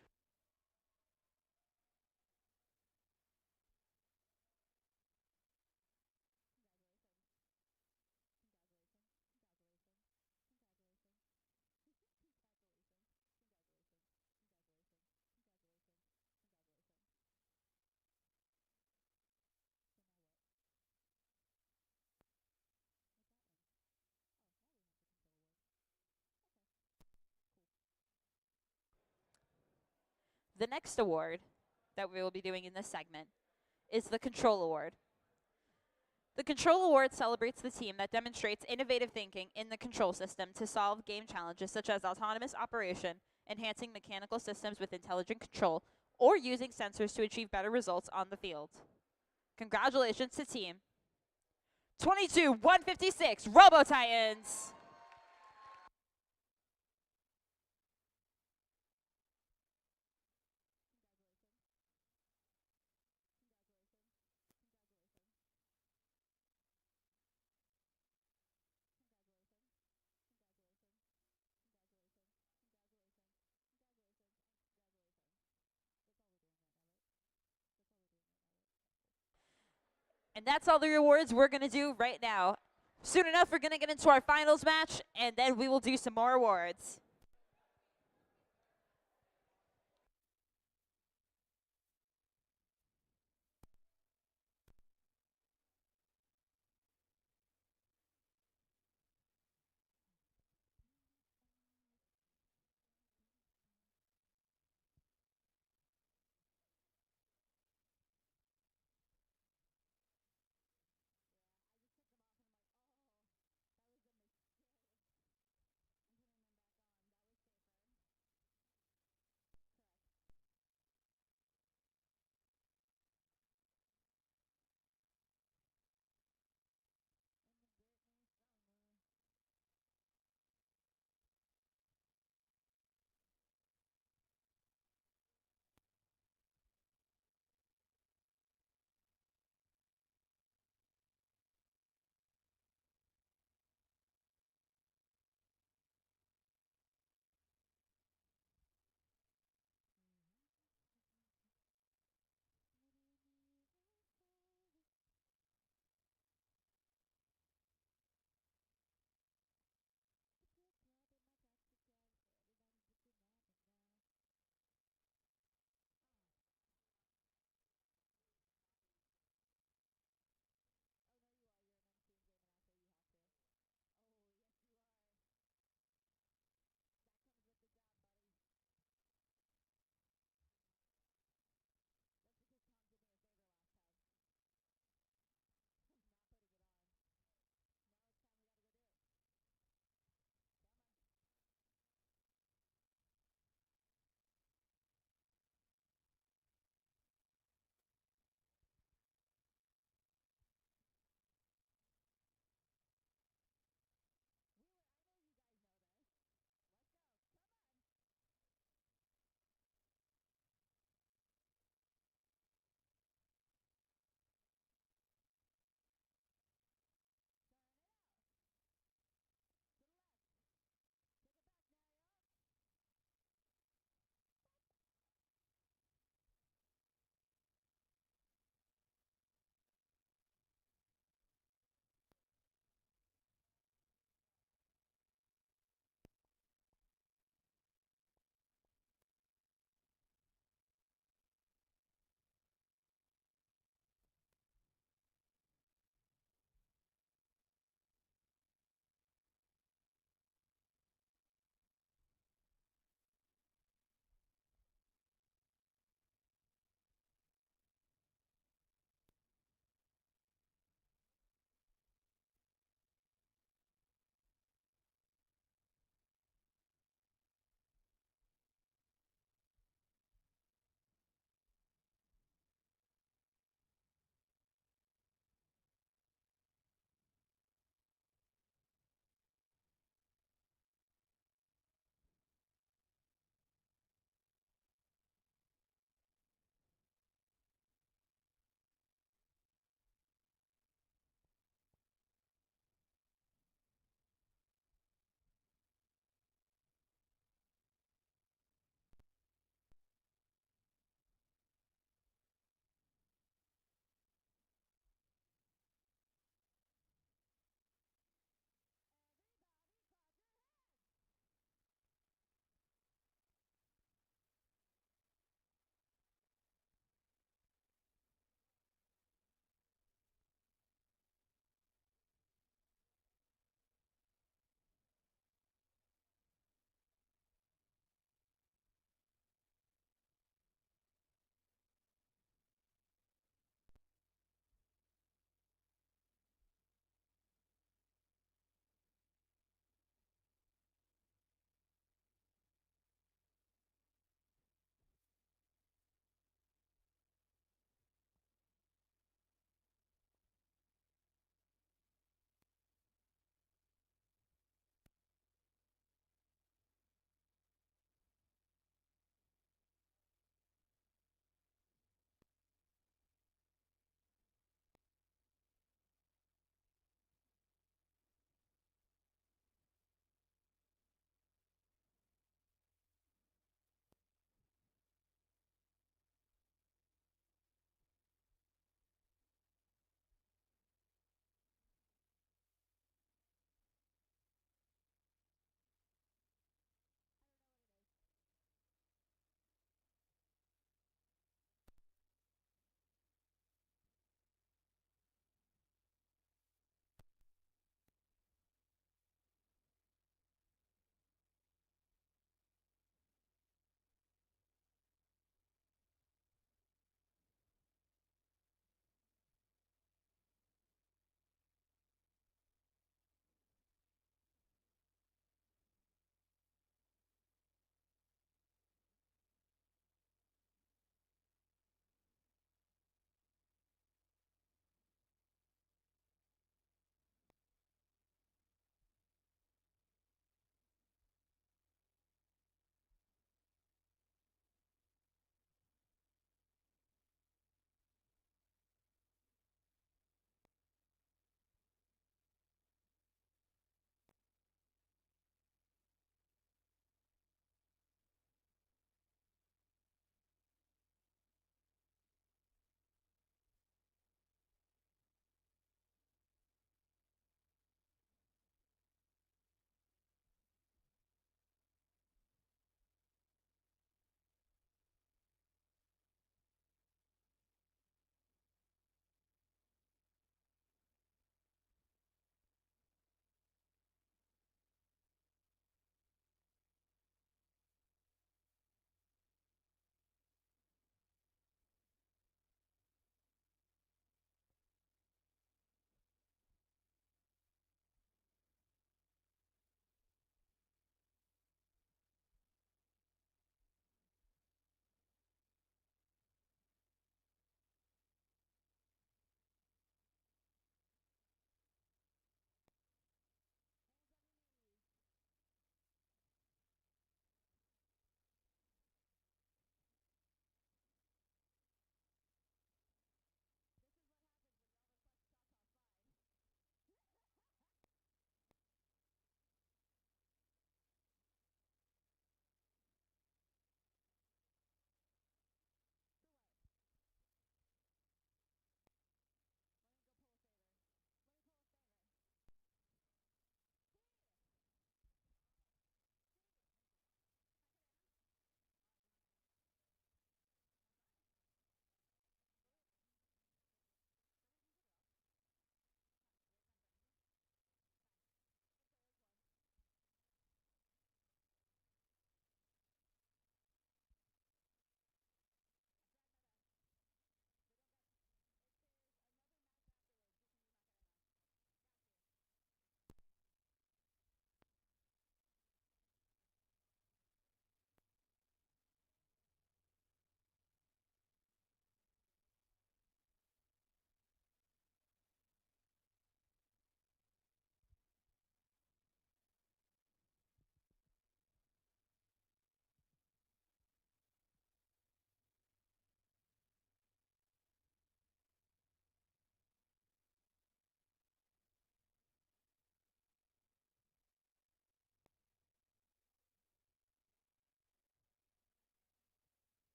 The next award that we will be doing in this segment is the Control Award. The Control Award celebrates the team that demonstrates innovative thinking in the control system to solve game challenges such as autonomous operation, enhancing mechanical systems with intelligent control, or using sensors to achieve better results on the field. Congratulations to Team 22-156 Robo-Titans. And that's all the awards we're going to do right now. Soon enough, we're going to get into our finals match, and then we will do some more awards.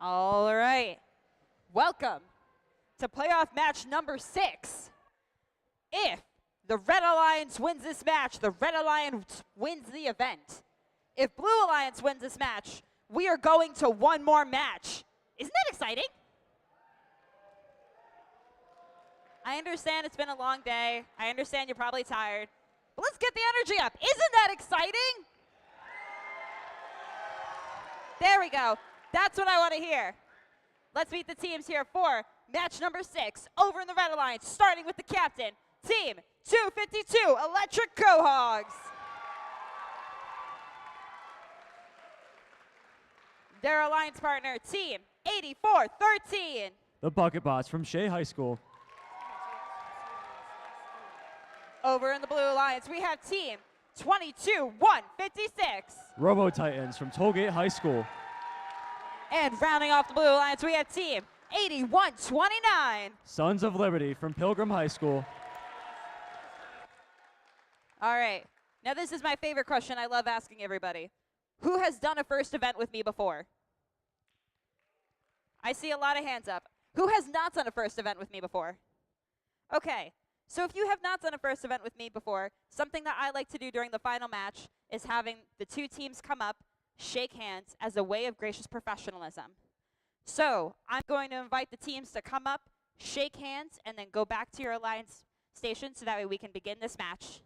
All right. Welcome to playoff match number 6. If the Red Alliance wins this match, the Red Alliance wins the event. If Blue Alliance wins this match, we are going to one more match. Isn't that exciting? I understand it's been a long day. I understand you're probably tired. But let's get the energy up. Isn't that exciting? There we go. That's what I want to hear. Let's meet the teams here for match number 6 over in the Red Alliance, starting with the captain, Team 252 Electric Quahogs. Their alliance partner, Team 8413. The Bucket Bots from Shea High School. Over in the Blue Alliance, we have Team 22156. Robo Titans from Tollgate High School. And rounding off the Blue Alliance, we have Team 8129. Sons of Liberty from Pilgrim High School. All right. Now this is my favorite question I love asking everybody. Who has done a first event with me before? I see a lot of hands up. Who has not done a first event with me before? Okay. So if you have not done a first event with me before, something that I like to do during the final match is having the two teams come up, shake hands as a way of gracious professionalism. So I'm going to invite the teams to come up, shake hands, and then go back to your alliance station so that way we can begin this match.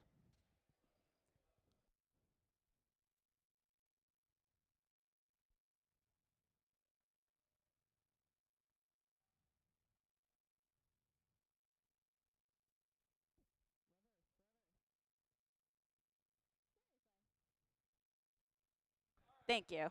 Thank you.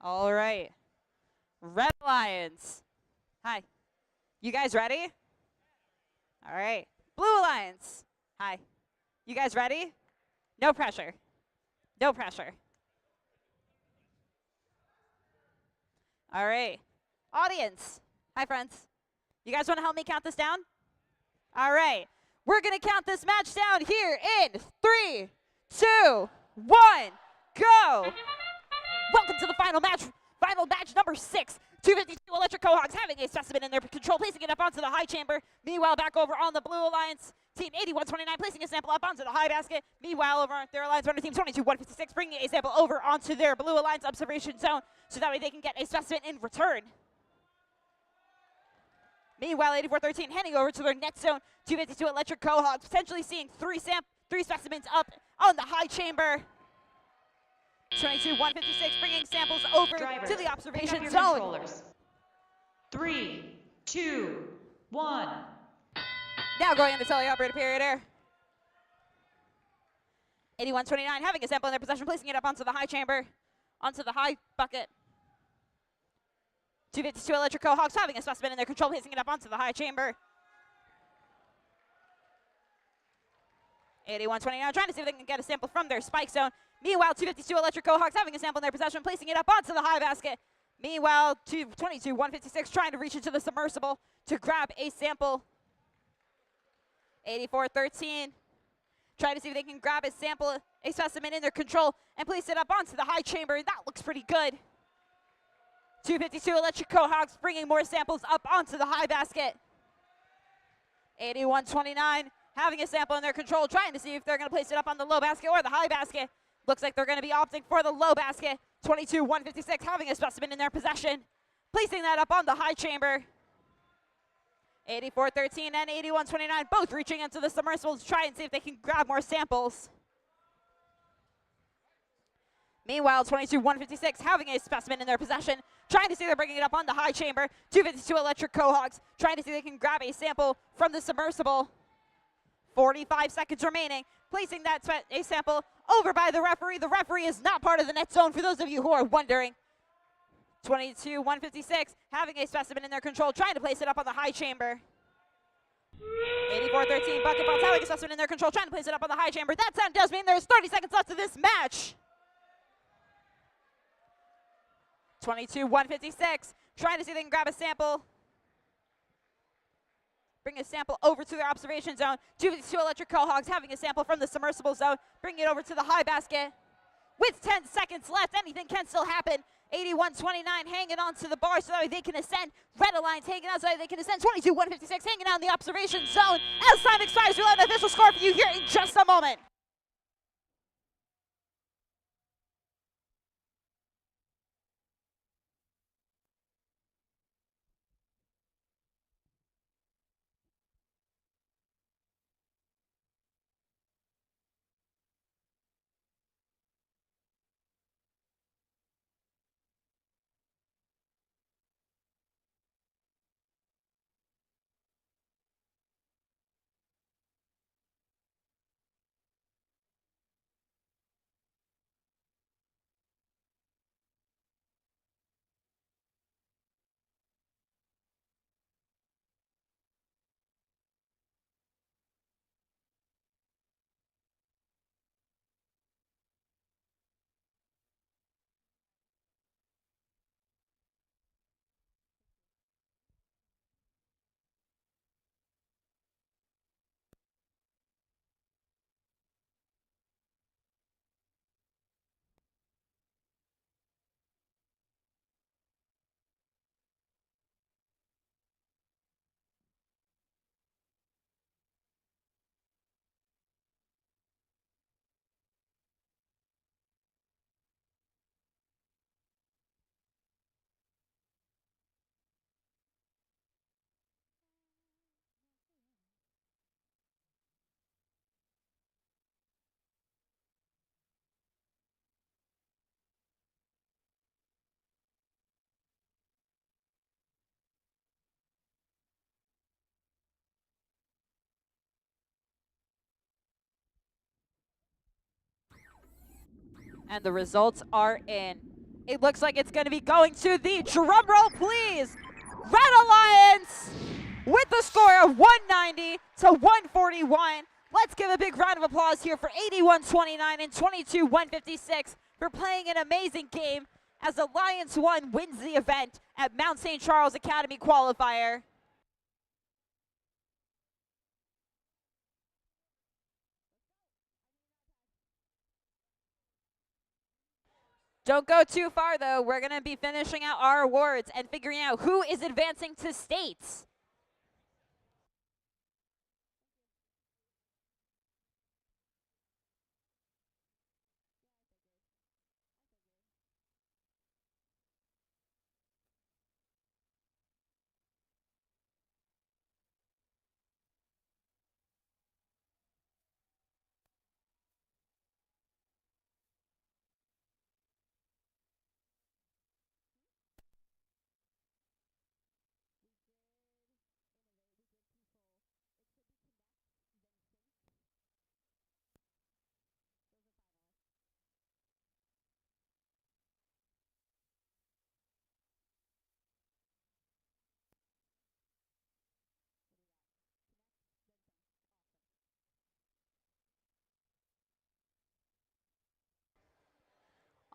All right. Red Alliance. Hi. You guys ready? All right. Blue Alliance. Hi. You guys ready? No pressure. No pressure. All right. Audience. Hi, friends. You guys want to help me count this down? All right. We're going to count this match down here in 3, 2, 1, go. Welcome to the final match. Final match number 6. 252 Electric Quahogs having a specimen in their control, placing it up onto the high chamber. Meanwhile, back over on the Blue Alliance, Team 8129 placing a sample up onto the high basket. Meanwhile, over on their Alliance runner, Team 22156 bringing a sample over onto their Blue Alliance observation zone so that way they can get a specimen in return. Meanwhile, 8413 handing over to their net zone, 252 Electric Quahogs potentially seeing three specimens up on the high chamber. 22156 bringing samples over Drivers, to the observation pick up your zone. controllers. 3, 2, 1. Now going into teleoperator period here. 8129 having a sample in their possession, placing it up onto the high chamber, onto the high bucket. 252 Electric Quahogs having a specimen in their control, placing it up onto the high chamber. 8129 trying to see if they can get a sample from their spike zone. Meanwhile, 252 Electric Quahogs having a sample in their possession, placing it up onto the high basket. Meanwhile, 22156 trying to reach into the submersible to grab a sample. 8413 trying to see if they can grab a sample, a specimen in their control, and place it up onto the high chamber. That looks pretty good. 252 Electric Quahogs bringing more samples up onto the high basket. 8129 having a sample in their control, trying to see if they're going to place it up on the low basket or the high basket. Looks like they're going to be opting for the low basket. 22156 having a specimen in their possession, placing that up on the high chamber. 8413 and 8129 both reaching into the submersible to try and see if they can grab more samples. Meanwhile, 22156 having a specimen in their possession, trying to see they're bringing it up on the high chamber. 252 Electric Quahogs trying to see if they can grab a sample from the submersible. 45 seconds remaining, placing that a sample over by the referee. The referee is not part of the net zone, for those of you who are wondering. 22-156, having a specimen in their control, trying to place it up on the high chamber. 84-13, Bucket Bots having a specimen in their control, trying to place it up on the high chamber. That sound does mean there's 30 seconds left of this match. 22-156, trying to see if they can grab a sample. Bring a sample over to their observation zone. 252 Electric Cohogs having a sample from the submersible zone. Bring it over to the high basket. With 10 seconds left, anything can still happen. 81-29 hanging on to the bar so that they can ascend. Red Alliance hanging out so that they can ascend. 22-156 hanging out in the observation zone. As time expires, we'll have an official score for you here in just a moment. And the results are in. It looks like it's going to be going to the drum roll, please. Red Alliance with the score of 190 to 141. Let's give a big round of applause here for 81-29 and 22-156 for playing an amazing game as Alliance 1 wins the event at Mount St. Charles Academy Qualifier. Don't go too far, though. We're going to be finishing out our awards and figuring out who is advancing to states.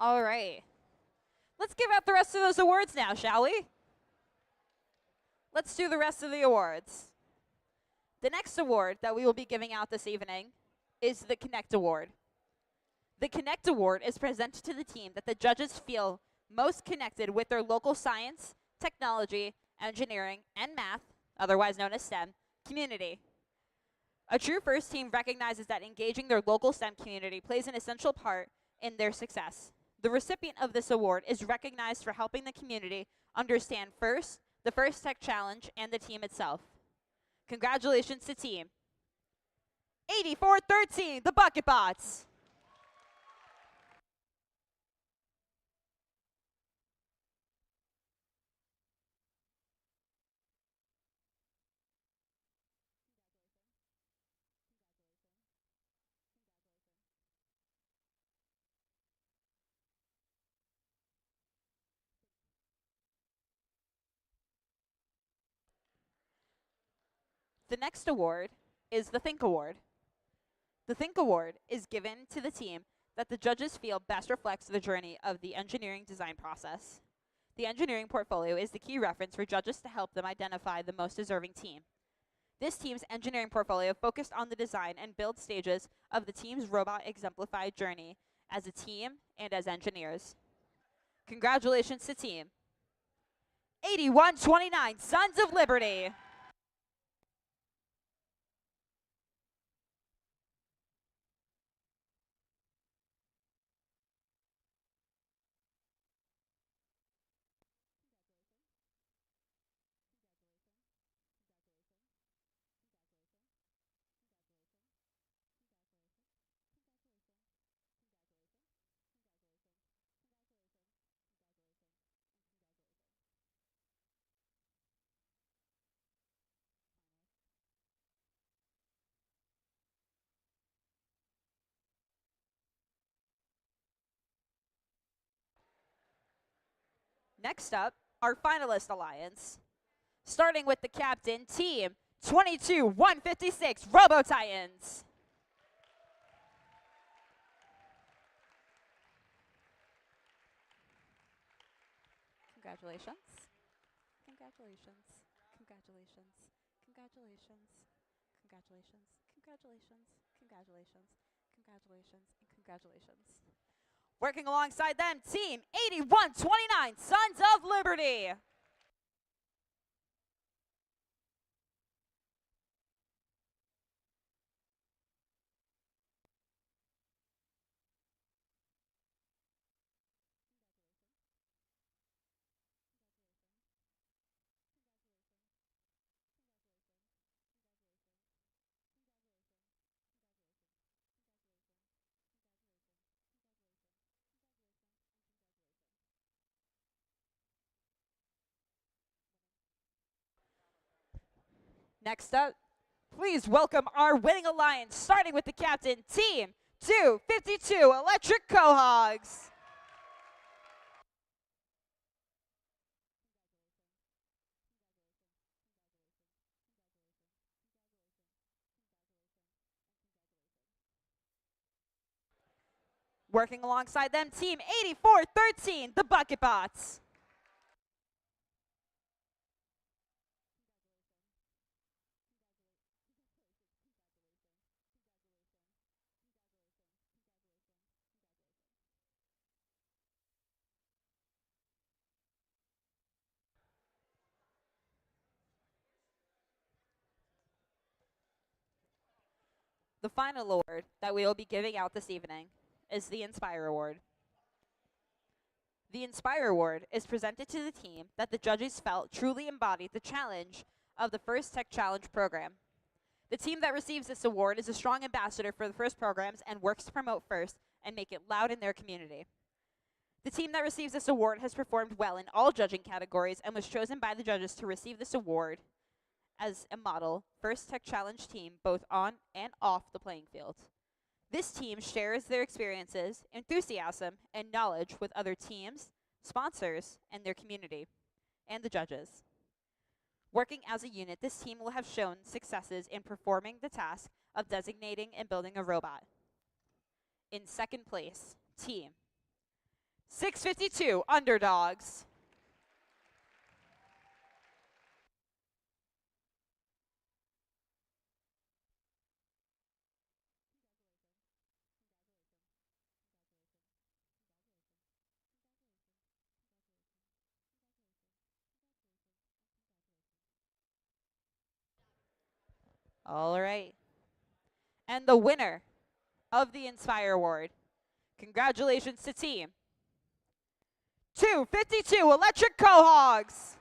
All right. Let's give out the rest of those awards now, shall we? Let's do the rest of the awards. The next award that we will be giving out this evening is the Connect Award. The Connect Award is presented to the team that the judges feel most connected with their local science, technology, engineering, and math, otherwise known as STEM, community. A true FIRST team recognizes that engaging their local STEM community plays an essential part in their success. The recipient of this award is recognized for helping the community understand FIRST, the FIRST Tech Challenge, and the team itself. Congratulations to team 84-13, the Bucket Bots. The next award is the Think Award. The Think Award is given to the team that the judges feel best reflects the journey of the engineering design process. The engineering portfolio is the key reference for judges to help them identify the most deserving team. This team's engineering portfolio focused on the design and build stages of the team's robot exemplified journey as a team and as engineers. Congratulations to team 8129 Sons of Liberty. Next up, our finalist alliance. Starting with the captain, team 22-156 Robo Titans. Congratulations. Congratulations. Congratulations. Congratulations. Congratulations. Congratulations. Congratulations. Congratulations. And congratulations. Working alongside them, team 8129 Sons of Liberty. Next up, please welcome our winning alliance, starting with the captain, team 252 Electric Cohogs. Working alongside them, team 8413 the Bucket Bots. The final award that we will be giving out this evening is the Inspire Award. The Inspire Award is presented to the team that the judges felt truly embodied the challenge of the First Tech Challenge program. The team that receives this award is a strong ambassador for the FIRST programs and works to promote FIRST and make it loud in their community. The team that receives this award has performed well in all judging categories and was chosen by the judges to receive this award as a model First Tech Challenge team both on and off the playing field. This team shares their experiences, enthusiasm, and knowledge with other teams, sponsors, and their community, and the judges. Working as a unit, this team will have shown successes in performing the task of designating and building a robot. In second place, team 652 Underdogs. All right. And the winner of the Inspire Award, congratulations to team 252 Electric Cohogs.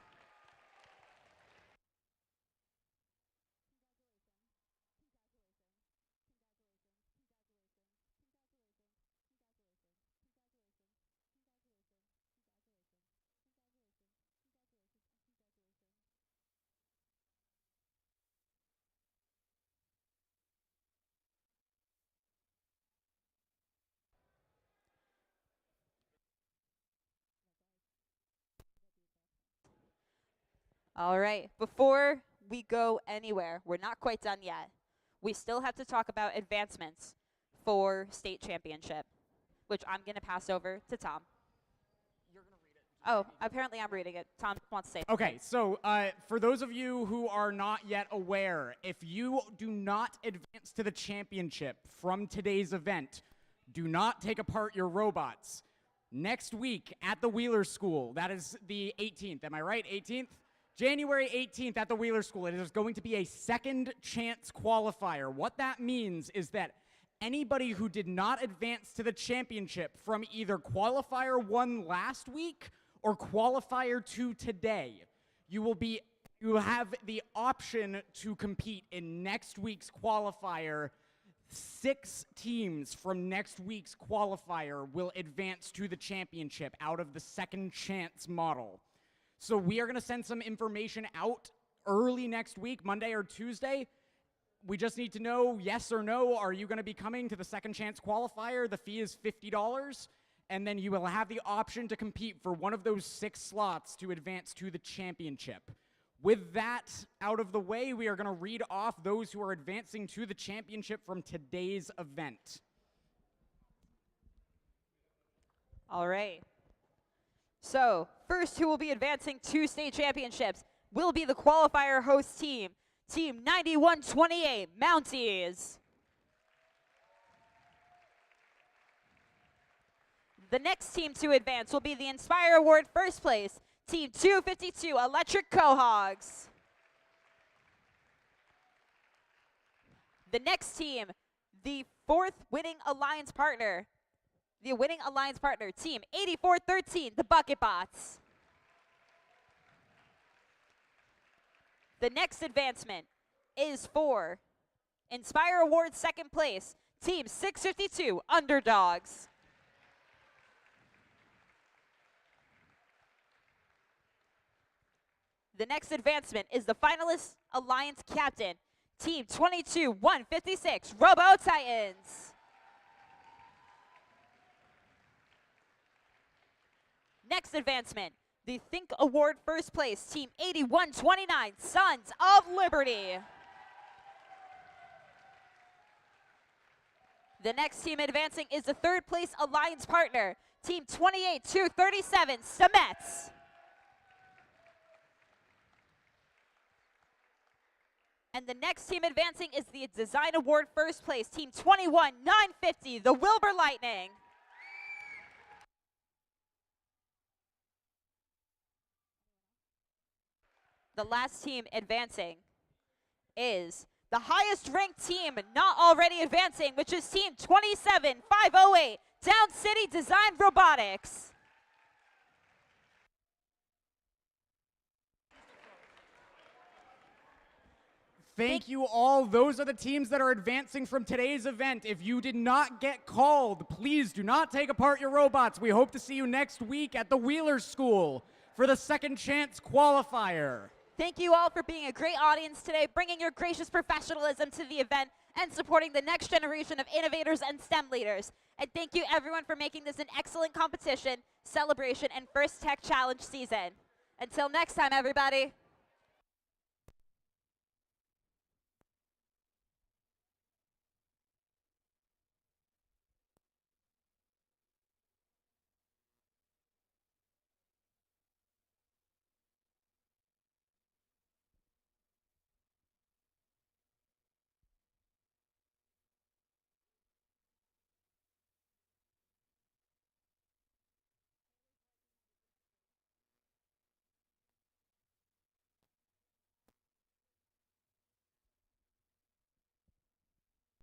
All right, before we go anywhere, we're not quite done yet. We still have to talk about advancements for state championship, which I'm going to pass over to Tom. Oh, apparently I'm reading it. Tom wants to say something. Okay, so for those of you who are not yet aware, if you do not advance to the championship from today's event, do not take apart your robots. Next week at the Wheeler School, that is the 18th, am I right? 18th? January 18th at the Wheeler School, it is going to be a second chance qualifier. What that means is that anybody who did not advance to the championship from either Qualifier 1 last week or Qualifier 2 today, you will have the option to compete in next week's qualifier. 6 teams from next week's qualifier will advance to the championship out of the second chance model. So we are going to send some information out early next week, Monday or Tuesday. We just need to know yes or no. Are you going to be coming to the second chance qualifier? The fee is $50. And then you will have the option to compete for one of those 6 slots to advance to the championship. With that out of the way, we are going to read off those who are advancing to the championship from today's event. All right. So, first who will be advancing to state championships will be the qualifier host team, Team 9128 Mounties. The next team to advance will be the Inspire Award first place, Team 252 Electric Cohogs. The next team, the 4th winning alliance partner, Team 8413, the Bucket Bots. The next advancement is for Inspire Award second place, Team 652 Underdogs. The next advancement is the finalist alliance captain, Team 22156 Robo Titans. Next advancement, the Think Award first place, Team 8129 Sons of Liberty. The next team advancing is the 3rd place alliance partner, Team 28237 Stamets. And the next team advancing is the Design Award first place, Team 21950, the Wilbur Lightning. The last team advancing is the highest ranked team not already advancing, which is Team 27508, Down City Design Robotics. Thank you all. Those are the teams that are advancing from today's event. If you did not get called, please do not take apart your robots. We hope to see you next week at the Wheeler School for the second chance qualifier. Thank you all for being a great audience today, bringing your gracious professionalism to the event and supporting the next generation of innovators and STEM leaders. And thank you everyone for making this an excellent competition, celebration, and first tech challenge season. Until next time, everybody.